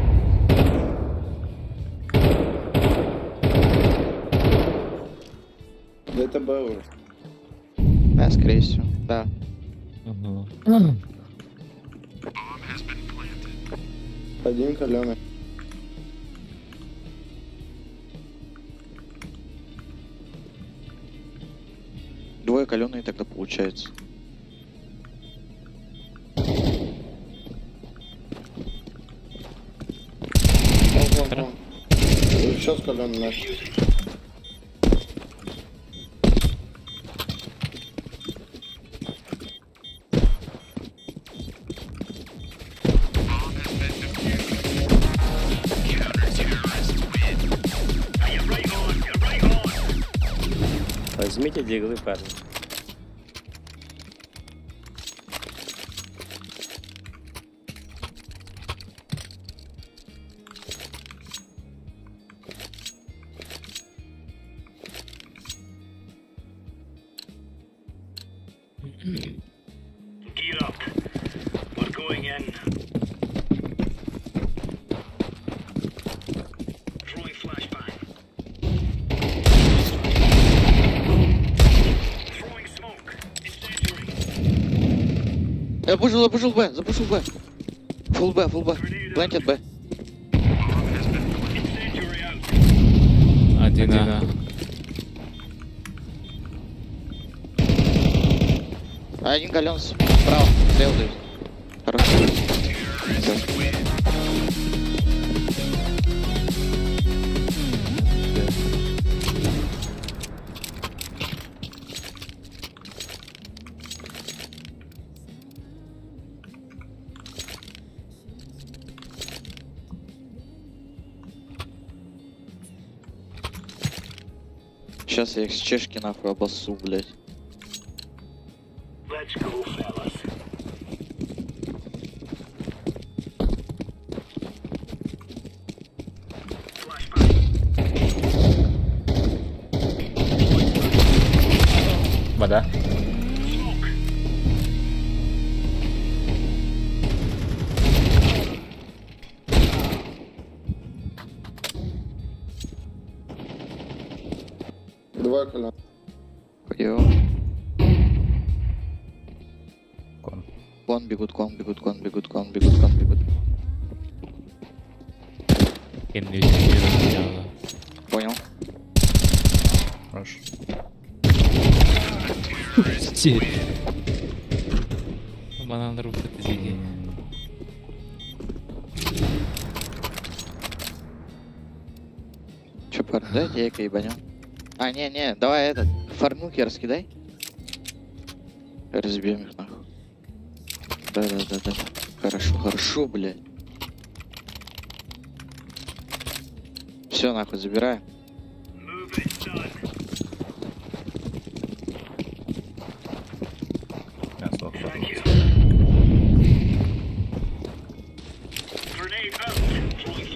Да это Б уже. Да, скорее всего, да. Один каленый. Двое каленые тогда получается. Вон. Сейчас каленый наш. Возьмите диглы, парни. Gear up. We're going in. Throwing flashbang. Throwing smoke. Incendiary. Запушил Б. Фулл Б. Плантит Б. Incendiary out. Один А. Один гален справа. Делдает. Хорошо. Сейчас я их с чешки нахуй обоссу, блядь. Let's go, fellas. Вода. Два коля. Пойдем. Кон. Кон бегут, кон бегут, кон бегут, кон бегут, кон бегут. Понял. Хорош. Банан руф это зиги. Че, парень, дай я ебанем. А, не, давай этот, фармилки раскидай. Разбьем их нахуй. Да. Хорошо, блядь. Все, нахуй, забираем. Grenade out. Throwing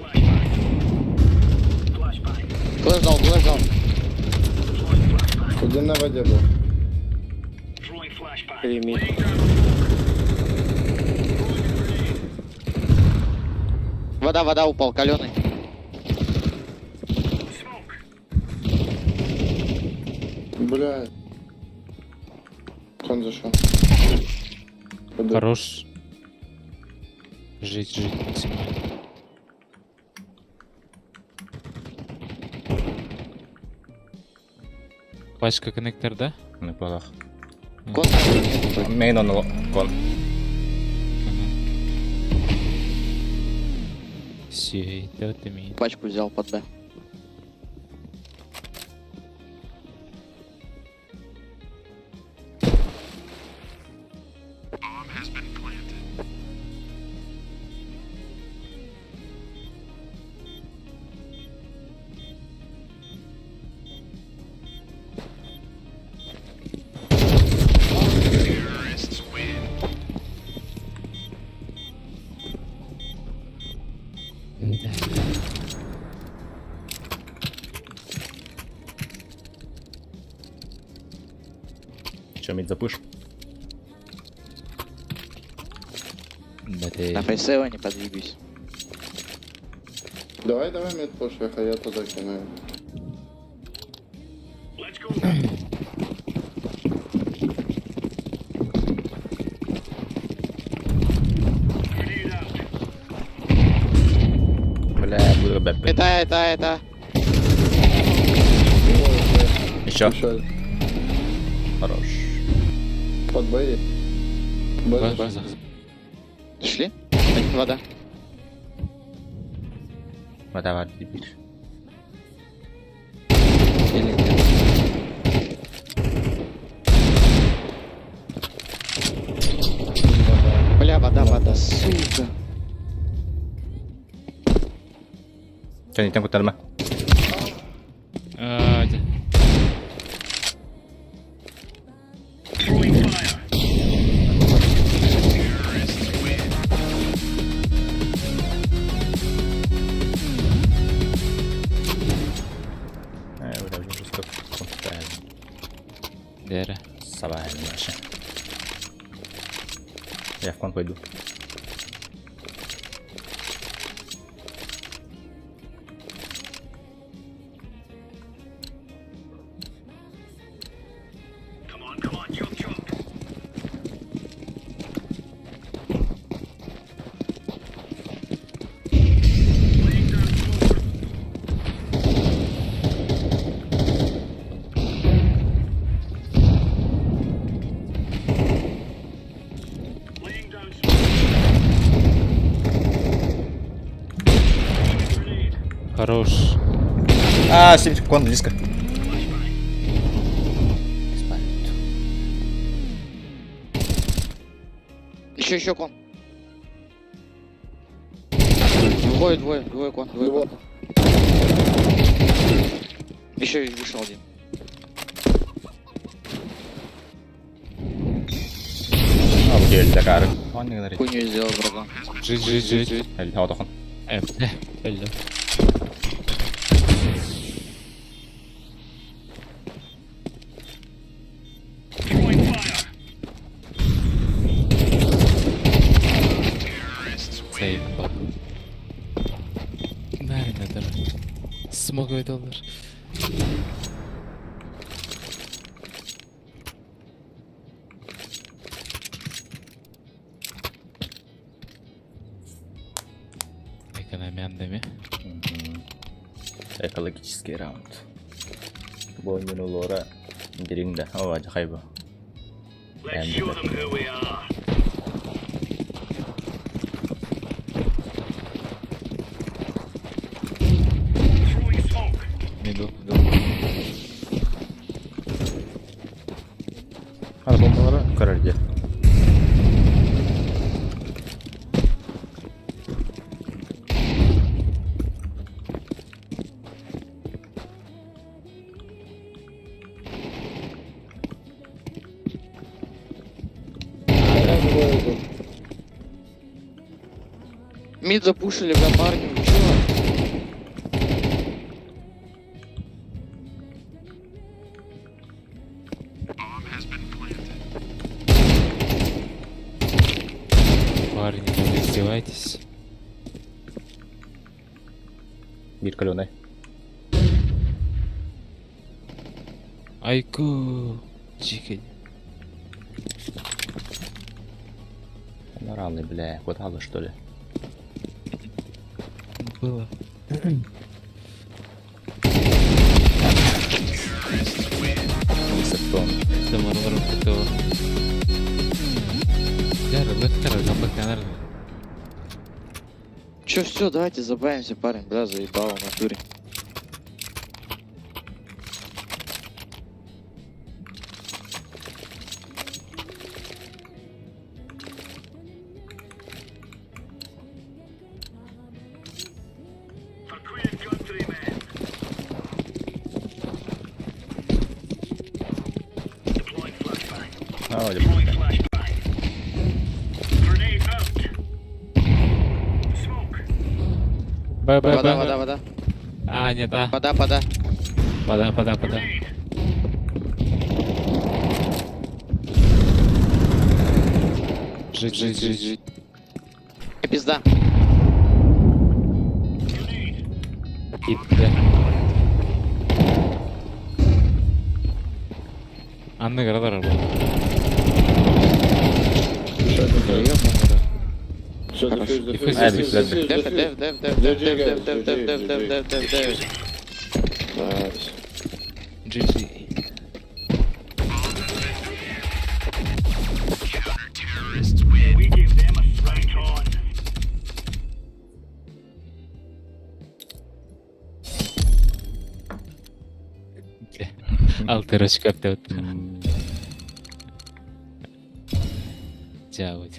flashbang. Глаз дал. Один на воде был. Throwing flashbang. Лимит. Вода упал, каленый. Блядь. Кон зашел. Хорош. Жить максимально. Пачка коннектор, да? Неплохо. Кон. Мейн он кон. Все, это вот имеет. Пачку взял под Б. Че, мид запыш? На фейсева не подвигайся. Давай мид пушек, а я туда кину. Let's go. Grenade out. Бля, буду бэппи. Это. Еще. Хорош. Под Б. База. Шли? Один вода. Вода var bir. Бля, вода, сука. Sen itten kurtarma. Throwing fire. Udah terus ke konten. Daerah. Salah ini masih. Ya, kon pойду. Come on, jump. Laying down smoke. Laying down smoke. Grenade. Хорош. А, сидит кон близко. Еще кон. Двое кон. Еще вышел один. А, bu geldi karı. On ne kadar? Хуйню сделал, братан. Жить. Hadi hava dokun. Öldü. Sayın bak. Nerededir? Smog oydalar. Экономиян деме. Экологический раунд. Бонин улора диринда. О, ажайбы. Let's show them who we are. Throwing smoke. Middle. Hadi bombalara. Karar gel. Мид запушили в гамарке, вы чё? Парни, вы издеваетесь? Bir каленый. Айку. Чикай. Ранный, бля. Хватало, что ли? Было. Септон. Заморваром такого. Яра, лэхтера, гамбак, наверное. Чё, все, давайте забавимся, парень, бля, заебал в натуре. For Queen Countrymen. Deploying flashbang. А, Deploying flashbang. Grenade out. Smoke. Вода, вода, вода. А, нет, а. Вода, вода. Пода. Grenade. Жить. Пизда. Grenade. Хит, бля. Анны градар был. Все, дефьюз. Дев. Найс. GG. We give them a right on. Алтырочка аптап. Жабыт.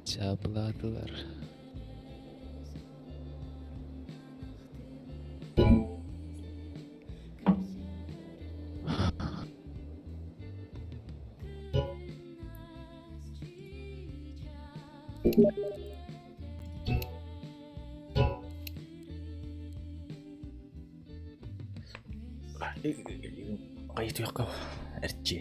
Жабыладылар. Qayıt yo'q. Erchi.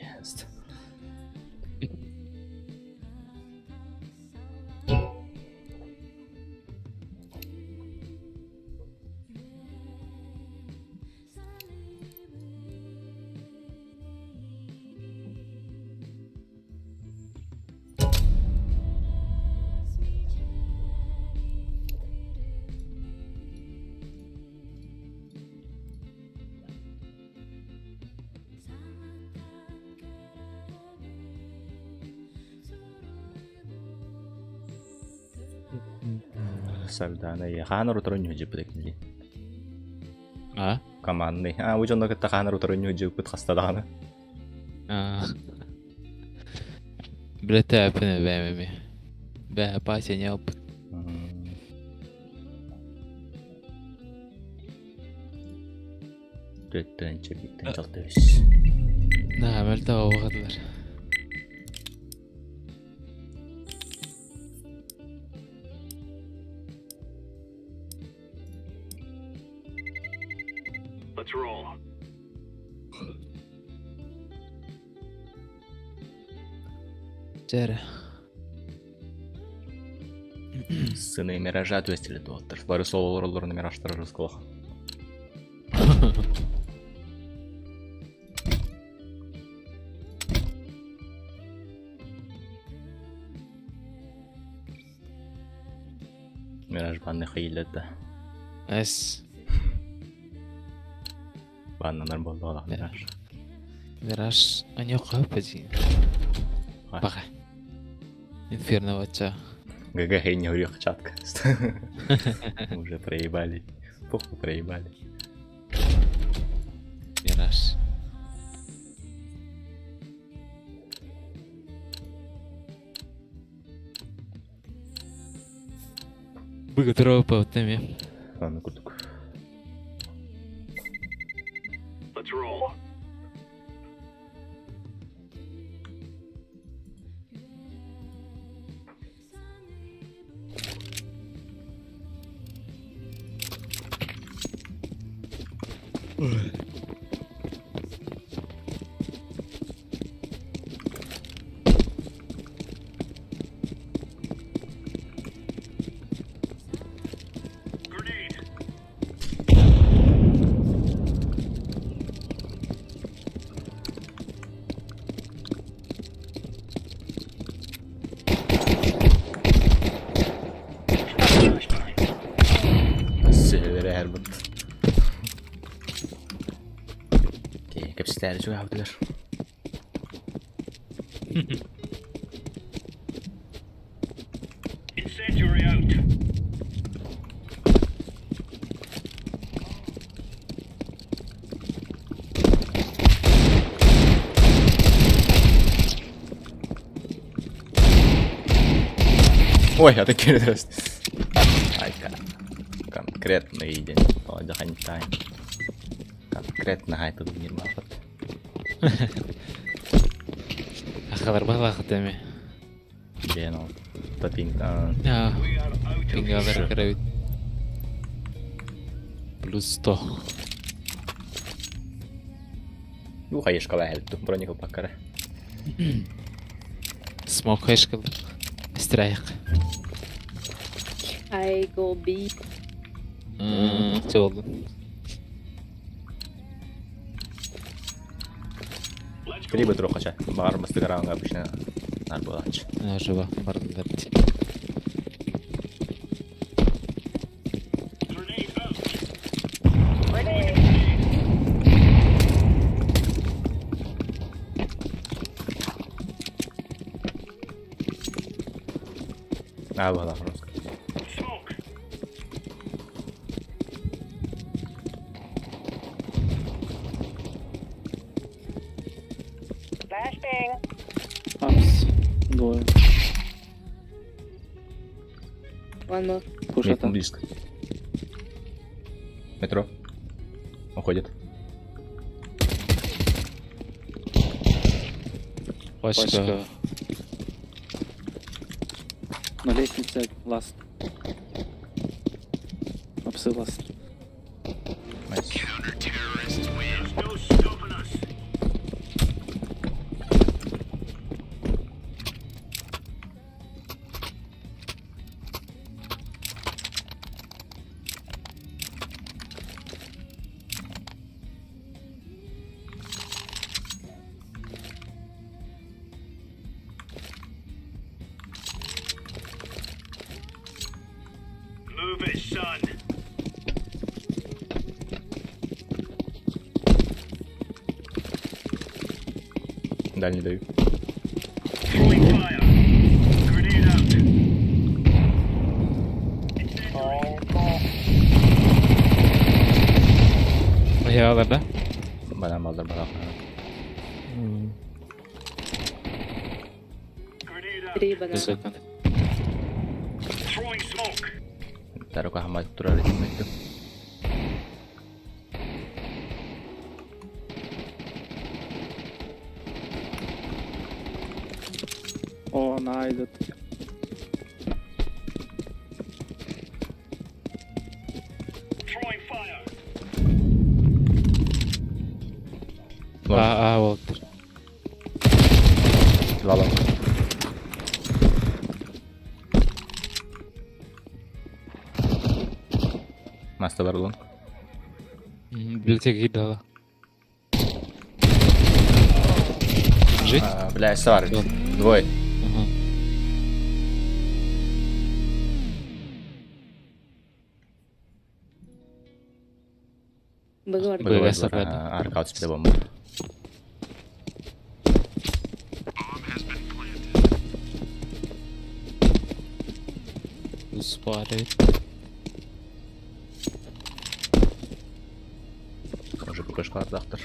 Сальдана я ханару торонью жибдек нили. А? Командный. А, вы жонда кетта ханару торонью жибдек хастадаганы. Блята апына бәмеме. Бә пася не опыт. Төттенче биттен чалтыбыз. Да, мәлтә вакытлар. Let's roll. Жаре. Сыны Миража төстелі туаттыр. Бары сол орылырыны Мираштары рызқылық. Мираж банны хейледі. Әс. Баннанар болды олақ Мираж. Мираж, они қапади. Бага. Инферно вача. ГГ хей не урек чатка. Уже проебали. Похуй проебали. Мираж. Вы готовы по теме? Ладно, куток. Let's roll. Grenade. Sövere her bıt. Okey, kapsiteli çok avdılar. Incendiary out. Ой, я таки раз. Айка. Конкретный день. Отдыхань тайм. Конкретно хай тут не махат. Ахалар бала теме. Бен ол. Тапинг. Пинга веркеревит. Плюс 100. Juhajska lähetty, Bronikko pakkare. Smoke هيشكل استريق. I go B. Oldu. Kelibe trokacha. Varmasti karaan обычно arbolač. Жива, пардon, верти. Voilà, Roska. Flashbang. Ups. Двое. One more. Метро близко. Метро. Уходит. Пачка. На лестнице ласт. Апсы ласт. Counter-terrorists win. No stopping us. Move it, son. Дальний даю. Throwing fire. Grenade out. Ayalar da. Bana maldır bana. Grenade out. Three banana. Second. Throwing smoke. Taruh kahmat turar itu. О, найдет. Throwing fire. Walter. Lalong. Маста бар лонг. Библиотека кидала. Жить? Бля, сар. Двое. Ага. Б Б сар. арка отспиде бомба. Спарит. Уже ППшка ардактыр.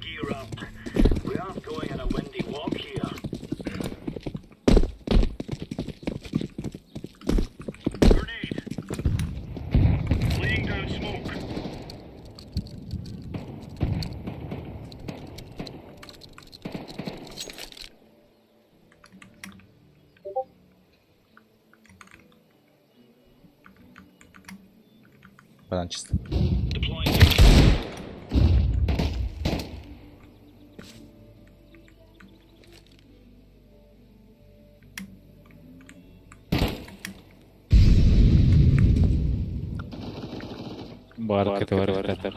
Gear up. We aren't going on a windy walk here. Grenade. Laying down smoke. Банан чисто. Deploying. Бар кетер.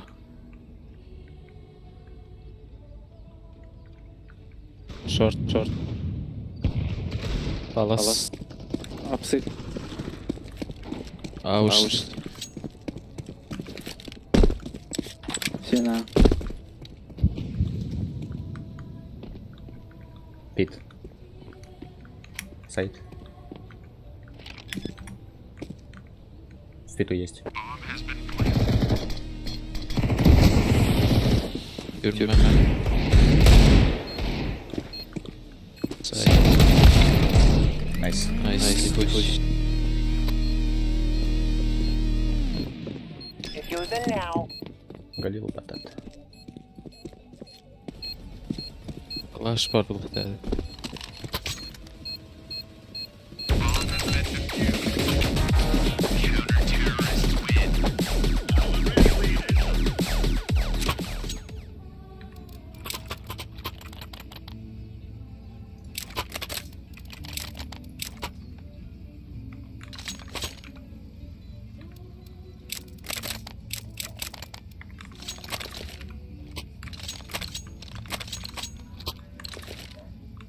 Шорт. Палас. Апсид. Ауш. Сена. Пит. Сайт. В питу есть. Görünmeme. Найс. Nice. Push. Diffusing now. Галил батат. Клаш бар бұл қытады.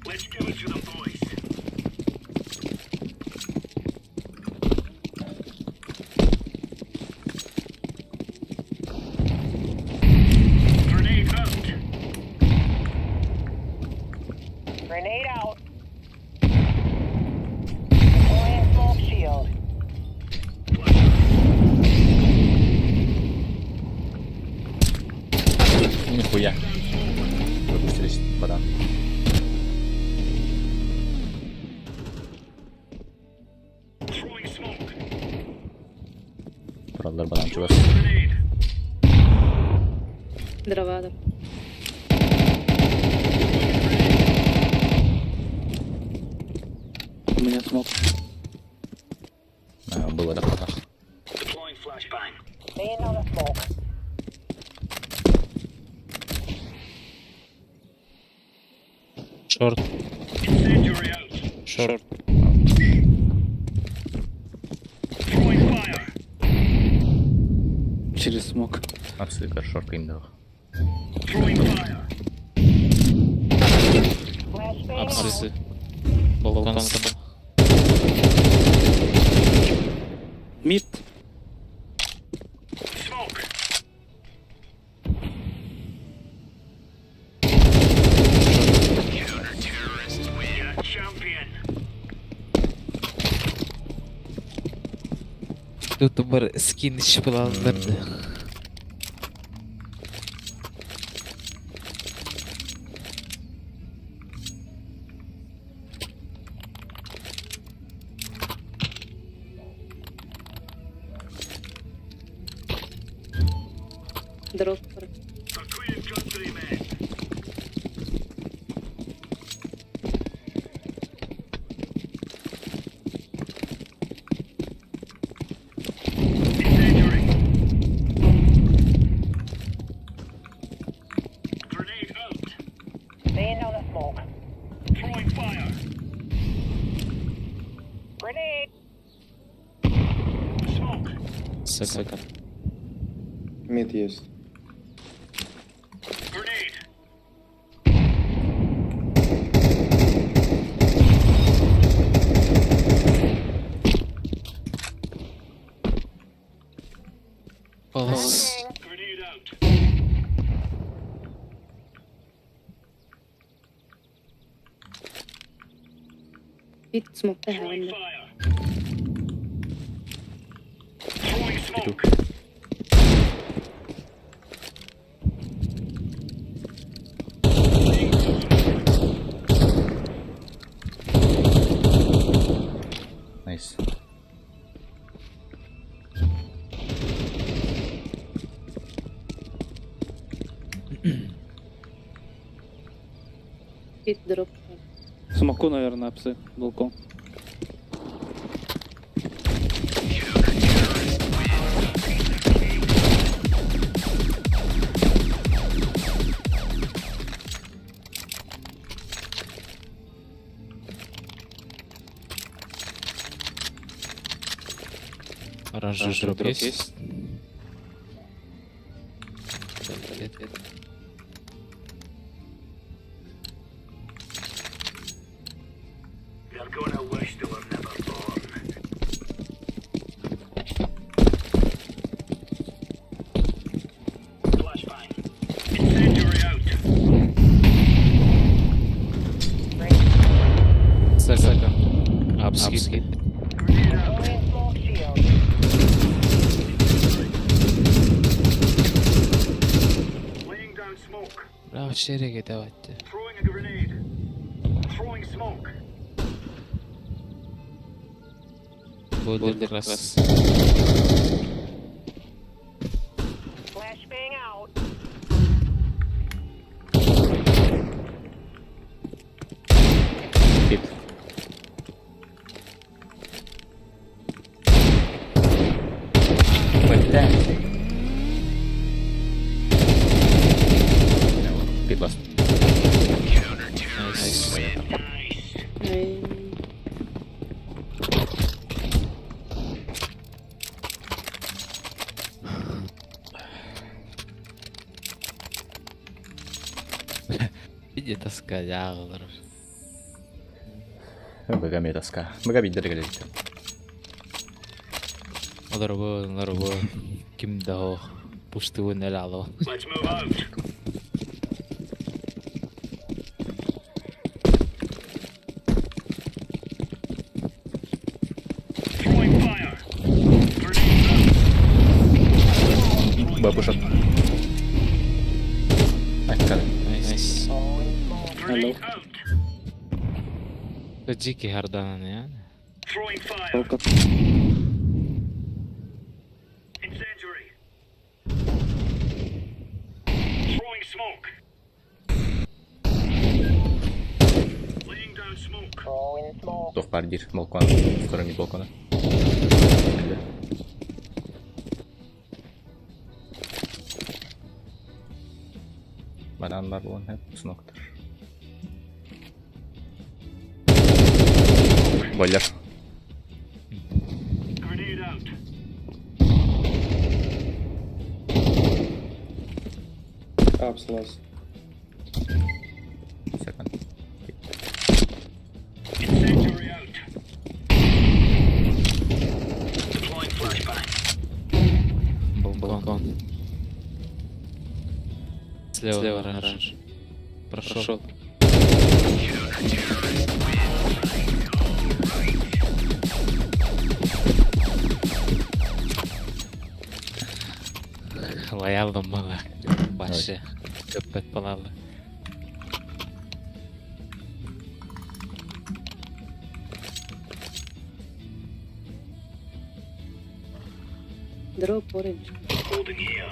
Let's give it to the boys. Grenade out. Grenade out. Deploying smoke shield. Нихуя. Выпустились банан. Throwing smoke. Buralar banançı var. Grenade. Дровада. У меня смог. Было на платах. Deploying flashbang. Laying down the smoke. Шорт. Incendiary out. Шорт. Throwing fire. Через смог. Абсолютно шорка индал. Throwing fire. Flashbang out. Апсысы. Болтан саба. Мид. Smoke. Yeah, champion. Тут бар скин іші бұландырды. Дроп. Korean countrymen. Incendiary. Grenade out. Laying down the smoke. Throwing fire. Grenade. Smoke. Second. Мид есть. Grenade. Palace. Grenade out. Pit smoke Throwing behind. fire. Throwing smoke. Nice. Pit дроп. Смоку, наверное, псы. Балкон. Оранжевый дроп есть? Нет. They're gonna wish they were never born. Flashbang. Incendiary out. Second. Upskip. Grenade out. Throwing smoke shield. Laying down smoke. Браво, череги давайте. Throwing a grenade. Throwing smoke. Будет как раз. Flashbang out. Hit. Hit last. Nice. Ай. Иди тоска, ягылар. Бага метаска. Бага биддер келет. Оларбы. Кимде о пуштуын эле алып. Let's move out. Throwing fire. Grenade out. Бабушек. Nice. Grenade out. Дикий хардан ya. Throwing fire. Incendiary. Throwing smoke. Laying down smoke. Throwing smoke. Кто в пардир? Балкон. В стороне балкона. Adamlar olan hep smoke'tur. Boiler. Grenade out. Apps last. Second. Incendiary out. Deploying flashbang. Балкон. Слева оранж. Прошел. Лоялдым мага. Башы. Көппет балалы. Drop orange. Holding here.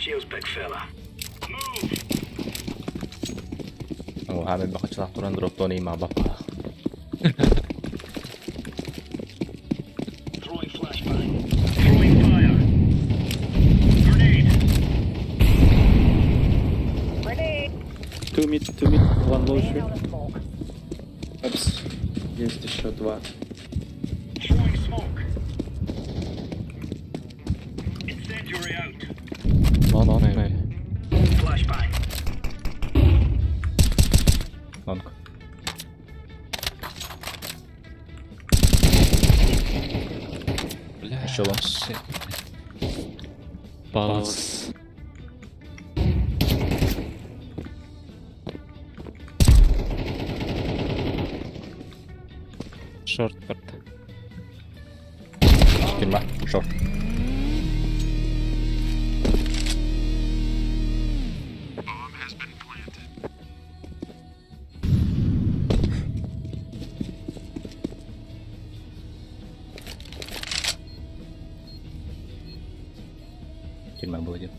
Cheers, big fella. Move. Oo, hamil bakıcılar duran dropta onu ima bak. Throwing flashbang. Throwing fire. Grenade. Grenade. 2 mid, 1 low shoot. Опс. Есть еще 2. Throwing smoke. Incendiary out. No. Flashbang. Long. Бля, Еще лом. shit. Pause. Short part. Girme. Short. Girme будет.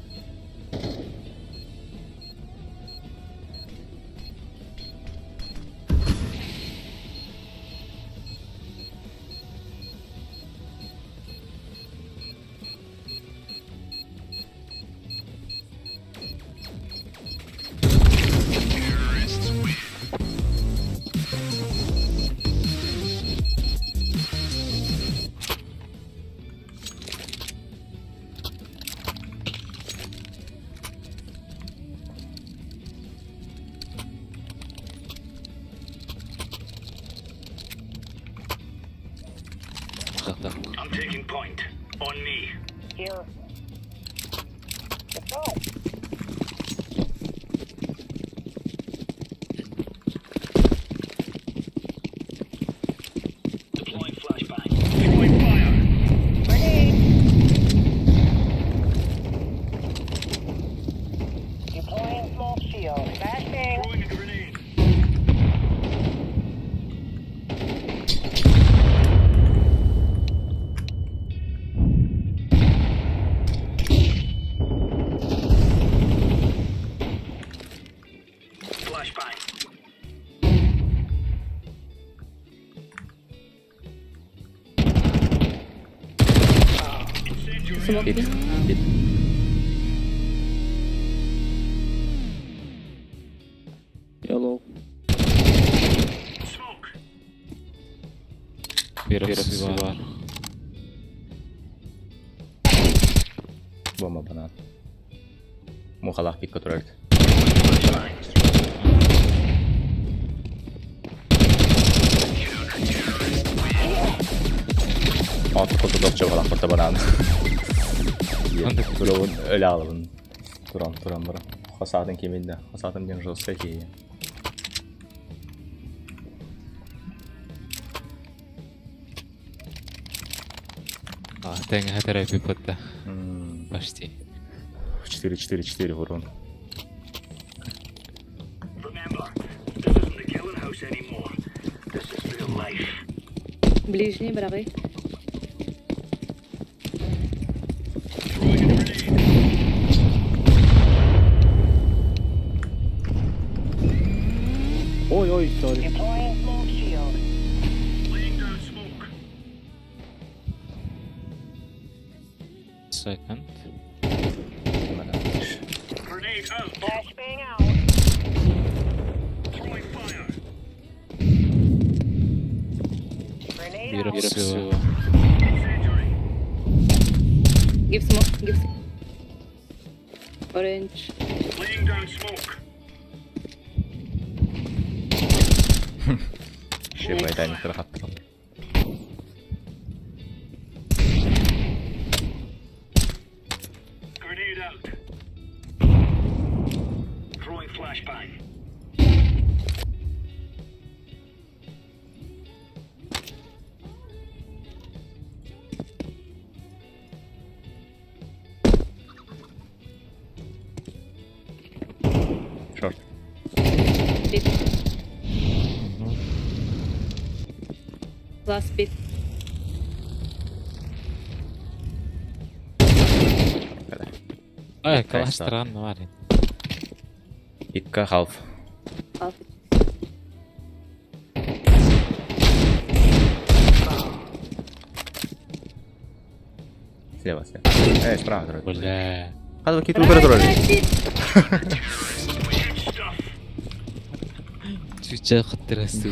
I'm taking point. On me. Here. Let's go. Deploying flashbang. Throwing fire. Grenade. Deploying smoke shield. Flashbang. Throwing a grenade. Flashbang. Hit. Hit. Yellow. Smoke. Birisi var. Bomba banana. Muhallah pikka turardı. Altı kutu dokça falan porta banana. Duravun öyle alıbın. Turan bura. Hasadın kiminde? Hasadın den жестко ki. Тенга терапи пытта. Почти. 4-4-4 вурун. Remember, this isn't the killing house anymore. This is real life. Ближний, правый. Throwing a grenade. Ой, sorry. Deploying smoke shield. Laying down smoke. Second. Grenade out. Flashbang out. Throwing fire. Grenade out. Birisi var. Incendiary. Give smoke. Orange. Laying down smoke. Şey bu edayını kırak attım. Grenade out. Throwing flashbang. Short. Bit. Last bit. Ай, калаштыран var. 2 half. Half. Слева. Справа вроде. Бля. Hadi bakayım yukarı doğru. Чуча хатırası.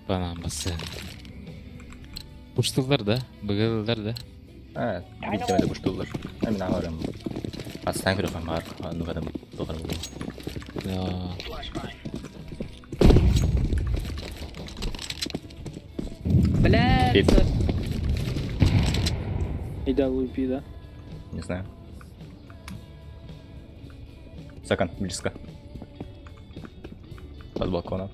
Bana bası. Uçtuklar da, bıgıldılar da. Evet, bitmedi kuştular. Hemen ağırım. Aslan kırıkım var. Anlık adam dokarım. Ya. Бля, Пип. Ида лупи, да? Не знаю. Сакан, близко. Под балконом.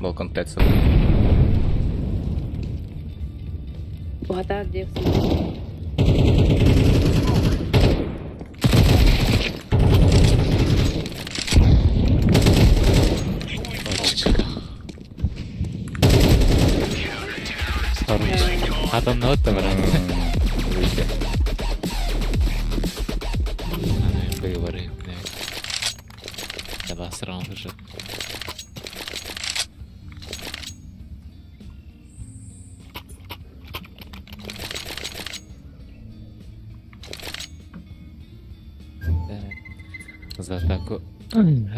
Балкон 5. وهتعرف دي في سموك. Adam ne oldu bana? Ana bıgıvarı. Ya bastıran olacak. Zaten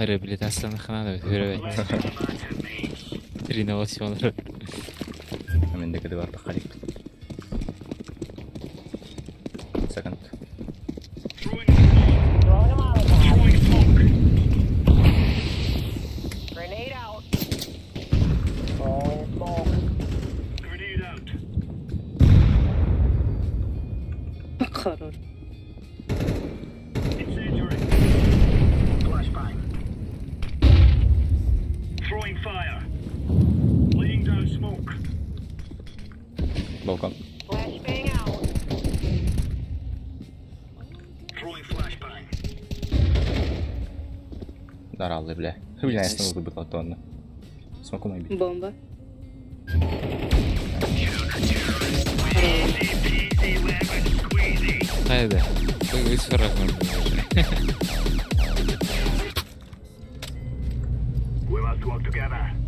rehabilitasyonu da evet. Renovasyonları. Hemen de var da kalik. Second. قرر. Балкон. Даралый, бля. Бля, я снова выбил тонну. Смоку мой бить. Бомба. Haydi. Bu hiç bırakmadım. We must work together.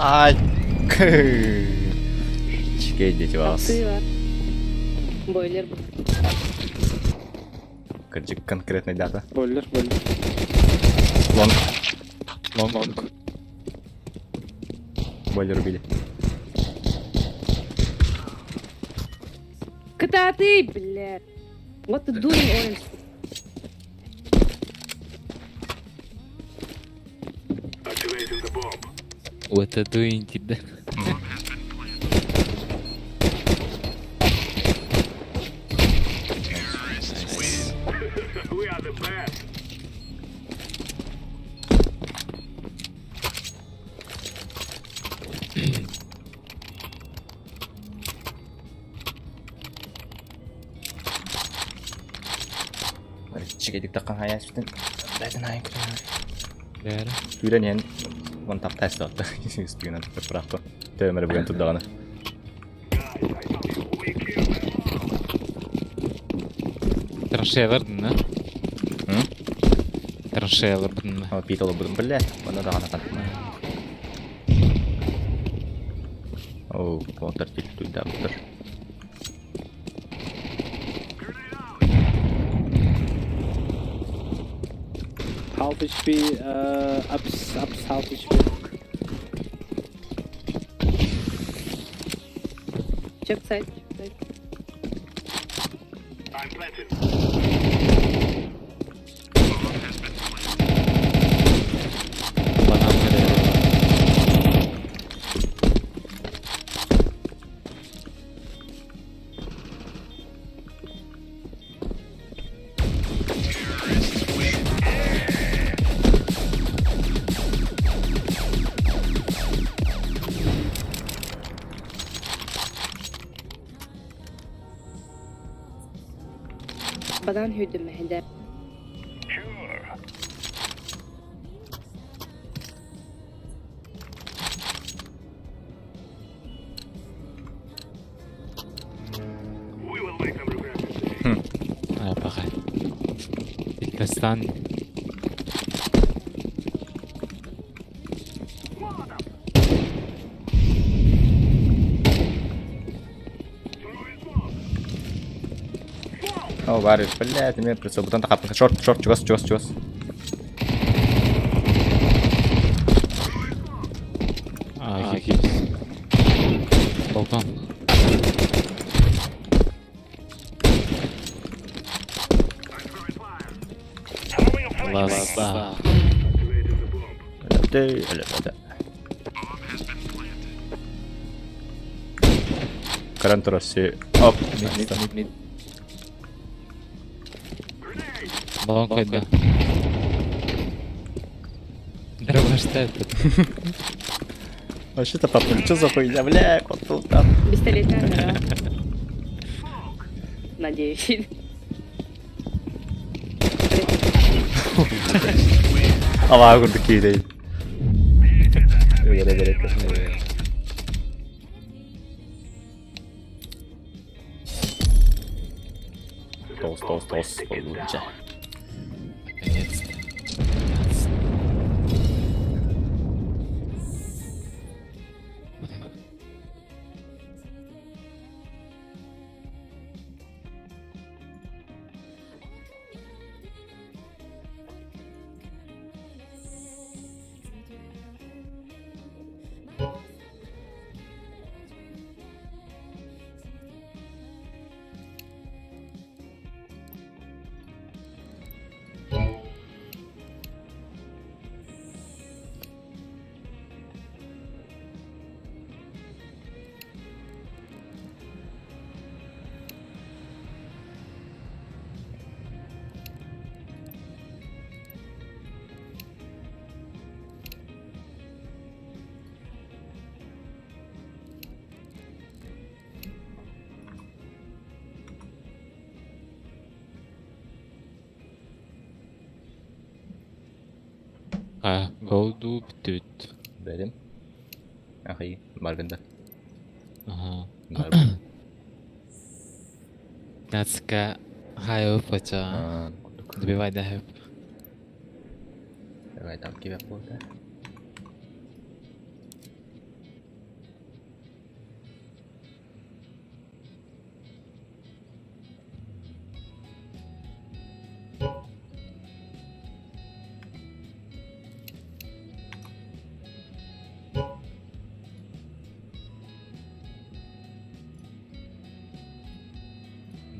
Ай! Чекай, дети вас. Бойлер. Кырчик конкретная дата. Бойлер. Лонг. Бойлер убили. Когда ты, блядь? What ты doing, Orange? Activating the bomb. What are doing cidden? We are the best. Чекай, takkan hayal sitten. Lähdetään näin kyllä. Değer. Yhden ihan on tap tästä ottaa. Just näitä prahto. Töymärä bugün tuddagana. Траншеялар дына. Траншеялар дына. Ama pit olabilirim. Bile. Bana da anlatan. Oh, water tick to the water. Half HP, ups, half HP. Check side. I'm planted. Banana there. Badan hüdüm hede. We will make them regret this day. Pareil. Pakistan. О, варит, блядь, мне прицел. Бутон тахап. Шорт, чувас. Якийсь. Балкон. Ласта. Current Rossi. Оп. Мид. Балкон койду. Дрова штепит. Вообще-то папа, что за хуйня, бля, вот тут там. Пистолетная нора. Надеюсь. Ama kurduk iyi değil. Öyle gerek yok. Toz olunca. Наконец-то. Голду бітуть. Benim. Ахи, Marvin'de. Ага. Marvin. Нацка хайп поча. Добивай да хайп. Давай там тебя плохо.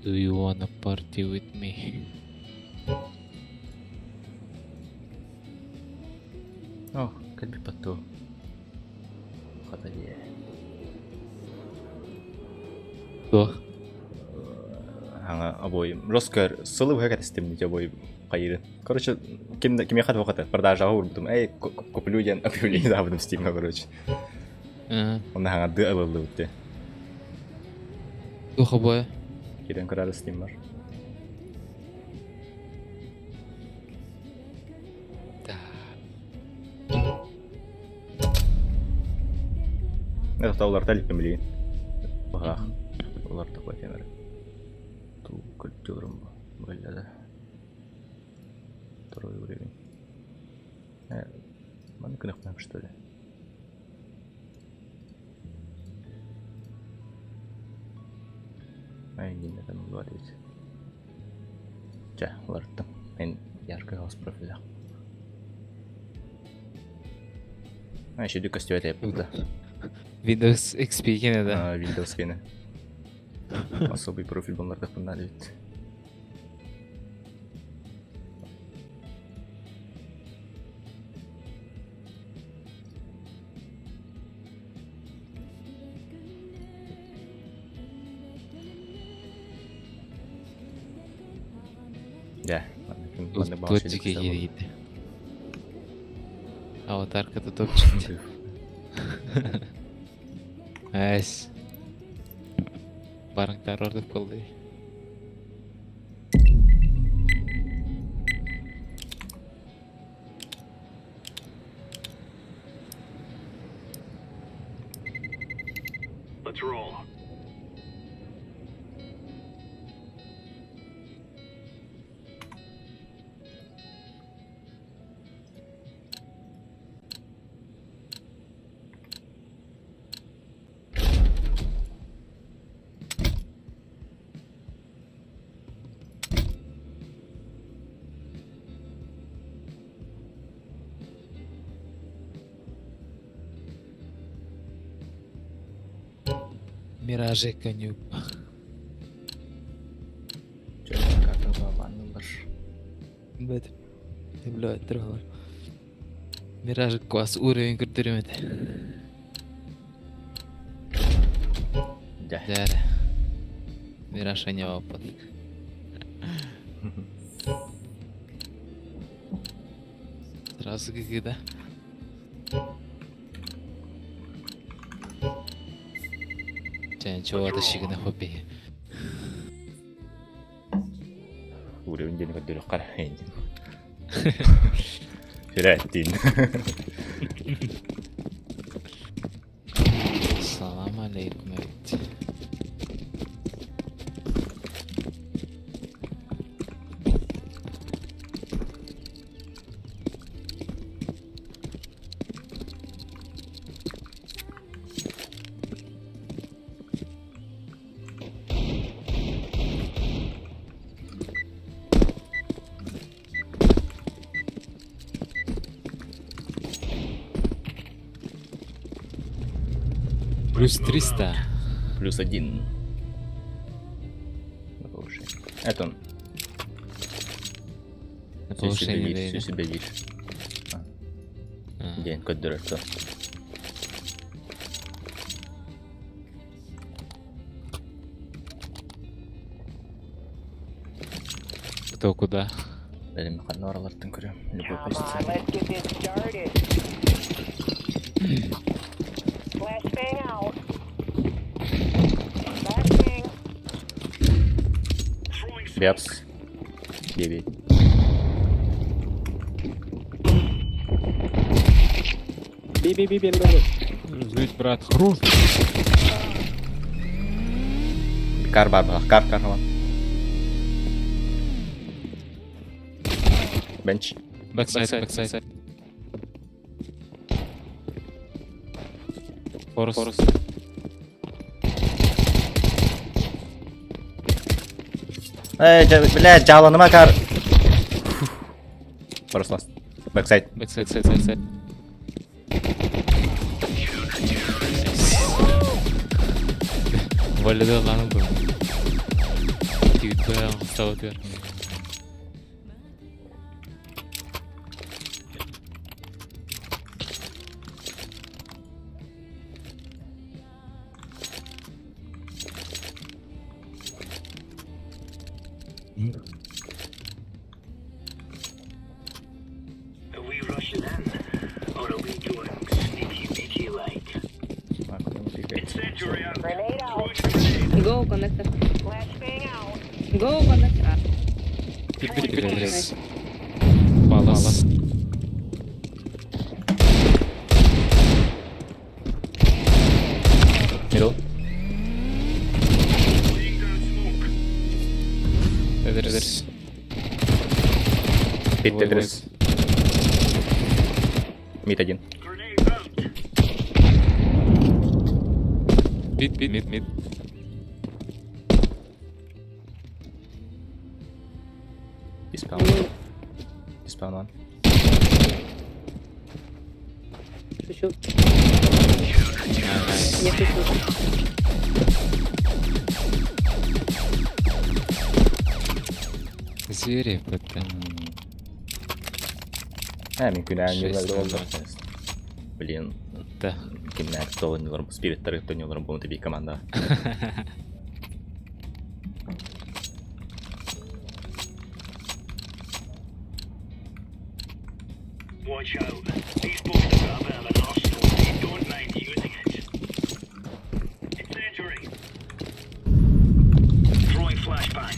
Do you wanna party with me? О, kalbi pattu. Хатае. Кто? Ага, обоим. Роскар, сылы выход стимнить обоим кайры. Короче, кем я хотел выкатать, продажа аур, потом, куплю я объявление за потом стимна, короче. Он ага, ды алылы утте. Кто обои? Кирен карары стиммар. Это олар талип милин. Бага. Олар такой темер. Ту культурам выгляда. Второй уровень. Мы кнопкам что ли? Ай, не надо говорить. Ча, ладно. Мен яркий голос профиля. А, еще костюм это да. Windows XP gene de. Windows gene. Особый профиль bunlarda bunlar evet. Ya, Тотчик гиди. Аватарка-то топчик. Айс. Барыңдар ордып қалды. Let's roll. Мираже конюк. Бет. Блядь, трогал. Мираж класс уровень культуры. Да. Да. Мираж не опыт. Сразу когда. Чего-то щигана хобби. Уровень денег отделю кархейн. Фереттин. Салам алейкум. Плюс 300. Плюс 1. Это он. Все себя видишь. День, код дурак. Кто куда? Benim kanlı oralardan görüyorum. Любой позиции. Бепс. 9. Жить, брат. Хруст. Кар бар, кар var. Bench. Backside. Forest. Эй, блядь, жаланыма кар. Forest last. Backside. Backside. Валида лану был. Тип-бэл, сталкер. Are we rushing in? Or are we going sneaky like? Incendiary out. Grenade out. Go connector. Flashbang out. Go connector. Балас. Middle. Эдерс. Пит Тетрис. Мид 1. Мид. Dispel 1. Шучу. Не шучу. Звери это. Min kynäännyllä Шесть oldu. ноль. Блин, Да. kynäät toimilor, spirittarit toimilor puhuti viikkamanda. Watch out. These boys have got a bit of an arsenal. They don't mind using it. Incendiary. Throwing flashbang.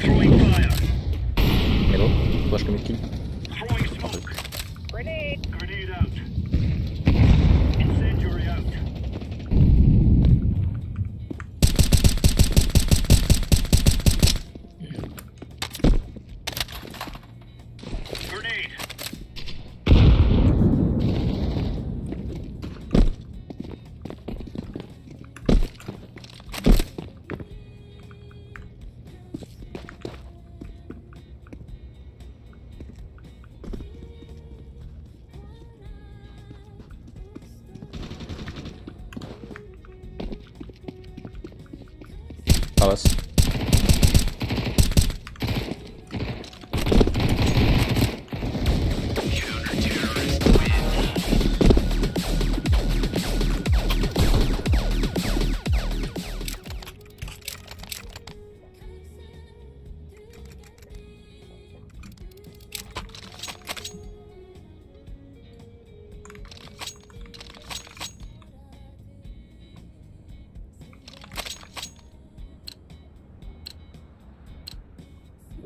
Throwing fire. Hello, tuosko mikki? Throwing smoke. Grenade. Grenade out. Incendiary out. Grenade. Alas.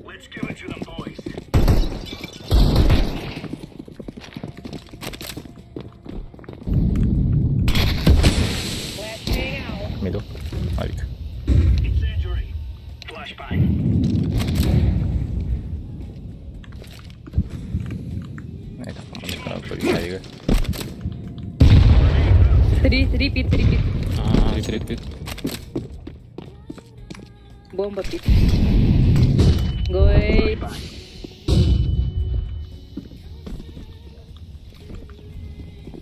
Let's give it to them, boys. Middle. Aik. Incendiary. Flashbang. Näitä on mikään aika. Три пит. Трепет. Бомба пит. Гой.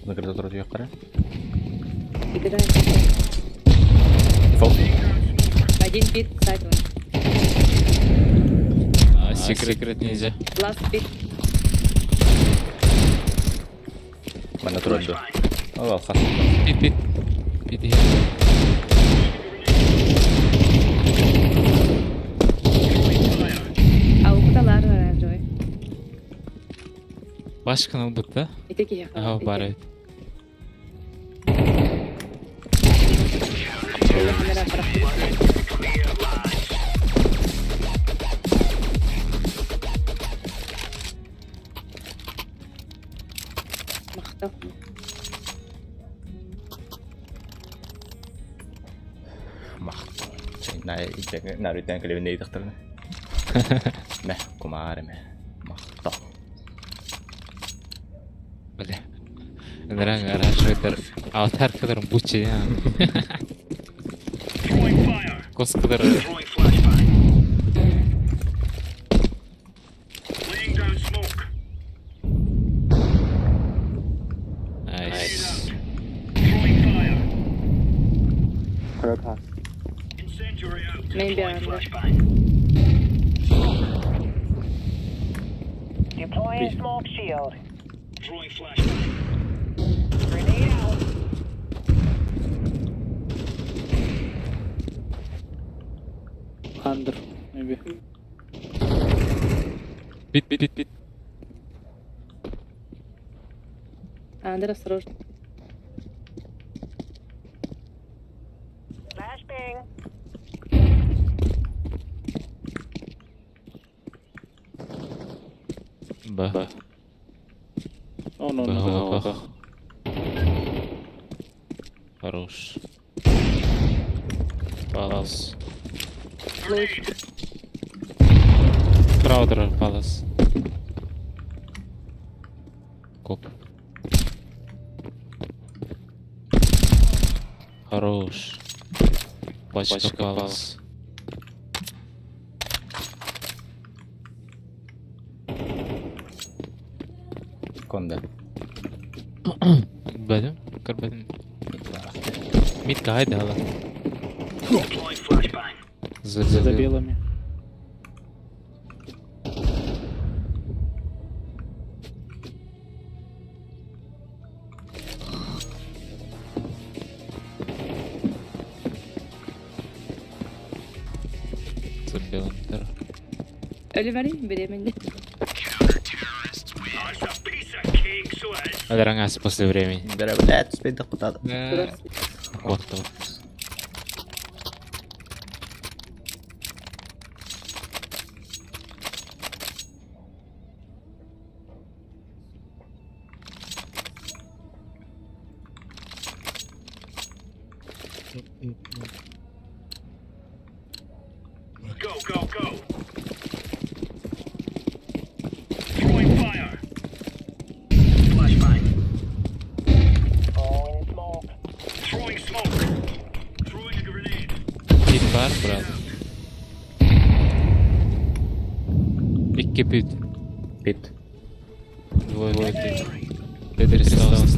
Закрыто тротив яхтары. Играем. Фол. Один пит, кстати. Секрет нельзя. Ласт пит. Mana turun tuh. Oh, khas. Пит. Пит я. Аукталар Джой. Başkanı bıttı. Итеки я. Ага, бары. Махтав. Mahtuu. Näin itse näytetään kyllä niitä tahtarina. Me, kun mä äärimme. Mahtaa. Бля. Наверное, раньше это аватар, которым бучи. Throwing fire. Кос, который... Throwing flashbang. Laying down smoke. Найс. Throwing fire. Incendiary out. Maybe Deploying I'm flashbang. Deploying smoke shield. Throwing flashbang. Grenade out. Under, maybe. Пит. Андер, осторожно. Flashbang. Б. Oh, no. Б. Хорош. Палас. Краудер палас. Коп. Хорош. Пачка палас. Konda. Bilmedim. Görmedim. Mid haydi hala. Deploy flashbang. За белыми. За белым. Öyle vereyim беременный. That's a piece of cake, so it is. Адрангас после времени. Бля, блядь, успеть дохута. Вот. Go, go, go. Throwing fire. Flashbang. Throwing smoke. Throwing a grenade. Mid var brad. İki pit. Pit. Двое пит. Петер осталось.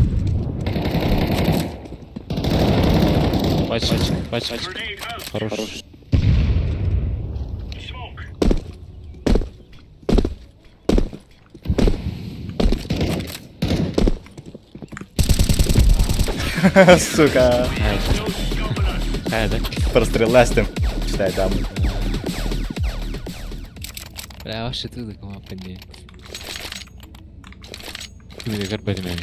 Бач. Grenade out. Хорош. Smoke. Сука. No stopping us. Хайде. Простреластим. Читай там. Бля, вообще ты да кама пенди. Kimi de görmedim yani.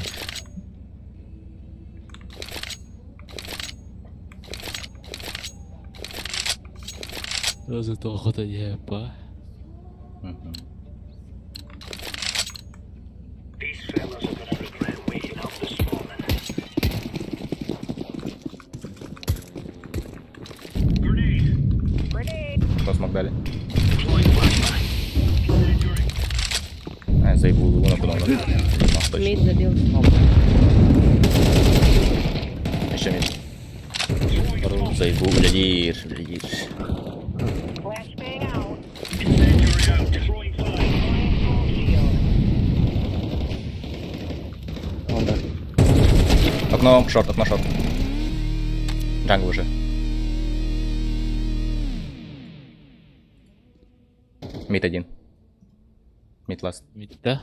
Razı tohu da yepa. These fellas are gonna regret waking up this morning. Grenade. Что смог дали? Deploying flashbang. Incendiary. Заебу луна куда он. Мид забил. Еще мид. Заебу, глядишь. Flashbang out. Incendiary out. Throwing fire. Окно шорт. Джангл уже. Мид один. Мид ласт. Mid да?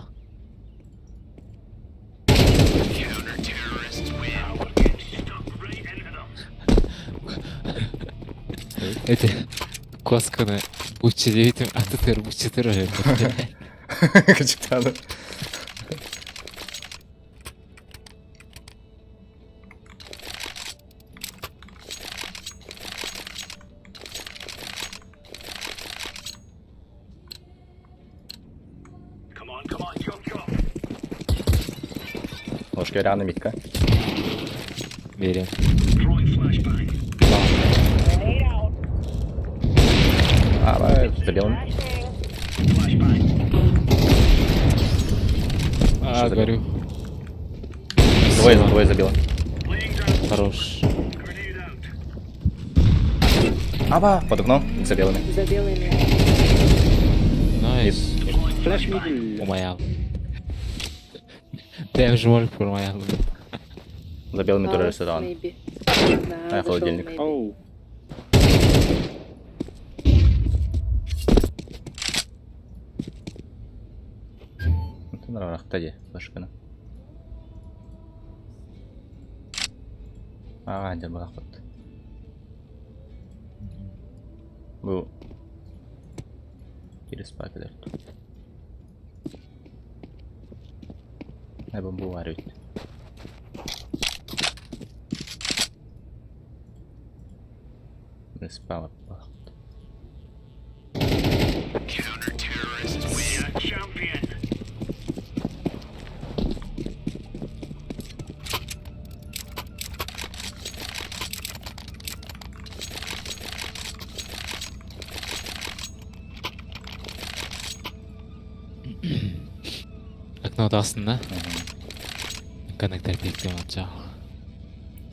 Эти косканы бучи дейтим атытыр бучитыр öyle. Качтаны. Come on, jump. Ложка рано мидка. Берем. Throwing flashbang. Grenade out. Забил. Flashbang. А, горю. Двое забило. Laying down. Хорош. Grenade out. Аба! Под окном за белыми. За белыми. Найс. Флэш мидл. Умаял. Прям жмоль промаял. За белыми тоже ресторан. Maybe. Да, Холодильник. зашел, maybe. Оу. Это нормально. Кстати, башкана. Где был охот? Был. Через пакет. Я бомбу варить. Не спала. Counter-terrorists win. Champion. Окно астында. Коннектор пиктем атча.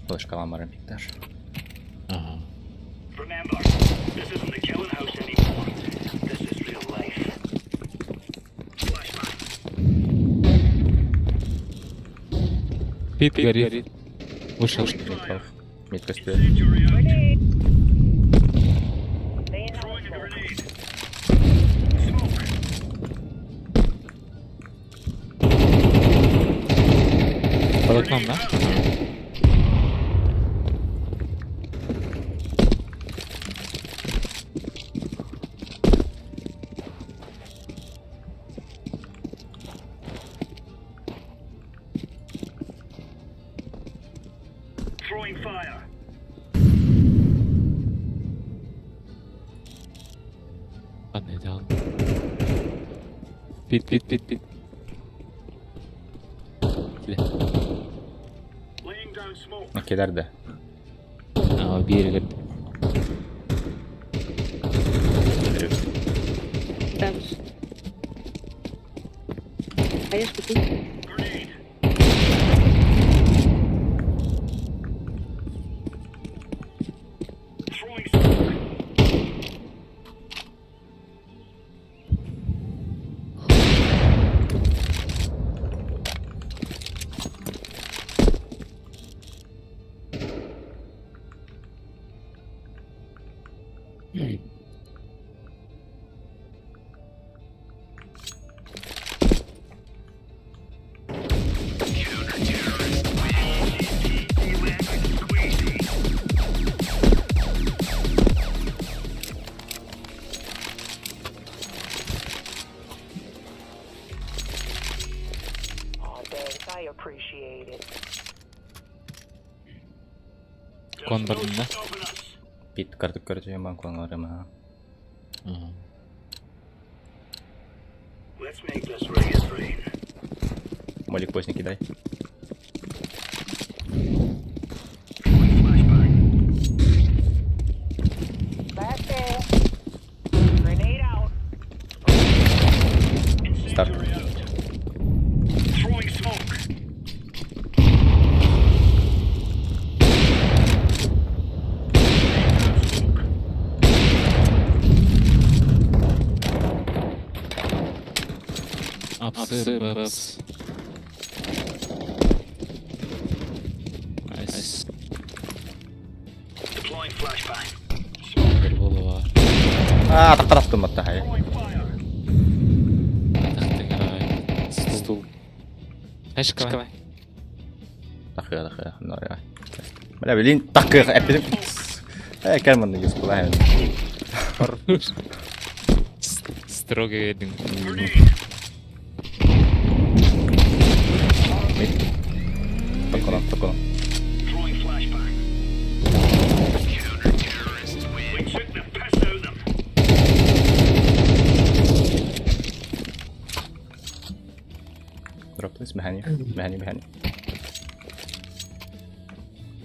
Флешка ламарым пикташ. Ага. Remember, this isn't the killing house anymore. This is real life. Flashbang. Пит горит. Вышел. Метка стоит. Под окном, да? Throwing fire. Ладно, идеал. Пит. Бля. Laying down smoke. Накидар. А, берег. Там же. Конечно, тут. Grenade. Throwing smoke. I appreciate it. Кон бар да? Пит картып көрчү яман коңор эме. Let's make this Vegas rain. Молик поздно кидай. Grenade out. Старт. Throwing smoke. Апсы, бэпс. Найс. Deploying flashbang. Бір болу бар. Тактаптым атта хай. Стул. Эшкалай. Тахы, норя. Бля, блин, тахы, эпидем. Кәрман да ес кулай. Строго един. Такона. Throwing flashbang. We took the piss out of them. Drop this behind you.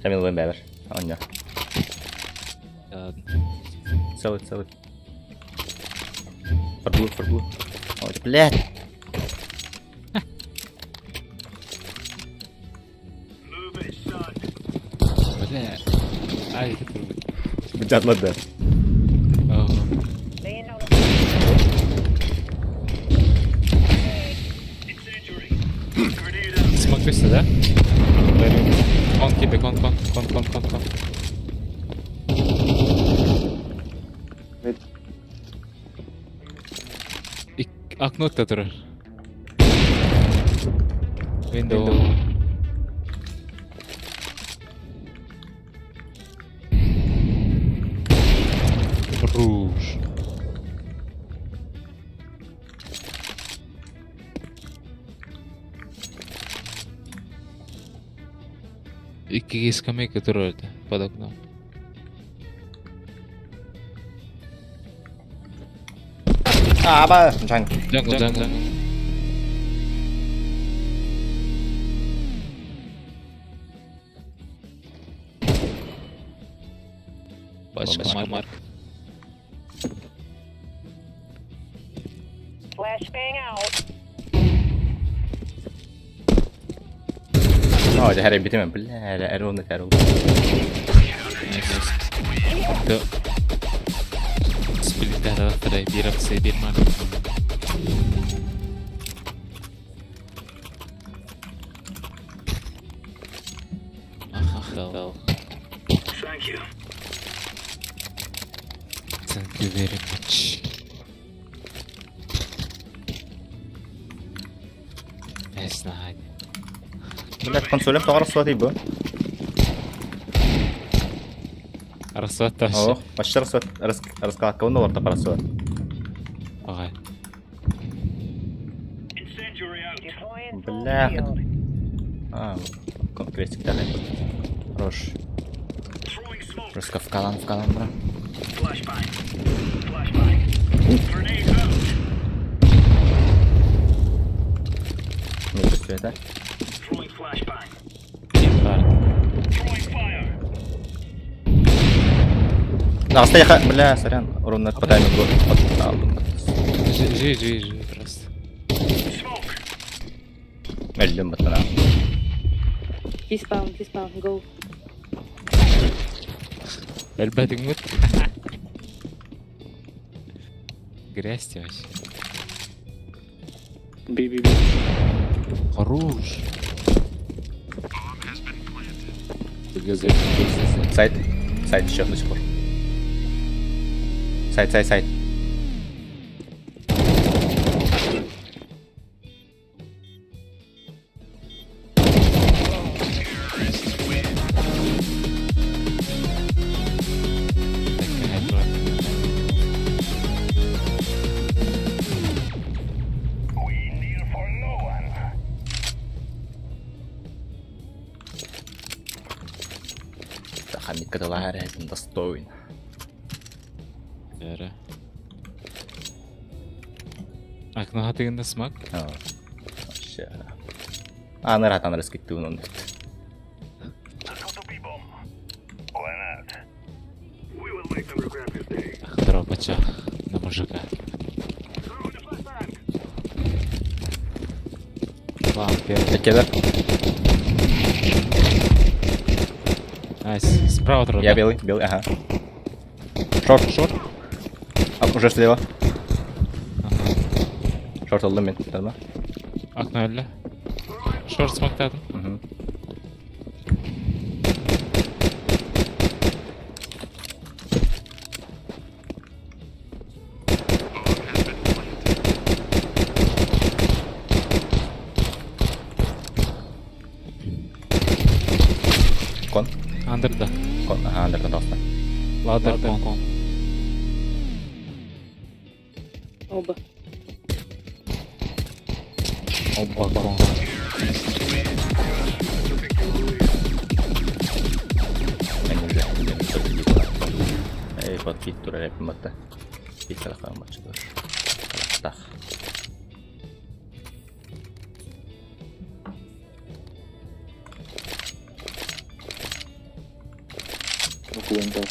Камил вен бәбер. Anya. Sell it. For blue. Ой, блядь. Move it, son. Бля. Ай, Бюджетлады. Incendiary. Grenade out. Смотришься, да? Кон кидай, кон. Окно-то тұрыр. Window. Руж. Iki скамейка тұрады под окном. Аба, джангл. Башка марк. Flashbang out. اه ده هرب بتمام بالله لا ارون كارو Tuh. Spirit darah tadi biar sedir mana. металл. Thank you. Thank you very much. اسمع Блядь, консолем тоғыр сұлат ебі. رصوات تمشي. Ох, почти раскладка, он олар тапар сұлат. Ага. Incendiary out. Deploying Бля. field. Конкретик дали. Хорош. Throwing smoke. Просто в калан, бра. Flashbang. Flashbang. Grenade out. Не чувствую это. Throwing flashbang. Throwing fire. Настояха, бля, сорян. Ровно отпадаем в год. Жи просто. Smoke. Медленно батана. T-spawn, go. الباد يموت. Грязь вообще. Би. Хорош. Сайт. Сайт еще до сих пор. Сайт. Хамид, когда лагерь, достоин. Яра. Окно хатыгында смак. Вообще. Нарatan раскидывал он. Дропача на мужика. Бам, первый. Кедр. Найс. Справа труда. Я белый, ага. Шорт. Уже слева. Шорт aldım ben. Tamam. Окно öldü. Short smoke'ladım. Kon. Under'da. Kon. Aha, under'da dostlar. Ladder kon. Оба. Oba kon. Ей, под питтура yapmadı. Питтура kalmaçıdır. Tak. Window.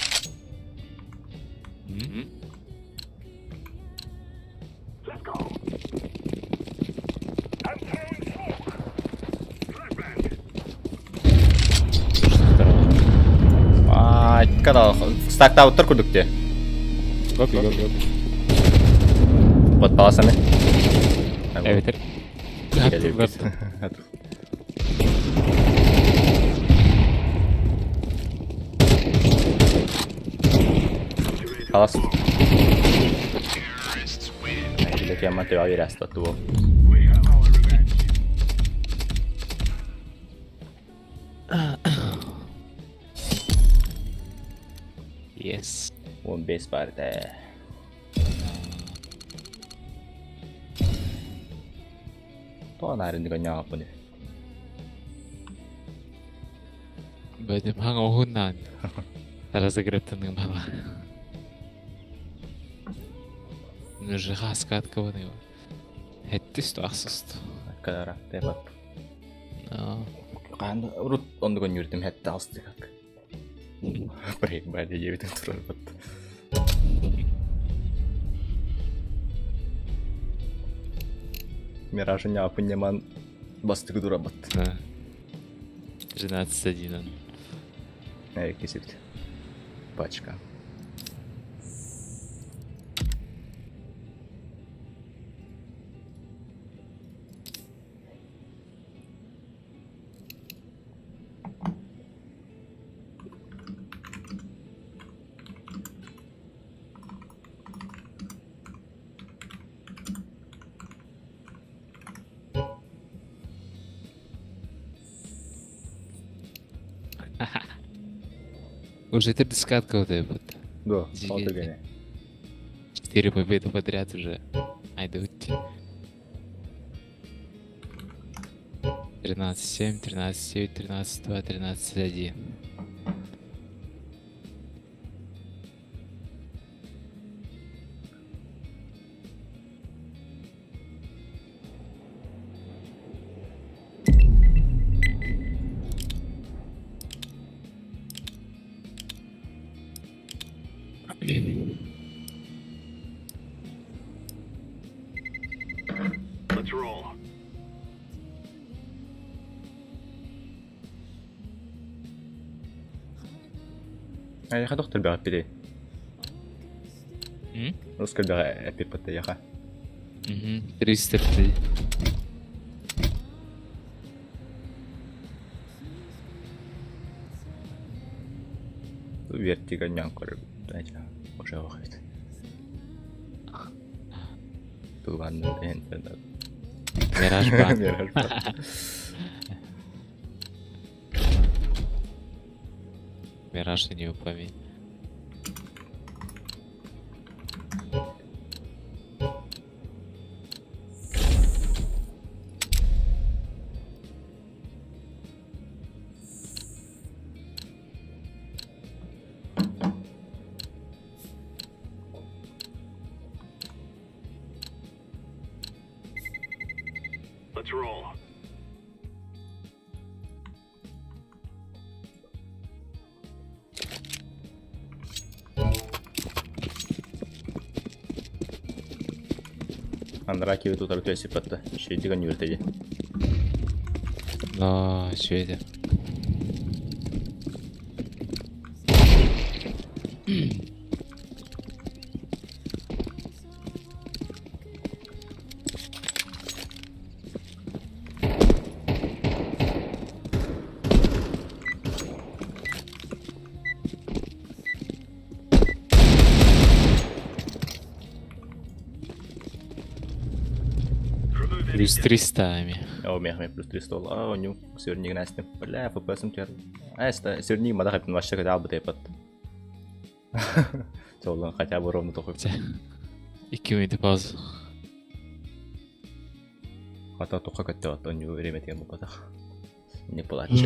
Let's go. I'm throwing smoke. Flashbang. Когда стакта вот только где? Гоpi. Под паласами. Evet. Geliyor. Palas. Le chiamate a resta tuo. Yes. Un base parte. То наринд гоня апны. Бъдем хангохуннан. Разыгрытының бала. Нужиға скаткаваны. Хеттісті ақсысты. Кадара, тепат. Қанды урут онды гон юрдым хетті алсты как. Брейк бәді ебетін тұрар бат. Миражы не апыннеман бастығы дура бат. 13-1. Кесіпті. Пачка. Уже 3 десятка вот это. Да, алты гене. 4 победы подряд уже. Айда уйти. 13-7, 13-9, 13-2, 13-1. Let's roll. Яха доктор бягат бири. Рускал бяга эпик бата яха. 303. Вертига нянкор. Дайча. Уже вахит. Туган интернет. Мираж Банк. Мираж Банк. Мираж не упомянь. Let's roll. Андраки тут артуэси патта. Еще и диган юртеди. Но, Шведия. Плюс 300 ами. О, мехме плюс 300 долларов. Ню, сверни гнастим. Бля, ФПС тер. Аста, сверни мадахап на вашего когда бы тепат. Солон хотя бы ровно только. И кивает паузу. Хата только как-то то ню время тему потах. Не плачь.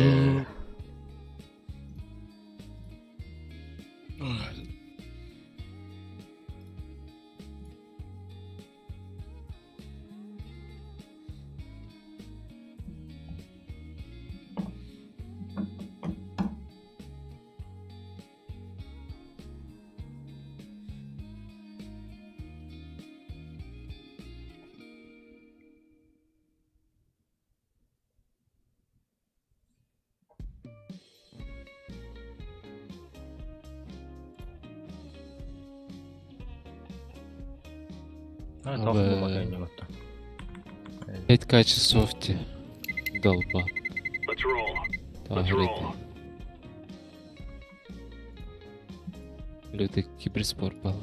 Пять качеств долба. Let's roll. Там говорит. Лютый киберспорт был.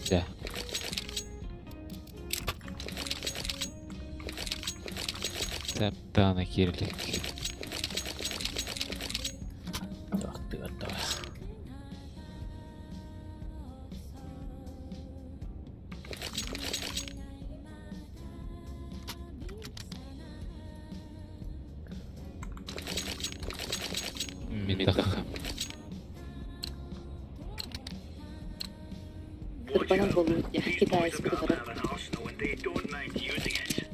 Да. Да, на Кирлик. Так, ты готов. Митаха. Тырпанан болуп китайский Have an arsenal and they don't mind using it.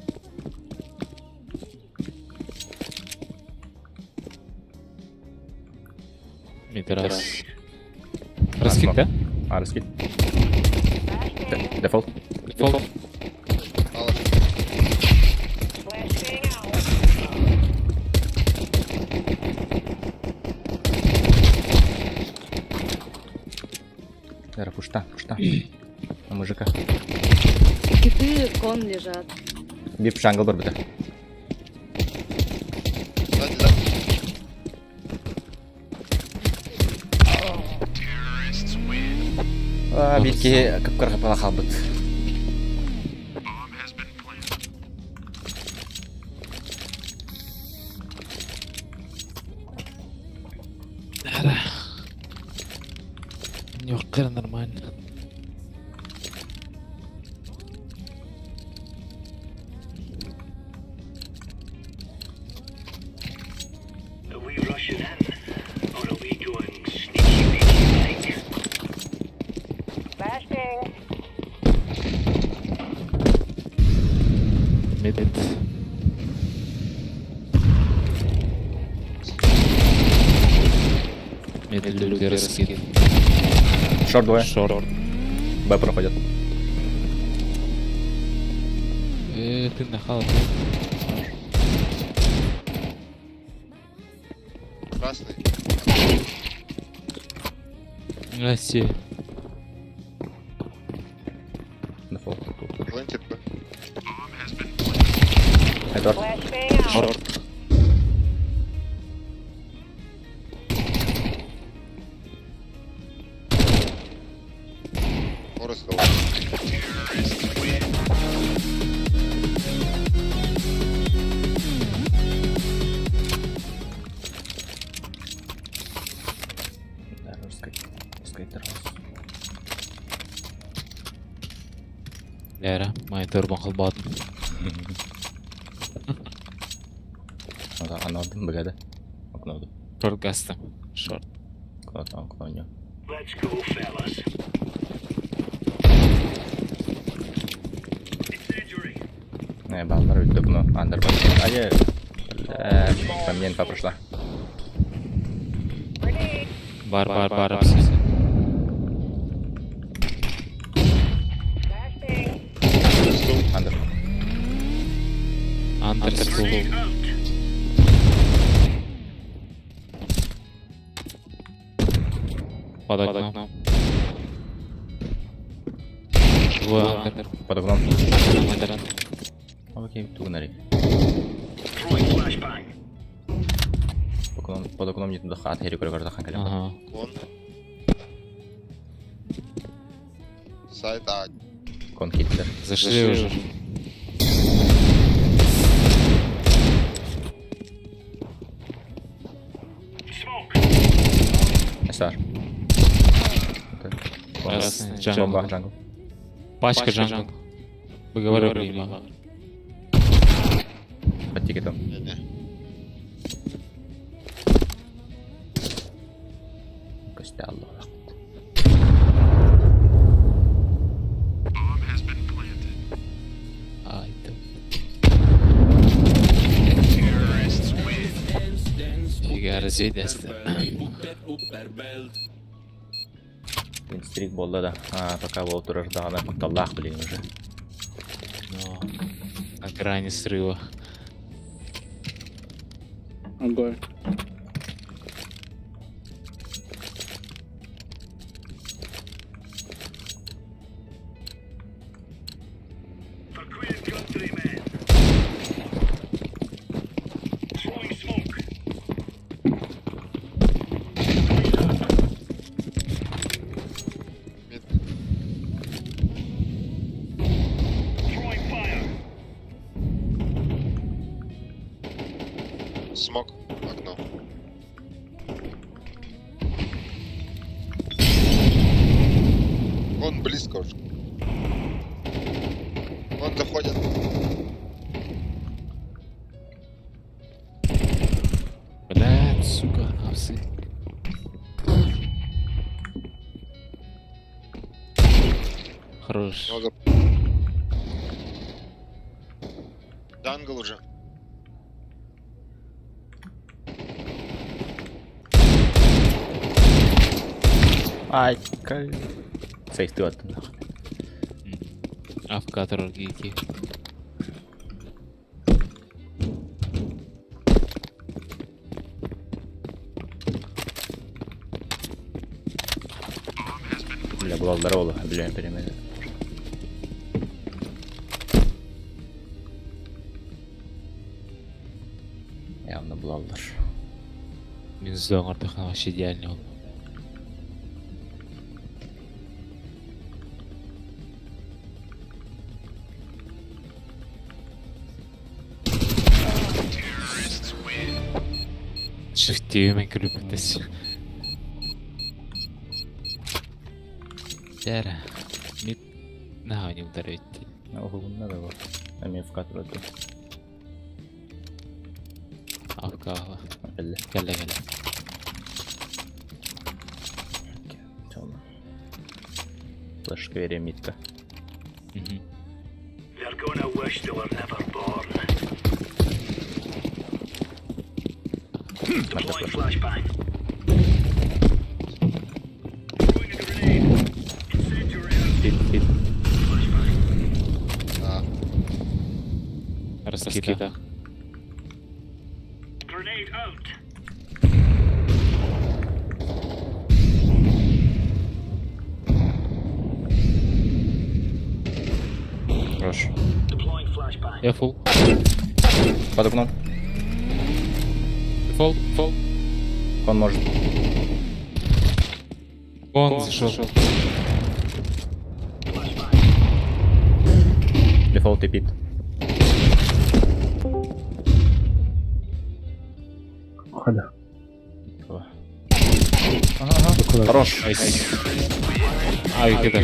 Митрас. Раскид, да? А, раскид. Дефолт. Дефолт. Эра, пушта. На мужика. Киты кон лежат. Бип шангл бар бите. Битки капкарга палахал бит. Кыр нормально. Are we rushing in? Or are we going sneaky like? Flashbang. Mid. Мид люди раскид. Шорт двое. Шорт. Б проходят. Ты нахал. Красный. Россия. На фол. Плантит Б. Эдвард. Flashbang out. Шорт. Форест. Да, русский террас. Лера, моя турбан хылбатын. Она один бегады. Окно. Шорт гастым. Шорт. Окно не. Let's go, fellas. Incendiary. Не, балдар өттік, но андер бар. Ае, там инфа прошла. Grenade. Бар. Flashbang. Андер. Андерскул. Grenade out. Под окном. Двое андер. Под окном. Андер. Окей, тугнари. Throwing flashbang. Под окном не туда хат, хери коридор захан калем. Ага. Кон. Сайт А. Кон хиттер. Зашли уже. Smoke. Эсар. Красный. Бомба, Джангл. джангл. Пачка джангл. Выговор принимал. Под тикетом. Не-не. Костял. Ай, да. Фига разведется. Инстрик болды да. Пока был тураж да, она куталлах, блин, уже. Но на грани срыва. Огонь. For Queen Countrymen. Throwing smoke. Мид. Throwing fire. Смок. Окно. Он близко уже. Он заходит. Блядь, сука, овсы. Хорош. Много. Дангл уже. Ай, кай. Сейф ты оттуда. Авкатор гики. Бля, была здорово, бля, перемены. Явно блалдар. Мен зоңырдықын вообще идеальный ол. Шифтеумен күліп бітесі. Жара. Мид наа не ударить. Надо вот. А мне вкатывать. Авкала. Белли. Геле. Флешка митка. They're gonna wish they were never born. Deploying flashbang. Throwing a grenade. Incendiary out. Hit. А, Раскида. Grenade out. Хорош. Deploying flashbang. Я фул. Под окном. Фол. Он может. Он зашел. Дефолт и пит. Хода. Ага. Хорош. Ай, кида.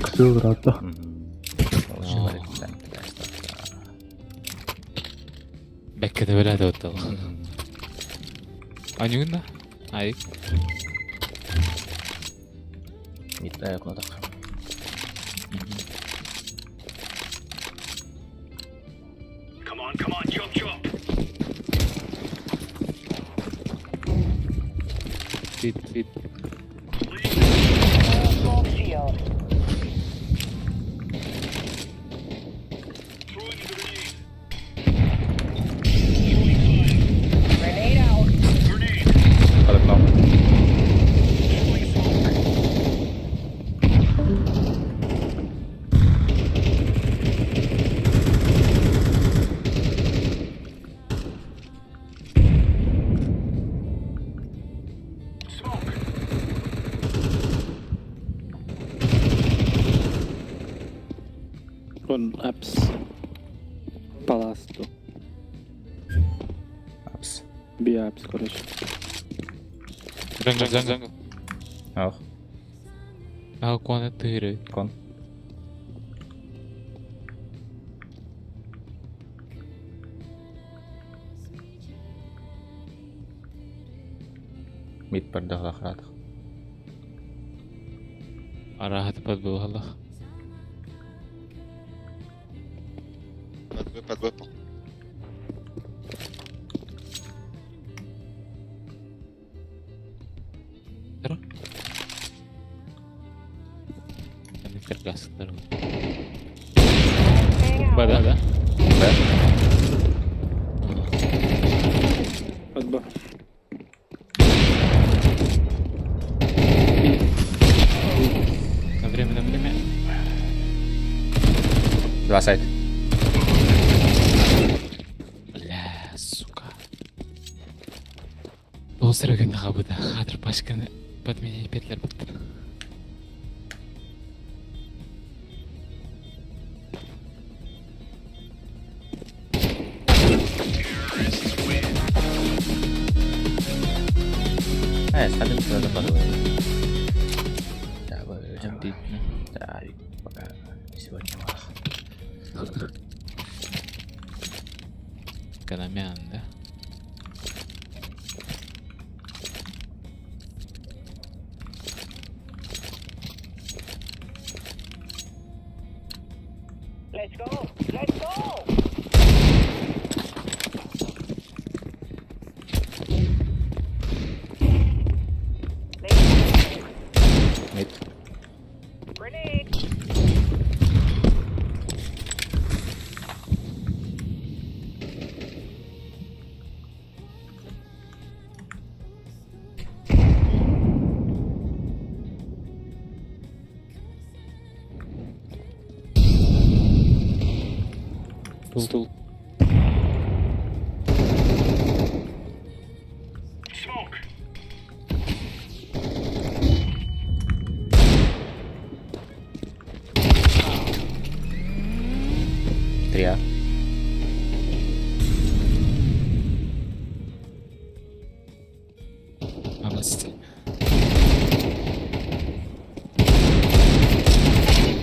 Ксыл рата. Беккеде беләде оттал. Анюна? Ай. Митта окно так. Come on, chop. Hit. Full shield. Throwing a grenade. Grenade out. Grenade. Под окном. Throwing smoke. Smoke. Он апс. Паласту. Апс. Биапс, короче. Джангл. Ах. Кон тыре. Кон. Мид пердагла храт. Арахат подбил галах. подвыпал. Газ, здорово. Да? Под Б. На время. Два сайта. Бля, сука. Ол сырыгын қабыда. Қатыр пашканы подмене петлер бұтты. Ставим сюда западываем. Да, пока сегодня мах. Канамян, да? Let's go! Мид. Grenade! Стул. Smoke. Тря. Молодцы.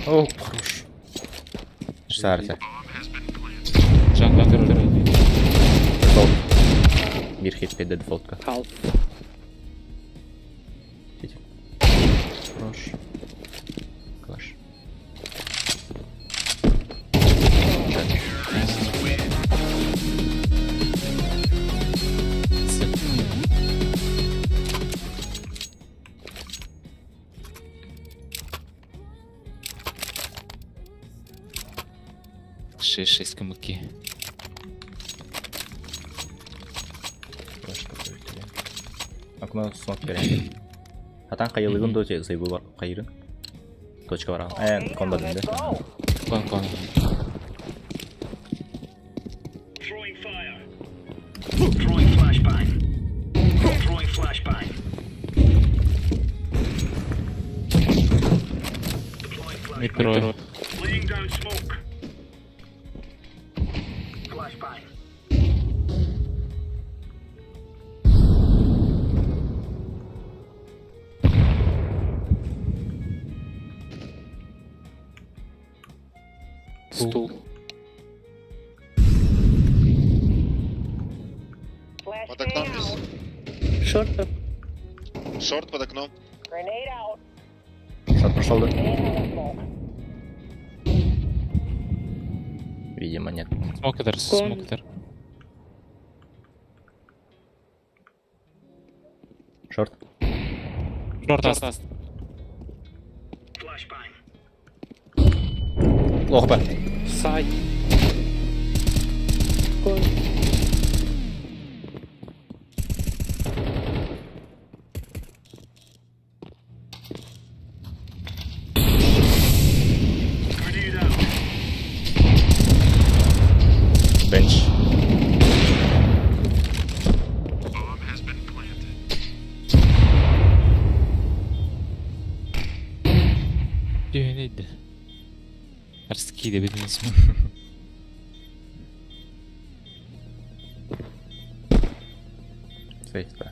О, хорош. Güzel. Can götürür. Default. Bir hit bir de default'ka. Half. Хорош. Клаш. Шесть камыки. Aklıma smoke vereyim. Hatan kayılığın da zayıfı var. Kayırın. Точка var. Konda döndü. Kon. Throwing fire. Throwing flashbang. Throwing flashbang. Deploying flashbang. Metro. Laying down smoke. Flashbang. Стул. Под окном здесь. Шорт. Шорт под окном. Grenade out. Шот прошел, да? Laying smoke. Видимо, нет. Смокер. Шорт. Шорт. Flashbang. Ох бы. Сай. Кон. Grenade out. Bench. Bomb has been planted. Neydi? Arski'yi de bildiniz mi? Safe be.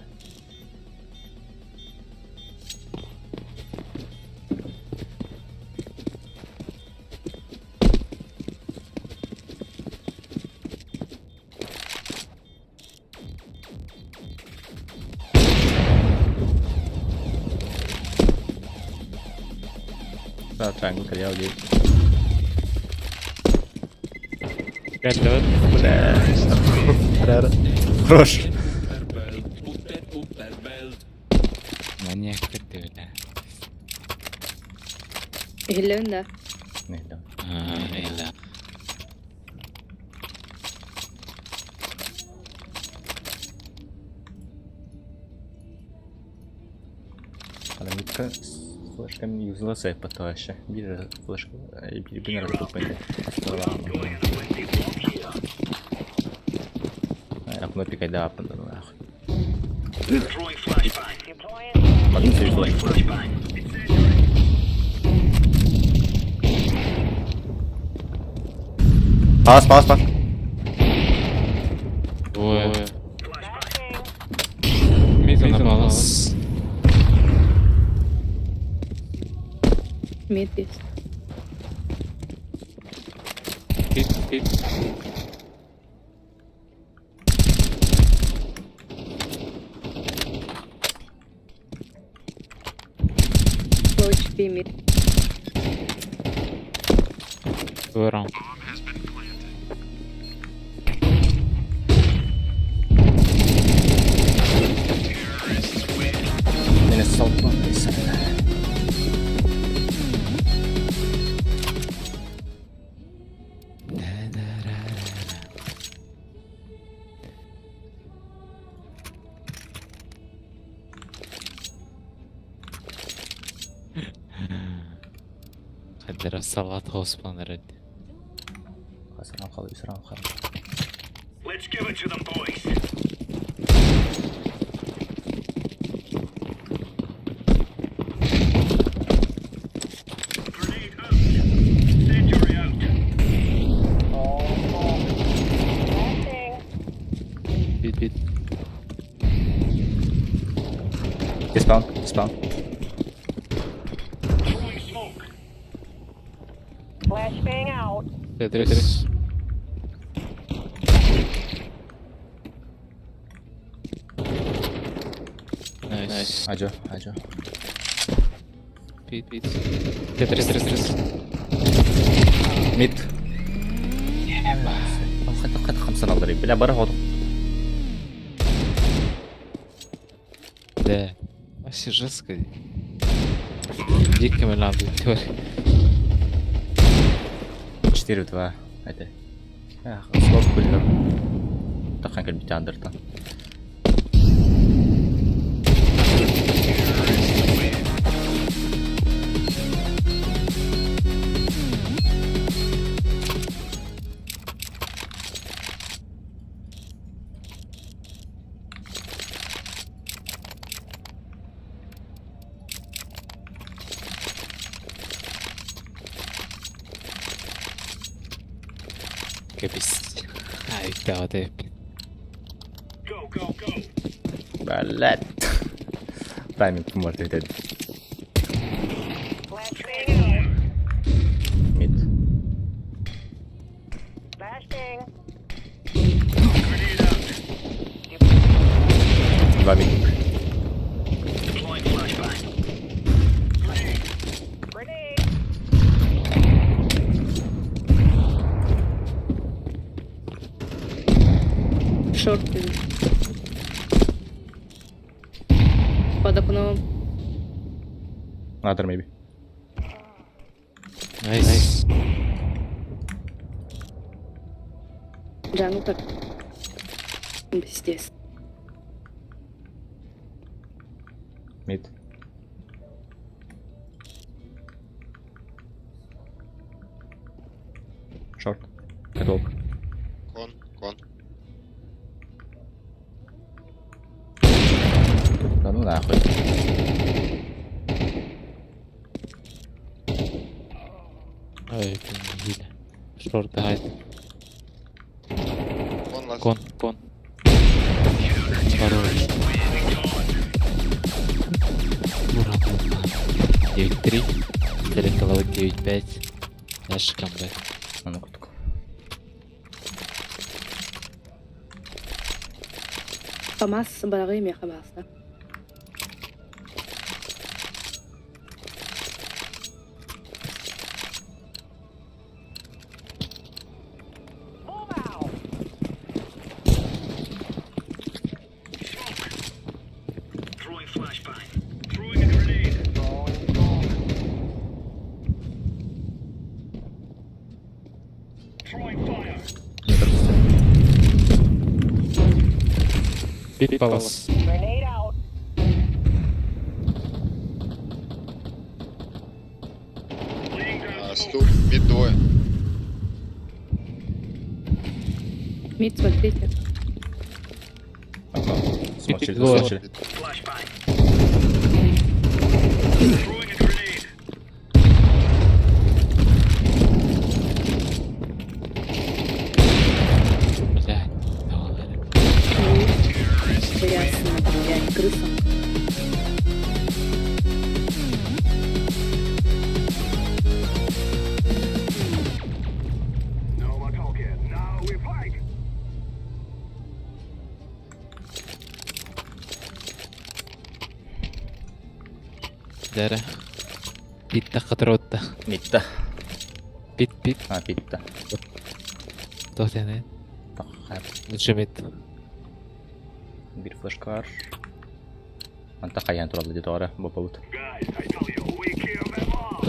Ra triangle kariya değil. Geldi. Хорош. Маньяк это, да. Глянь, Не, да. Да. Аламитка с флешками юзала сейф потаща. Bir флешка birbirine распутmaydı. Aklıma bir kayda yapmadı nahul. Throwing flashbang. Deploying. Bakın seyirciler. Flashbang. Pas. Двое. Миза на баланс. Мид. Хит. HP мид. Второй раунд. Beni saltmadıysa. Хаддера салат хоспанер. Срам хал. Let's give it to them, boys. Grenade out. Incendiary out. Bit. Spawn. Throwing smoke. Flashbang out. Тетрис. Найс. Аджо. Пит. Тетрис. Мид. خد 5 نظري بلا برا هو. Да. Вообще жестко. Дико мелам, тварь. 4-2. Это. Слов кулер. Тахан кал бит андерта. Капец. Ай, да, вот это. Блядь. Тайминг может это. Мид. Flashbang. 2 мид. Шорты. Под окном. Ladder maybe. Найс. Джану так. Здесь. Мид. Шорт. Католк. Кон. Да ну нахуй. Ай, это не видно. Шорт, гайд. Кон лаз. Кон. Хорош. 9-3. Телеколова 9-5. Дальше камбэк. А ну-ка только. Хамас барагы Хамаса. Throwing flashbang. Throwing a grenade. Throwing fire. Пит палас. Grenade out. Стук, мид двое. Мид, смотрите. Смотри, двое. смотри. Flashbang. Throwing a grenade. Блядь. Ясно, блядь, крыса. No more talking. Now we fight. Дара. Питта хатротта. Мидта. Пит. Питта. Тохтене. Тахар. Лучше мид. Bir flashkar. Anta kayan turallı dedi oraya. Bobavut. Guys, I tell you, we kill them all.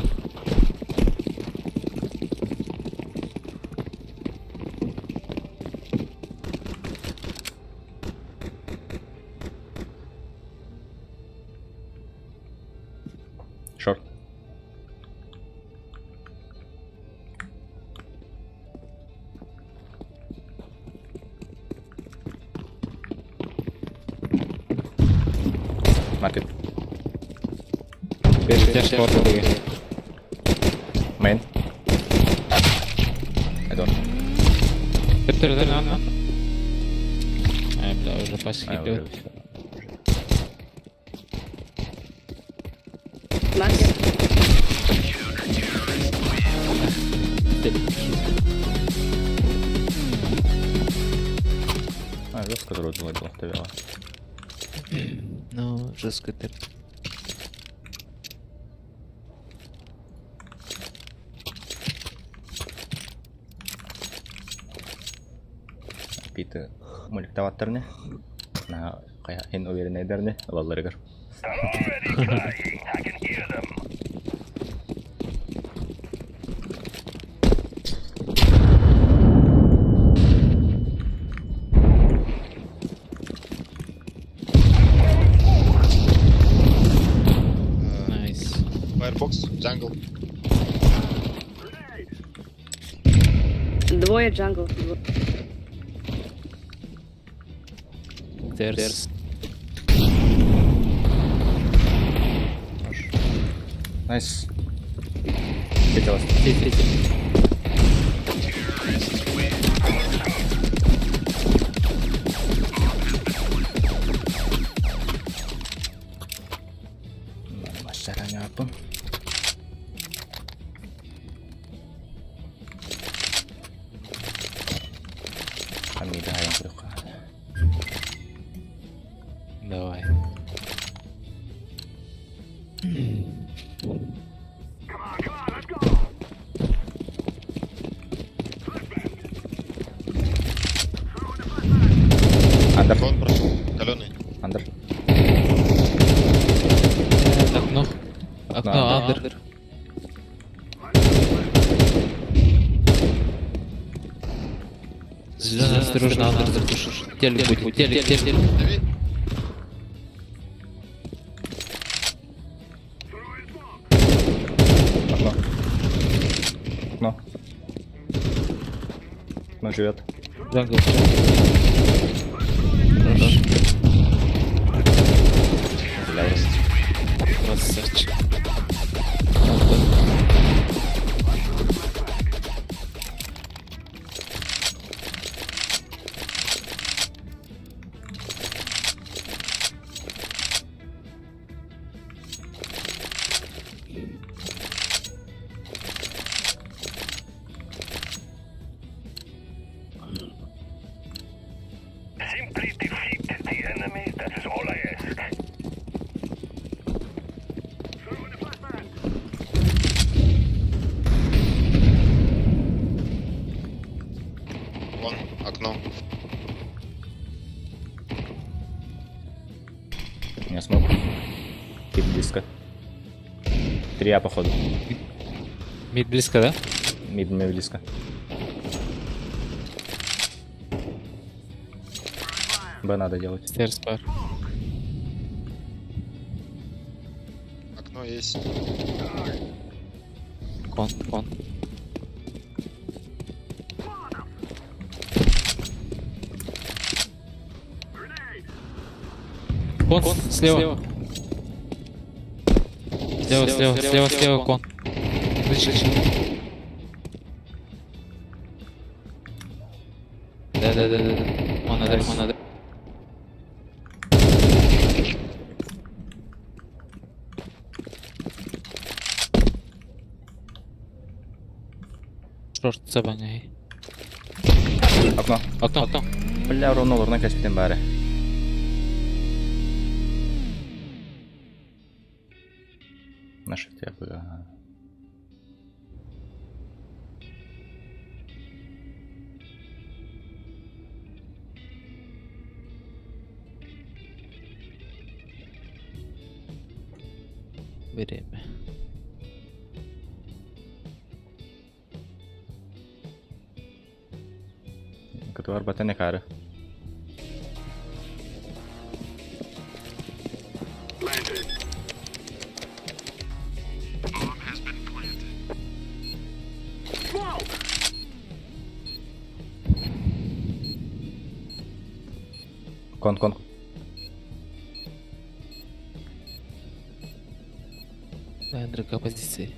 Short. Market. Перед шорт лиги. Main. I don't. Теперь ладно. Ай, бля, уже паски А, идет. уже всё. Маркер. который был ставила. Ну, жестко ты. Питы мөліктаваттар не? На қая хен уверенайдар не? Алаларыгар. Найс. Firefox, jungle. Двое джангл. Терс. Найс. Хотелось. Masalahnya apa? Kami dah yang berkah. Давай. Андер. Фон прошел. Каленый. Андер. Окно. Окно, андер. Зеленый, осторожно, андер душишь. Телек будет, телек. Дави. Окно. Окно. Окно живет. Джангл. Красавчик. Simply defeat the enemy, that is all I ask. Вон, окно. У меня смог. Тип близко. 3А походу. Мид близко, да? Мид мне близко. Б надо делать. Стерс пар. Окно есть. Кон. Кон, слева. Слева, кон. Вышли. Да. Он надо. Шорт забаняй. Окно. Бля, ровно лорна каспитен бары. На шифте бы. Время. Ketua batannya cara. Kon. Андер к позиции.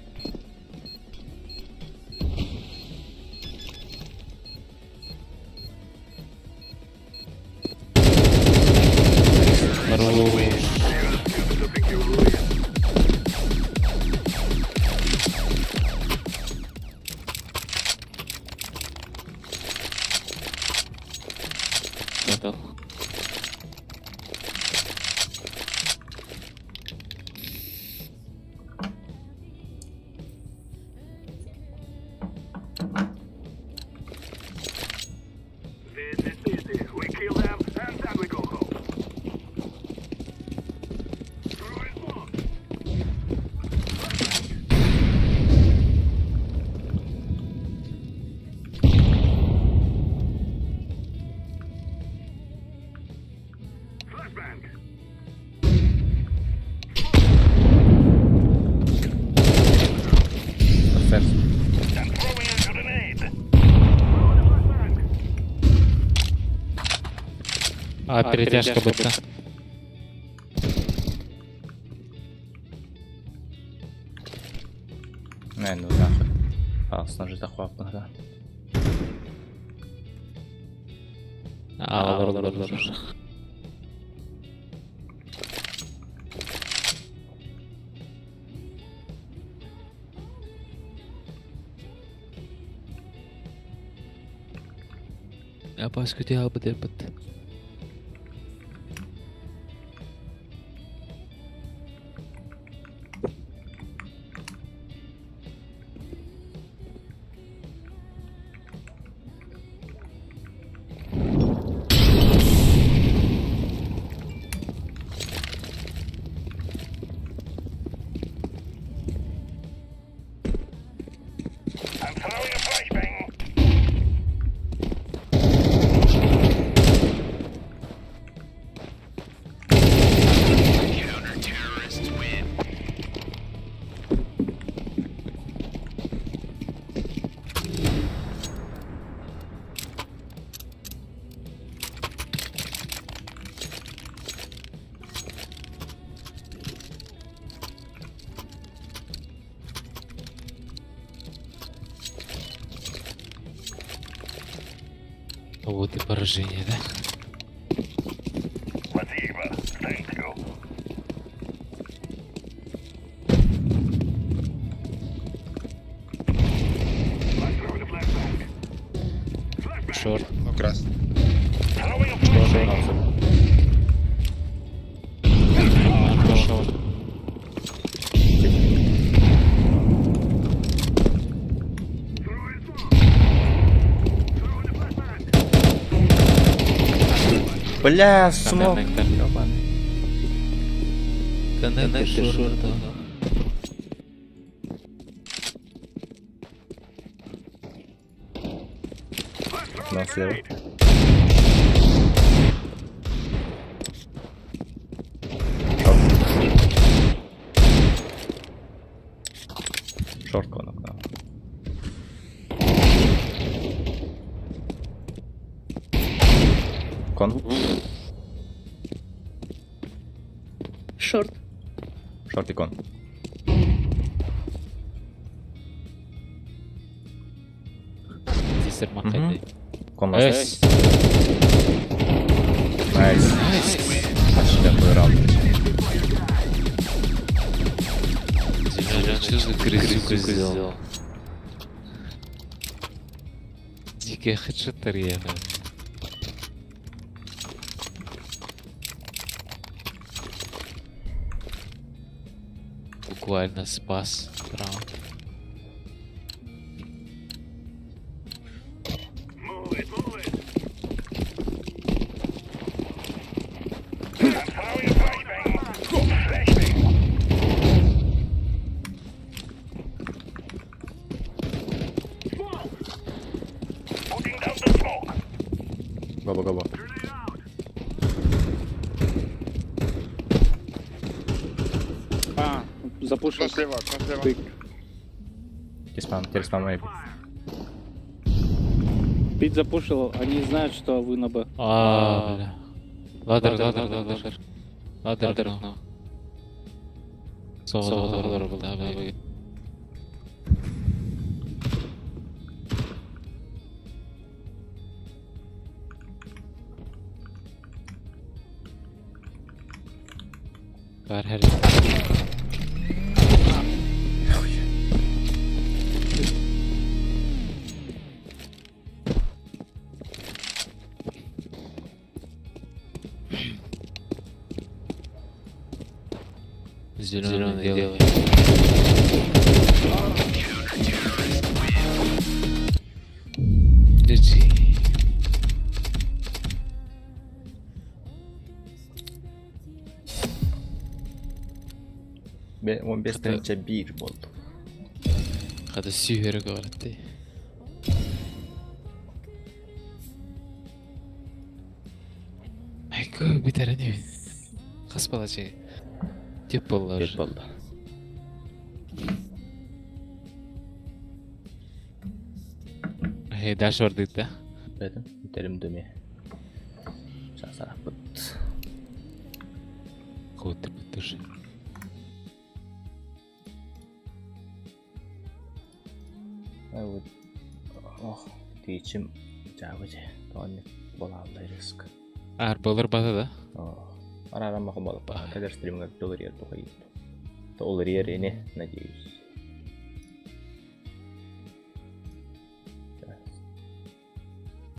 Готов. Ферс. Перетяжка будто. Не, ну нахуй. Снажи захват, да. Алар. Apa skuti apa dapat? Вот и поражение, да? Шорт. Ну, красный. Бля, смог. Коннектор шорта. На слева. Шорт конок, да. Кон. Шорт. Шорт и кон. Здесь армакай. Кон на связь. Найс. Почти такой раунд. Что за крысюка сделал? Дикая хедшотерия. Буквально спас раунд. Гоба. Запушил. Окно слева. Терспам, мейби. Пит запушил, они знают, что вы на Б. Бля. Ладер. Ладер, ну. Соло, давай. Var Зеленый делай. GG. Ben 15'ten 1 oldu. Hadi sihir garanti. Ayko bitarani. Qas balachi. Deb bo'ldi. Дашборд да. Бәдім, үтерім дөме. Жасарақ бұд. Қуытты бұттыр. Тейчім жағы же. Тоғын бола алдай рыск. Болар бата да. Арарамақы болып. Кәдер стриміңер долар ер тұға еді. Долар ер ене, надеюсь.